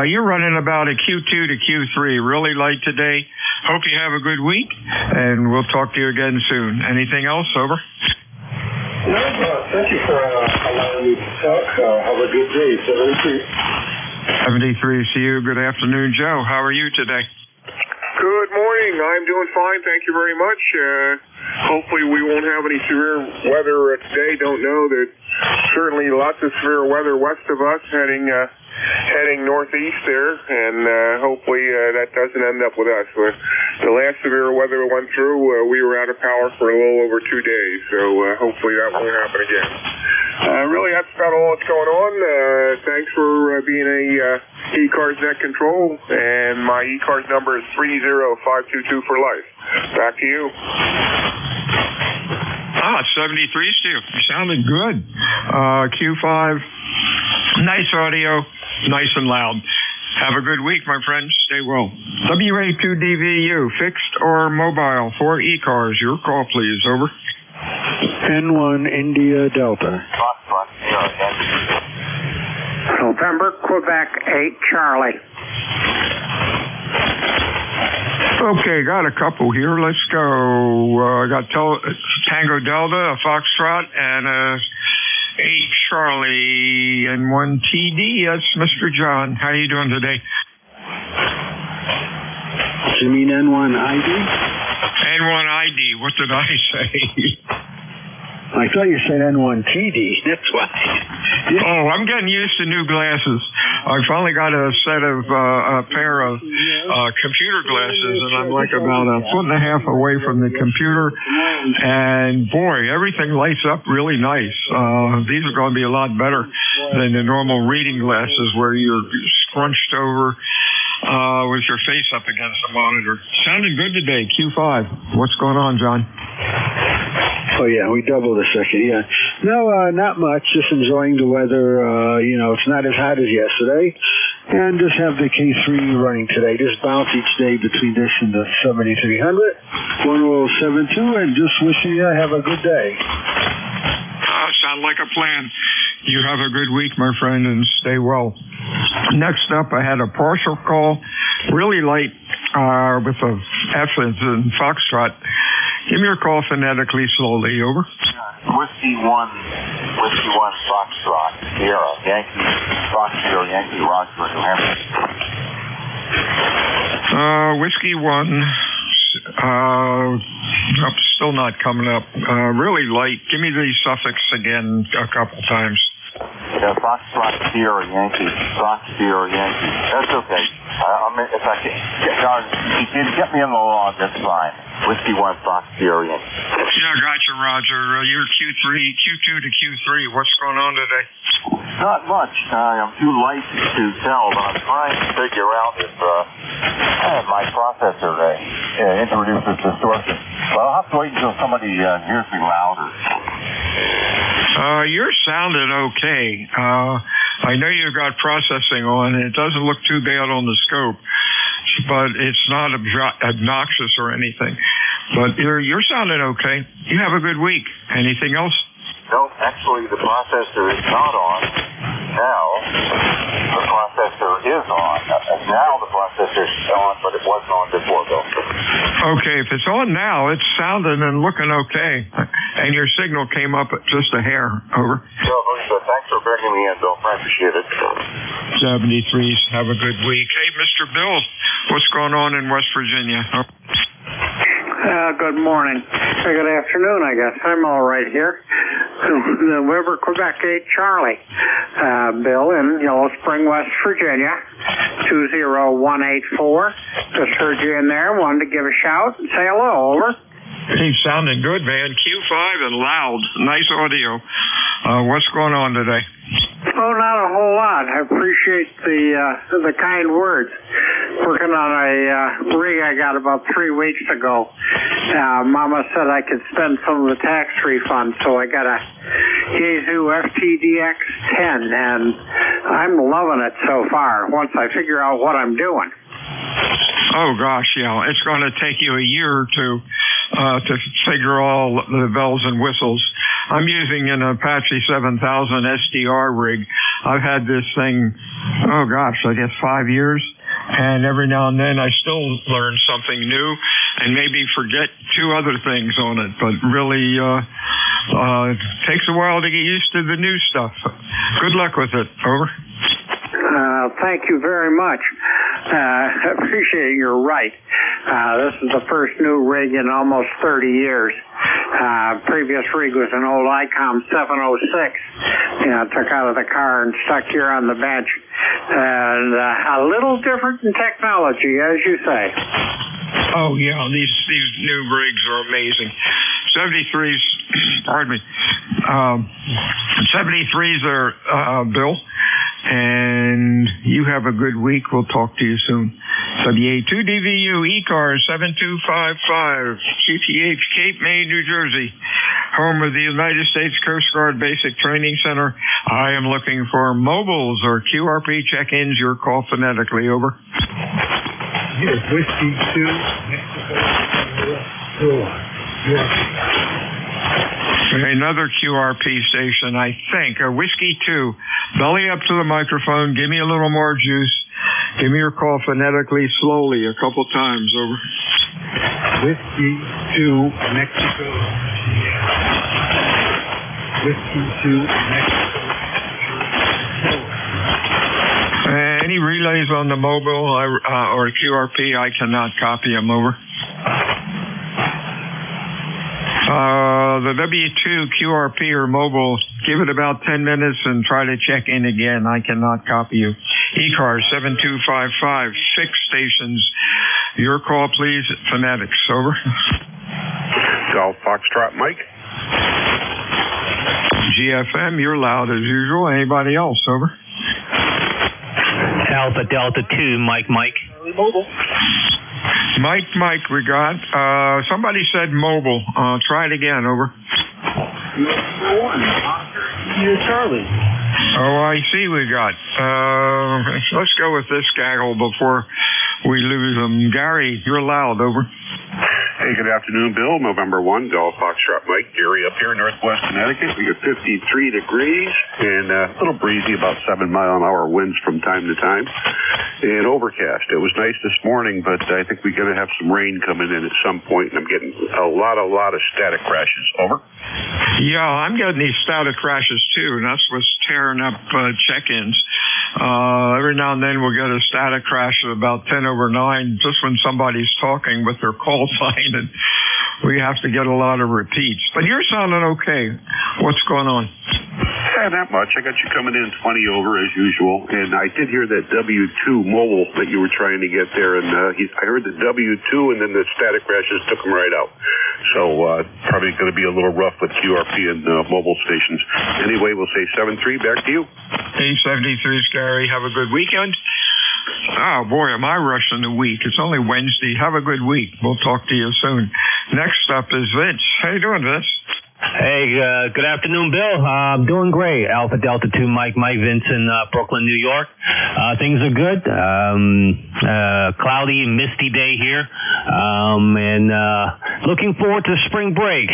You're running about a Q2 to Q3, really light today. Hope you have a good week, and we'll talk to you again soon. Anything else? Over. No, thank you for allowing me to talk. Have a good day. 73. 73, see you. Good afternoon, Joe. How are you today? Good morning. I'm doing fine. Thank you very much. Hopefully we won't have any severe weather today. Don't know that certainly lots of severe weather west of us heading northeast there, and hopefully that doesn't end up with us. The last severe weather went through, we were out of power for a little over 2 days, so hopefully that won't happen again. Really, that's about all that's going on. Thanks for being a ECARS net control, and my ECARS number is 30522 for life. Back to you. 73, Steve. You sounded good. Q5, nice audio, nice and loud. Have a good week, my friends. Stay well. WA2DVU, fixed or mobile for ECARS. Your call, please. Over. N1 India Delta. November, Quebec 8, Charlie. Okay, got a couple here. Let's go. I got Tango Delta, a Foxtrot, and a 8 Charlie, and 1 TD. That's Mr. John. How you doing today? You mean N1 ID? N1 ID. What did I say? I thought you said N1 TD. That's why. Oh, I'm getting used to new glasses. I finally got a pair of computer glasses, and I'm like about a foot and a half away from the computer. And boy, everything lights up really nice. These are going to be a lot better than the normal reading glasses where you're scrunched over with your face up against the monitor. Sounded good today, Q5. What's going on, John? Oh, yeah, we doubled a second, yeah. No, not much. Just enjoying the weather. It's not as hot as yesterday. And just have the K3 running today. Just bounce each day between this and the 7300, 1072, and just wishing you have a good day. Sound like a plan. You have a good week, my friend, and stay well. Next up, I had a partial call, really light, with a F in Foxtrot. Give me your call phonetically slowly. Over. Whiskey 1, Foxtrot, Sierra, Yankee, Foxtrot, Yankee, Roger, New Hampshire. Whiskey 1. Nope, still not coming up. Really light. Give me the suffix again a couple times. Yeah, Foxtrot, Sierra, Yankee, Sierra, Yankee. That's okay. If I can, get me in the log, that's fine. Whiskey 1, Sierra, Yankee. Yeah, gotcha, Roger. You're Q2 to Q3. What's going on today? Not much. I'm too light to tell, but I'm trying to figure out if my processor introduces distortion. Well, I'll have to wait until somebody hears me louder. You're sounding okay. I know you've got processing on, and it doesn't look too bad on the scope, but it's not obnoxious or anything. But you're sounding okay. You have a good week. Anything else? No, actually, the processor is not on. Now, the processor is on. Now the processor is on, but it wasn't on before, though. Okay, if it's on now, it's sounding and looking okay. And your signal came up just a hair. Over. So thanks for bringing me in, Bill. I appreciate it. 73s. Have a good week. Hey, Mr. Bill, what's going on in West Virginia? Good morning. Good afternoon, I guess. I'm all right here. November Quebec 8 Charlie. Bill in Yellow Spring, West Virginia, 20184. Just heard you in there. Wanted to give a shout and say hello. Over. He's sounding good, man. Q5 and loud. Nice audio. What's going on today? Oh, not a whole lot. I appreciate the kind words. Working on a rig I got about 3 weeks ago. Mama said I could spend some of the tax refund, so I got a Yaesu FTDX 10, and I'm loving it so far once I figure out what I'm doing. Oh, gosh, yeah. It's going to take you a year or two to figure all the bells and whistles. I'm using an Apache 7000 SDR rig. I've had this thing, oh, gosh, I guess 5 years. And every now and then I still learn something new and maybe forget 2 other things on it. But really, it takes a while to get used to the new stuff. Good luck with it. Over. Thank you very much. I appreciate it. You're right. This is the first new rig in almost 30 years. Previous rig was an old ICOM 706. Took out of the car and stuck here on the bench. And a little different in technology, as you say. Oh, yeah. These new rigs are amazing. 73s, pardon me. 73s are, Bill. And you have a good week. We'll talk to you soon. WA2DVU, ECARS 7255, QTH, Cape May, New Jersey, home of the United States Coast Guard Basic Training Center. I am looking for mobiles or QRP check-ins. Your call phonetically. Over. Yes, Whiskey 2, Mexico. Another QRP station, I think. Whiskey 2. Belly up to the microphone. Give me a little more juice. Give me your call phonetically, slowly, a couple times. Over. Whiskey 2, Mexico. Whiskey 2, Mexico. Any relays on the mobile or QRP, I cannot copy them. Over. The W2 QRP or mobile, give it about 10 minutes and try to check in again. I cannot copy you. ECARS 7255, 6 stations. Your call, please. Phonetics. Over. Golf Foxtrot Mike. GFM, you're loud as usual. Anybody else? Over. Alpha Delta 2, Mike. Mobile. Mike, we got. Somebody said mobile. Try it again. Over. You're Charlie. Oh, I see we got. Let's go with this gaggle before we lose them. Gary, you're loud. Over. Hey, good afternoon, Bill. November 1, Golf Foxtrot Mike. Gary up here in Northwest Connecticut. We got 53 degrees and a little breezy, about 7-mile-an-hour winds from time to time. And overcast. It was nice this morning, but I think we're going to have some rain coming in at some point, and I'm getting a lot of static crashes. Over. Yeah, I'm getting these static crashes too, and that's what's tearing up check-ins. Every now and then we'll get a static crash at about 10 over 9, just when somebody's talking with their call sign, and we have to get a lot of repeats. But you're sounding okay. What's going on? Not much. I got you coming in 20 over as usual, and I did hear that W2 mobile that you were trying to get there, and I heard the W2, and then the static crashes took him right out. So probably going to be a little rough with QRP and mobile stations. Anyway, we'll say 7-3. Back to you. Hey, 73's Gary. Have a good weekend. Oh, boy, am I rushing the week. It's only Wednesday. Have a good week. We'll talk to you soon. Next up is Vince. How you doing, Vince? Hey, good afternoon, Bill. I'm doing great. Alpha Delta 2, Mike, Vince in Brooklyn, New York. Things are good. Cloudy and misty day here. And looking forward to spring break.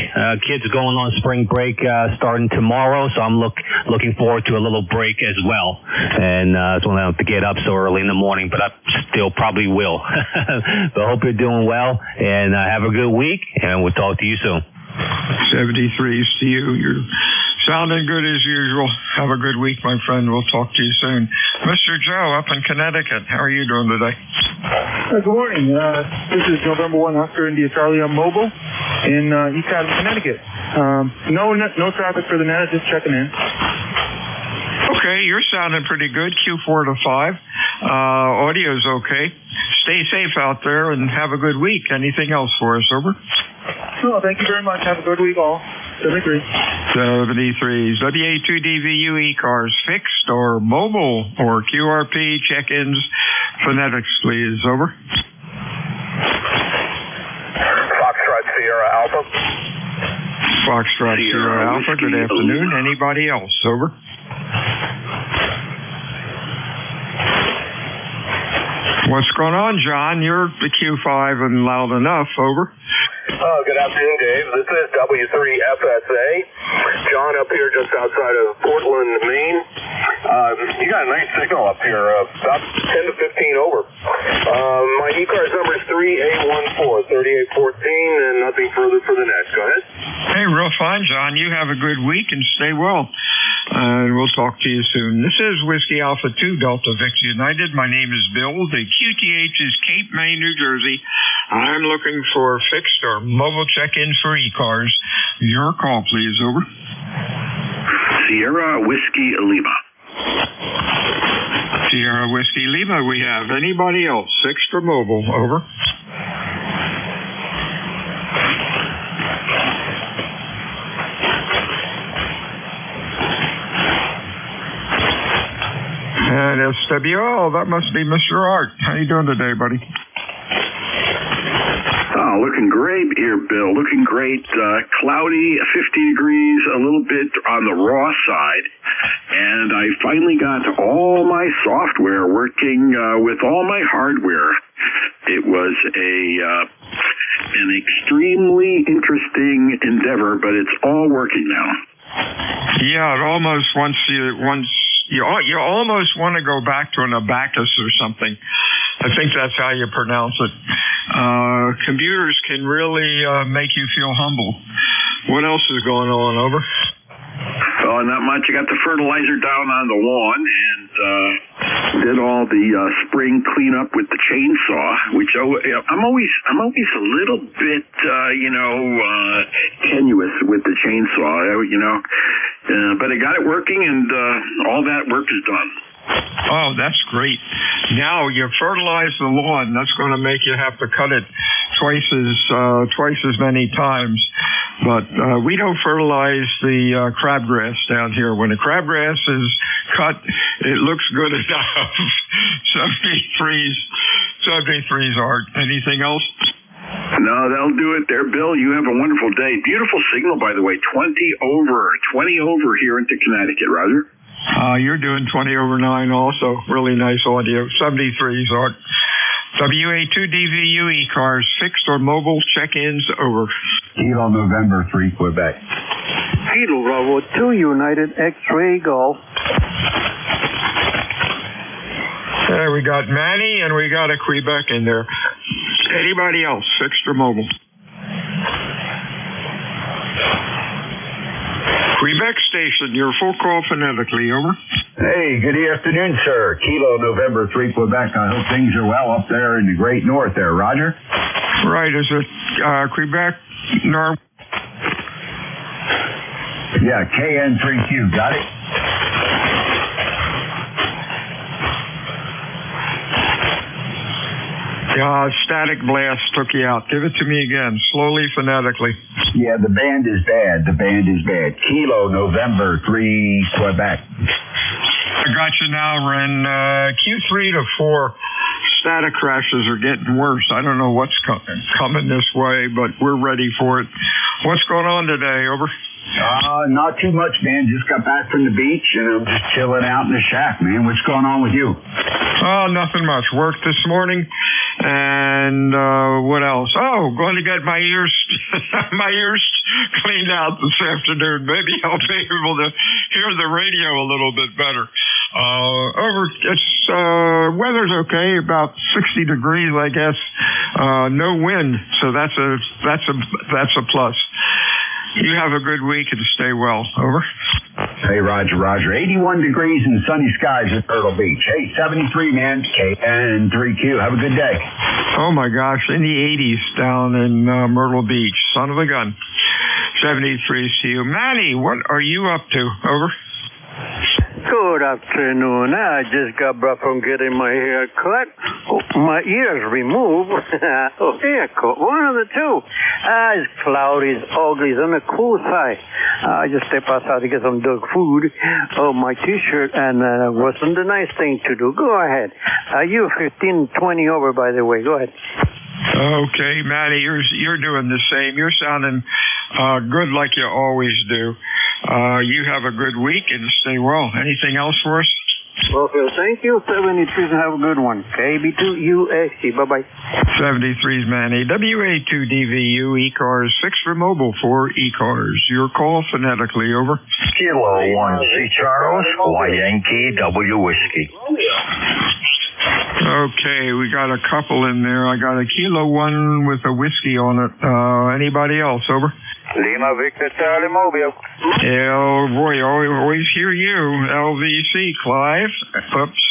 Kids are going on spring break starting tomorrow, so I'm looking forward to a little break as well. And so I don't have to get up so early in the morning, but I still probably will. But I hope you're doing well, and have a good week, and we'll talk to you soon. 73's to you. You're sounding good as usual. Have a good week, my friend. We'll talk to you soon. Mr. Joe up in Connecticut. How are you doing today? Good morning. This is November 1 Oscar India Charlie on mobile in East Haddam, Connecticut. No traffic for the net. Just checking in. Okay, you're sounding pretty good. Q4 to 5. Audio's okay. Stay safe out there and have a good week. Anything else for us? Over. Oh, thank you very much. Have a good week, all. 73. 73s. WA2DVU ECARS, fixed or mobile or QRP check-ins. Phonetics, please. Over. Foxtrot Sierra Alpha. Foxtrot Sierra Alpha. Good afternoon. Anybody else? Over. What's going on, John? You're the Q5 and loud enough. Over. Good afternoon, Dave. This is W3FSA. John up here just outside of Portland, Maine. You got a nice signal up here, about 10 to 15 over. My ECARS number is 3A14, 3814, and nothing further for the next. Go ahead. Hey, real fine, John. You have a good week and stay well. And we'll talk to you soon. This is Whiskey Alpha 2 Delta Victor United. My name is Bill. The QTH is Cape May, New Jersey. I'm looking for fixed or mobile check-in for ECARS. Your call, please. Over. Sierra Whiskey Lima. Sierra Whiskey Lima, we have. Anybody else? Fixed or mobile? Over. And SWO, that must be Mr. Art. How you doing today, buddy? Oh, looking great here, Bill. Looking great. Cloudy, 50 degrees, a little bit on the raw side. And I finally got all my software working with all my hardware. It was an extremely interesting endeavor, but it's all working now. Yeah, it almost you almost want to go back to an abacus or something. I think that's how you pronounce it. Computers can really make you feel humble. What else is going on? Over. Oh, not much. I got the fertilizer down on the lawn and did all the spring cleanup with the chainsaw, which I'm always a little bit tenuous with the chainsaw, but I got it working and all that work is done. Oh, that's great. Now you fertilize the lawn. That's going to make you have to cut it twice as many times. But we don't fertilize the crabgrass down here. When the crabgrass is cut, it looks good enough. 73's Art. Anything else? No, that'll do it there, Bill. You have a wonderful day. Beautiful signal, by the way. 20 over here into Connecticut, Roger. You're doing 20 over 9 also. Really nice audio. 73's Art. WA2DVU ECARS, fixed or mobile check-ins. Over. Kilo November 3 Quebec. Kilo Bravo 2 United X-Ray Golf. There we got Manny and we got a Quebec in there. Anybody else, fixed or mobile? Quebec station, your full call phonetically. Over. Hey, good afternoon, sir. Kilo November 3 Quebec. I hope things are well up there in the great north there, Roger. Right, is it Quebec, North? Yeah, KN3Q, got it? Static blast took you out. Give it to me again, slowly, phonetically. Yeah, the band is bad. The band is bad. Kilo November 3 Quebec. I got you now. We're in Q3 to 4. Static crashes are getting worse. I don't know what's coming this way, but we're ready for it. What's going on today? Over. Not too much, man. Just got back from the beach and I'm just chilling out in the shack, man. What's going on with you? Oh, nothing much. Worked this morning. And what else? Oh, going to get my ears cleaned out this afternoon. Maybe I'll be able to hear the radio a little bit better. Weather's okay, about 60 degrees, I guess. No wind, so that's a plus. You have a good week and stay well. Over. Hey, Roger. 81 degrees and sunny skies at Myrtle Beach. Hey, 73, man. KN3Q. Have a good day. Oh, my gosh. In the 80s down in Myrtle Beach. Son of a gun. 73 CU. Manny, what are you up to? Over. Good afternoon. I just got back from getting my hair cut. My ears removed. Haircut. One of the two. It's cloudy, it's ugly, it's on the cool side. I just step outside to get some dog food. My t-shirt, and wasn't the nice thing to do. Go ahead. You 15, 20 over, by the way. Go ahead. Okay, Manny, you're doing the same. You're sounding good like you always do. You have a good week and stay well. Anything else for us? Well, Phil, thank you. 73 and have a good one. KB2USC. Bye-bye. 73's Manny. WA2DVU ECARS 6 for mobile for ECARS. Your call phonetically. Over. Kilo 1 C Charles, Y Yankee, W Whiskey. Okay, we got a couple in there. I got a Kilo 1 with a whiskey on it. Anybody else? Over. Lima Victor Charlie Mobile. Oh boy, always hear you. LVC, Clive. Oops.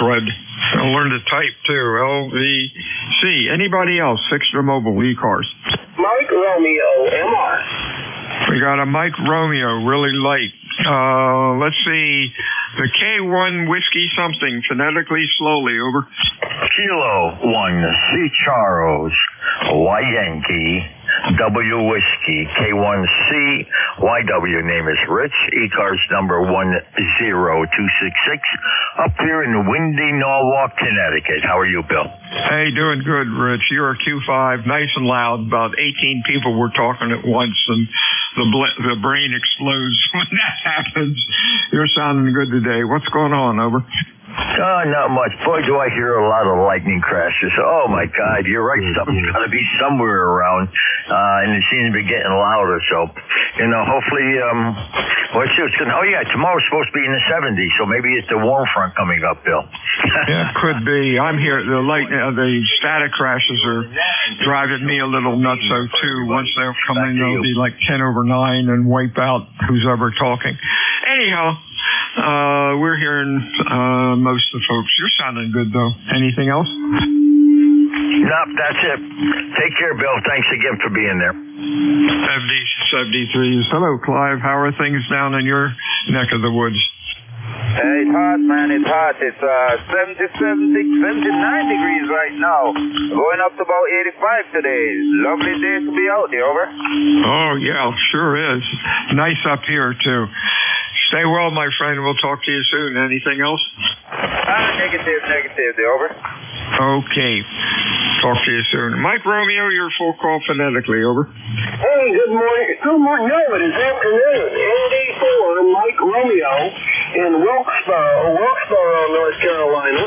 Crud. I'll learn to type too. LVC. Anybody else? 6 for mobile ECARS. Mike Romeo, MR. We got a Mike Romeo, really light. Let's see. The K1 whiskey something, phonetically slowly. Over. Kilo 1 C Charles, Y Yankee, W Whiskey, K1C, YW. Name is Rich. ECARS number 10266. Up here in windy Norwalk, Connecticut. How are you, Bill? Hey, doing good, Rich. You're a Q5, nice and loud. About 18 people were talking at once, and the brain explodes when that happens. You're sounding good today. What's going on? Over. Not much. Boy, do I hear a lot of lightning crashes. Oh, my God. You're right. Something's got to be somewhere around. And it seems to be getting louder. So, hopefully, tomorrow's supposed to be in the 70s. So maybe it's the warm front coming up, Bill. Yeah, could be. I'm here. The static crashes are driving me a little nutso, too. Once they'll come in, they'll be like 10 over 9 and wipe out who's ever talking. Anyhow, we're hearing most of the folks. You're sounding good, though. Anything else? Nope, that's it. Take care, Bill. Thanks again for being there. 73s. Hello, Clive. How are things down in your neck of the woods? Hey, it's hot, man. It's hot. It's 79 degrees right now. Going up to about 85 today. Lovely day to be out there. Over. Oh, yeah, sure is. Nice up here, too. Stay well, my friend. We'll talk to you soon. Anything else? Negative. Over. Okay. Talk to you soon. Mike Romeo, your full call phonetically. Over. Hey, good morning. Good morning. No, it is afternoon. NJ4, Mike Romeo in Wilkesboro, North Carolina,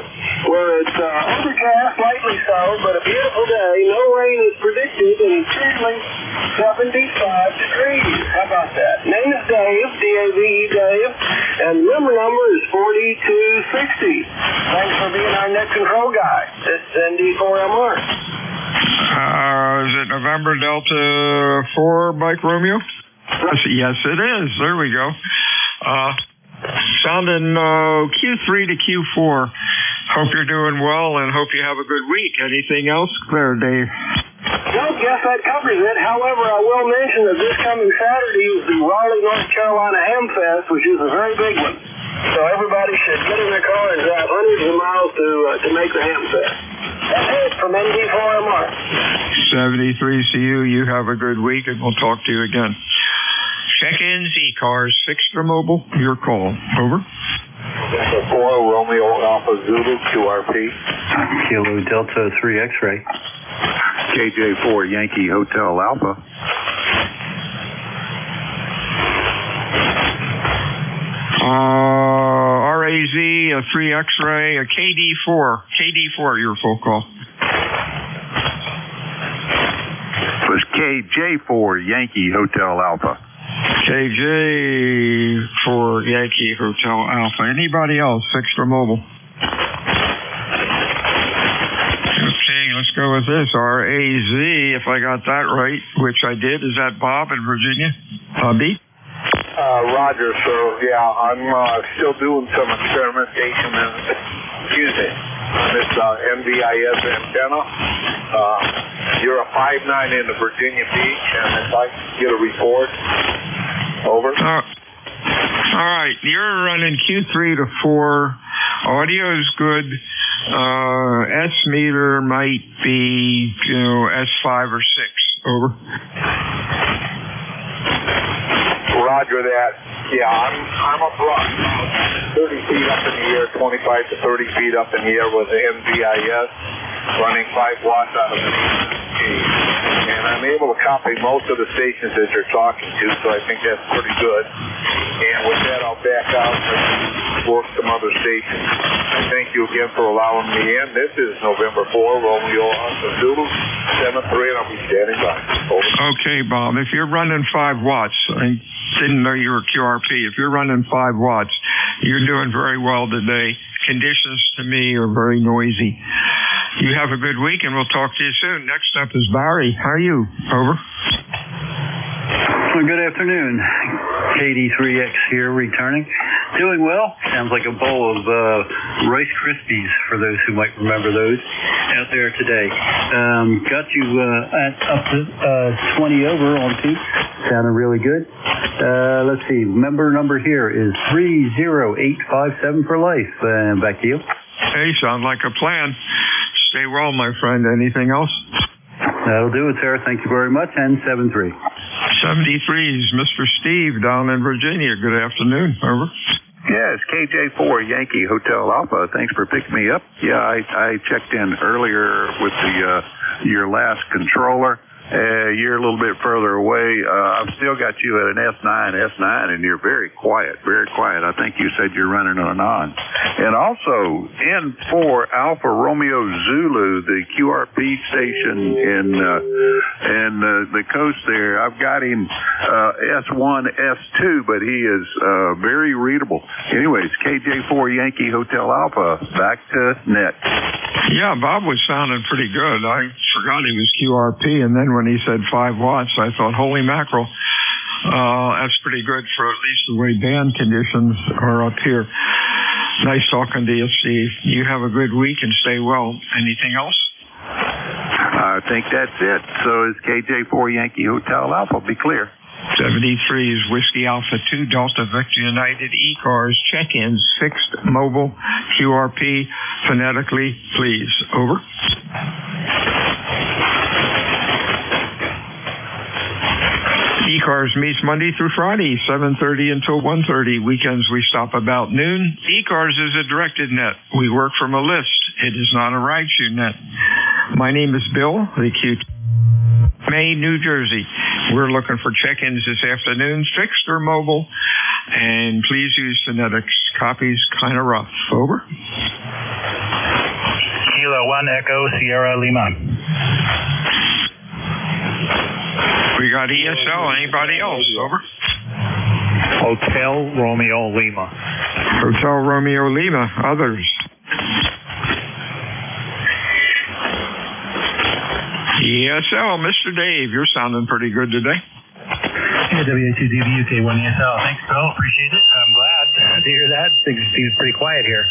where it's overcast, lightly so, but a beautiful day. No rain is predicted, and it's currently 75 degrees. How about that? Name is Dave, D-A-V-E, Dave, and member number is 4260. Thanks for being our net control guy. This is ND4MR. Is it November Delta 4, Mike Romeo? Yes, it is. There we go. Sounding Q3 to Q4. Hope you're doing well and hope you have a good week. Anything else? Clear, Dave. Well, guess that covers it. However, I will mention that this coming Saturday is the Raleigh, North Carolina Ham Fest, which is a very big one. So everybody should get in their car and drive hundreds of miles to make the Ham Fest. That's it from ND4MR. 73 CU, you have a good week, and we'll talk to you again. Check-ins, ECARS, 6 for mobile, your call. Over. 4 Romeo Alpha Zulu QRP. Kilo Delta 3 X-ray. KJ4 Yankee Hotel Alpha. RAZ, a 3 X-ray, a KD4. KD4, your full call. It was KJ4 Yankee Hotel Alpha. KJ for Yankee Hotel Alpha. Anybody else? 6 for mobile. Okay, let's go with this. RAZ, if I got that right, which I did. Is that Bob in Virginia? Beat? Roger, so yeah, I'm still doing some experimentation on this MVIS antenna. You're a 5-9 into Virginia Beach, and I'd like to get a report. Over. All right, you're running Q3 to 4. Audio's good. S meter might be, S5 or 6. Over. Roger that. Yeah, I'm above 30 feet up in the air, 25 to 30 feet up in the air with the NJ2US, running 5 watts out of the and I'm able to copy most of the stations that you're talking to, so I think that's pretty good. And with that, I'll back out and work some other stations. I thank you again for allowing me in. This is November 4, Romeo Oscar Zulu, 7-3, and I'll be standing by. Over. Okay, Bob. If you're running 5 watts, I didn't know you were QRP. If you're running 5 watts, you're doing very well today. Conditions to me are very noisy. You have a good week, and we'll talk to you soon. Next up is Barry. How are you? Over. Well, good afternoon. KD3X here, returning. Doing well. Sounds like a bowl of Rice Krispies, for those who might remember those, out there today. Got you up to 20 over on peak. Sounding really good. Let's see. Member number here is 30857 for life. Back to you. Hey, sounds like a plan. Stay well, my friend. Anything else? That'll do it, sir. Thank you very much. And 7-3. 73 is Mr. Steve down in Virginia. Good afternoon. Over. Yeah, it's KJ4 Yankee Hotel Alpha. Thanks for picking me up. Yeah, I checked in earlier with your last controller. You're a little bit further away. I've still got you at an S9, and you're very quiet, very quiet. I think you said you're running on. And also, N4 Alpha Romeo Zulu, the QRP station in the coast there, I've got him S1, S2, but he is very readable. Anyways, KJ4 Yankee Hotel Alpha, back to net. Yeah, Bob was sounding pretty good. I forgot he was QRP, and then when he said 5 watts, I thought, holy mackerel, that's pretty good for at least the way band conditions are up here. Nice talking to you, Steve. You have a good week and stay well. Anything else? I think that's it. So is KJ4 Yankee Hotel Alpha. Be clear. 73 is Whiskey Alpha 2 Delta Victor United ECARS check-ins fixed mobile QRP phonetically, please. Over. ECARS meets Monday through Friday, 7:30 until 1:30. Weekends we stop about noon. ECARS is a directed net. We work from a list. It is not a ride-shoe net. My name is Bill, the Q. May, New Jersey. We're looking for check-ins this afternoon, fixed or mobile, and please use phonetics. Copies kind of rough. Over. Kilo 1 Echo Sierra Lima. We got ESL. Anybody else? Over. Hotel Romeo Lima. Hotel Romeo Lima. Others. ESL, Mr. Dave, you're sounding pretty good today. Hey, WA2DB UK1 ESL. Thanks, Bill. Appreciate it. I'm glad to hear that. Things seem pretty quiet here.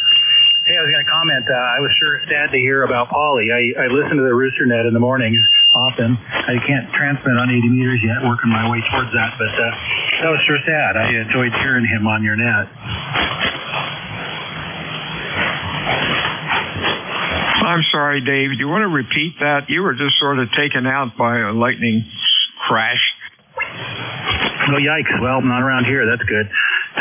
Hey, I was going to comment. I was sure sad to hear about Paulie. I listen to the Rooster Net in the mornings often. I can't transmit on 80 meters yet, working my way towards that, but that was sure sad. I enjoyed hearing him on your net. I'm sorry, Dave. Do you want to repeat that? You were just sort of taken out by a lightning crash. Oh, yikes. Well, not around here. That's good.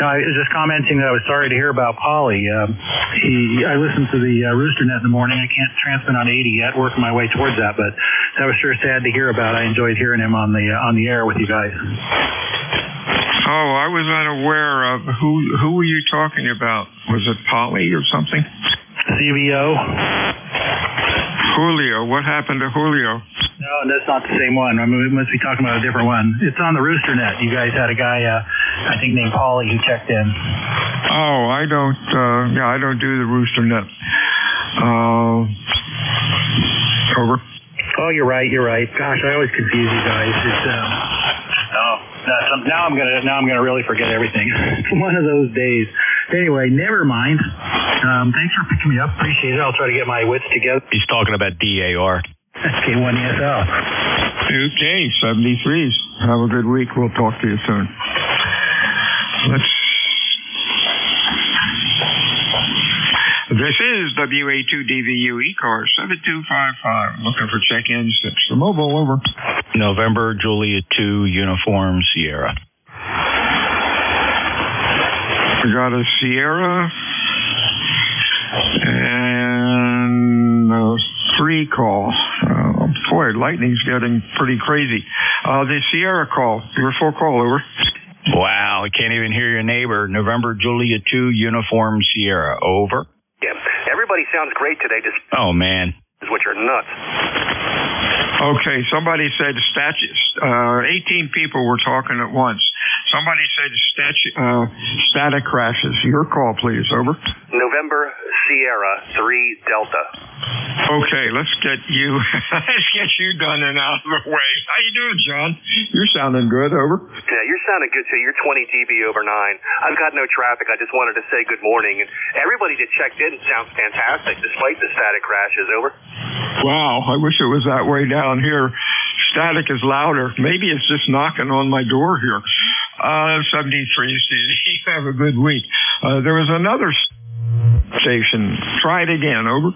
No, I was just commenting that I was sorry to hear about Paulie. I listened to the Rooster Net in the morning. I can't transmit on 80 yet, working my way towards that, but that was sure sad to hear about. I enjoyed hearing him on the air with you guys. Oh, I was unaware of who were you talking about? Was it Paulie or something? CBO. Julio. What happened to Julio? No, that's not the same one. I mean, we must be talking about a different one. It's on the Rooster Net. You guys had a guy, I think named Paulie, who checked in. Oh, I don't do the Rooster Net. Over. Oh, you're right. Gosh, I always confuse you guys. It's now I'm gonna really forget everything. It's one of those days. Anyway, never mind. Thanks for picking me up. Appreciate it. I'll try to get my wits together. He's talking about DAR. K1ESL. Okay, 73s. Have a good week. We'll talk to you soon. This is WA2DVU ECARS 7255. Looking for check-ins. It's the mobile. Over. November Juliet 2 Uniform Sierra. We got a Sierra and a 3 call. Boy, lightning's getting pretty crazy. The Sierra call. Your full call. Over. Wow, I can't even hear your neighbor. November Juliet 2 Uniform Sierra. Over. Yeah, everybody sounds great today. Just oh man, is what you're nuts. Okay, somebody said 18 people were talking at once. Somebody said static crashes. Your call, please. Over. November Sierra 3 Delta. Okay, let's get you done and out of the way. How you doing, John? You're sounding good. Over. Yeah, you're sounding good too. You're 20 dB over 9. I've got no traffic. I just wanted to say good morning. And everybody that checked in sounds fantastic despite the static crashes. Over. Wow, I wish it was that way down here. Static is louder. Maybe it's just knocking on my door here. 73, Steve. Have a good week. There was another station. Try it again. Over.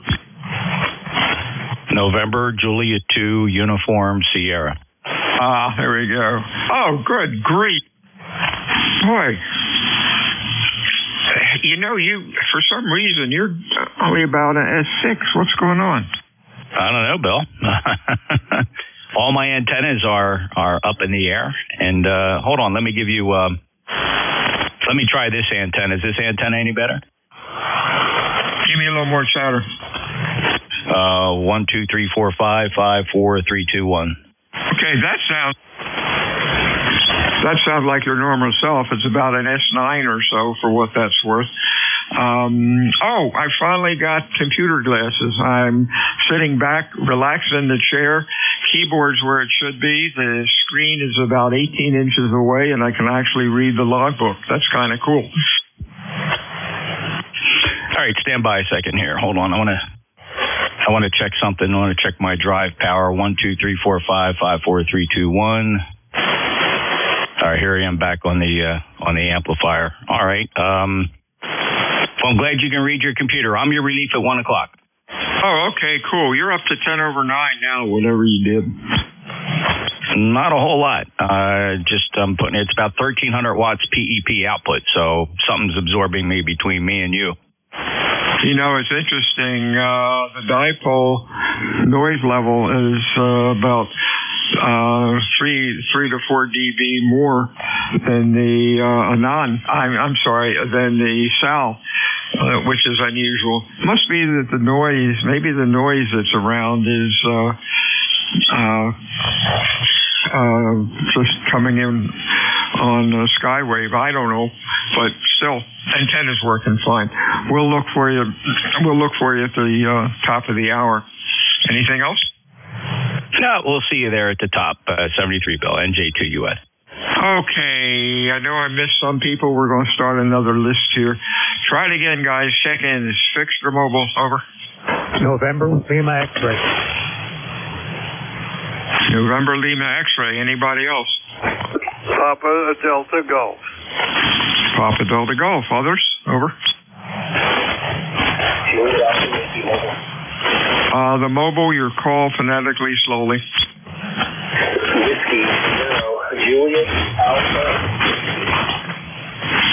November Juliet 2 Uniform Sierra. There we go. Oh, good. Great. Boy. You know, for some reason, you're only about a S6. What's going on? I don't know, Bill. All my antennas are up in the air. And hold on, let me try this antenna. Is this antenna any better? Give me a little more chatter. 1, 2, 3, 4, 5, 5, 4, 3, 2, 1. Okay, that sounds like your normal self. It's about an S9 or so, for what that's worth. I finally got computer glasses. I'm sitting back, relaxed in the chair. Keyboard's where it should be. The screen is about 18 inches away, and I can actually read the logbook. That's kind of cool. All right, stand by a second here. Hold on. I want to check something. I want to check my drive power. 1, 2, 3, 4, 5, 5, 4, 3, 2, 1. All right, here I am back on the amplifier. All right. Well, I'm glad you can read your computer. I'm your relief at 1 o'clock. Oh, okay, cool. You're up to 10 over 9 now, whatever you did. Not a whole lot. I'm putting it's about 1,300 watts PEP output, so something's absorbing me between me and you. You know, it's interesting. The dipole noise level is about 3 to 4 dB more than the than the SAL, which is unusual. Must be that the noise that's around is just coming in on Skywave. I don't know, but still, antenna's working fine. We'll look for you at the top of the hour. Anything else? No, we'll see you there at the top. 73 Bill, NJ2US. Okay, I know I missed some people. We're going to start another list here. Try it again, guys. Check in. It's fixed or mobile. Over. November Lima X-ray. November Lima X-ray. Anybody else? Papa Delta Golf. Papa Delta Golf. Others? Over. The mobile, your call phonetically slowly. Whiskey 0, Juliet Alpha.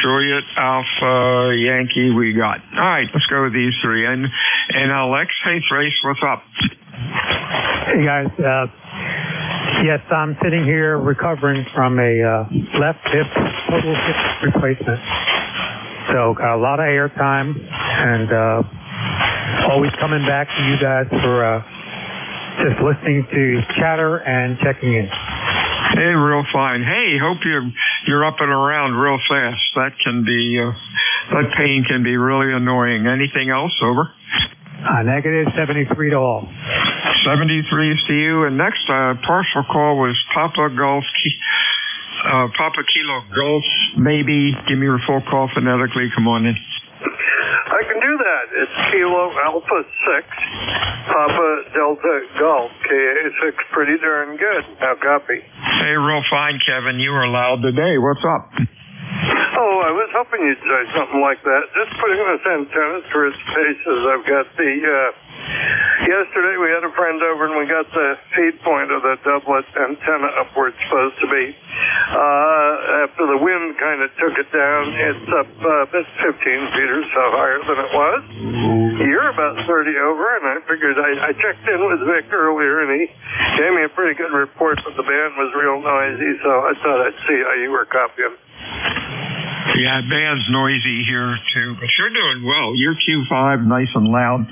Juliet Alpha Yankee we got. All right, let's go with these three. And Alex, hey Trace, what's up? Hey guys, yes, I'm sitting here recovering from a left hip, total hip replacement. So got a lot of air time and always coming back to you guys for just listening to chatter and checking in. Hey, real fine. Hey, hope you're up and around real fast. That can be that pain can be really annoying. Anything else? Over. Negative 73 to all. 73 to you. And next partial call was Papa Kilo Golf. Maybe give me your full call phonetically. Come on in. I can do that. It's Kilo Alpha 6, Papa Delta Golf, KA6, pretty darn good. Now copy. Hey, real fine, Kevin. You were loud today. What's up? Oh, I was hoping you'd say something like that. Just putting this antenna through its paces. I've got the, yesterday we had a friend over and we got the feed point of the doublet antenna up where it's supposed to be. After the wind kind of took it down, it's up about 15 feet or so higher than it was. You're about 30 over, and I figured I checked in with Vic earlier, and he gave me a pretty good report, but the band was real noisy, so I thought I'd see how you were copying. Yeah, band's noisy here, too, but you're doing well. You're Q5, nice and loud.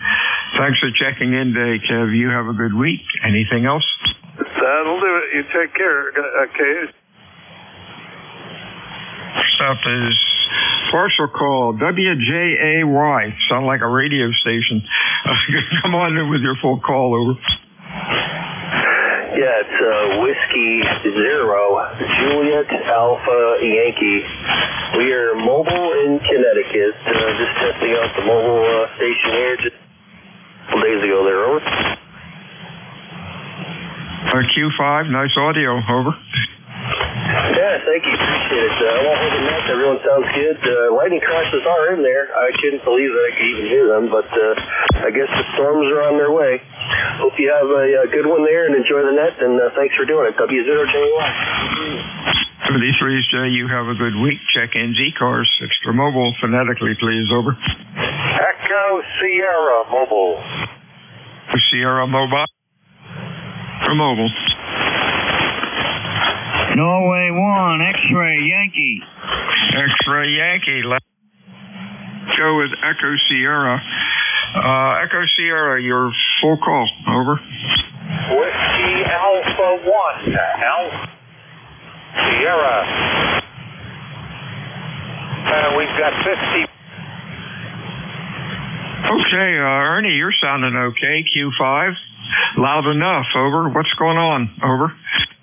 Thanks for checking in today, Kev. You have a good week. Anything else? That'll do it. You take care, okay? Next up is partial call, WJAY. Sound like a radio station. Come on in with your full call, over. Yeah, it's Whiskey Zero, Juliet Alpha Yankee. We are mobile in Connecticut, just testing out the mobile station here just a couple days ago there, over. Q5, nice audio, over. Yeah, thank you, appreciate it. I won't hold it next, everyone sounds good. Lightning crashes are in there. I couldn't believe that I could even hear them, but I guess the storms are on their way. Hope you have a good one there and enjoy the net, and thanks for doing it. W0JY. 73's Jay, you have a good week. Check in ECARS, extra mobile, phonetically, please, over. Echo Sierra Mobile. Sierra Mobile. For mobile. Norway 1, X-Ray Yankee. X-Ray Yankee. Let's go with Echo Sierra. Echo Sierra, your full call, over. Whiskey Alpha 1, Alpha Sierra. We've got 50. Okay, Ernie, you're sounding okay. Q5. Loud enough, over. What's going on, over?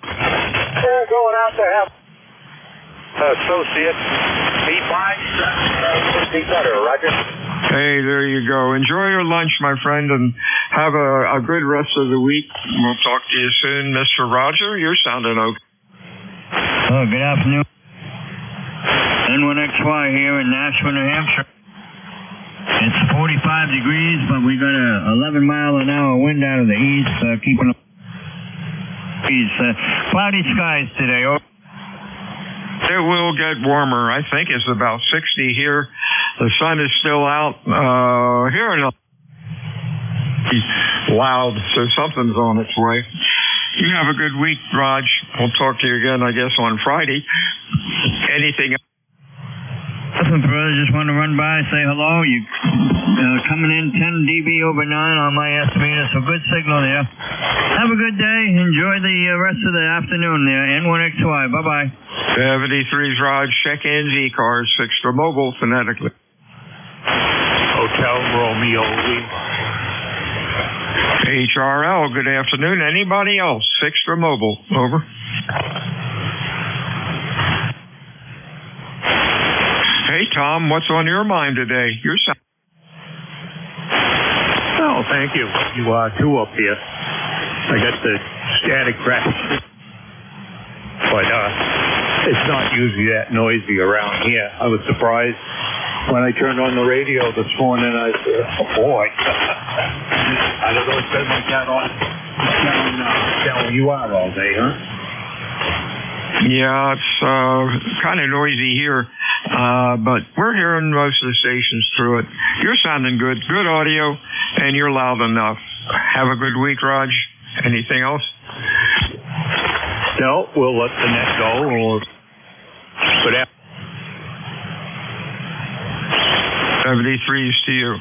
We're going out to have associate B5. Would be better, Roger. Hey, there you go. Enjoy your lunch, my friend, and have a good rest of the week. We'll talk to you soon. Mr. Roger, you're sounding okay. Oh, good afternoon. N1XY here in Nashville, New Hampshire. It's 45 degrees, but we got a 11-mile-an-hour wind out of the east, keeping these cloudy skies today. It will get warmer. I think it's about 60 here. The sun is still out. Here in loud, so something's on its way. You have a good week, Raj. We'll talk to you again, I guess, on Friday. Anything else? Nothing further. Just want to run by, say hello. You coming in 10 dB over 9 on my estimator, so good signal there. Have a good day. Enjoy the rest of the afternoon there. N1XY. Bye-bye. 73's Raj. Check in ECARS. Extra mobile, phonetically. Hotel Romeo Lima. HRL, good afternoon. Anybody else? Extra mobile, over. Hey, Tom, what's on your mind today? You're Oh, thank you. You are too up here. I got the static crash. But it's not usually that noisy around here. I was surprised when I turned on the radio this morning. I said, oh, boy. I don't know if it's like that on down you are all day, huh? Yeah, it's kind of noisy here, but we're hearing most of the stations through it. You're sounding good. Good audio, and you're loud enough. Have a good week, Raj. Anything else? No, we'll let the net go. But 73's to you.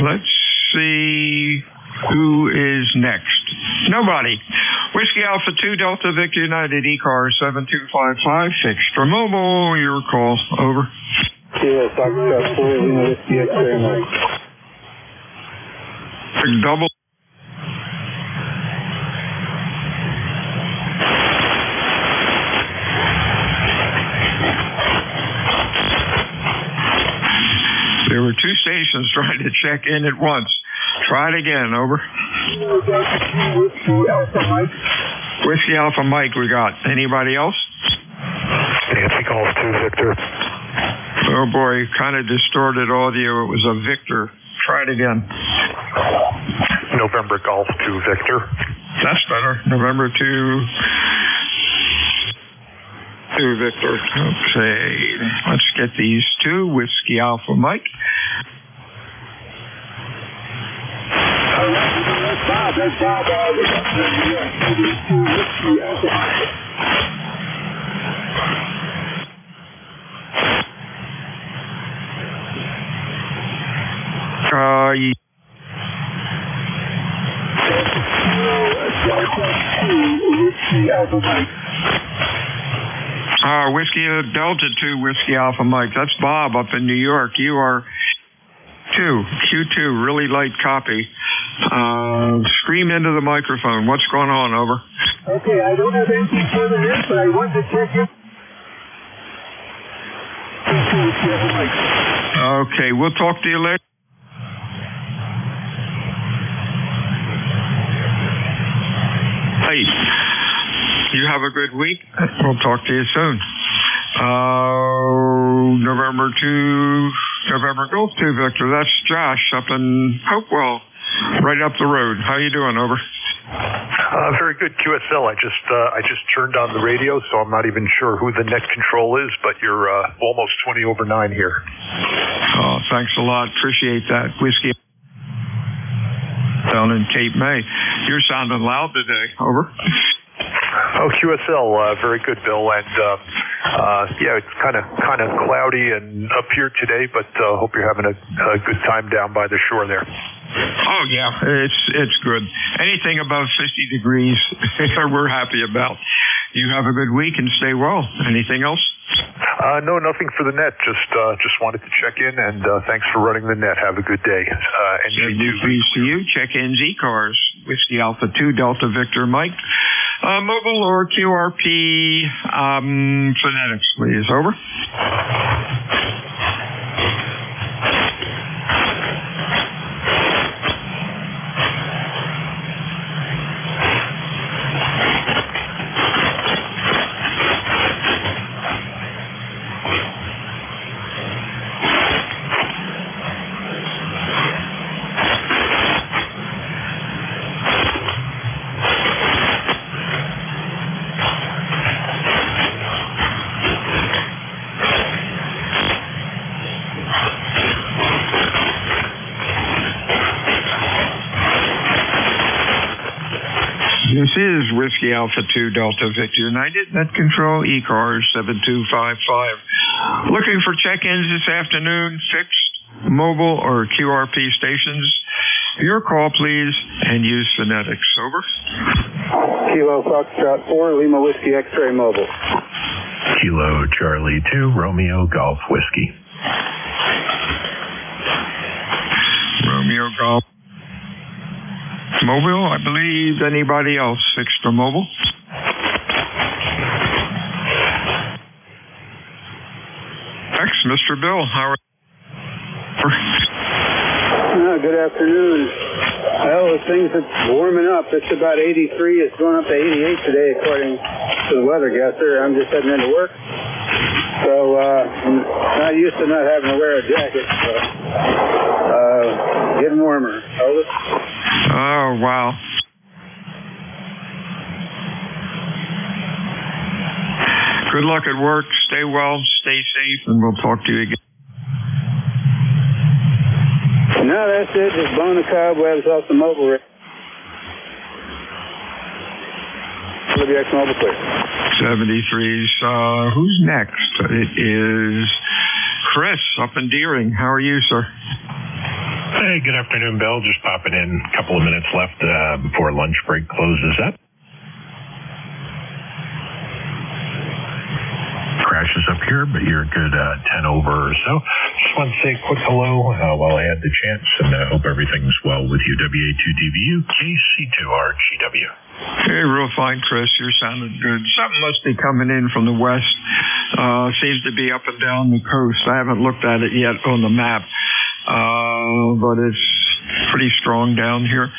Let's see who is next. Nobody. Whiskey Alpha 2 Delta Victor United ECARS 7255 fixed for mobile. Your call. Over. Yes, Dr. 4 Whiskey X-ray Mike. Double. There were two stations stations trying to check in at once. Try it again, over. Whiskey Alpha Mike, we got. Anybody else? Nancy Golf 2 Victor. Oh boy, kind of distorted audio. It was a Victor. Try it again. November Golf 2 Victor. That's better. November 2 Victor. Okay, let's get these two. Whiskey Alpha Mike. Whiskey Delta 2 Whiskey Alpha Mike. That's Bob up in New York. You are Q2, really light copy. Scream into the microphone. What's going on, over? Okay, I don't have anything further in, but I want to check in. Okay, we'll talk to you later. Hey, you have a good week. We'll talk to you soon. November Golf 2 Victor. That's Josh up in Hopewell, right up the road. How you doing, over? Very good, QSL. I just turned on the radio, so I'm not even sure who the net control is, but you're almost 20 over 9 here. Oh, thanks a lot. Appreciate that. Whiskey down in Cape May. You're sounding loud today. Over. Oh, QSL, very good, Bill. And yeah, it's kind of cloudy and up here today, but hope you're having a good time down by the shore there. Oh yeah, it's good. Anything above 50 degrees, we're happy about. You have a good week and stay well. Anything else? No, nothing for the net. Just wanted to check in, and thanks for running the net. Have a good day. NJ2US to you. Check-ins ECARS. Whiskey Alpha 2 Delta Victor Mike. Mobile or QRP phonetics, please. Over. This is Whiskey Alpha 2 Delta Victor United. Net control ECARS 7255. Looking for check-ins this afternoon, fixed, mobile, or QRP stations. Your call, please, and use phonetics. Over. Kilo Foxtrot 4, Lima Whiskey X-Ray Mobile. Kilo Charlie 2, Romeo Golf Whiskey. Romeo Golf. Mobile, I believe. Anybody else fixed for mobile? Thanks, Mr. Bill. How are you? Good afternoon. Well, things are warming up. It's about 83. It's going up to 88 today, according to the weather guesser. I'm just heading into work. So I'm not used to not having to wear a jacket. So, getting warmer. Over. Oh, wow. Good luck at work. Stay well, stay safe, and we'll talk to you again. No, that's it. Just blowing the cobwebs off the mobile. WX Mobile Clear. 73s. Who's next? It is Chris up in Deering. How are you, sir? Hey, good afternoon, Bill. Just popping in. A couple of minutes left before lunch break closes up. Crashes up here, but you're a good 10 over or so. Just want to say a quick hello while I had the chance, and I hope everything's well with you. WA2DVU, KC2RGW. Hey, real fine, Chris. You're sounding good. Something must be coming in from the west. Seems to be up and down the coast. I haven't looked at it yet on the map. but it's pretty strong down here.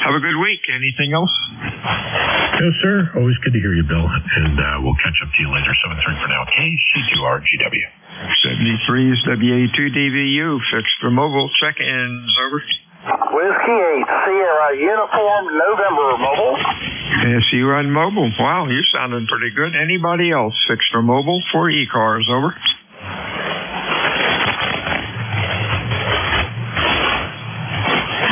Have a good week. Anything else? No, sir. Always good to hear you, Bill. And we'll catch up to you later. 7-3 for now. KC2RGW. 73 is WA2DVU. Fixed for mobile. Check-ins. Over. Whiskey 8 Sierra Uniform November Mobile. Yes, you run mobile. Wow, you're sounding pretty good. Anybody else? Fixed for mobile for ECARS. Over.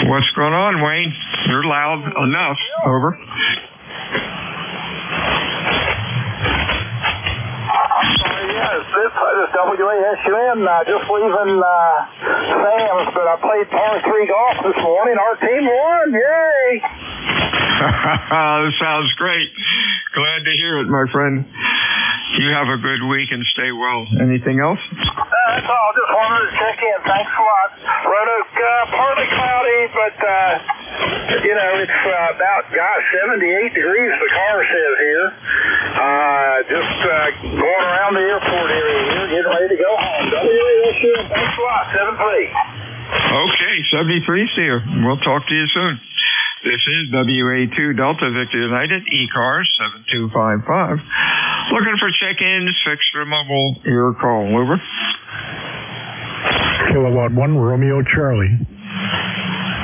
What's going on, Wayne? You're loud enough. Over. This is WASUN, just leaving Sam's, but I played par 3 golf this morning. Our team won. Yay! That sounds great. Glad to hear it, my friend. You have a good week and stay well. Anything else? That's all. Just wanted to check in. Thanks a lot. Roanoke, partly cloudy, but, it's about, 78 degrees, the car says here. Just going around the airport area here, getting ready to go home. WASUN, thanks a lot. 7-3. Okay, 73's here. We'll talk to you soon. This is WA2 Delta Victor United, ECARS 7255. Looking for check-ins, fixed for mobile. Your call. Over. Kilowatt 1, Romeo Charlie.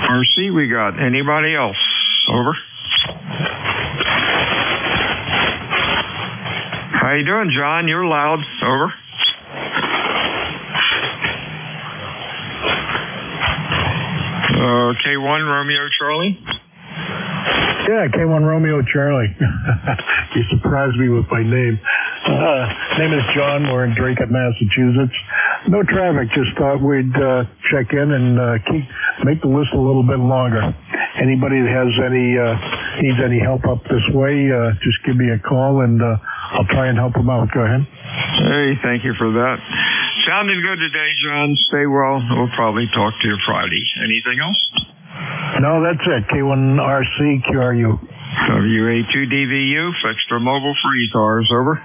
RC, we got. Anybody else? Over. How you doing, John? You're loud. Over. K1 Romeo Charlie. Yeah, K1 Romeo Charlie. You surprised me with my name. Name is John. We're in Draycott, Massachusetts. No traffic. Just thought we'd check in and make the list a little bit longer. Anybody that has needs any help up this way, just give me a call and I'll try and help them out. Go ahead. Hey, thank you for that. Sounding good today, John. Stay well. We'll probably talk to you Friday. Anything else? No, that's it. K1RC QRU. WA2DVU, fixed for mobile for ECARS. Over.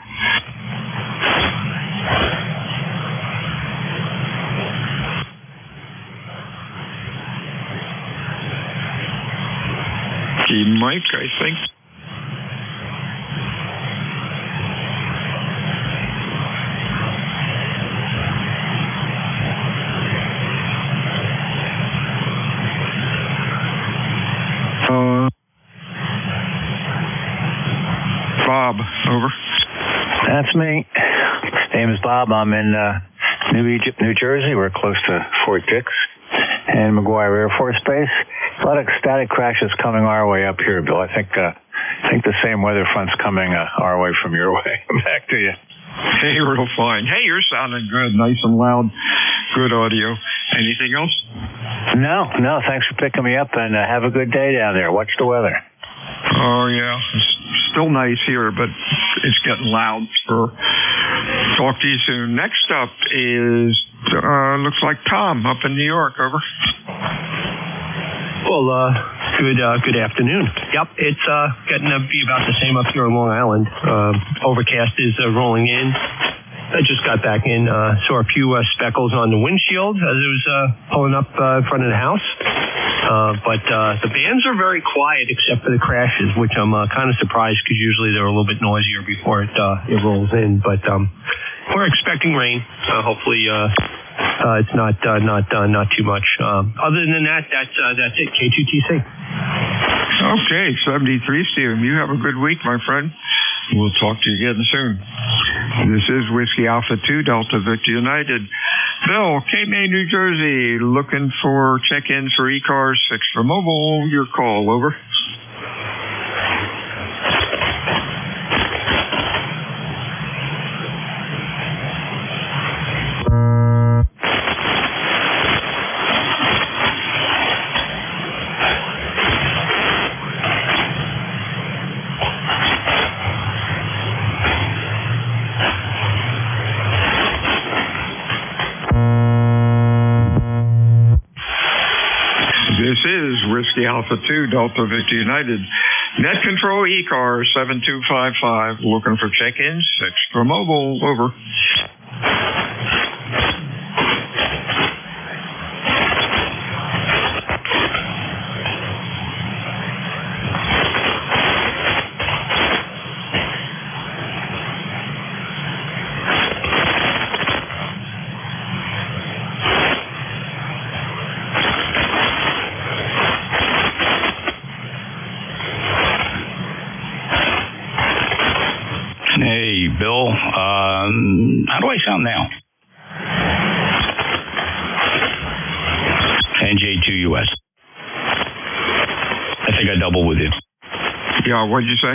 Mike, I think. Bob, over. That's me. Name is Bob. I'm in New Egypt, New Jersey. We're close to Fort Dix and McGuire Air Force Base. A lot of static crashes coming our way up here, Bill. I think the same weather front's coming our way from your way. Back to you. Hey, real fine. Hey, you're sounding good, nice and loud. Good audio. Anything else? No. Thanks for picking me up, and have a good day down there. Watch the weather. Oh, yeah. It's still nice here, but it's getting loud. Talk to you soon. Next up is, looks like Tom up in New York. Over. Well, good afternoon. Yep, it's getting to be about the same up here on Long Island. Overcast is rolling in. I just got back in, saw a few speckles on the windshield as it was pulling up in front of the house. But the bands are very quiet except for the crashes, which I'm kind of surprised because usually they're a little bit noisier before it rolls in. But we're expecting rain. Hopefully it's not too much. Other than that, that's it. K2TC. Okay, 73 Steve. You have a good week, my friend. We'll talk to you again soon. This is Whiskey Alpha 2 Delta Victor United. Bill, Cape May, New Jersey, looking for check-ins for ECARS, fixed for mobile. Your call. Over. This is Whiskey Alpha 2 Delta Victor United. Net Control ECARS 7255. Looking for check-ins, fixed for mobile. Over. NJ2US. I think I doubled with you. Yeah, what'd you say?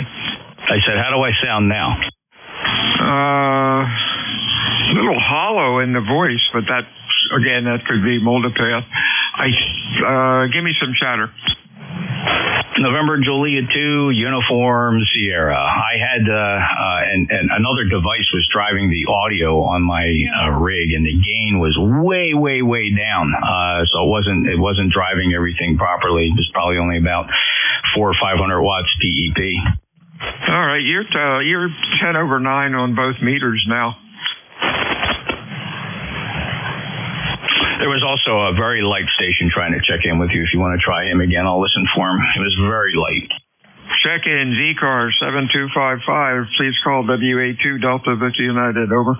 I said, how do I sound now? A little hollow in the voice, but that could be multipath. Give me some chatter. November Juliet 2, Uniform Sierra. I had and another device was driving the audio on my rig, and the gain was way down. So it wasn't driving everything properly. It was probably only about 400 or 500 watts PEP. All right, you're 10 over 9 on both meters now. There was also a very light station trying to check in with you. If you want to try him again, I'll listen for him. It was very light. Check-in, ECARS 7255. Please call WA2 Delta Victor United. Over.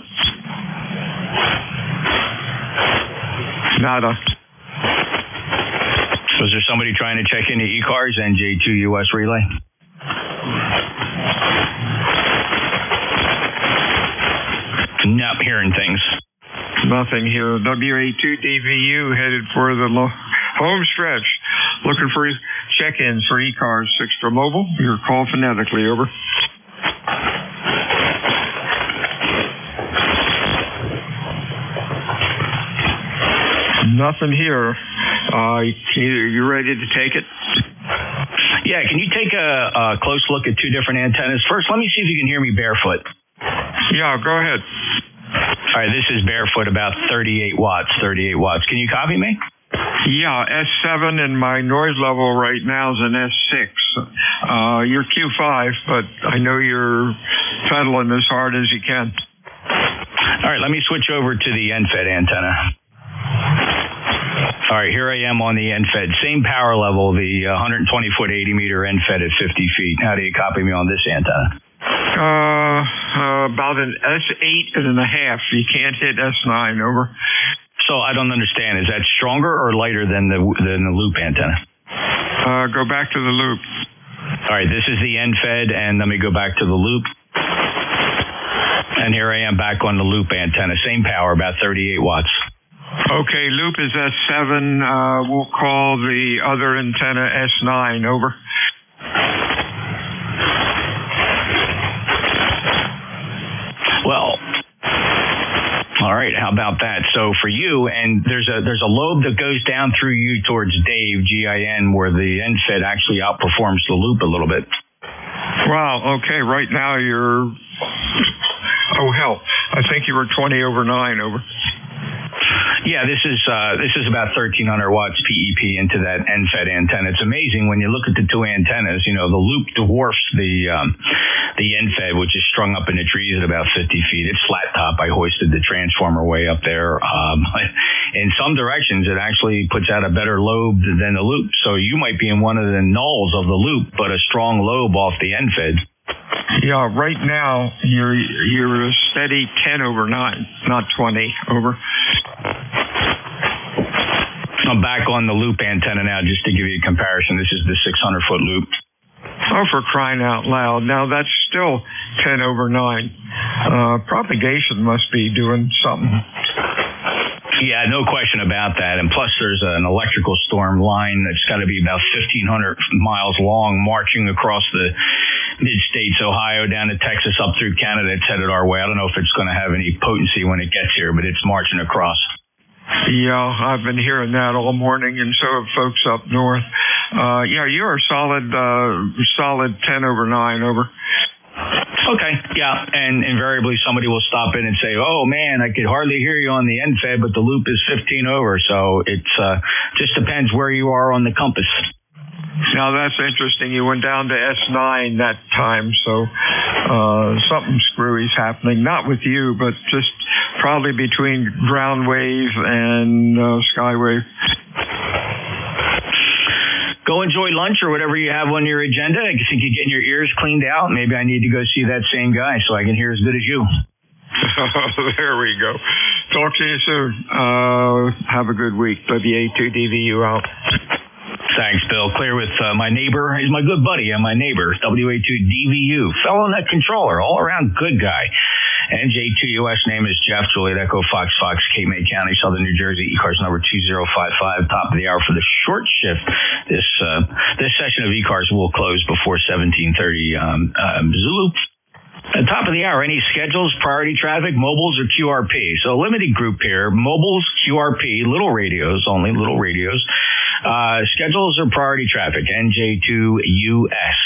Nada. Was there somebody trying to check into ECARS, NJ2US relay? Not hearing things. Nothing here. WA2DVU headed for the home stretch. Looking for check-ins for ECARS 6 for mobile. Your call phonetically. Over. Nothing here. You ready to take it? Yeah, can you take a close look at two different antennas? First, let me see if you can hear me barefoot. Yeah, go ahead. All right, this is barefoot, about 38 watts. Can you copy me? Yeah, S7, and my noise level right now is an S6. You're Q5, but I know you're pedaling as hard as you can. All right, let me switch over to the NFED antenna. All right, here I am on the NFED. Same power level, the 120-foot 80-meter NFED at 50 feet. How do you copy me on this antenna? About an S8.5. You can't hit S9. Over. So I don't understand. Is that stronger or lighter than the loop antenna? Go back to the loop. All right, this is the NFED, and let me go back to the loop. And here I am back on the loop antenna. Same power, about 38 watts. Okay, loop is S7. We'll call the other antenna S9. Over. Well, all right. How about that? So for you, and there's a lobe that goes down through you towards Dave, GIN, where the NFED actually outperforms the loop a little bit. Wow. Okay. Right now you're. Oh hell! I think you were 20 over 9. Over. Yeah, this is about 1,300 watts PEP into that NFED antenna. It's amazing when you look at the two antennas. You know, the loop dwarfs the NFED, which is strung up in the trees at about 50 feet. It's flat top. I hoisted the transformer way up there. In some directions, it actually puts out a better lobe than the loop. So you might be in one of the nulls of the loop, but a strong lobe off the NFED. Yeah, right now you're a steady 10 over 9, not 20. Over. I'm back on the loop antenna now, just to give you a comparison. This is the 600-foot loop. Oh, for crying out loud. Now, that's still 10 over 9. Propagation must be doing something. Yeah, no question about that. And plus, there's an electrical storm line that's got to be about 1,500 miles long, marching across the mid-states, Ohio, down to Texas, up through Canada. It's headed our way. I don't know if it's going to have any potency when it gets here, but it's marching across. Yeah, I've been hearing that all morning, and so have folks up north. Yeah, you're a solid 10 over 9. Over. Okay, yeah, and invariably somebody will stop in and say, oh man, I could hardly hear you on the NFED, but the loop is 15 over, so it's just depends where you are on the compass. Now that's interesting. You went down to S9 that time, so something screwy's happening. Not with you, but just probably between ground wave and skywave. Go enjoy lunch or whatever you have on your agenda. I think you're getting your ears cleaned out. Maybe I need to go see that same guy so I can hear as good as you. There we go. Talk to you soon. Have a good week. WA2DVU out. Thanks, Bill. Clear with my neighbor. He's my good buddy and my neighbor, WA2DVU. Fellow net controller, all around good guy. NJ2US name is Jeff, Juliet Echo, Fox, Cape May County, Southern New Jersey, ECARS number 2055, top of the hour for the short shift. This session of ECARS will close before 17:30 Zulu. At top of the hour, any schedules, priority traffic, mobiles, or QRP? So limited group here, mobiles, QRP, little radios, only little radios. Schedules or priority traffic, NJ2US.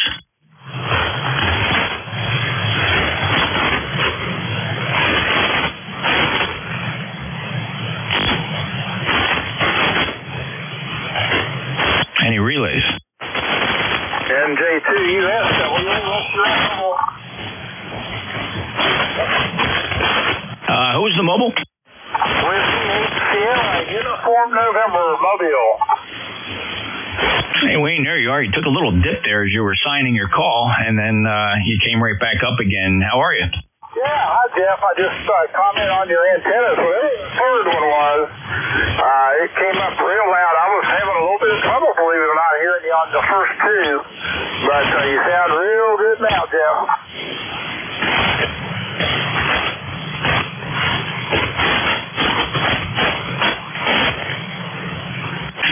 Any relays? NJ2US, who's the mobile? Sierra, Uniform November, Mobile. Hey, Wayne, there you are. You took a little dip there as you were signing your call, and then you came right back up again. How are you? Yeah, hi, Jeff. I just commented on your antennas. Well, the third one was. It came up real loud. I was having a little bit of trouble, believe it or not, hearing you on the first two. But you sound real good now, Jeff.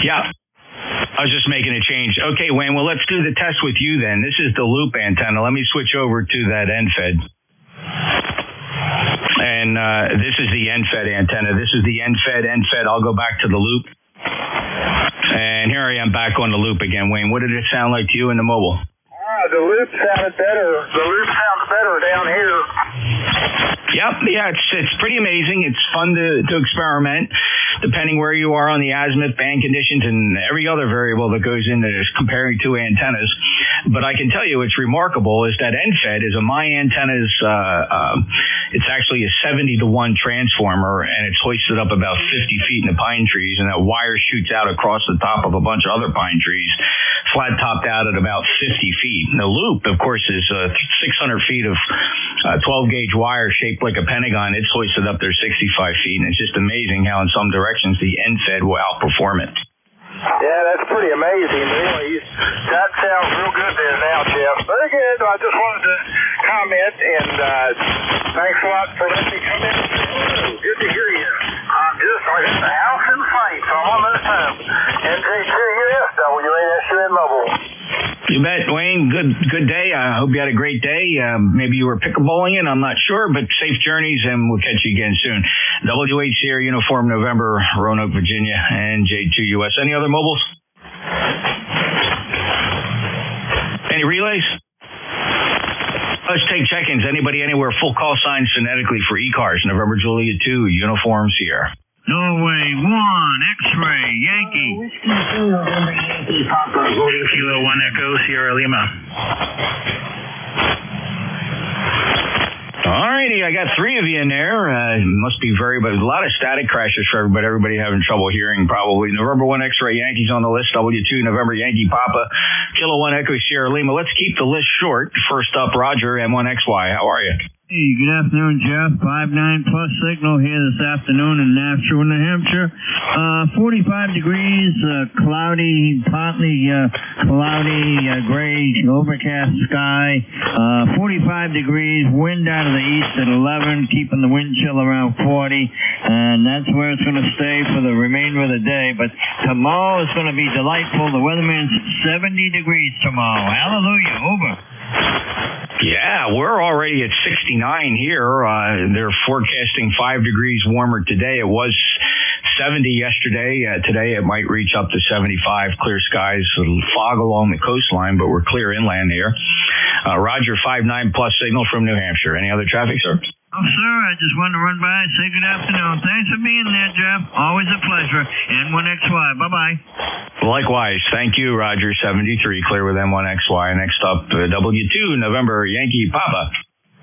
Yeah. I was just making a change. Okay, Wayne, well, let's do the test with you then. This is the loop antenna. Let me switch over to that NFED. And this is the NFED antenna. This is the NFED. I'll go back to the loop. And here I am back on the loop again, Wayne. What did it sound like to you in the mobile? The loop sounded better. The loop sounds better down here. Yep, yeah, it's pretty amazing. It's fun to experiment, depending where you are on the azimuth, band conditions, and every other variable that goes into comparing two antennas. But I can tell you what's remarkable is that NFED is my antenna's, it's actually a 70-to-1 transformer, and it's hoisted up about 50 feet in the pine trees, and that wire shoots out across the top of a bunch of other pine trees, flat topped out at about 50 feet. And the loop, of course, is 600 feet of 12-gauge wire shaped like a pentagon. It's hoisted up there 65 feet, and it's just amazing how in some directions the NFED will outperform it. Yeah, that's pretty amazing. Anyway, that sounds real good there now, Jeff. Very good. I just wanted to comment, and thanks a lot for letting me come in. Good to hear you. I got the house in sight, so I'm on this time. NJ2US, WASUN Mobile. You bet, Wayne. Good day. I hope you had a great day. Maybe you were picklebowling it. I'm not sure, but safe journeys, and we'll catch you again soon. WH Sierra Uniform November, Roanoke, Virginia, and J2US. Any other mobiles? Any relays? Let's take check-ins. Anybody anywhere? Full call signs phonetically for ECARS. November Juliet 2, Uniform Sierra. Norway 1, X-ray, Yankee. Kilo 1 Echo, Sierra Lima. All righty, I got three of you in there. Must be but a lot of static crashes for everybody having trouble hearing probably. November 1 X-ray, Yankees on the list. W2, November Yankee Papa. Kilo 1 Echo, Sierra Lima. Let's keep the list short. First up, Roger, M1XY. How are you? Hey, good afternoon, Jeff. 5-9 plus signal here this afternoon in Nashua, New Hampshire. 45 degrees, cloudy, partly cloudy, gray, overcast sky. 45 degrees, wind out of the east at 11, keeping the wind chill around 40. And that's where it's going to stay for the remainder of the day. But tomorrow is going to be delightful. The weatherman's 70 degrees tomorrow. Hallelujah. Over. Yeah, we're already at 69 here. They're forecasting 5 degrees warmer today. It was 70 yesterday. Today it might reach up to 75. Clear skies, fog along the coastline, but we're clear inland here. Roger, 5-9 plus signal from New Hampshire. Any other traffic, sir? Oh, sir, I just wanted to run by and say good afternoon. Thanks for being there, Jeff. Always a pleasure. N1XY. Bye-bye. Likewise. Thank you, Roger. 73, clear with M1XY. Next up, W2, November, Yankee Papa.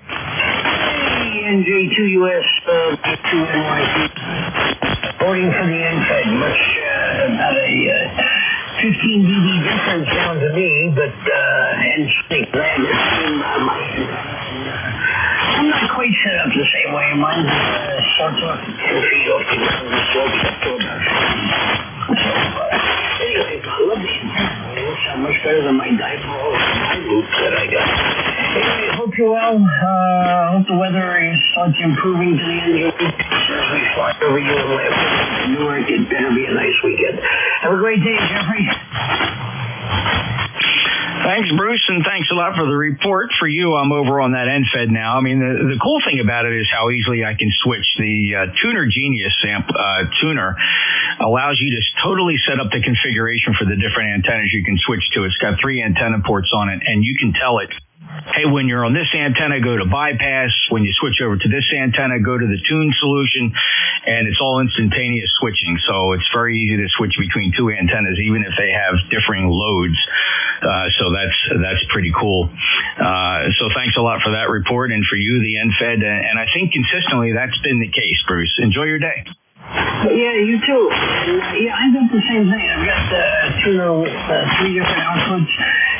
Hey, NJ2US, P2NYC. Voting for the NFED. Much about a 15 dB difference sounds to me, but and glad to see I'm not quite set up the same way. Mine starts off 10 feet off the ground and slopes up to about 50. So, anyway, I love the antenna. It sounds much better than my dipole, my loop that I got. Anyway, hope you're well. Hope the weather starts it's improving to the end of the week. As we fly over you and Newark, it better be a nice weekend. Have a great day, Jeffrey. Thanks, Bruce, and thanks a lot for the report. For you, I'm over on that NFED now. I mean, the cool thing about it is how easily I can switch. The Tuner Genius tuner allows you to totally set up the configuration for the different antennas you can switch to. It's got 3 antenna ports on it, and you can tell it, hey, when you're on this antenna, go to bypass. When you switch over to this antenna, go to the tune solution, and it's all instantaneous switching. So it's very easy to switch between 2 antennas, even if they have differing loads. So that's pretty cool. So thanks a lot for that report, and for you, the NFED. And I think consistently that's been the case, Bruce. Enjoy your day. Yeah, you too. Yeah, I got the same thing. I've got tuner with 3 different outputs.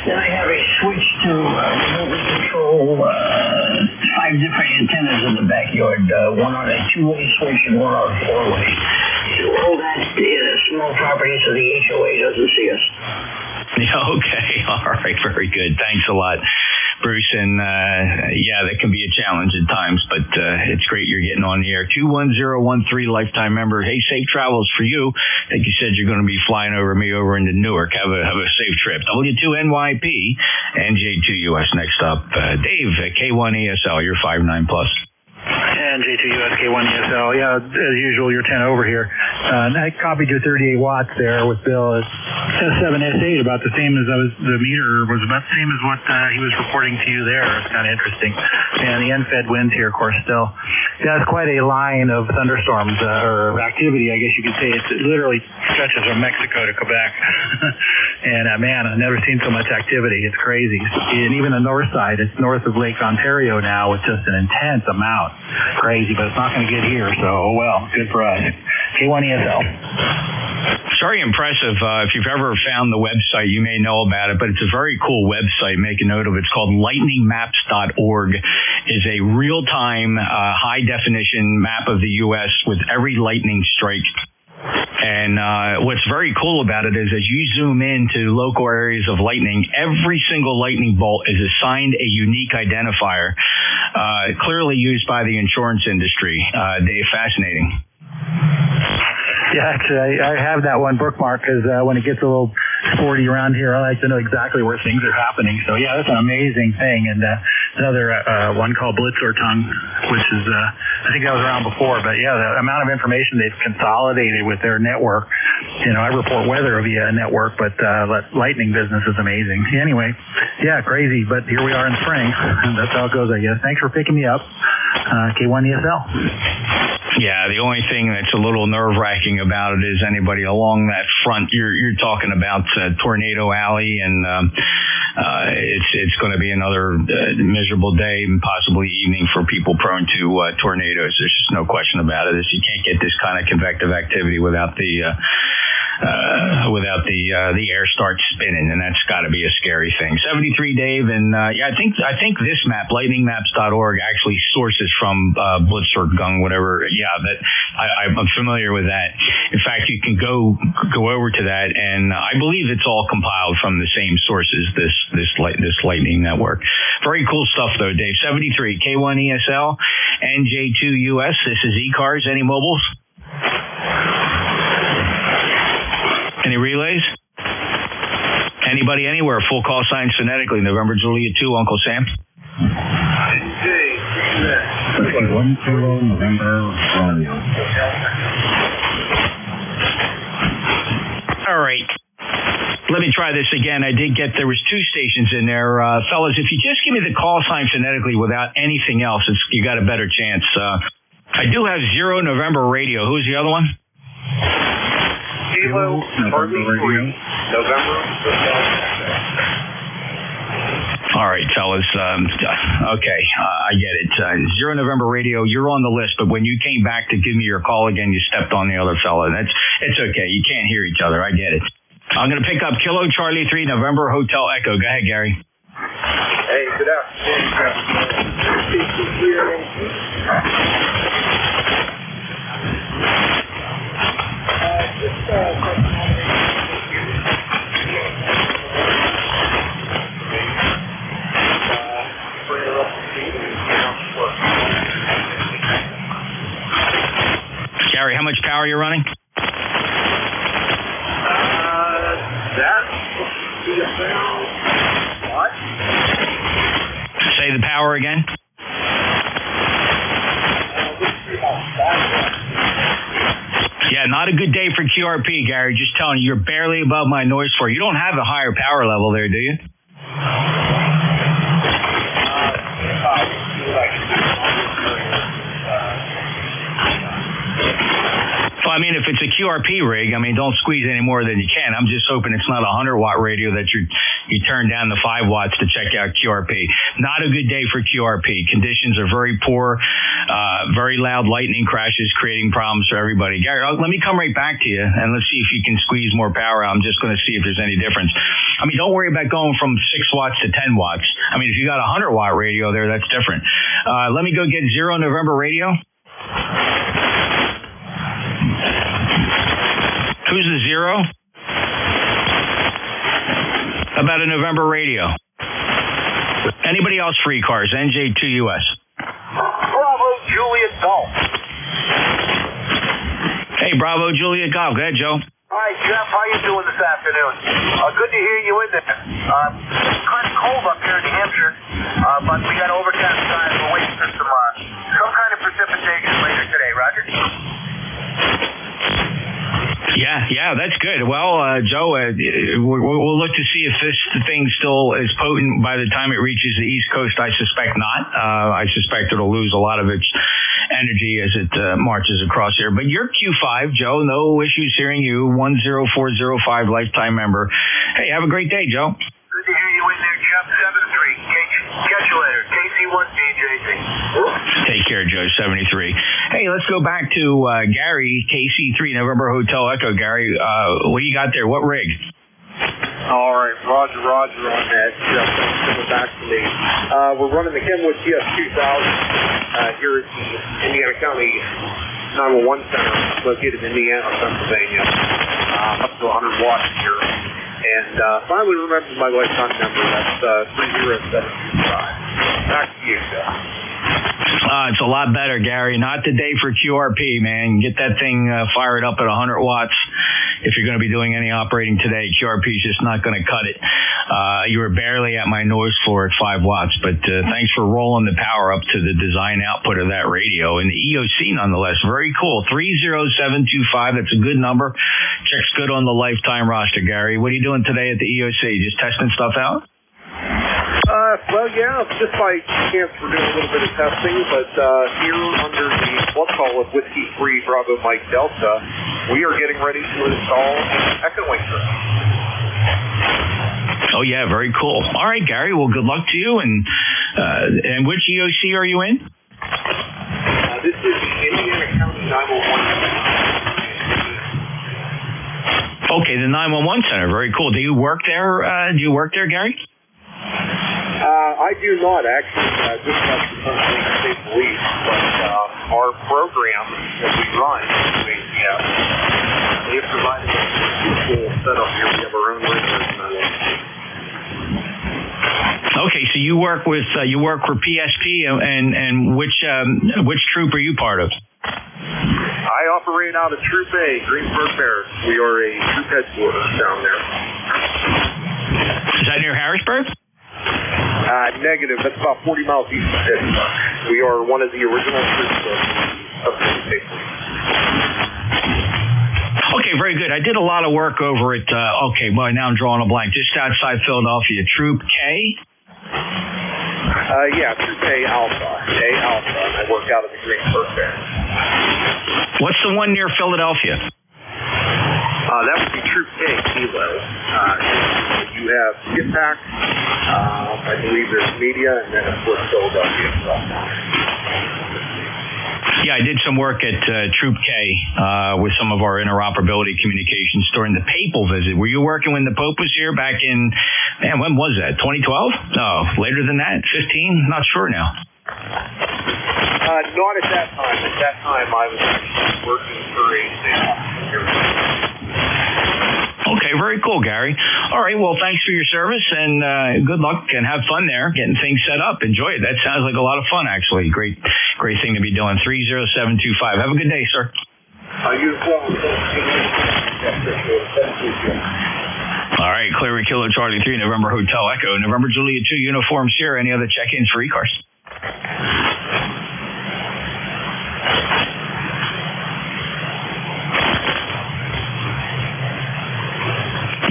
Then I have a switch to remote control 5 different antennas in the backyard. One on a 2-way switch and one on a 4-way. So all that in a small property so the HOA doesn't see us. Okay, all right, very good. Thanks a lot, Bruce. And yeah, that can be a challenge at times, but it's great you're getting on the air. 21013 lifetime member. Hey, safe travels for you. Like you said, you're going to be flying over me over into Newark. Have a safe trip. W2NYP, NJ2US next up. Dave at K1ESL, you're 5'9+. NJ2US, K1ESL. Yeah, as usual, you're 10 over here. I copied your 38 watts there with Bill. It's S7S8, about the same as the meter was about the same as what he was reporting to you there. It's kind of interesting. And the NFED winds here, of course, still. Yeah, it's quite a line of thunderstorms, or activity, I guess you could say. It literally stretches from Mexico to Quebec. And man, I've never seen so much activity. It's crazy. And even the north side, it's north of Lake Ontario now with just an intense amount. Crazy, but it's not going to get here, so oh well, good for us. K1ESL. It's very impressive. If you've ever found the website, you may know about it, but it's a very cool website. Make a note of it. It's called lightningmaps.org. It's a real-time, high-definition map of the U.S. with every lightning strike. And what's very cool about it is as you zoom into local areas of lightning, every single lightning bolt is assigned a unique identifier, clearly used by the insurance industry. Dave, fascinating. Yeah, actually, I have that one bookmarked because when it gets a little sporty around here, I like to know exactly where things are happening. So, yeah, that's an amazing thing. And another one called Blitzertung, which is, I think that was around before. But, yeah, the amount of information they've consolidated with their network. You know, I report weather via a network, but lightning business is amazing. Anyway, yeah, crazy. But here we are in spring. That's how it goes, I guess. Thanks for picking me up. K1ESL. Yeah, the only thing that's a little nerve-wracking about it is anybody along that front. You're talking about Tornado Alley, and it's going to be another miserable day and possibly evening for people prone to tornadoes. There's just no question about it. You can't get this kind of convective activity without the air starts spinning, and that's got to be a scary thing. 73 Dave, and yeah, I think this map, lightningmaps.org, actually sources from Blitzertung, whatever. Yeah, that I'm familiar with that. In fact, you can go over to that, and I believe it's all compiled from the same sources. This lightning network. Very cool stuff, though, Dave. 73 K1ESL, NJ2US. This is ECARS. Any mobiles? Any relays? Anybody anywhere? Full call sign phonetically. November Juliet 2, Uncle Sam. November Romeo. All right. Let me try this again. There was 2 stations in there. Fellas, if you just give me the call sign phonetically without anything else, you got a better chance. I do have 0 November radio. Who's the other one? Kilo, Charlie 3, November. All right, fellas. Okay, I get it. 0 November radio, you're on the list, but when you came back to give me your call again, you stepped on the other fella. It's okay. You can't hear each other. I get it. I'm going to pick up Kilo Charlie 3 November Hotel Echo. Go ahead, Gary. Hey, good afternoon. What? Say the power again. Yeah, not a good day for QRP, Gary. Just telling you, you're barely above my noise floor. You don't have a higher power level there, do you? Well, I mean, if it's a QRP rig, I mean, don't squeeze any more than you can. I'm just hoping it's not a 100-watt radio that you turn down the 5 watts to check out QRP. Not a good day for QRP. Conditions are very poor, very loud lightning crashes, creating problems for everybody. Gary, let me come right back to you, and let's see if you can squeeze more power. I'm just going to see if there's any difference. I mean, don't worry about going from 6 watts to 10 watts. I mean, if you got a 100-watt radio there, that's different. Let me go get 0 November radio. Who's the 0? How about a November radio? Anybody else for ECARS? NJ2US. Bravo, Juliet Golf. Hey, Bravo, Juliet Golf. Go ahead, Joe. Hi, Jeff. How you doing this afternoon? Good to hear you in there. It's kind of cold up here in New Hampshire, but we got overcast skies. We're waiting for some kind of precipitation later today. Roger? Yeah, that's good. Well, Joe, we'll look to see if this thing still is potent by the time it reaches the East Coast. I suspect not. I suspect it'll lose a lot of its energy as it marches across here. But you're Q5, Joe. No issues hearing you. 10405 lifetime member. Hey, have a great day, Joe. Good to hear you in there, Jeff. 7-3. Catch you later. KC1 DJC. Take care, Joe. 73. Hey, let's go back to Gary, KC3 November Hotel Echo. Gary, what do you got there? What rig? All right, Roger on that. Jeff, coming back to me. We're running the Kenwood TS2000 here at the Indiana County 911 Center, located in Indiana, Pennsylvania. Up to 100 watts here. And finally remembered my lifetime number. That's 30725. Back to you, Jeff. It's a lot better, Gary. Not the day for QRP, man. Get that thing fired up at 100 watts. If you're going to be doing any operating today, QRP is just not going to cut it. You were barely at my noise floor at 5 watts, but thanks for rolling the power up to the design output of that radio. And the EOC, nonetheless, very cool. 30725, that's a good number. Checks good on the lifetime roster, Gary. What are you doing today at the EOC? Just testing stuff out? Well, yeah, just by chance we're doing a little bit of testing, but here under the let's call it Whiskey 3 Bravo Mike Delta, we are getting ready to install an Echo Link system. Oh, yeah, very cool. All right, Gary, well, good luck to you. And which EOC are you in? This is Indiana County 911. Okay, the 911 center. Very cool. Do you work there? Gary? I do not actually. Just got the Pennsylvania State Police, but our program that we run, they have provided us with a full setup here. We have our own radio. Okay, so you work for PSP, and which troop are you part of? I operate out of Troop A, Greensburg Parish. We are a troop headquarters down there. Is that near Harrisburg? Negative. That's about 40 miles east of Pittsburgh. We are one of the original troops of the state. Okay, very good. I did a lot of work over at, now I'm drawing a blank, just outside Philadelphia. Troop K? Yeah, Troop A Alpha. And I work out of the Greensburg there. What's the one near Philadelphia? That would be Troop A Kilo. You have Skip Pack, I believe there's Media, and then of course Philadelphia. Yeah, I did some work at Troop K with some of our interoperability communications during the papal visit. Were you working when the Pope was here back in, when was that, 2012? No, later than that, 15? Not sure now. Not at that time. At that time, I was actually working for a Okay, very cool, Gary. All right, well, thanks for your service, and good luck, and have fun there, getting things set up. Enjoy it. That sounds like a lot of fun, actually. Great thing to be doing. 30725. Have a good day, sir. You as well. All right. right, clear Kilo Charlie 3, November Hotel Echo, November Juliet 2, Uniform Sierra. Any other check-ins for ECARS?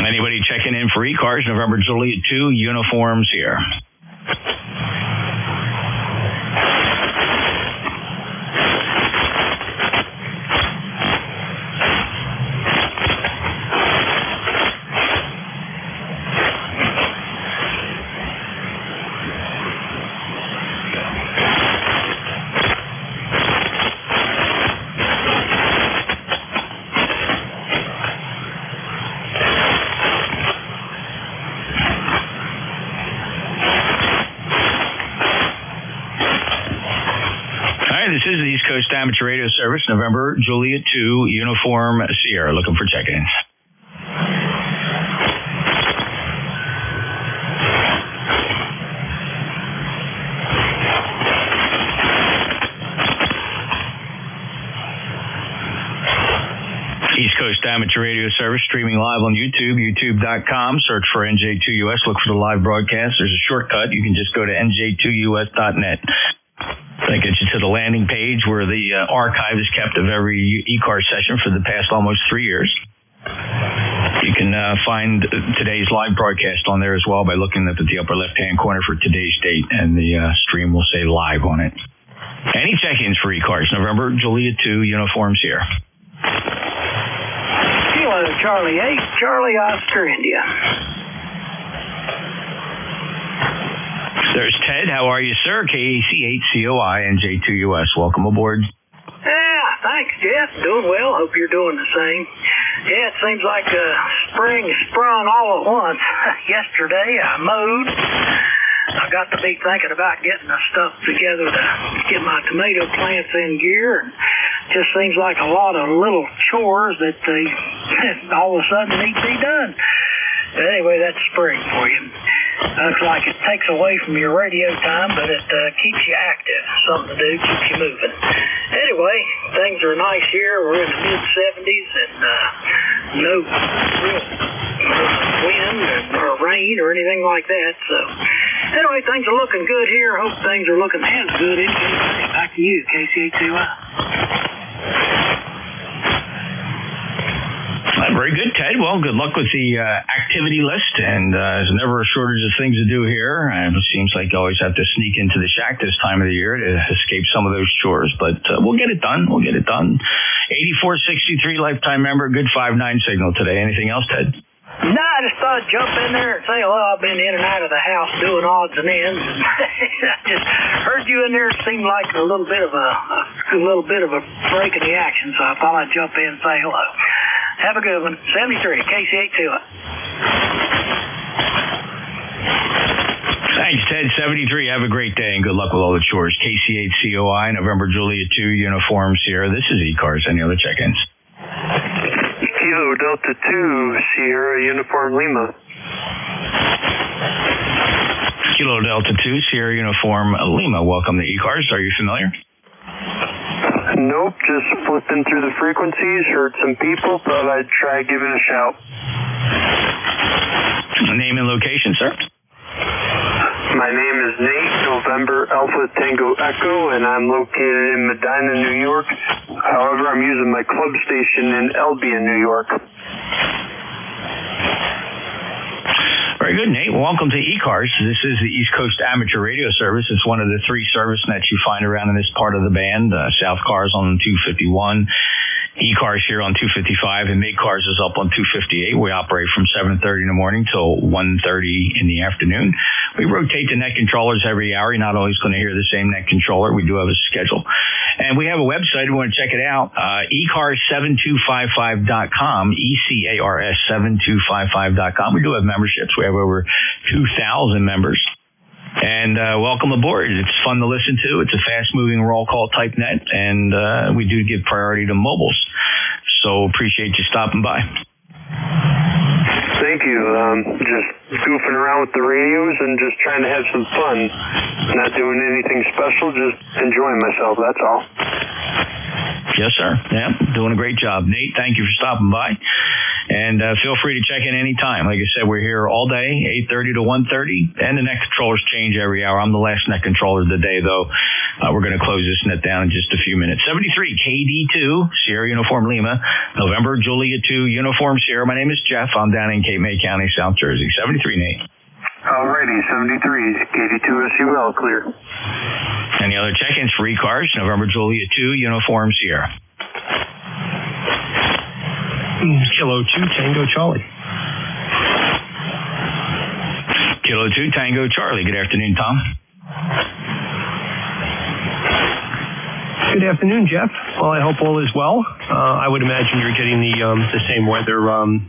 Anybody checking in for ECARS, November Juliet 2, Uniform Sierra. This is the East Coast Amateur Radio Service, November Juliet 2, Uniform Sierra. Looking for check-ins. East Coast Amateur Radio Service, streaming live on YouTube, youtube.com. Search for NJ2US. Look for the live broadcast. There's a shortcut. You can just go to NJ2US.net. That gets you to the landing page where the archive is kept of every ECARS session for the past almost 3 years. You can find today's live broadcast on there as well by looking up at the upper left-hand corner for today's date, and the stream will say live on it. Any check-ins for ECARS, November Juliet 2, Uniforms here. Kilo Charlie 8, Charlie Oscar India. There's Ted. How are you, sir? KAC8COI NJ2US. Welcome aboard. Yeah, thanks, Jeff. Doing well. Hope you're doing the same. Yeah, it seems like spring sprung all at once. Yesterday I mowed. I got to be thinking about getting the stuff together to get my tomato plants in gear. And just seems like a lot of little chores that all of a sudden need to be done. But anyway, that's spring for you. Looks like it takes away from your radio time, but it keeps you active. Something to do, keeps you moving. Anyway, things are nice here. We're in the mid-70s and no real wind or rain or anything like that. So anyway, things are looking good here. Hope things are looking as good in Kansas. Back to you, KC8COI. Very good, Ted. Well, good luck with the activity list, and there's never a shortage of things to do here. And it seems like you always have to sneak into the shack this time of the year to escape some of those chores, but we'll get it done. We'll get it done. 8463 lifetime member, good 5-9 signal today. Anything else, Ted? No, I just thought I'd jump in there and say hello. I've been in and out of the house doing odds and ends. I just heard you in there. It seemed like a little bit of a break in the action, so I thought I'd jump in and say hello. Have a good one. 73, KC8COI. Thanks, Ted. 73. Have a great day and good luck with all the chores. KC8COI, November Juliet 2, Uniform Sierra. This is ECARS. Any other check-ins? Kilo Delta 2, Sierra, Uniform Lima. Kilo Delta 2, Sierra, Uniform Lima. Welcome to ECARS. Are you familiar? Nope, just flipping through the frequencies, heard some people, thought I'd try giving a shout. Name and location, sir? My name is Nate, November Alpha Tango Echo, and I'm located in Medina, New York. However, I'm using my club station in Albion, New York. Very good, Nate. Welcome to ECARS. This is the East Coast Amateur Radio Service. It's one of the 3 service nets you find around in this part of the band. South Cars on 251, ECARS here on 255, and MidCars is up on 258. We operate from 7:30 in the morning till 1:30 in the afternoon. We rotate the net controllers every hour. You're not always going to hear the same net controller. We do have a schedule. And we have a website. If you want to check it out, ECARS7255.com, ECARS7255.com. We do have memberships. We have over 2,000 members. And welcome aboard. It's fun to listen to. It's a fast-moving roll call type net, and we do give priority to mobiles. So appreciate you stopping by. Thank you. Just goofing around with the radios and just trying to have some fun. Not doing anything special, just enjoying myself, that's all. Yes, sir. Yeah, doing a great job. Nate, thank you for stopping by. And feel free to check in anytime. Like I said, we're here all day, 8:30 to 1:30, and the net controllers change every hour. I'm the last net controller of the day, though. We're going to close this net down in just a few minutes. 73 KD2, Sierra Uniform Lima, November Juliet 2, Uniform Sierra. My name is Jeff. I'm down in Cape May County, South Jersey. 73, Nate. Alrighty, 73, KD2SUL, clear. Any other check-ins for ECARS? November Juliet 2, Uniform Sierra. Kilo 2, Tango Charlie. Kilo 2, Tango Charlie. Good afternoon, Tom. Good afternoon, Jeff. Well, I hope all is well. I would imagine you're getting the same weather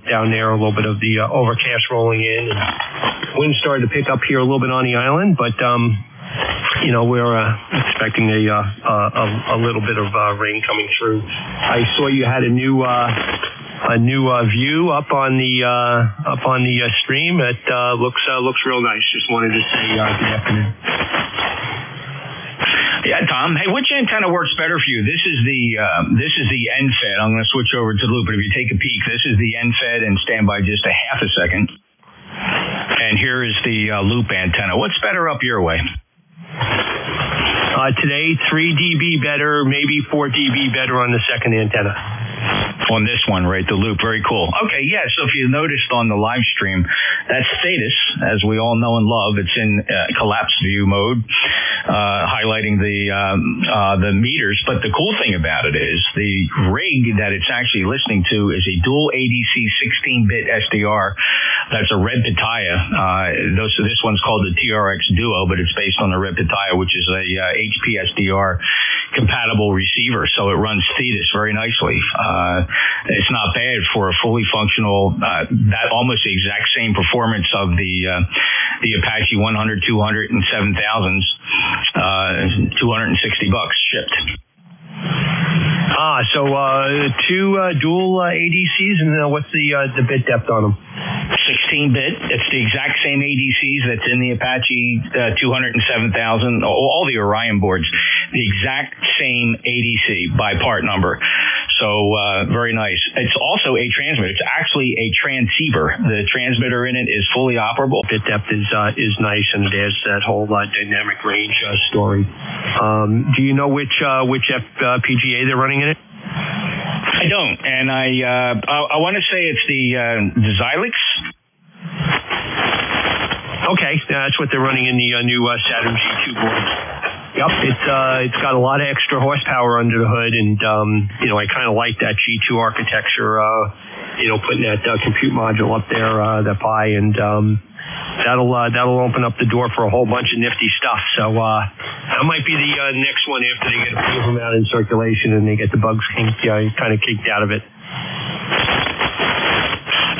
down there, a little bit of the overcast rolling in, and wind started to pick up here a little bit on the island, but we're expecting a little bit of rain coming through. I saw you had a new view up on the stream. It looks real nice. Just wanted to say good afternoon. Yeah, Tom. Hey, which antenna works better for you? This is the end fed. I'm going to switch over to loop, but if you take a peek, this is the end fed, and stand by just a half a second. And here is the loop antenna. What's better up your way? Today, 3 dB better, maybe 4 dB better on the second antenna. On this one, right, the loop, very cool. Okay, yeah, so if you noticed on the live stream, that's status, as we all know and love. It's in collapse view mode, highlighting the meters. But the cool thing about it is the rig that it's actually listening to is a dual ADC 16-bit SDR. That's a Red Pitaya. This one's called the TRX Duo, but it's based on the Red Pitaya, which is a HP SDR compatible receiver. So it runs Thetis very nicely. It's not bad for a fully functional, that almost the exact same performance of the Apache 100, 200, and 7000s, $260 shipped. So two dual ADCs, and what's the bit depth on them? 16-bit. It's the exact same ADCs that's in the Apache 200 and 7000, all the Orion boards. The exact same ADC by part number. So very nice. It's also a transmitter. It's actually a transceiver. The transmitter in it is fully operable. Bit depth is nice, and it adds that whole dynamic range story. Do you know which FPGA they're running in it? I don't, and I want to say it's the Xylix. Okay, that's what they're running in the new Saturn G2 board. Yep, it's got a lot of extra horsepower under the hood, and I kind of like that G2 architecture. Putting that compute module up there, that PI, and that'll open up the door for a whole bunch of nifty stuff. So that might be the next one after they get a few of them out in circulation and they get the bugs kind of kicked out of it.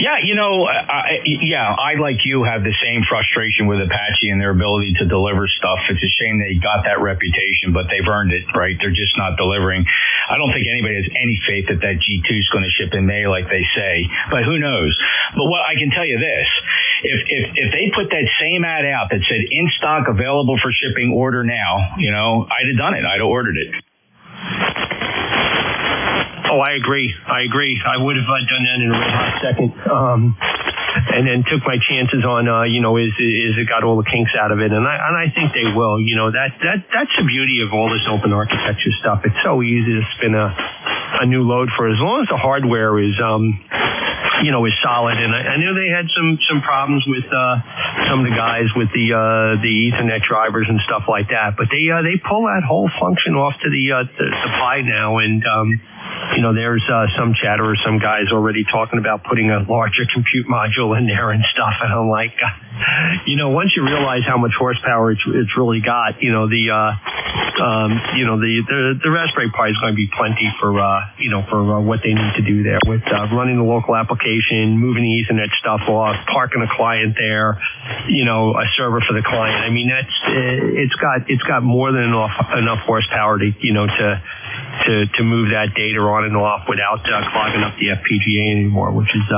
Yeah, I like you have the same frustration with Apache and their ability to deliver stuff. It's a shame they got that reputation, but they've earned it, right? They're just not delivering. I don't think anybody has any faith that G2 is going to ship in May like they say, but who knows? But what I can tell you this, if they put that same ad out that said in stock, available for shipping, order now, I'd have done it. I'd have ordered it. Oh, I agree. I would have done that in a red hot second. And then took my chances on, is it got all the kinks out of it? And I think they will. That's the beauty of all this open architecture stuff. It's so easy to spin a new load for as long as the hardware is solid. And I knew they had some problems with some of the guys with the Ethernet drivers and stuff like that. But they pull that whole function off to the PI now, and there's some chatter or some guys already talking about putting a larger compute module in there and stuff. And I'm like, once you realize how much horsepower it's really got, the Raspberry Pi is going to be plenty for what they need to do there with running the local application, moving the Ethernet stuff off, parking a client there, a server for the client. I mean, it's got more than enough horsepower to move that data on and off without clogging up the FPGA anymore, which is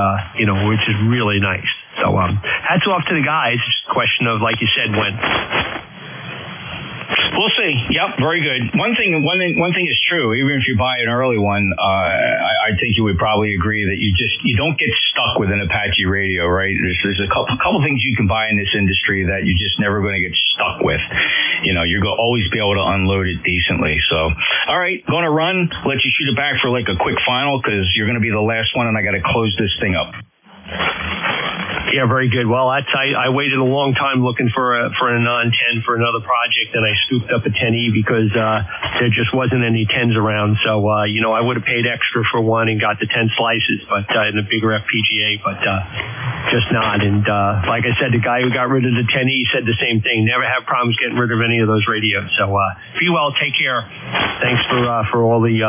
really nice. So hats off to the guys. It's just a question of, like you said, when. We'll see. Yep, very good. One thing is true. Even if you buy an early one, I think you would probably agree that you don't get stuck with an Apache radio, right? There's a couple things you can buy in this industry that you're just never going to get stuck with. You know, you're going to always be able to unload it decently. So, all right, going to run. Let you shoot it back for like a quick final because you're going to be the last one, and I got to close this thing up. Yeah, very good. Well, I waited a long time looking for a non-10 for another project, and I scooped up a 10E because there just wasn't any 10s around. So, I would have paid extra for one and got the 10 slices, but in a bigger FPGA, but just not. And like I said, the guy who got rid of the 10E said the same thing. Never have problems getting rid of any of those radios. So, be well. Take care. Thanks for all the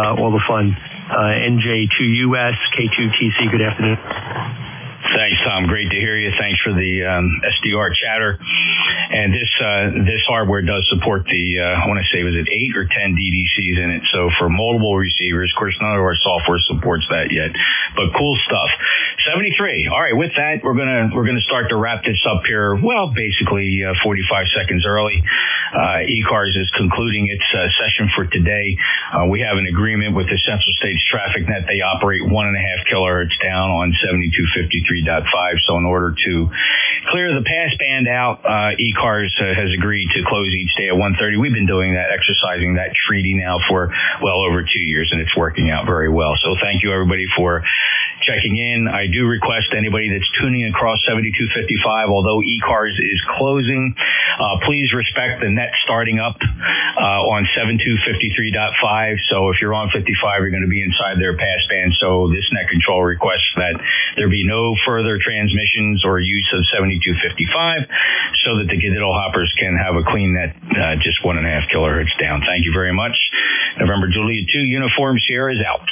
fun. NJ2US, K2TC. Good afternoon. Thanks, Tom. Great to hear you. Thanks for the SDR chatter. And this hardware does support the, I want to say, was it 8 or 10 DDCs in it? So for multiple receivers, of course, none of our software supports that yet, but cool stuff. 73. All right. With that, we're gonna start to wrap this up here. Well, basically 45 seconds early. ECARS is concluding its session for today. We have an agreement with the Central States Traffic Net. They operate 1.5 kilohertz down on 7253.5. So in order to clear the passband out, ECARS has agreed to close each day at 1:30. We've been doing that, exercising that treaty now for well over 2 years, and it's working out very well. So thank you, everybody, for checking in. I do request anybody that's tuning across 7255, although ECARS is closing, please respect the net starting up on 7253.5. So if you're on 55, you're going to be inside their passband. So this net control requests that there be no further transmissions or use of 7255 so that the digital hoppers can have a clean net, just 1.5 kilohertz down. Thank you very much. November Juliet 2, Uniform Sierra is out.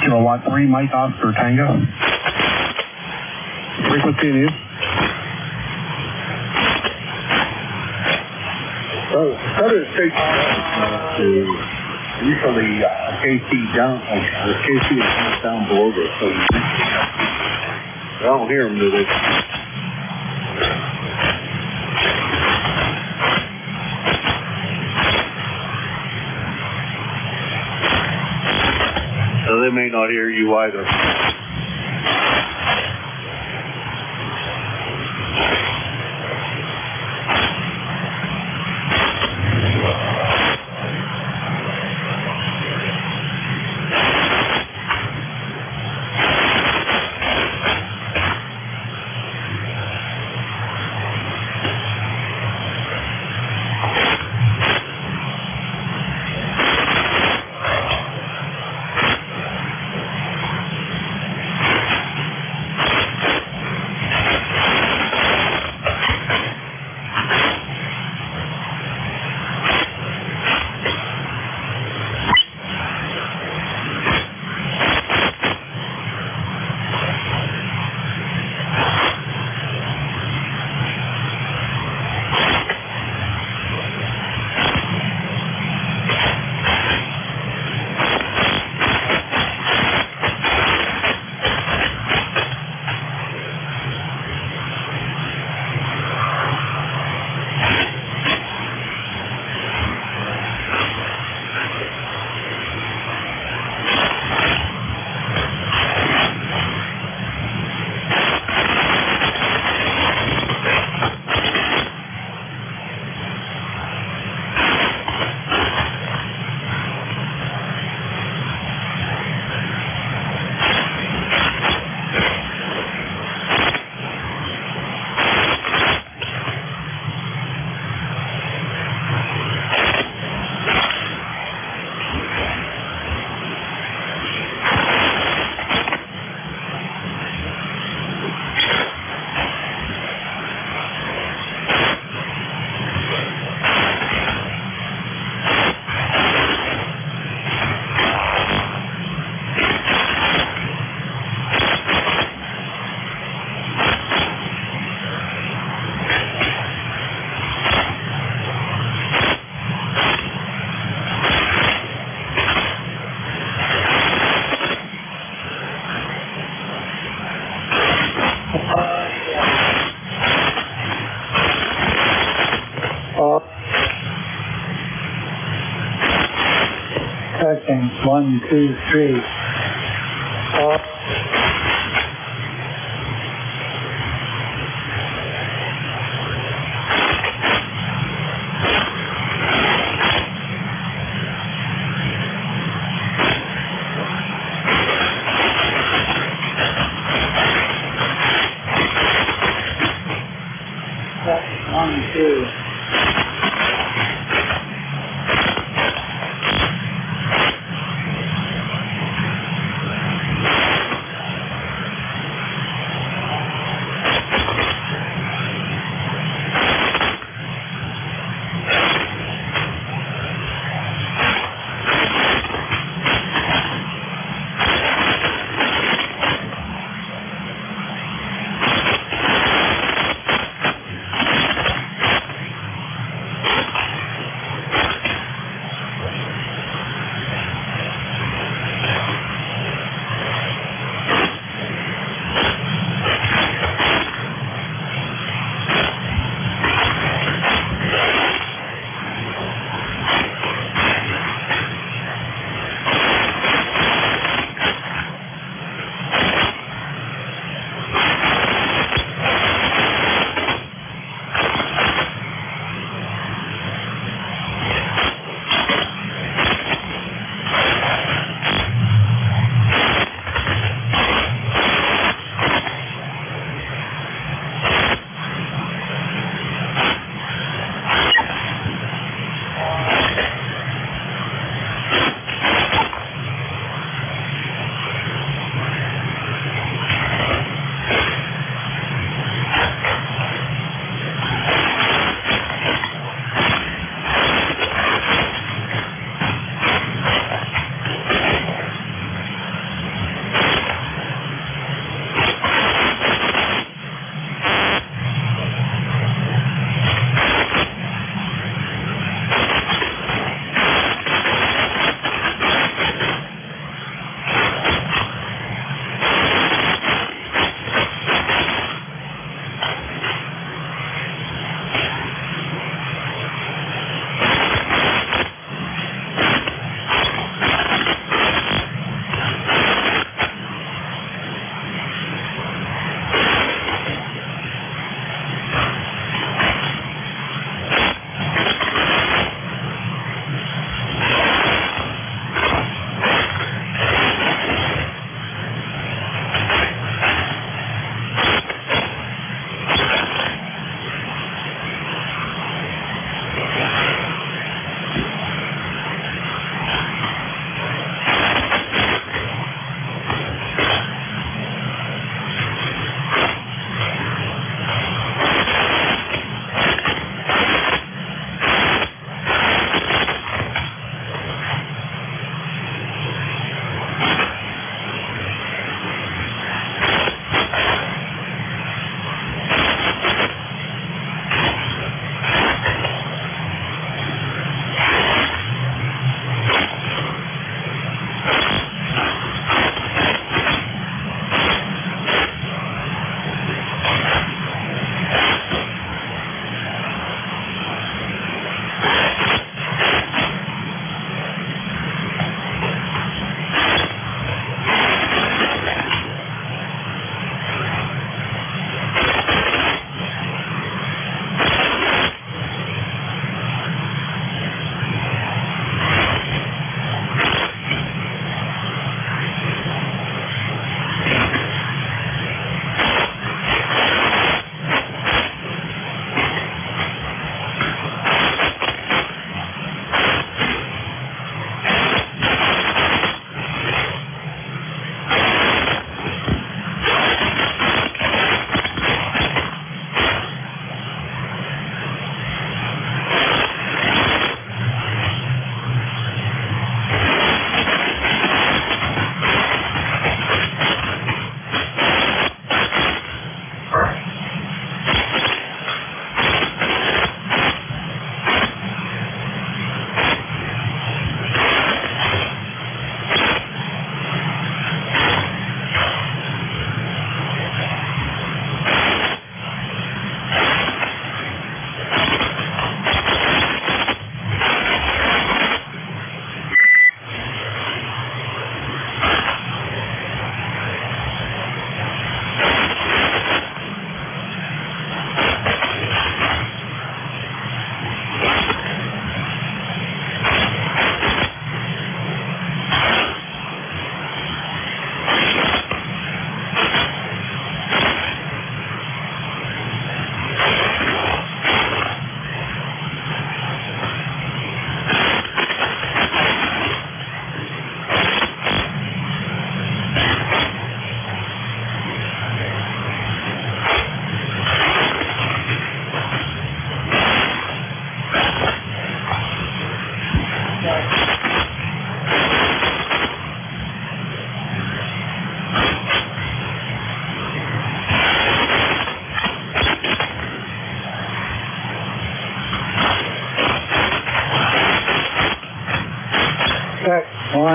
Kilowatt 3, Mike Oscar Tango. Frequency in use. So, Southern State to usually KC down, the KC is down below this, so I don't hear them, do they? So they may not hear you either. Checking. 1, 2, 3. One, two.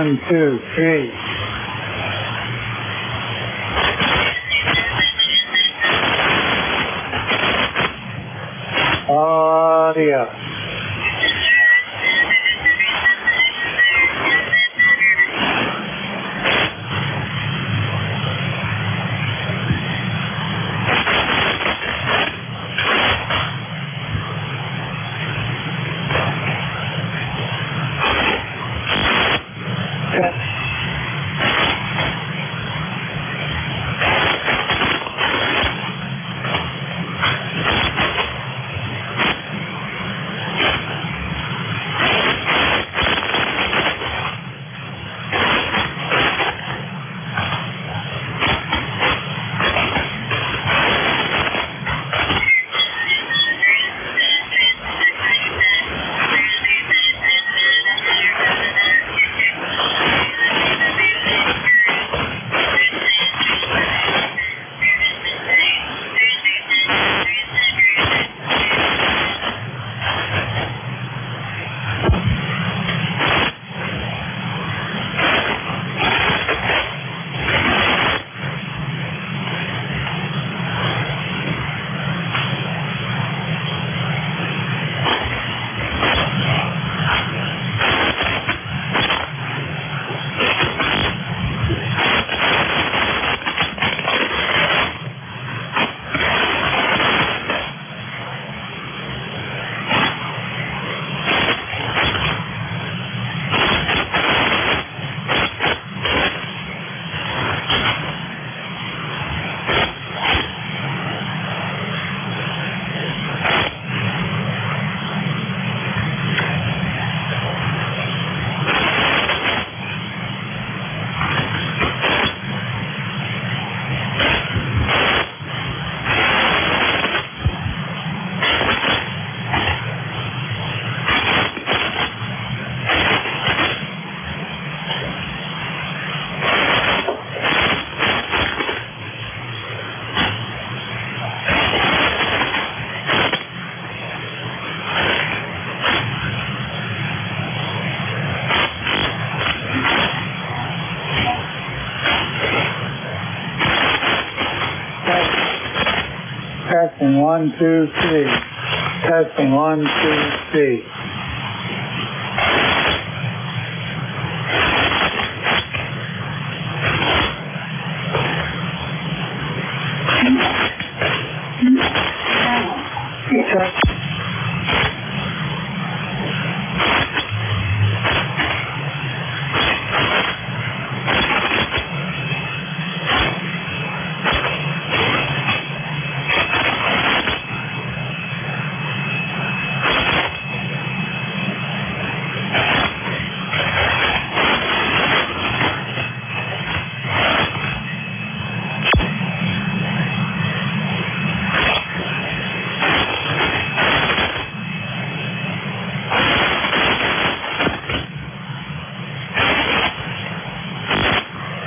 1, 2, 3. Audio. Testing 1, 2, 3. Testing 1, 2, 3.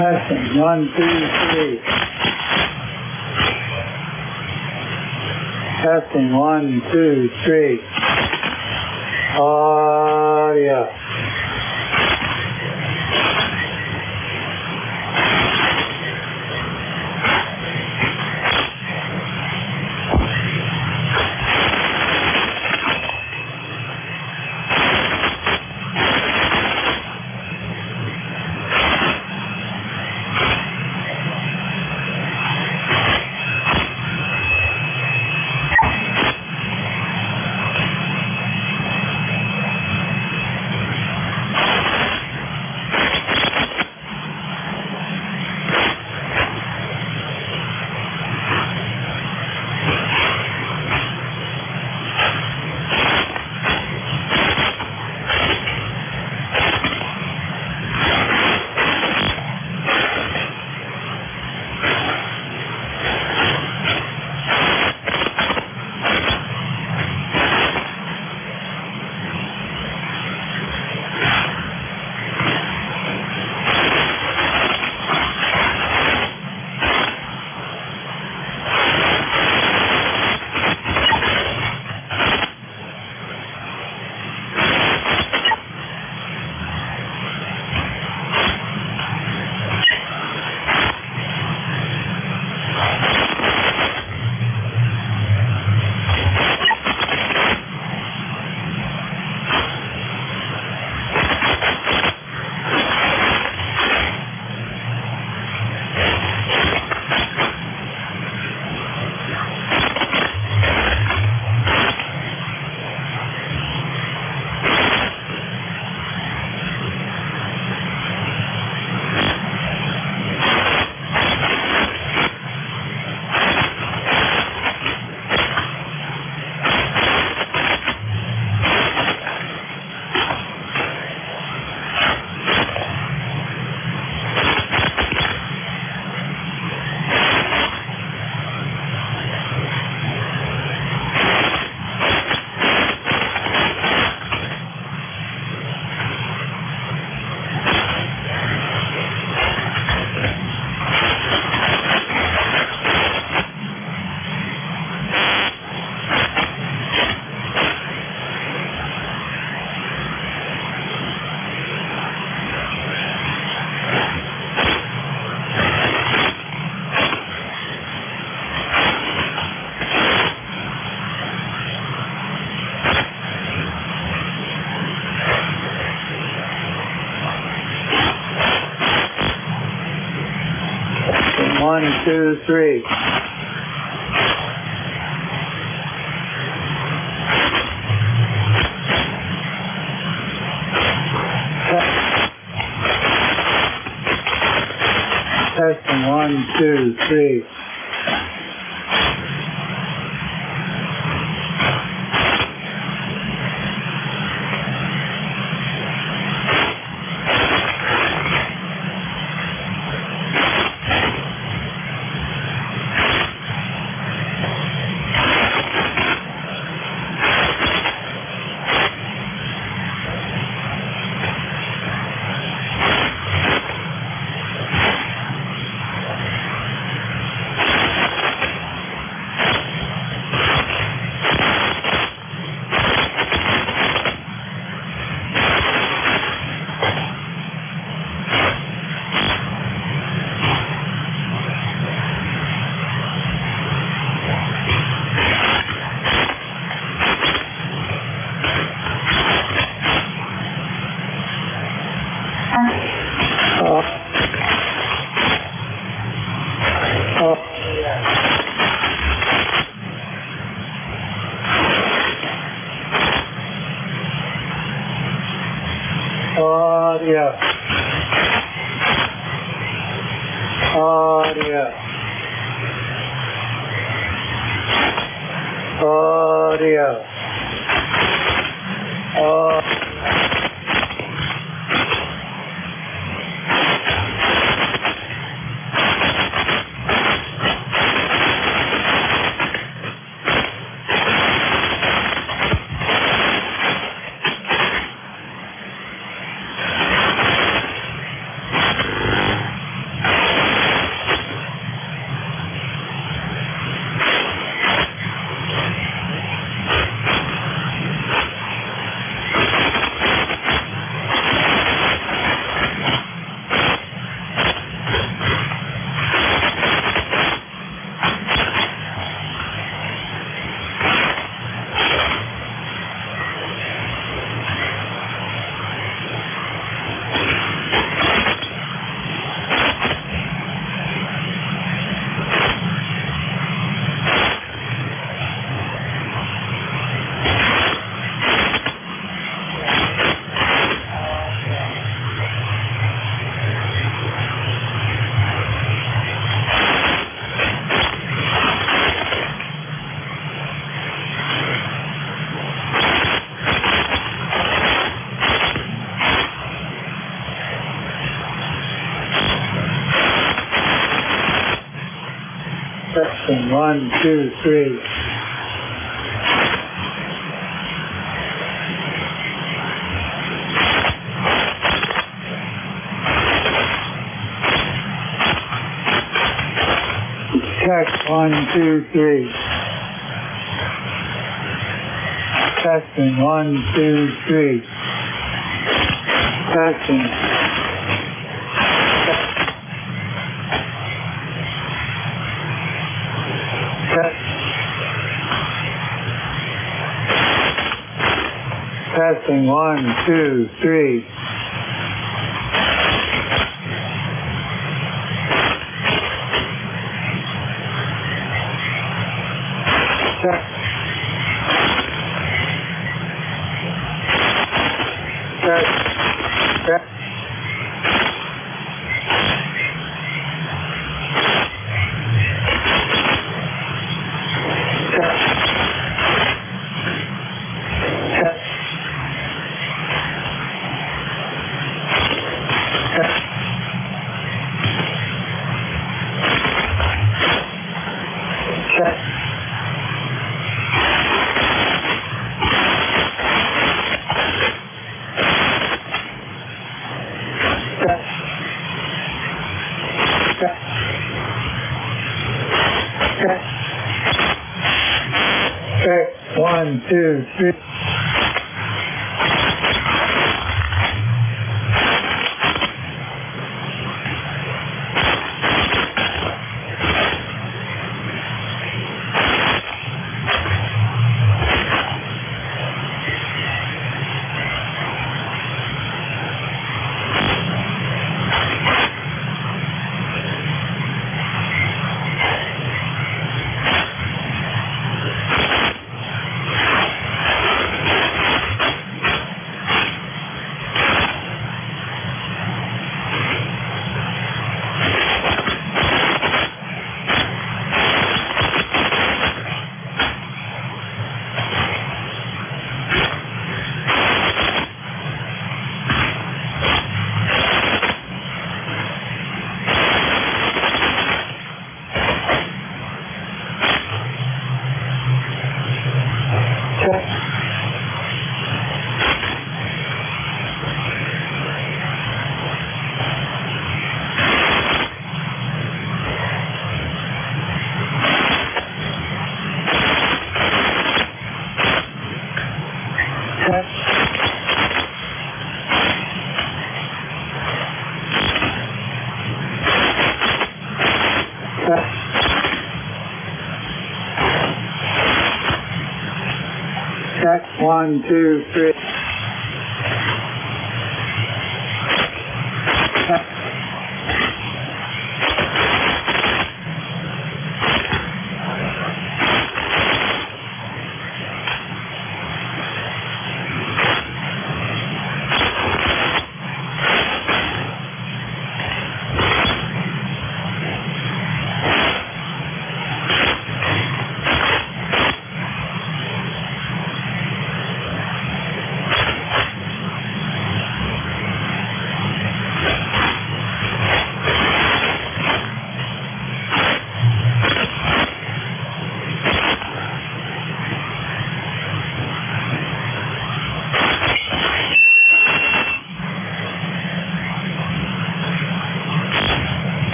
Testing 1, 2, 3. Testing 1, 2, 3. Audio. 2, 3. Testing 1, 2, 3. Audio. Audio. Audio. Testing 1, 2, 3. Check 1, 2, 3. Testing 1, 2, 3. Testing. Testing 1, 2, 3. Check. Check. Check. Check 1, 2, 3. Check, 1, 2, 3.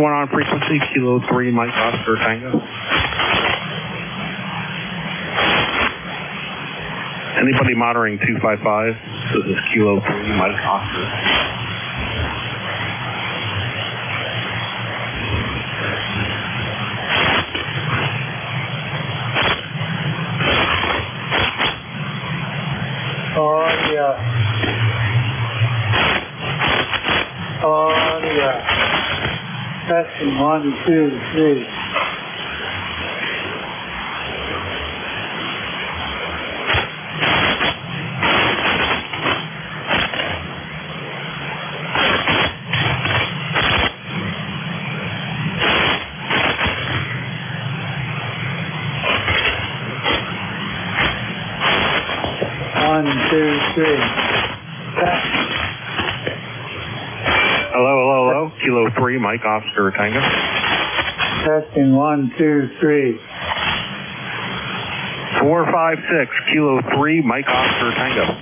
Anyone on frequency? Kilo 3, Mike Oscar Tango. Anybody monitoring 255? This is Kilo 3, Mike Oscar. Testing 1, 2, 3. Hello. Kilo 3, Mike Oscar Tango. Testing 1, 2, 3. 456, Kilo 3, Mike Oscar Tango.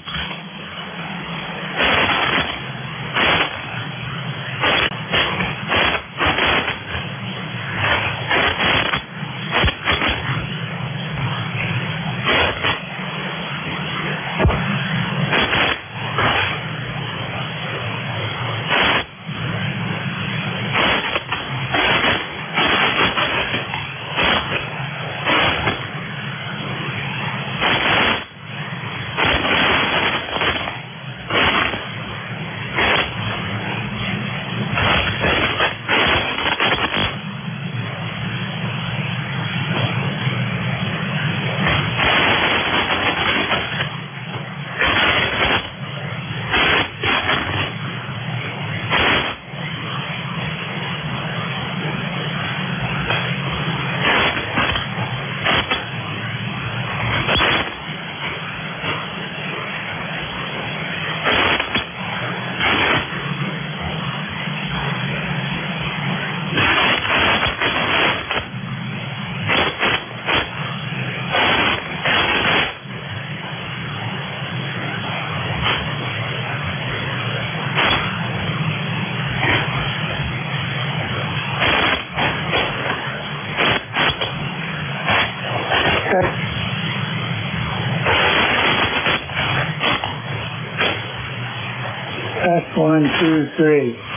Test 1, 2, 3.